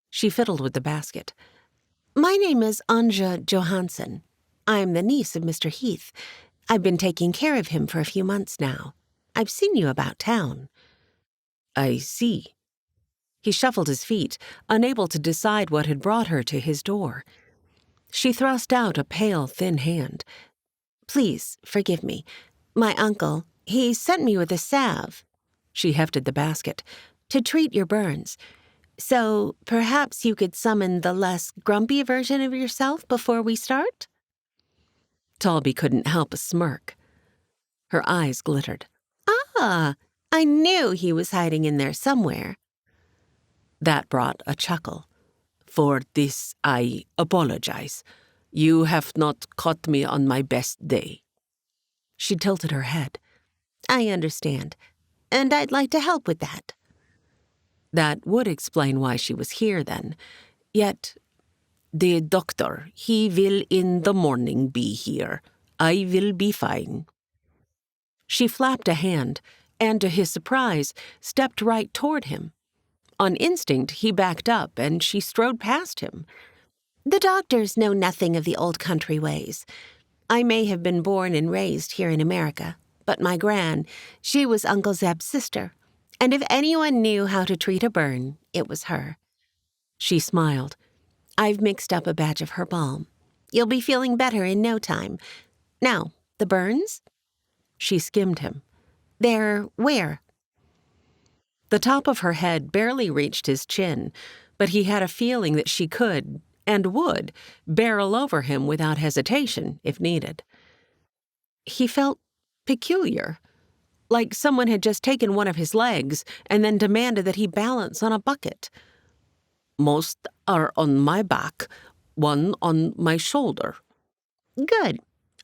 She fiddled with the basket. My name is Anja Johansson. I'm the niece of Mr. Heath. I've been taking care of him for a few months now. I've seen you about town. I see. He shuffled his feet, unable to decide what had brought her to his door. She thrust out a pale, thin hand. Please, forgive me. My uncle, he sent me with a salve. She hefted the basket. To treat your burns. So perhaps you could summon the less grumpy version of yourself before we start? Talby couldn't help a smirk. Her eyes glittered. Ah, I knew he was hiding in there somewhere. That brought a chuckle. For this I apologize. You have not caught me on my best day. She tilted her head. I understand, and I'd like to help with that. That would explain why she was here then. Yet, the doctor, he will in the morning be here. I will be fine. She flapped a hand, and to his surprise, stepped right toward him. On instinct, he backed up, and she strode past him. The doctors know nothing of the old country ways. I may have been born and raised here in America, but my gran, she was Uncle Zeb's sister. And if anyone knew how to treat a burn, it was her. She smiled. I've mixed up a batch of her balm. You'll be feeling better in no time. Now, the burns? She skimmed him. They're where? The top of her head barely reached his chin, but he had a feeling that she could, and would, barrel over him without hesitation if needed. He felt peculiar. Like someone had just taken one of his legs and then demanded that he balance on a bucket. Most are on my back, one on my shoulder." "Good.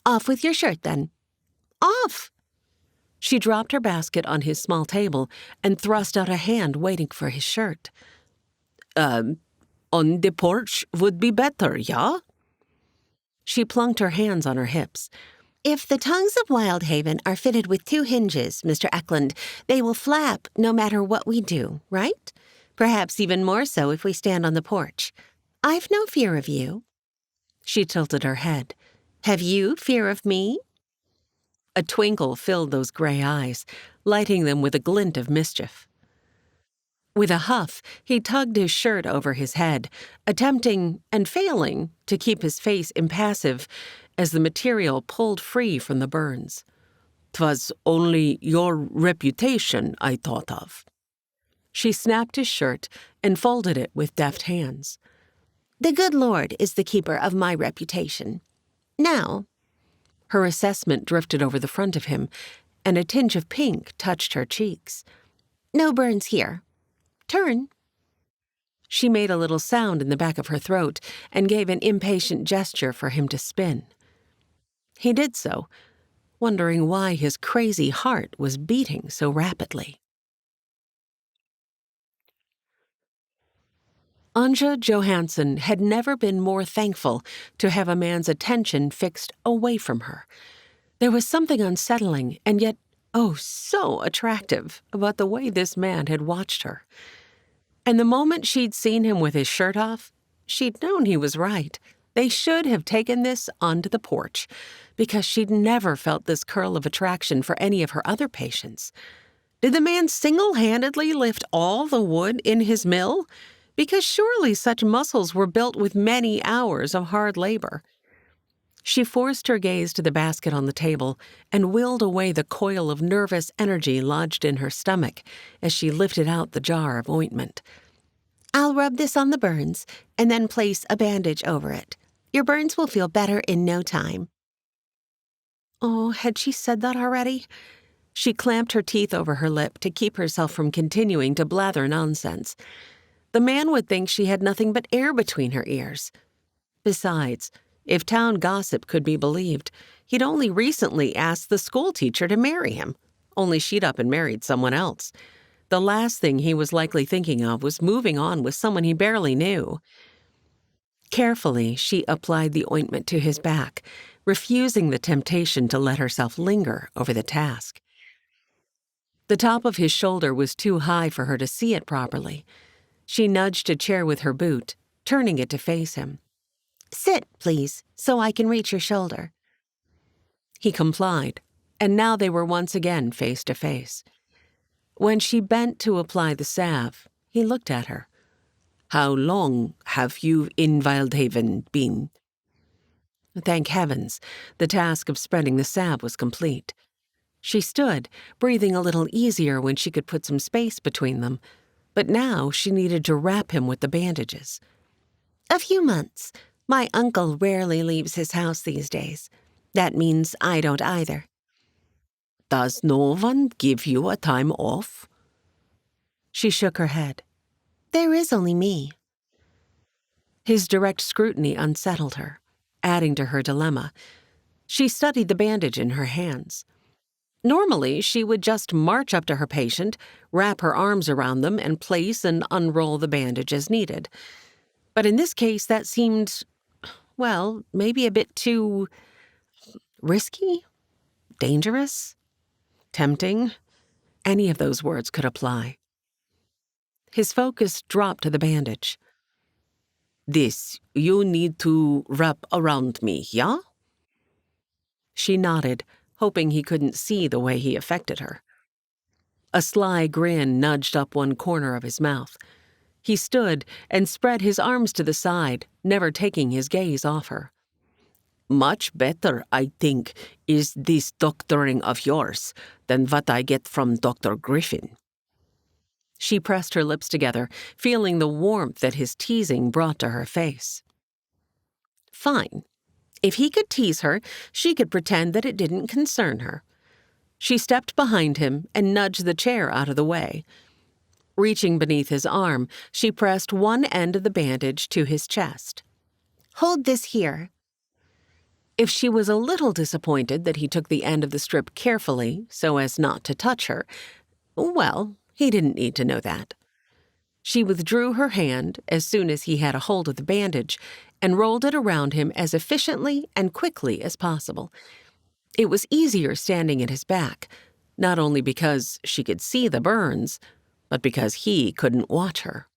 Off with your shirt, then. Off!" She dropped her basket on his small table and thrust out a hand waiting for his shirt. On the porch would be better, yeah?" She plunked her hands on her hips. "If the tongues of Wyldhaven are fitted with 2 hinges, Mr. Eklund, they will flap no matter what we do, right? Perhaps even more so if we stand on the porch. I've no fear of you." She tilted her head. "Have you fear of me?" A twinkle filled those gray eyes, lighting them with a glint of mischief. With a huff, he tugged his shirt over his head, attempting, and failing, to keep his face impassive as the material pulled free from the burns. "'Twas only your reputation I thought of." She snapped his shirt and folded it with deft hands. "The good Lord is the keeper of my reputation. Now—" Her assessment drifted over the front of him, and a tinge of pink touched her cheeks. "No burns here. Turn." She made a little sound in the back of her throat and gave an impatient gesture for him to spin. He did so, wondering why his crazy heart was beating so rapidly. Anja Johansson had never been more thankful to have a man's attention fixed away from her. There was something unsettling and yet, oh, so attractive about the way this man had watched her. And the moment she'd seen him with his shirt off, she'd known he was right. They should have taken this onto the porch, because she'd never felt this curl of attraction for any of her other patients. Did the man single-handedly lift all the wood in his mill? Because surely such muscles were built with many hours of hard labor. She forced her gaze to the basket on the table and willed away the coil of nervous energy lodged in her stomach as she lifted out the jar of ointment. "I'll rub this on the burns and then place a bandage over it. Your burns will feel better in no time." Oh, had she said that already? She clamped her teeth over her lip to keep herself from continuing to blather nonsense. The man would think she had nothing but air between her ears. Besides, if town gossip could be believed, he'd only recently asked the schoolteacher to marry him, only she'd up and married someone else. The last thing he was likely thinking of was moving on with someone he barely knew. Carefully, she applied the ointment to his back, refusing the temptation to let herself linger over the task. The top of his shoulder was too high for her to see it properly. She nudged a chair with her boot, turning it to face him. "Sit, please, so I can reach your shoulder." He complied, and now they were once again face to face. When she bent to apply the salve, he looked at her. "How long have you in Wyldhaven been?" Thank heavens, the task of spreading the salve was complete. She stood, breathing a little easier when she could put some space between them, but now she needed to wrap him with the bandages. "A few months. My uncle rarely leaves his house these days. That means I don't either." "Does no one give you a time off?" She shook her head. "There is only me." His direct scrutiny unsettled her, adding to her dilemma. She studied the bandage in her hands. Normally, she would just march up to her patient, wrap her arms around them, and place and unroll the bandage as needed. But in this case, that seemed, well, maybe a bit too risky, dangerous, tempting. Any of those words could apply. His focus dropped to the bandage. "This you need to wrap around me, yeah?" She nodded, hoping he couldn't see the way he affected her. A sly grin nudged up one corner of his mouth. He stood and spread his arms to the side, never taking his gaze off her. "Much better, I think, is this doctoring of yours than what I get from Dr. Griffin." She pressed her lips together, feeling the warmth that his teasing brought to her face. Fine. If he could tease her, she could pretend that it didn't concern her. She stepped behind him and nudged the chair out of the way. Reaching beneath his arm, she pressed one end of the bandage to his chest. "Hold this here." If she was a little disappointed that he took the end of the strip carefully so as not to touch her, well, he didn't need to know that. She withdrew her hand as soon as he had a hold of the bandage and rolled it around him as efficiently and quickly as possible. It was easier standing at his back, not only because she could see the burns, but because he couldn't watch her.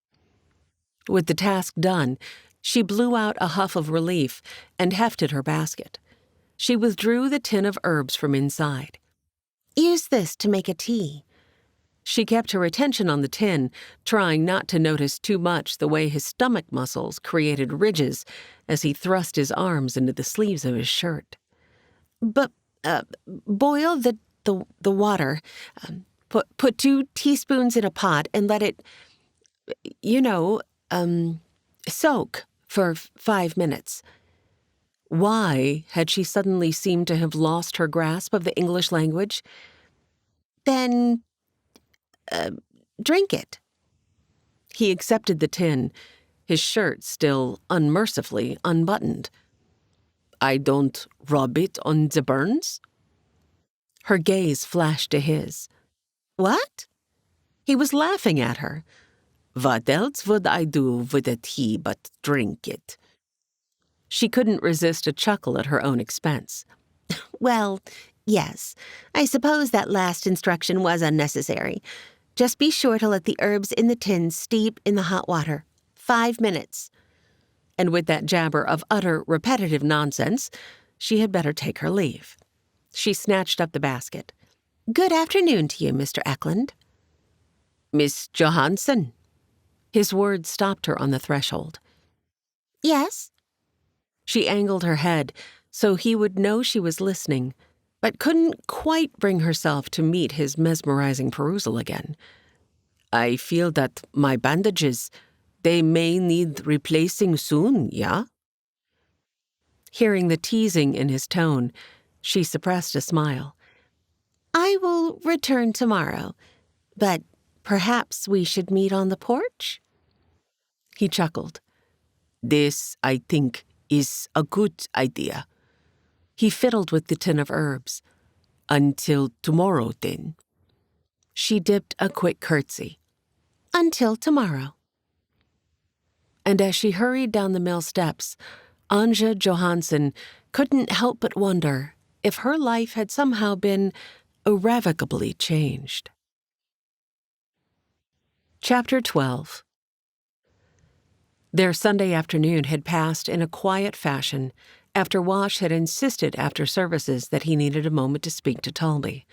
With the task done, she blew out a huff of relief and hefted her basket. She withdrew the tin of herbs from inside. "Use this to make a tea." She kept her attention on the tin, trying not to notice too much the way his stomach muscles created ridges as he thrust his arms into the sleeves of his shirt. But boil the water. Put 2 teaspoons in a pot and let it, soak for 5 minutes. Why had she suddenly seemed to have lost her grasp of the English language? Then drink it. He accepted the tin, his shirt still unmercifully unbuttoned. I don't rub it on the burns? Her gaze flashed to his. What? He was laughing at her. What else would I do with a tea but drink it? She couldn't resist a chuckle at her own expense. Well, yes, I suppose that last instruction was unnecessary. Just be sure to let the herbs in the tin steep in the hot water. 5 minutes. And with that jabber of utter repetitive nonsense, she had better take her leave. She snatched up the basket. Good afternoon to you, Mr. Eklund. Miss Johansson. His words stopped her on the threshold. Yes? She angled her head so he would know she was listening, but couldn't quite bring herself to meet his mesmerizing perusal again. I feel that my bandages, they may need replacing soon, yeah? Hearing the teasing in his tone, she suppressed a smile. I will return tomorrow, but perhaps we should meet on the porch? He chuckled. This, I think, is a good idea. He fiddled with the tin of herbs. Until tomorrow, then. She dipped a quick curtsy. Until tomorrow. And as she hurried down the mill steps, Anja Johansson couldn't help but wonder if her life had somehow been irrevocably changed. Chapter 12. Their Sunday afternoon had passed in a quiet fashion after Wash had insisted after services that he needed a moment to speak to Talby.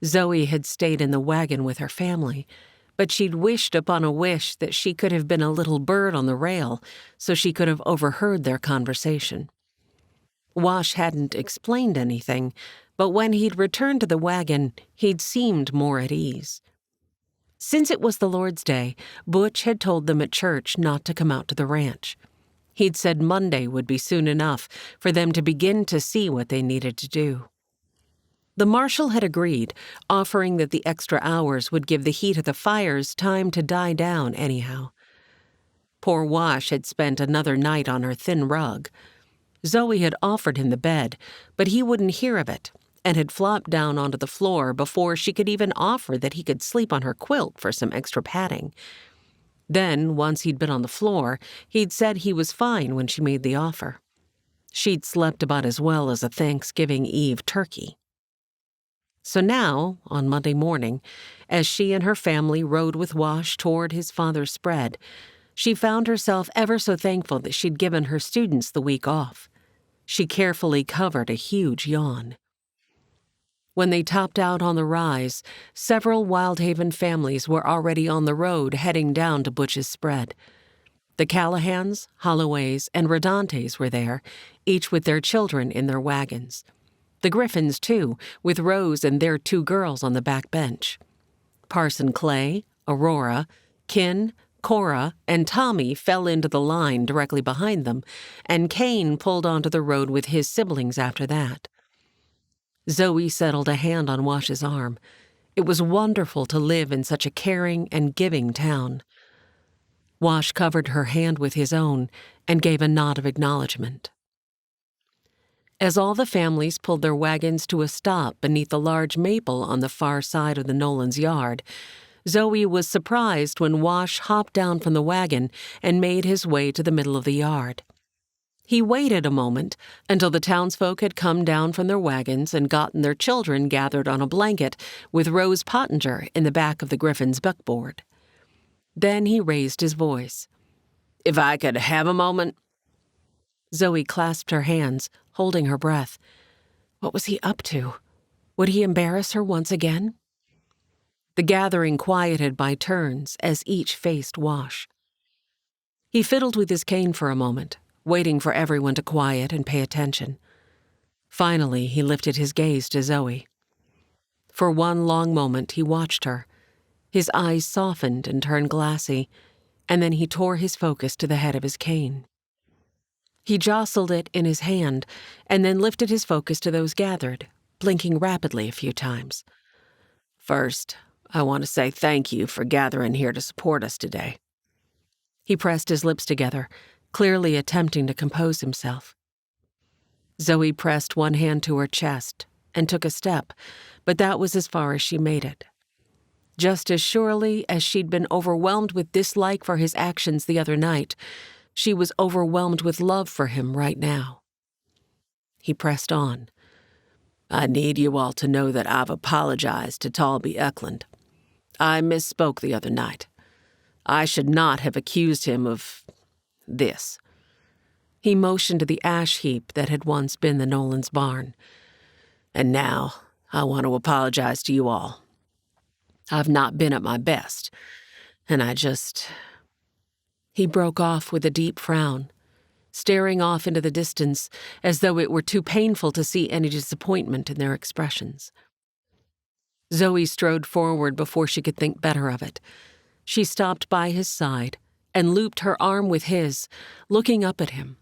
Zoe had stayed in the wagon with her family, but she'd wished upon a wish that she could have been a little bird on the rail so she could have overheard their conversation. Wash hadn't explained anything, but when he'd returned to the wagon, he'd seemed more at ease. Since it was the Lord's Day, Butch had told them at church not to come out to the ranch. He'd said Monday would be soon enough for them to begin to see what they needed to do. The marshal had agreed, offering that the extra hours would give the heat of the fires time to die down anyhow. Poor Wash had spent another night on her thin rug. Zoe had offered him the bed, but he wouldn't hear of it, and had flopped down onto the floor before she could even offer that he could sleep on her quilt for some extra padding. Then, once he'd been on the floor, he'd said he was fine when she made the offer. She'd slept about as well as a Thanksgiving Eve turkey. So now, on Monday morning, as she and her family rode with Wash toward his father's spread, she found herself ever so thankful that she'd given her students the week off. She carefully covered a huge yawn. When they topped out on the rise, several Wyldhaven families were already on the road heading down to Butch's spread. The Callahans, Holloways, and Rodantes were there, each with their children in their wagons. The Griffins, too, with Rose and their 2 girls on the back bench. Parson Clay, Aurora, Kin, Cora, and Tommy fell into the line directly behind them, and Cain pulled onto the road with his siblings after that. Zoe settled a hand on Wash's arm. It was wonderful to live in such a caring and giving town. Wash covered her hand with his own and gave a nod of acknowledgement. As all the families pulled their wagons to a stop beneath the large maple on the far side of the Nolans' yard, Zoe was surprised when Wash hopped down from the wagon and made his way to the middle of the yard. He waited a moment until the townsfolk had come down from their wagons and gotten their children gathered on a blanket with Rose Pottinger in the back of the Griffin's buckboard. Then he raised his voice. "If I could have a moment." Zoe clasped her hands, holding her breath. What was he up to? Would he embarrass her once again? The gathering quieted by turns as each faced Wash. He fiddled with his cane for a moment, waiting for everyone to quiet and pay attention. Finally, he lifted his gaze to Zoe. For one long moment, he watched her. His eyes softened and turned glassy, and then he tore his focus to the head of his cane. He jostled it in his hand and then lifted his focus to those gathered, blinking rapidly a few times. "First, I want to say thank you for gathering here to support us today." He pressed his lips together, clearly attempting to compose himself. Zoe pressed one hand to her chest and took a step, but that was as far as she made it. Just as surely as she'd been overwhelmed with dislike for his actions the other night, she was overwhelmed with love for him right now. He pressed on. "I need you all to know that I've apologized to Talby Eklund. I misspoke the other night. I should not have accused him of this." He motioned to the ash heap that had once been the Nolan's barn. "And now I want to apologize to you all. I've not been at my best, and He broke off with a deep frown, staring off into the distance as though it were too painful to see any disappointment in their expressions. Zoe strode forward before she could think better of it. She stopped by his side and looped her arm with his, looking up at him.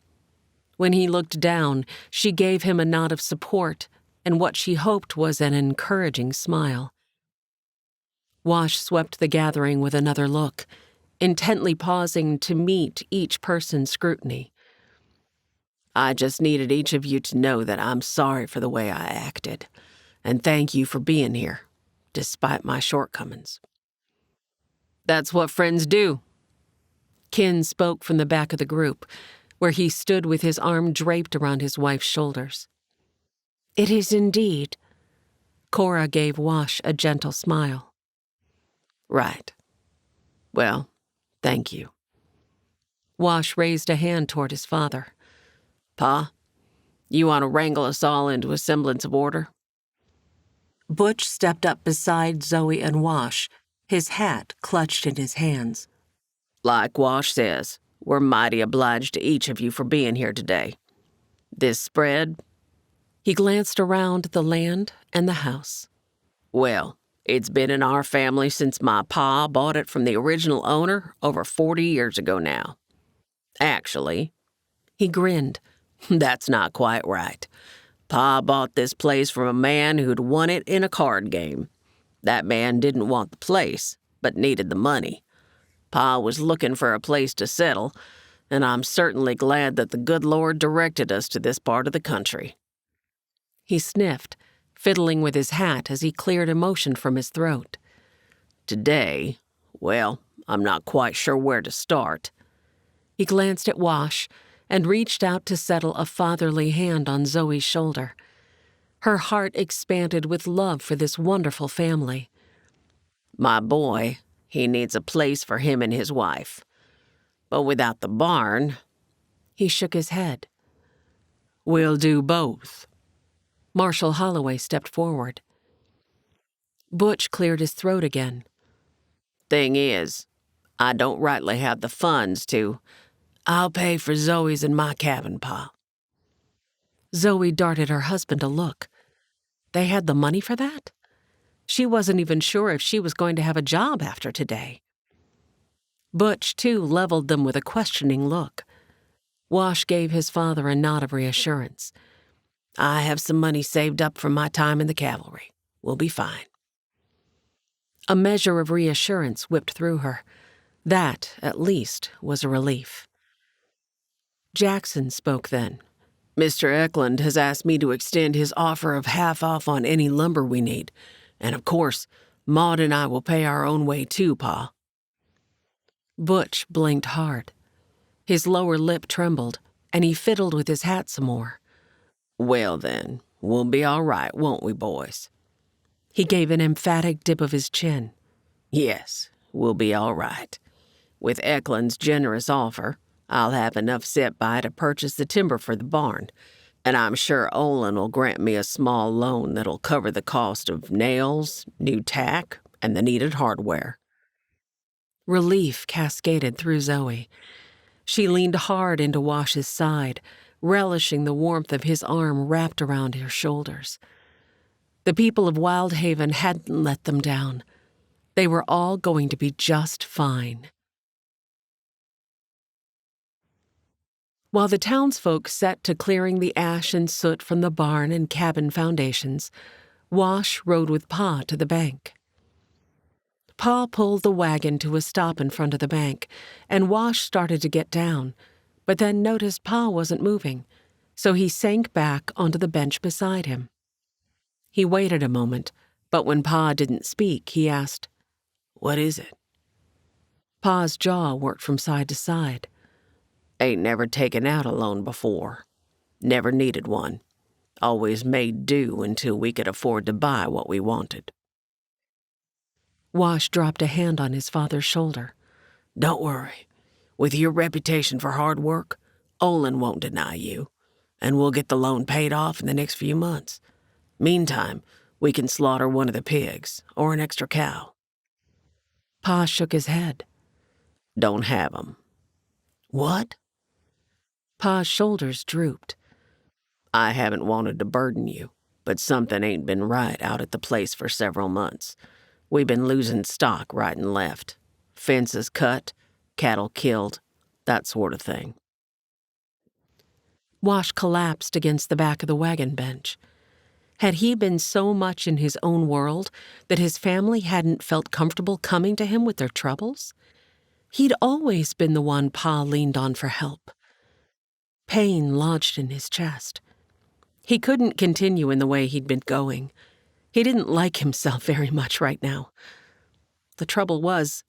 When he looked down, she gave him a nod of support and what she hoped was an encouraging smile. Wash swept the gathering with another look, intently pausing to meet each person's scrutiny. "I just needed each of you to know that I'm sorry for the way I acted, and thank you for being here, despite my shortcomings." "That's what friends do." Kin spoke from the back of the group, where he stood with his arm draped around his wife's shoulders. "It is indeed." Cora gave Wash a gentle smile. "Right. Well, thank you." Wash raised a hand toward his father. "Pa, you want to wrangle us all into a semblance of order?" Butch stepped up beside Zoe and Wash, his hat clutched in his hands. "Like Wash says, we're mighty obliged to each of you for being here today. This spread..." He glanced around the land and the house. "Well, it's been in our family since my pa bought it from the original owner over 40 years ago now. Actually," he grinned, "that's not quite right. Pa bought this place from a man who'd won it in a card game. That man didn't want the place, but needed the money. Pa was looking for a place to settle, and I'm certainly glad that the good Lord directed us to this part of the country." He sniffed, fiddling with his hat as he cleared emotion from his throat. "Today, well, I'm not quite sure where to start." He glanced at Wash and reached out to settle a fatherly hand on Zoe's shoulder. Her heart expanded with love for this wonderful family. "My boy, he needs a place for him and his wife. But without the barn..." He shook his head. "We'll do both." Marshall Holloway stepped forward. Butch cleared his throat again. "Thing is, I don't rightly have the funds to..." "I'll pay for Zoe's and my cabin, Pa." Zoe darted her husband a look. They had the money for that? She wasn't even sure if she was going to have a job after today. Butch, too, leveled them with a questioning look. Wash gave his father a nod of reassurance. "I have some money saved up from my time in the cavalry. We'll be fine." A measure of reassurance whipped through her. That, at least, was a relief. Jackson spoke then. Mr. Eklund has asked me to extend his offer of half off on any lumber we need. And of course, Maud and I will pay our own way too, Pa. Butch blinked hard. His lower lip trembled, and he fiddled with his hat some more. Well then, we'll be all right, won't we, boys? He gave an emphatic dip of his chin. Yes, we'll be all right. With Eklund's generous offer, I'll have enough set by to purchase the timber for the barn, and I'm sure Olin will grant me a small loan that'll cover the cost of nails, new tack, and the needed hardware. Relief cascaded through Zoe. She leaned hard into Wash's side, relishing the warmth of his arm wrapped around her shoulders. The people of Wyldhaven hadn't let them down. They were all going to be just fine. While the townsfolk set to clearing the ash and soot from the barn and cabin foundations, Wash rode with Pa to the bank. Pa pulled the wagon to a stop in front of the bank, and Wash started to get down, but then noticed Pa wasn't moving, so he sank back onto the bench beside him. He waited a moment, but when Pa didn't speak, he asked, "What is it?" Pa's jaw worked from side to side. Ain't never taken out a loan before. Never needed one. Always made do until we could afford to buy what we wanted. Wash dropped a hand on his father's shoulder. Don't worry. With your reputation for hard work, Olin won't deny you, and we'll get the loan paid off in the next few months. Meantime, we can slaughter one of the pigs, or an extra cow. Pa shook his head. Don't have 'em. What? Pa's shoulders drooped. I haven't wanted to burden you, but something ain't been right out at the place for several months. We've been losing stock right and left. Fences cut, cattle killed, that sort of thing. Wash collapsed against the back of the wagon bench. Had he been so much in his own world that his family hadn't felt comfortable coming to him with their troubles? He'd always been the one Pa leaned on for help. Pain lodged in his chest. He couldn't continue in the way he'd been going. He didn't like himself very much right now. The trouble was,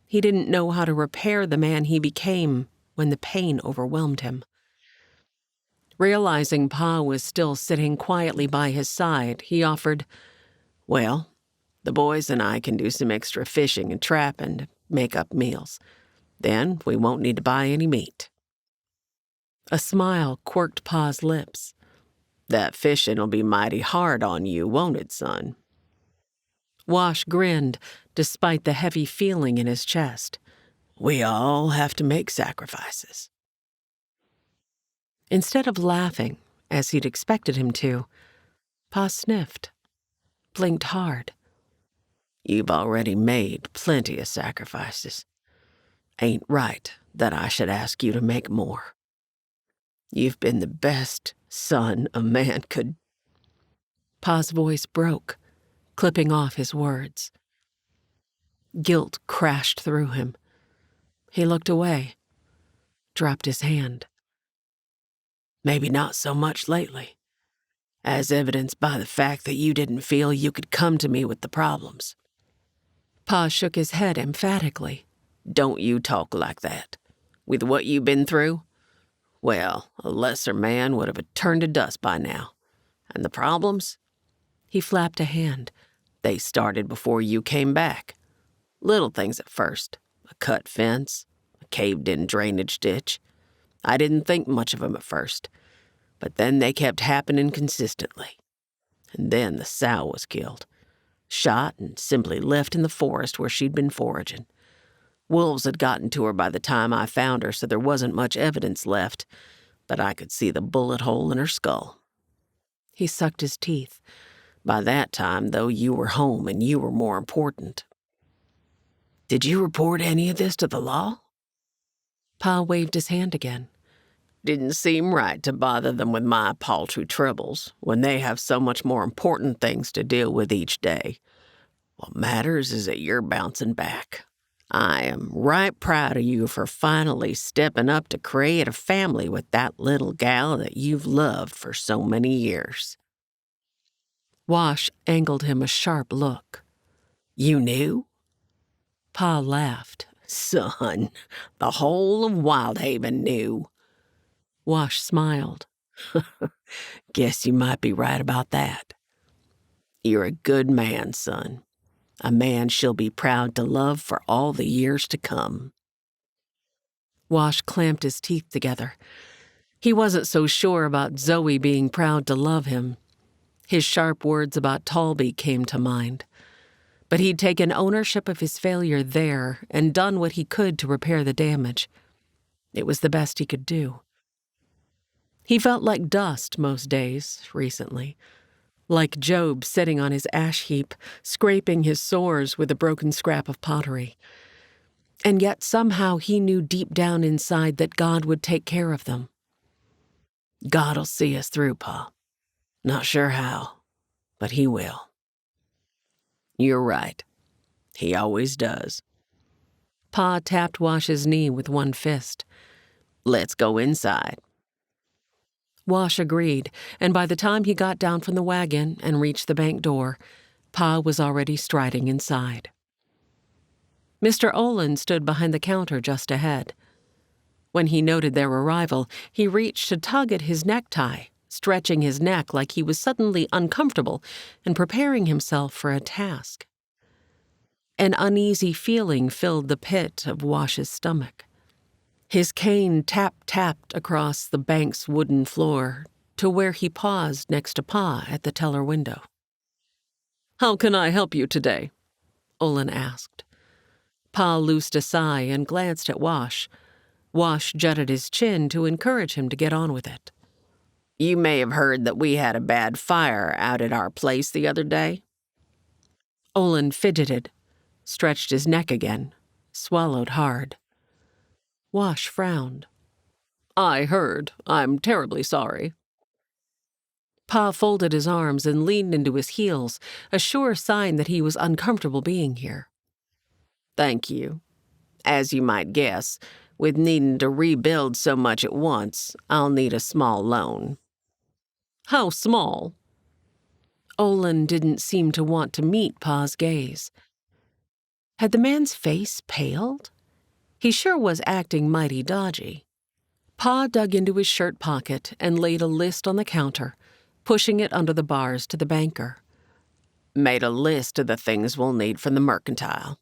he didn't know how to repair the man he became when the pain overwhelmed him. Realizing Pa was still sitting quietly by his side, he offered, Well, the boys and I can do some extra fishing and trapping to make up meals. Then we won't need to buy any meat. A smile quirked Pa's lips. That fishing'll be mighty hard on you, won't it, son? Wash grinned, despite the heavy feeling in his chest. We all have to make sacrifices. Instead of laughing, as he'd expected him to, Pa sniffed, blinked hard. You've already made plenty of sacrifices. Ain't right that I should ask you to make more. You've been the best son a man could. Pa's voice broke, clipping off his words. Guilt crashed through him. He looked away, dropped his hand. Maybe not so much lately, as evidenced by the fact that you didn't feel you could come to me with the problems. Pa shook his head emphatically. Don't you talk like that. With what you've been through? Well, a lesser man would have turned to dust by now. And the problems? He flapped a hand. They started before you came back. Little things at first. A cut fence, a caved-in drainage ditch. I didn't think much of them at first. But then they kept happening consistently. And then the sow was killed. Shot and simply left in the forest where she'd been foraging. Wolves had gotten to her by the time I found her, so there wasn't much evidence left, but I could see the bullet hole in her skull. He sucked his teeth. By that time, though, you were home and you were more important. Did you report any of this to the law? Pa waved his hand again. Didn't seem right to bother them with my paltry troubles when they have so much more important things to deal with each day. What matters is that you're bouncing back. I am right proud of you for finally stepping up to create a family with that little gal that you've loved for so many years." Wash angled him a sharp look. "You knew?" Pa laughed. "Son, the whole of Wyldhaven knew." Wash smiled. "Guess you might be right about that. You're a good man, son. A man she'll be proud to love for all the years to come." Wash clamped his teeth together. He wasn't so sure about Zoe being proud to love him. His sharp words about Talby came to mind. But he'd taken ownership of his failure there and done what he could to repair the damage. It was the best he could do. He felt like dust most days recently, like Job sitting on his ash heap, scraping his sores with a broken scrap of pottery. And yet somehow he knew deep down inside that God would take care of them. "God'll see us through, Pa. Not sure how, but He will." "You're right. He always does." Pa tapped Wash's knee with one fist. "Let's go inside." Wash agreed, and by the time he got down from the wagon and reached the bank door, Pa was already striding inside. Mr. Olin stood behind the counter just ahead. When he noted their arrival, he reached to tug at his necktie, stretching his neck like he was suddenly uncomfortable and preparing himself for a task. An uneasy feeling filled the pit of Wash's stomach. His cane tap-tapped across the bank's wooden floor to where he paused next to Pa at the teller window. "How can I help you today?" Olin asked. Pa loosed a sigh and glanced at Wash. Wash jutted his chin to encourage him to get on with it. "You may have heard that we had a bad fire out at our place the other day." Olin fidgeted, stretched his neck again, swallowed hard. Wash frowned. "I heard. I'm terribly sorry." Pa folded his arms and leaned into his heels, a sure sign that he was uncomfortable being here. "Thank you. As you might guess, with needing to rebuild so much at once, I'll need a small loan." "How small?" Olin didn't seem to want to meet Pa's gaze. Had the man's face paled? He sure was acting mighty dodgy. Pa dug into his shirt pocket and laid a list on the counter, pushing it under the bars to the banker. "Made a list of the things we'll need from the mercantile.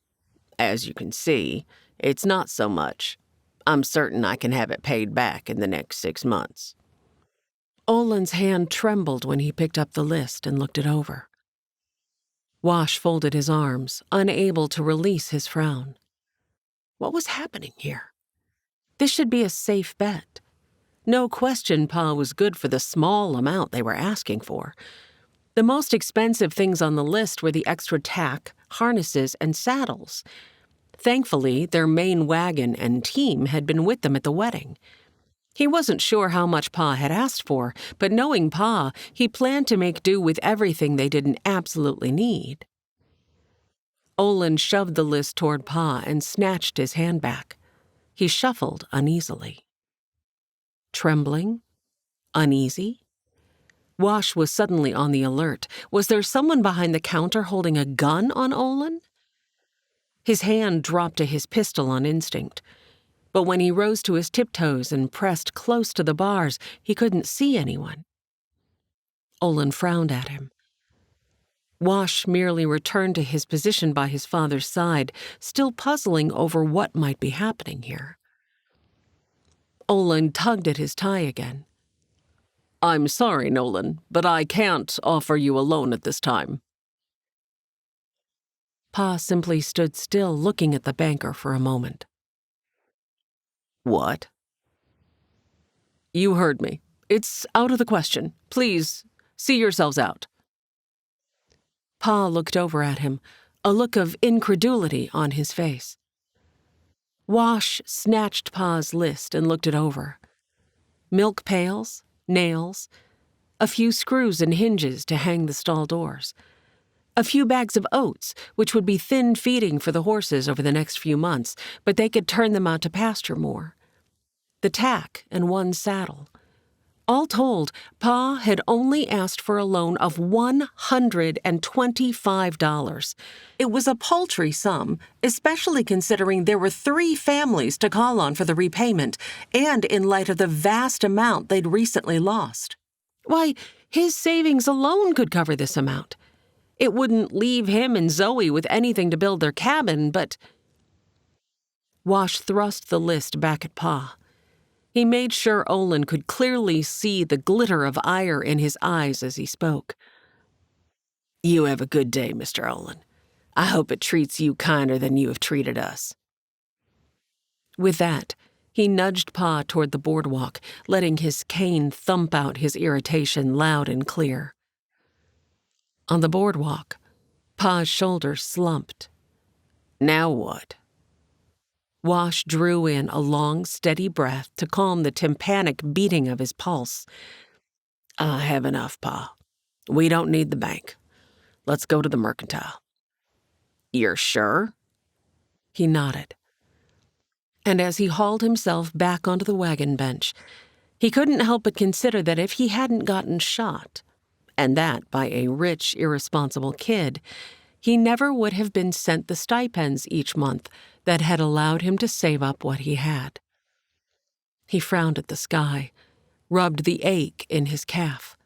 As you can see, it's not so much. I'm certain I can have it paid back in the next 6 months." Olin's hand trembled when he picked up the list and looked it over. Wash folded his arms, unable to release his frown. What was happening here? This should be a safe bet. No question Pa was good for the small amount they were asking for. The most expensive things on the list were the extra tack, harnesses, and saddles. Thankfully, their main wagon and team had been with them at the wedding. He wasn't sure how much Pa had asked for, but knowing Pa, he planned to make do with everything they didn't absolutely need. Olin shoved the list toward Pa and snatched his hand back. He shuffled uneasily. Trembling? Uneasy? Wash was suddenly on the alert. Was there someone behind the counter holding a gun on Olin? His hand dropped to his pistol on instinct. But when he rose to his tiptoes and pressed close to the bars, he couldn't see anyone. Olin frowned at him. Wash merely returned to his position by his father's side, still puzzling over what might be happening here. Olin tugged at his tie again. "I'm sorry, Nolan, but I can't offer you a loan at this time." Pa simply stood still, looking at the banker for a moment. "What?" "You heard me. It's out of the question. Please, see yourselves out." Pa looked over at him, a look of incredulity on his face. Wash snatched Pa's list and looked it over. Milk pails, nails, a few screws and hinges to hang the stall doors. A few bags of oats, which would be thin feeding for the horses over the next few months, but they could turn them out to pasture more. The tack and one saddle. All told, Pa had only asked for a loan of $125. It was a paltry sum, especially considering there were 3 families to call on for the repayment, and in light of the vast amount they'd recently lost. Why, his savings alone could cover this amount. It wouldn't leave him and Zoe with anything to build their cabin, but... Wash thrust the list back at Pa. He made sure Olin could clearly see the glitter of ire in his eyes as he spoke. "You have a good day, Mr. Olin. I hope it treats you kinder than you have treated us." With that, he nudged Pa toward the boardwalk, letting his cane thump out his irritation loud and clear. On the boardwalk, Pa's shoulders slumped. Now what? Wash drew in a long, steady breath to calm the tympanic beating of his pulse. "I have enough, Pa. We don't need the bank. Let's go to the mercantile." "You're sure?" He nodded. And as he hauled himself back onto the wagon bench, he couldn't help but consider that if he hadn't gotten shot, and that by a rich, irresponsible kid, he never would have been sent the stipends each month that had allowed him to save up what he had. He frowned at the sky, rubbed the ache in his calf.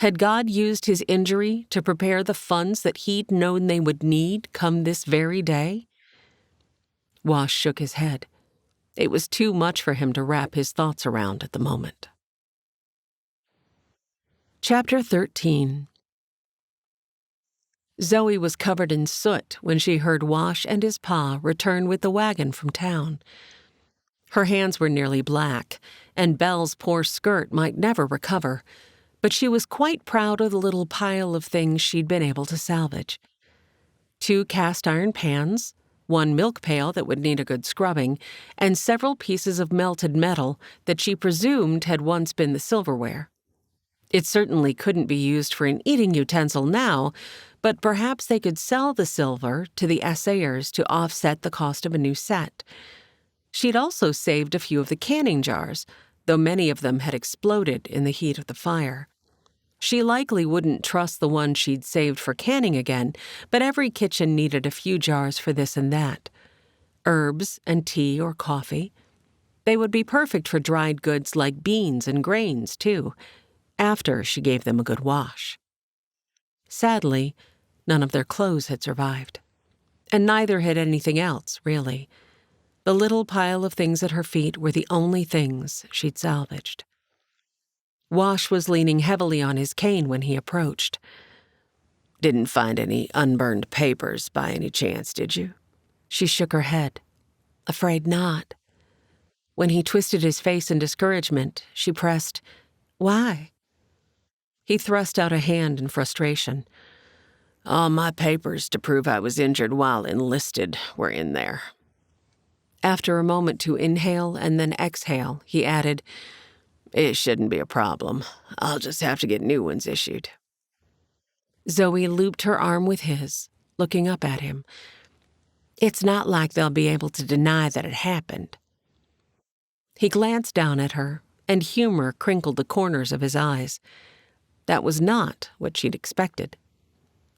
Had God used his injury to prepare the funds that he'd known they would need come this very day? Wash shook his head. It was too much for him to wrap his thoughts around at the moment. Chapter 13. Zoe was covered in soot when she heard Wash and his pa return with the wagon from town. Her hands were nearly black, and Belle's poor skirt might never recover, but she was quite proud of the little pile of things she'd been able to salvage. 2 cast-iron pans, 1 milk pail that would need a good scrubbing, and several pieces of melted metal that she presumed had once been the silverware. It certainly couldn't be used for an eating utensil now, but perhaps they could sell the silver to the assayers to offset the cost of a new set. She'd also saved a few of the canning jars, though many of them had exploded in the heat of the fire. She likely wouldn't trust the one she'd saved for canning again, but every kitchen needed a few jars for this and that. Herbs and tea or coffee. They would be perfect for dried goods like beans and grains, too, after she gave them a good wash. Sadly, none of their clothes had survived. And neither had anything else, really. The little pile of things at her feet were the only things she'd salvaged. Wash was leaning heavily on his cane when he approached. "Didn't find any unburned papers by any chance, did you?" She shook her head. "Afraid not." When he twisted his face in discouragement, she pressed, "Why?" He thrust out a hand in frustration. "All my papers to prove I was injured while enlisted were in there." After a moment to inhale and then exhale, he added, "It shouldn't be a problem. I'll just have to get new ones issued." Zoe looped her arm with his, looking up at him. "It's not like they'll be able to deny that it happened." He glanced down at her, and humor crinkled the corners of his eyes. That was not what she'd expected.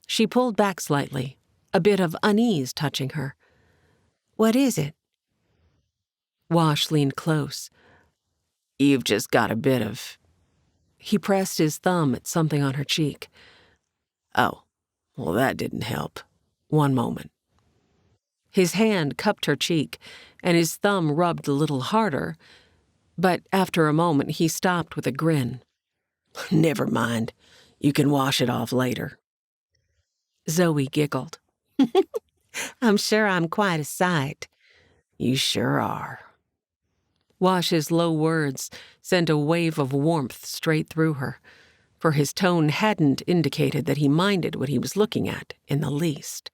She pulled back slightly, a bit of unease touching her. "What is it?" Wash leaned close. "You've just got a bit of..." He pressed his thumb at something on her cheek. "Oh, well, that didn't help. One moment." His hand cupped her cheek, and his thumb rubbed a little harder, but after a moment he stopped with a grin. "Never mind. You can wash it off later." Zoe giggled. "I'm sure I'm quite a sight." "You sure are." Wash's low words sent a wave of warmth straight through her, for his tone hadn't indicated that he minded what he was looking at in the least.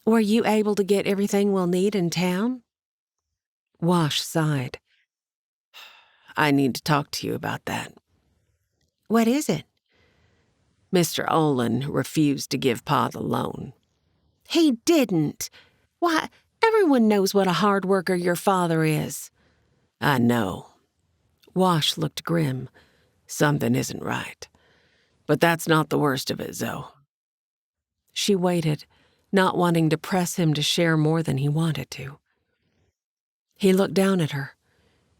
"Were you able to get everything we'll need in town?" Wash sighed. "I need to talk to you about that." "What is it?" Mr. Olin refused to give Pa the loan. He didn't. Why, everyone knows what a hard worker your father is. I know. Wash looked grim. Something isn't right. But that's not the worst of it, Zoe. She waited, not wanting to press him to share more than he wanted to. He looked down at her,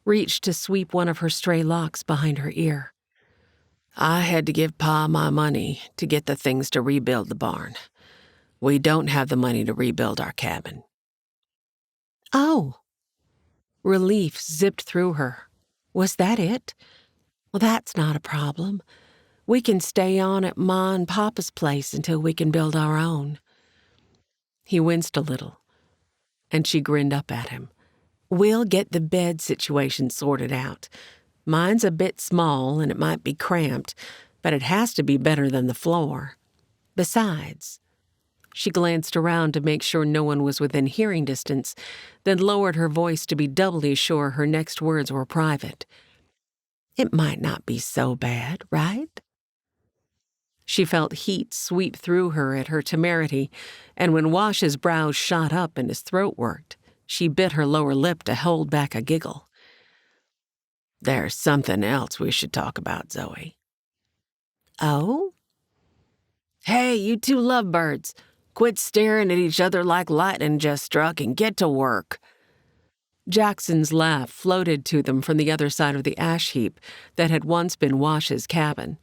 reached to sweep one of her stray locks behind her ear. I had to give Pa my money to get the things to rebuild the barn. We don't have the money to rebuild our cabin. Oh. Relief zipped through her. Was that it? Well, that's not a problem. We can stay on at Ma and Papa's place until we can build our own. He winced a little, and she grinned up at him. We'll get the bed situation sorted out. Mine's a bit small and it might be cramped, but it has to be better than the floor. Besides, she glanced around to make sure no one was within hearing distance, then lowered her voice to be doubly sure her next words were private. It might not be so bad, right? She felt heat sweep through her at her temerity, and when Wash's brows shot up and his throat worked, she bit her lower lip to hold back a giggle. There's something else we should talk about, Zoe. Oh? Hey, you two lovebirds. Quit staring at each other like lightning just struck and get to work. Jackson's laugh floated to them from the other side of the ash heap that had once been Wash's cabin.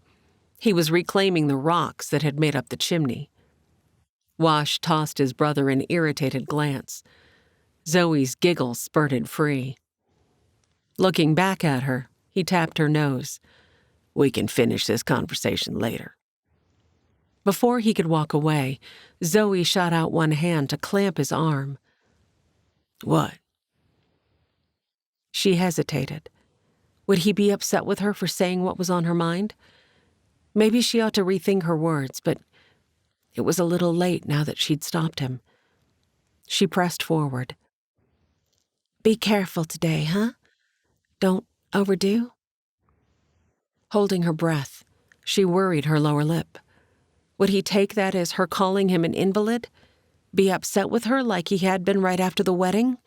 He was reclaiming the rocks that had made up the chimney. Wash tossed his brother an irritated glance. Zoe's giggle spurted free. Looking back at her, he tapped her nose. We can finish this conversation later. Before he could walk away, Zoe shot out one hand to clamp his arm. What? She hesitated. Would he be upset with her for saying what was on her mind? Maybe she ought to rethink her words, but it was a little late now that she'd stopped him. She pressed forward. Be careful today, huh? Don't overdo? Holding her breath, she worried her lower lip. Would he take that as her calling him an invalid? Be upset with her like he had been right after the wedding?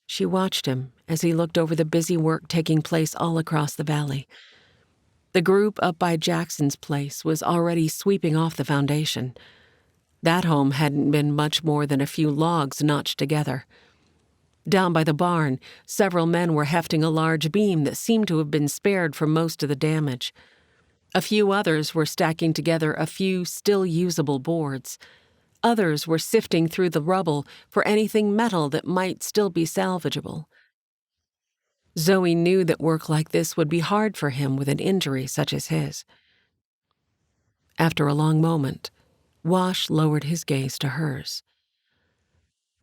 She watched him as he looked over the busy work taking place all across the valley. The group up by Jackson's place was already sweeping off the foundation. That home hadn't been much more than a few logs notched together. Down by the barn, several men were hefting a large beam that seemed to have been spared from most of the damage. A few others were stacking together a few still usable boards. Others were sifting through the rubble for anything metal that might still be salvageable. Zoe knew that work like this would be hard for him with an injury such as his. After a long moment, Wash lowered his gaze to hers.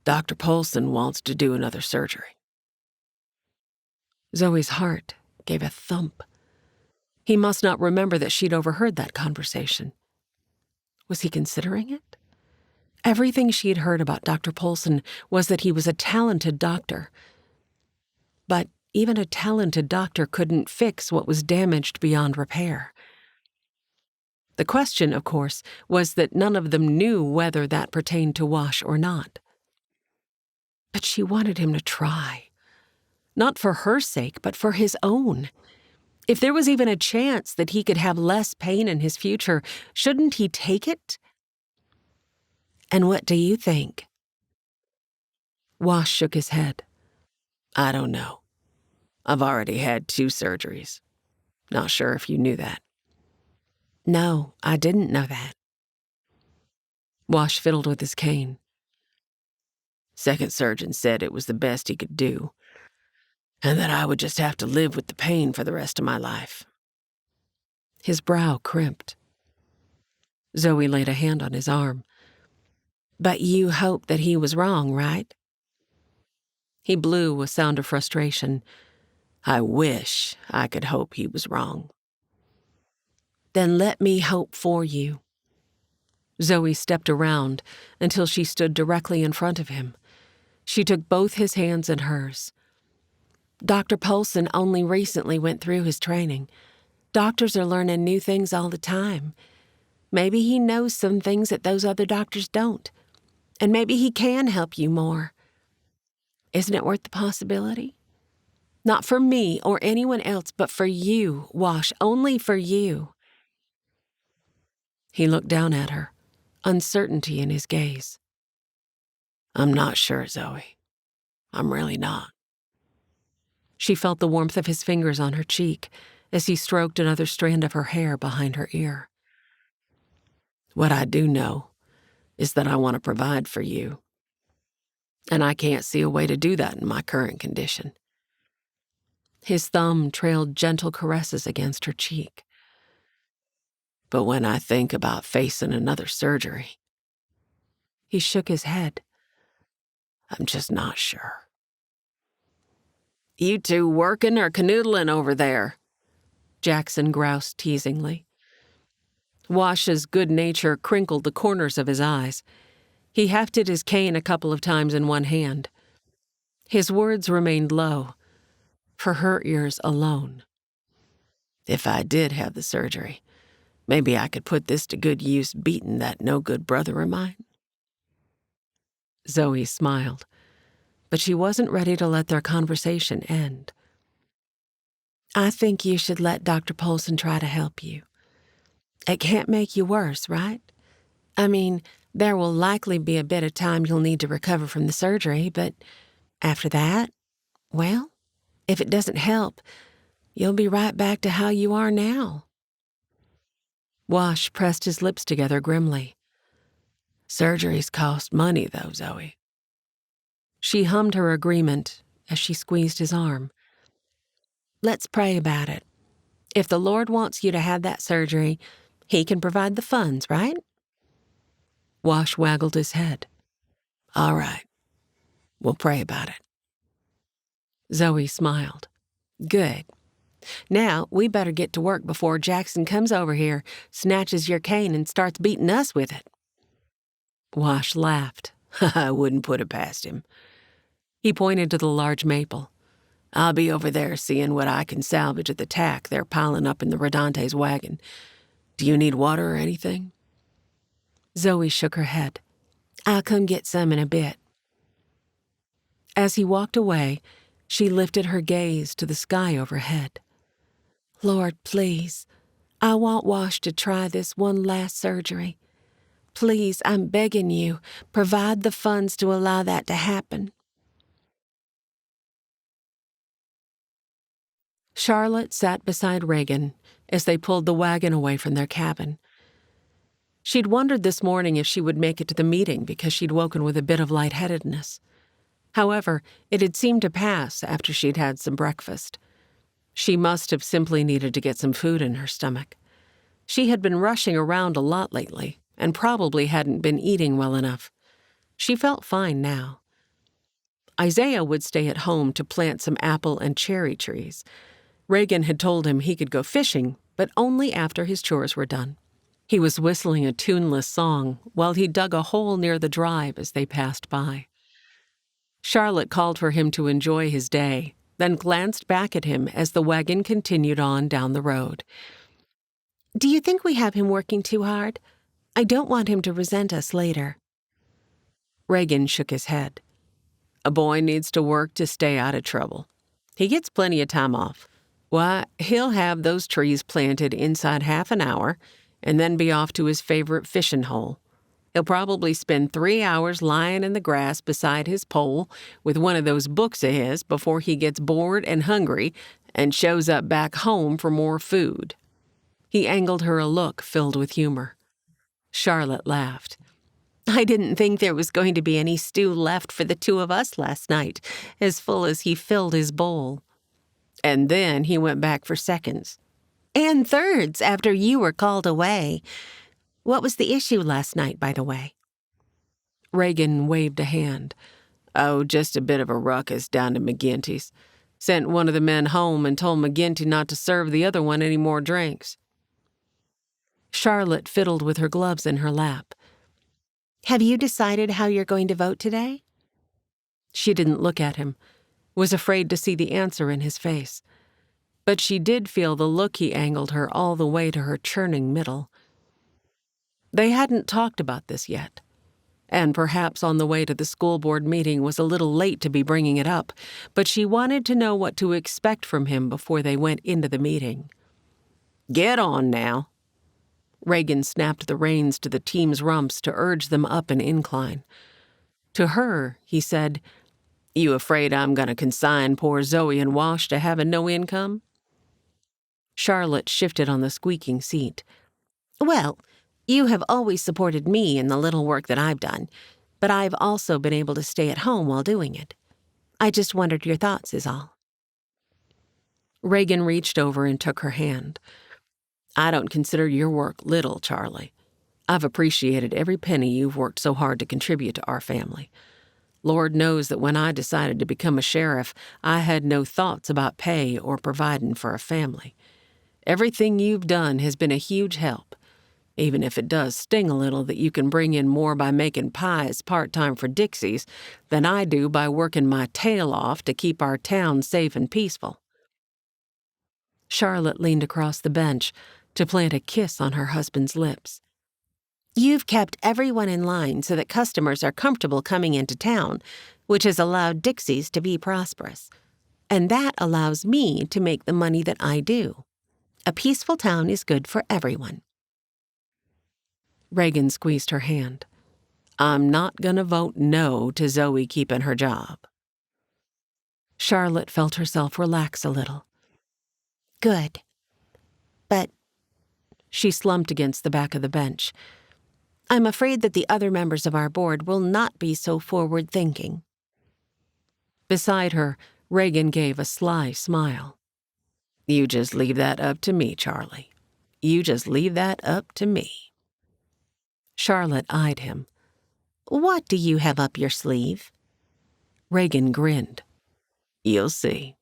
Dr. Polson wants to do another surgery. Zoe's heart gave a thump. He must not remember that she'd overheard that conversation. Was he considering it? Everything she'd heard about Dr. Polson was that he was a talented doctor. But even a talented doctor couldn't fix what was damaged beyond repair. The question, of course, was that none of them knew whether that pertained to Wash or not. But she wanted him to try. Not for her sake, but for his own. If there was even a chance that he could have less pain in his future, shouldn't he take it? And what do you think? Wash shook his head. I don't know. I've already had 2 surgeries. Not sure if you knew that. No, I didn't know that. Wash fiddled with his cane. Second surgeon said it was the best he could do, and that I would just have to live with the pain for the rest of my life. His brow crimped. Zoe laid a hand on his arm. But you hope that he was wrong, right? He blew a sound of frustration. I wish I could hope he was wrong. Then let me hope for you. Zoe stepped around until she stood directly in front of him. She took both his hands in hers. Dr. Polson only recently went through his training. Doctors are learning new things all the time. Maybe he knows some things that those other doctors don't. And maybe he can help you more. Isn't it worth the possibility? Not for me or anyone else, but for you, Wash, only for you. He looked down at her, uncertainty in his gaze. I'm not sure, Zoe. I'm really not. She felt the warmth of his fingers on her cheek as he stroked another strand of her hair behind her ear. What I do know is that I want to provide for you. And I can't see a way to do that in my current condition. His thumb trailed gentle caresses against her cheek. But when I think about facing another surgery, he shook his head. I'm just not sure. You two working or canoodling over there? Jackson groused teasingly. Wash's good nature crinkled the corners of his eyes. He hefted his cane a couple of times in one hand. His words remained low, for her ears alone. If I did have the surgery, maybe I could put this to good use beating that no-good brother of mine. Zoe smiled, but she wasn't ready to let their conversation end. I think you should let Dr. Polson try to help you. It can't make you worse, right? I mean, there will likely be a bit of time you'll need to recover from the surgery, but after that, well, if it doesn't help, you'll be right back to how you are now. Wash pressed his lips together grimly. Surgeries cost money, though, Zoe. She hummed her agreement as she squeezed his arm. Let's pray about it. If the Lord wants you to have that surgery, He can provide the funds, right? Wash waggled his head. All right. We'll pray about it. Zoe smiled. Good. Now, we better get to work before Jackson comes over here, snatches your cane, and starts beating us with it. Wash laughed. I wouldn't put it past him. He pointed to the large maple. I'll be over there seeing what I can salvage at the tack they're piling up in the Rodante's wagon. Do you need water or anything? Zoe shook her head. I'll come get some in a bit. As he walked away, she lifted her gaze to the sky overhead. Lord, please, I want Wash to try this one last surgery. Please, I'm begging you, provide the funds to allow that to happen. Charlotte sat beside Reagan as they pulled the wagon away from their cabin. She'd wondered this morning if she would make it to the meeting because she'd woken with a bit of lightheadedness. However, it had seemed to pass after she'd had some breakfast. She must have simply needed to get some food in her stomach. She had been rushing around a lot lately and probably hadn't been eating well enough. She felt fine now. Isaiah would stay at home to plant some apple and cherry trees. Reagan had told him he could go fishing, but only after his chores were done. He was whistling a tuneless song while he dug a hole near the drive as they passed by. Charlotte called for him to enjoy his day, then glanced back at him as the wagon continued on down the road. Do you think we have him working too hard? I don't want him to resent us later. Reagan shook his head. A boy needs to work to stay out of trouble. He gets plenty of time off. Why, he'll have those trees planted inside half an hour and then be off to his favorite fishing hole. He'll probably spend 3 hours lying in the grass beside his pole with one of those books of his before he gets bored and hungry and shows up back home for more food. He angled her a look filled with humor. Charlotte laughed. I didn't think there was going to be any stew left for the two of us last night, as full as he filled his bowl. And then he went back for seconds. And thirds after you were called away. What was the issue last night, by the way? Reagan waved a hand. Oh, just a bit of a ruckus down to McGinty's. Sent one of the men home and told McGinty not to serve the other one any more drinks. Charlotte fiddled with her gloves in her lap. Have you decided how you're going to vote today? She didn't look at him, was afraid to see the answer in his face. but she did feel the look he angled her all the way to her churning middle. They hadn't talked about this yet, and perhaps on the way to the school board meeting was a little late to be bringing it up, but she wanted to know what to expect from him before they went into the meeting. "Get on now." Reagan snapped the reins to the team's rumps to urge them up an incline. To her, he said, "You afraid I'm going to consign poor Zoe and Wash to having no income?" Charlotte shifted on the squeaking seat. Well, you have always supported me in the little work that I've done, but I've also been able to stay at home while doing it. I just wondered your thoughts is all." Reagan reached over and took her hand. "I don't consider your work little, Charlie. I've appreciated every penny you've worked so hard to contribute to our family. Lord knows that when I decided to become a sheriff, I had no thoughts about pay or providing for a family. Everything you've done has been a huge help, even if it does sting a little that you can bring in more by making pies part-time for Dixie's than I do by working my tail off to keep our town safe and peaceful." Charlotte leaned across the bench to plant a kiss on her husband's lips. You've kept everyone in line so that customers are comfortable coming into town, which has allowed Dixie's to be prosperous. And that allows me to make the money that I do. A peaceful town is good for everyone. Reagan squeezed her hand. "I'm not going to vote no to Zoe keeping her job." Charlotte felt herself relax a little. Good. But She slumped against the back of the bench. I'm afraid that the other members of our board will not be so forward-thinking. Beside her, Reagan gave a sly smile. "You just leave that up to me, Charlie. You just leave that up to me." Charlotte eyed him. What do you have up your sleeve? Reagan grinned. "You'll see."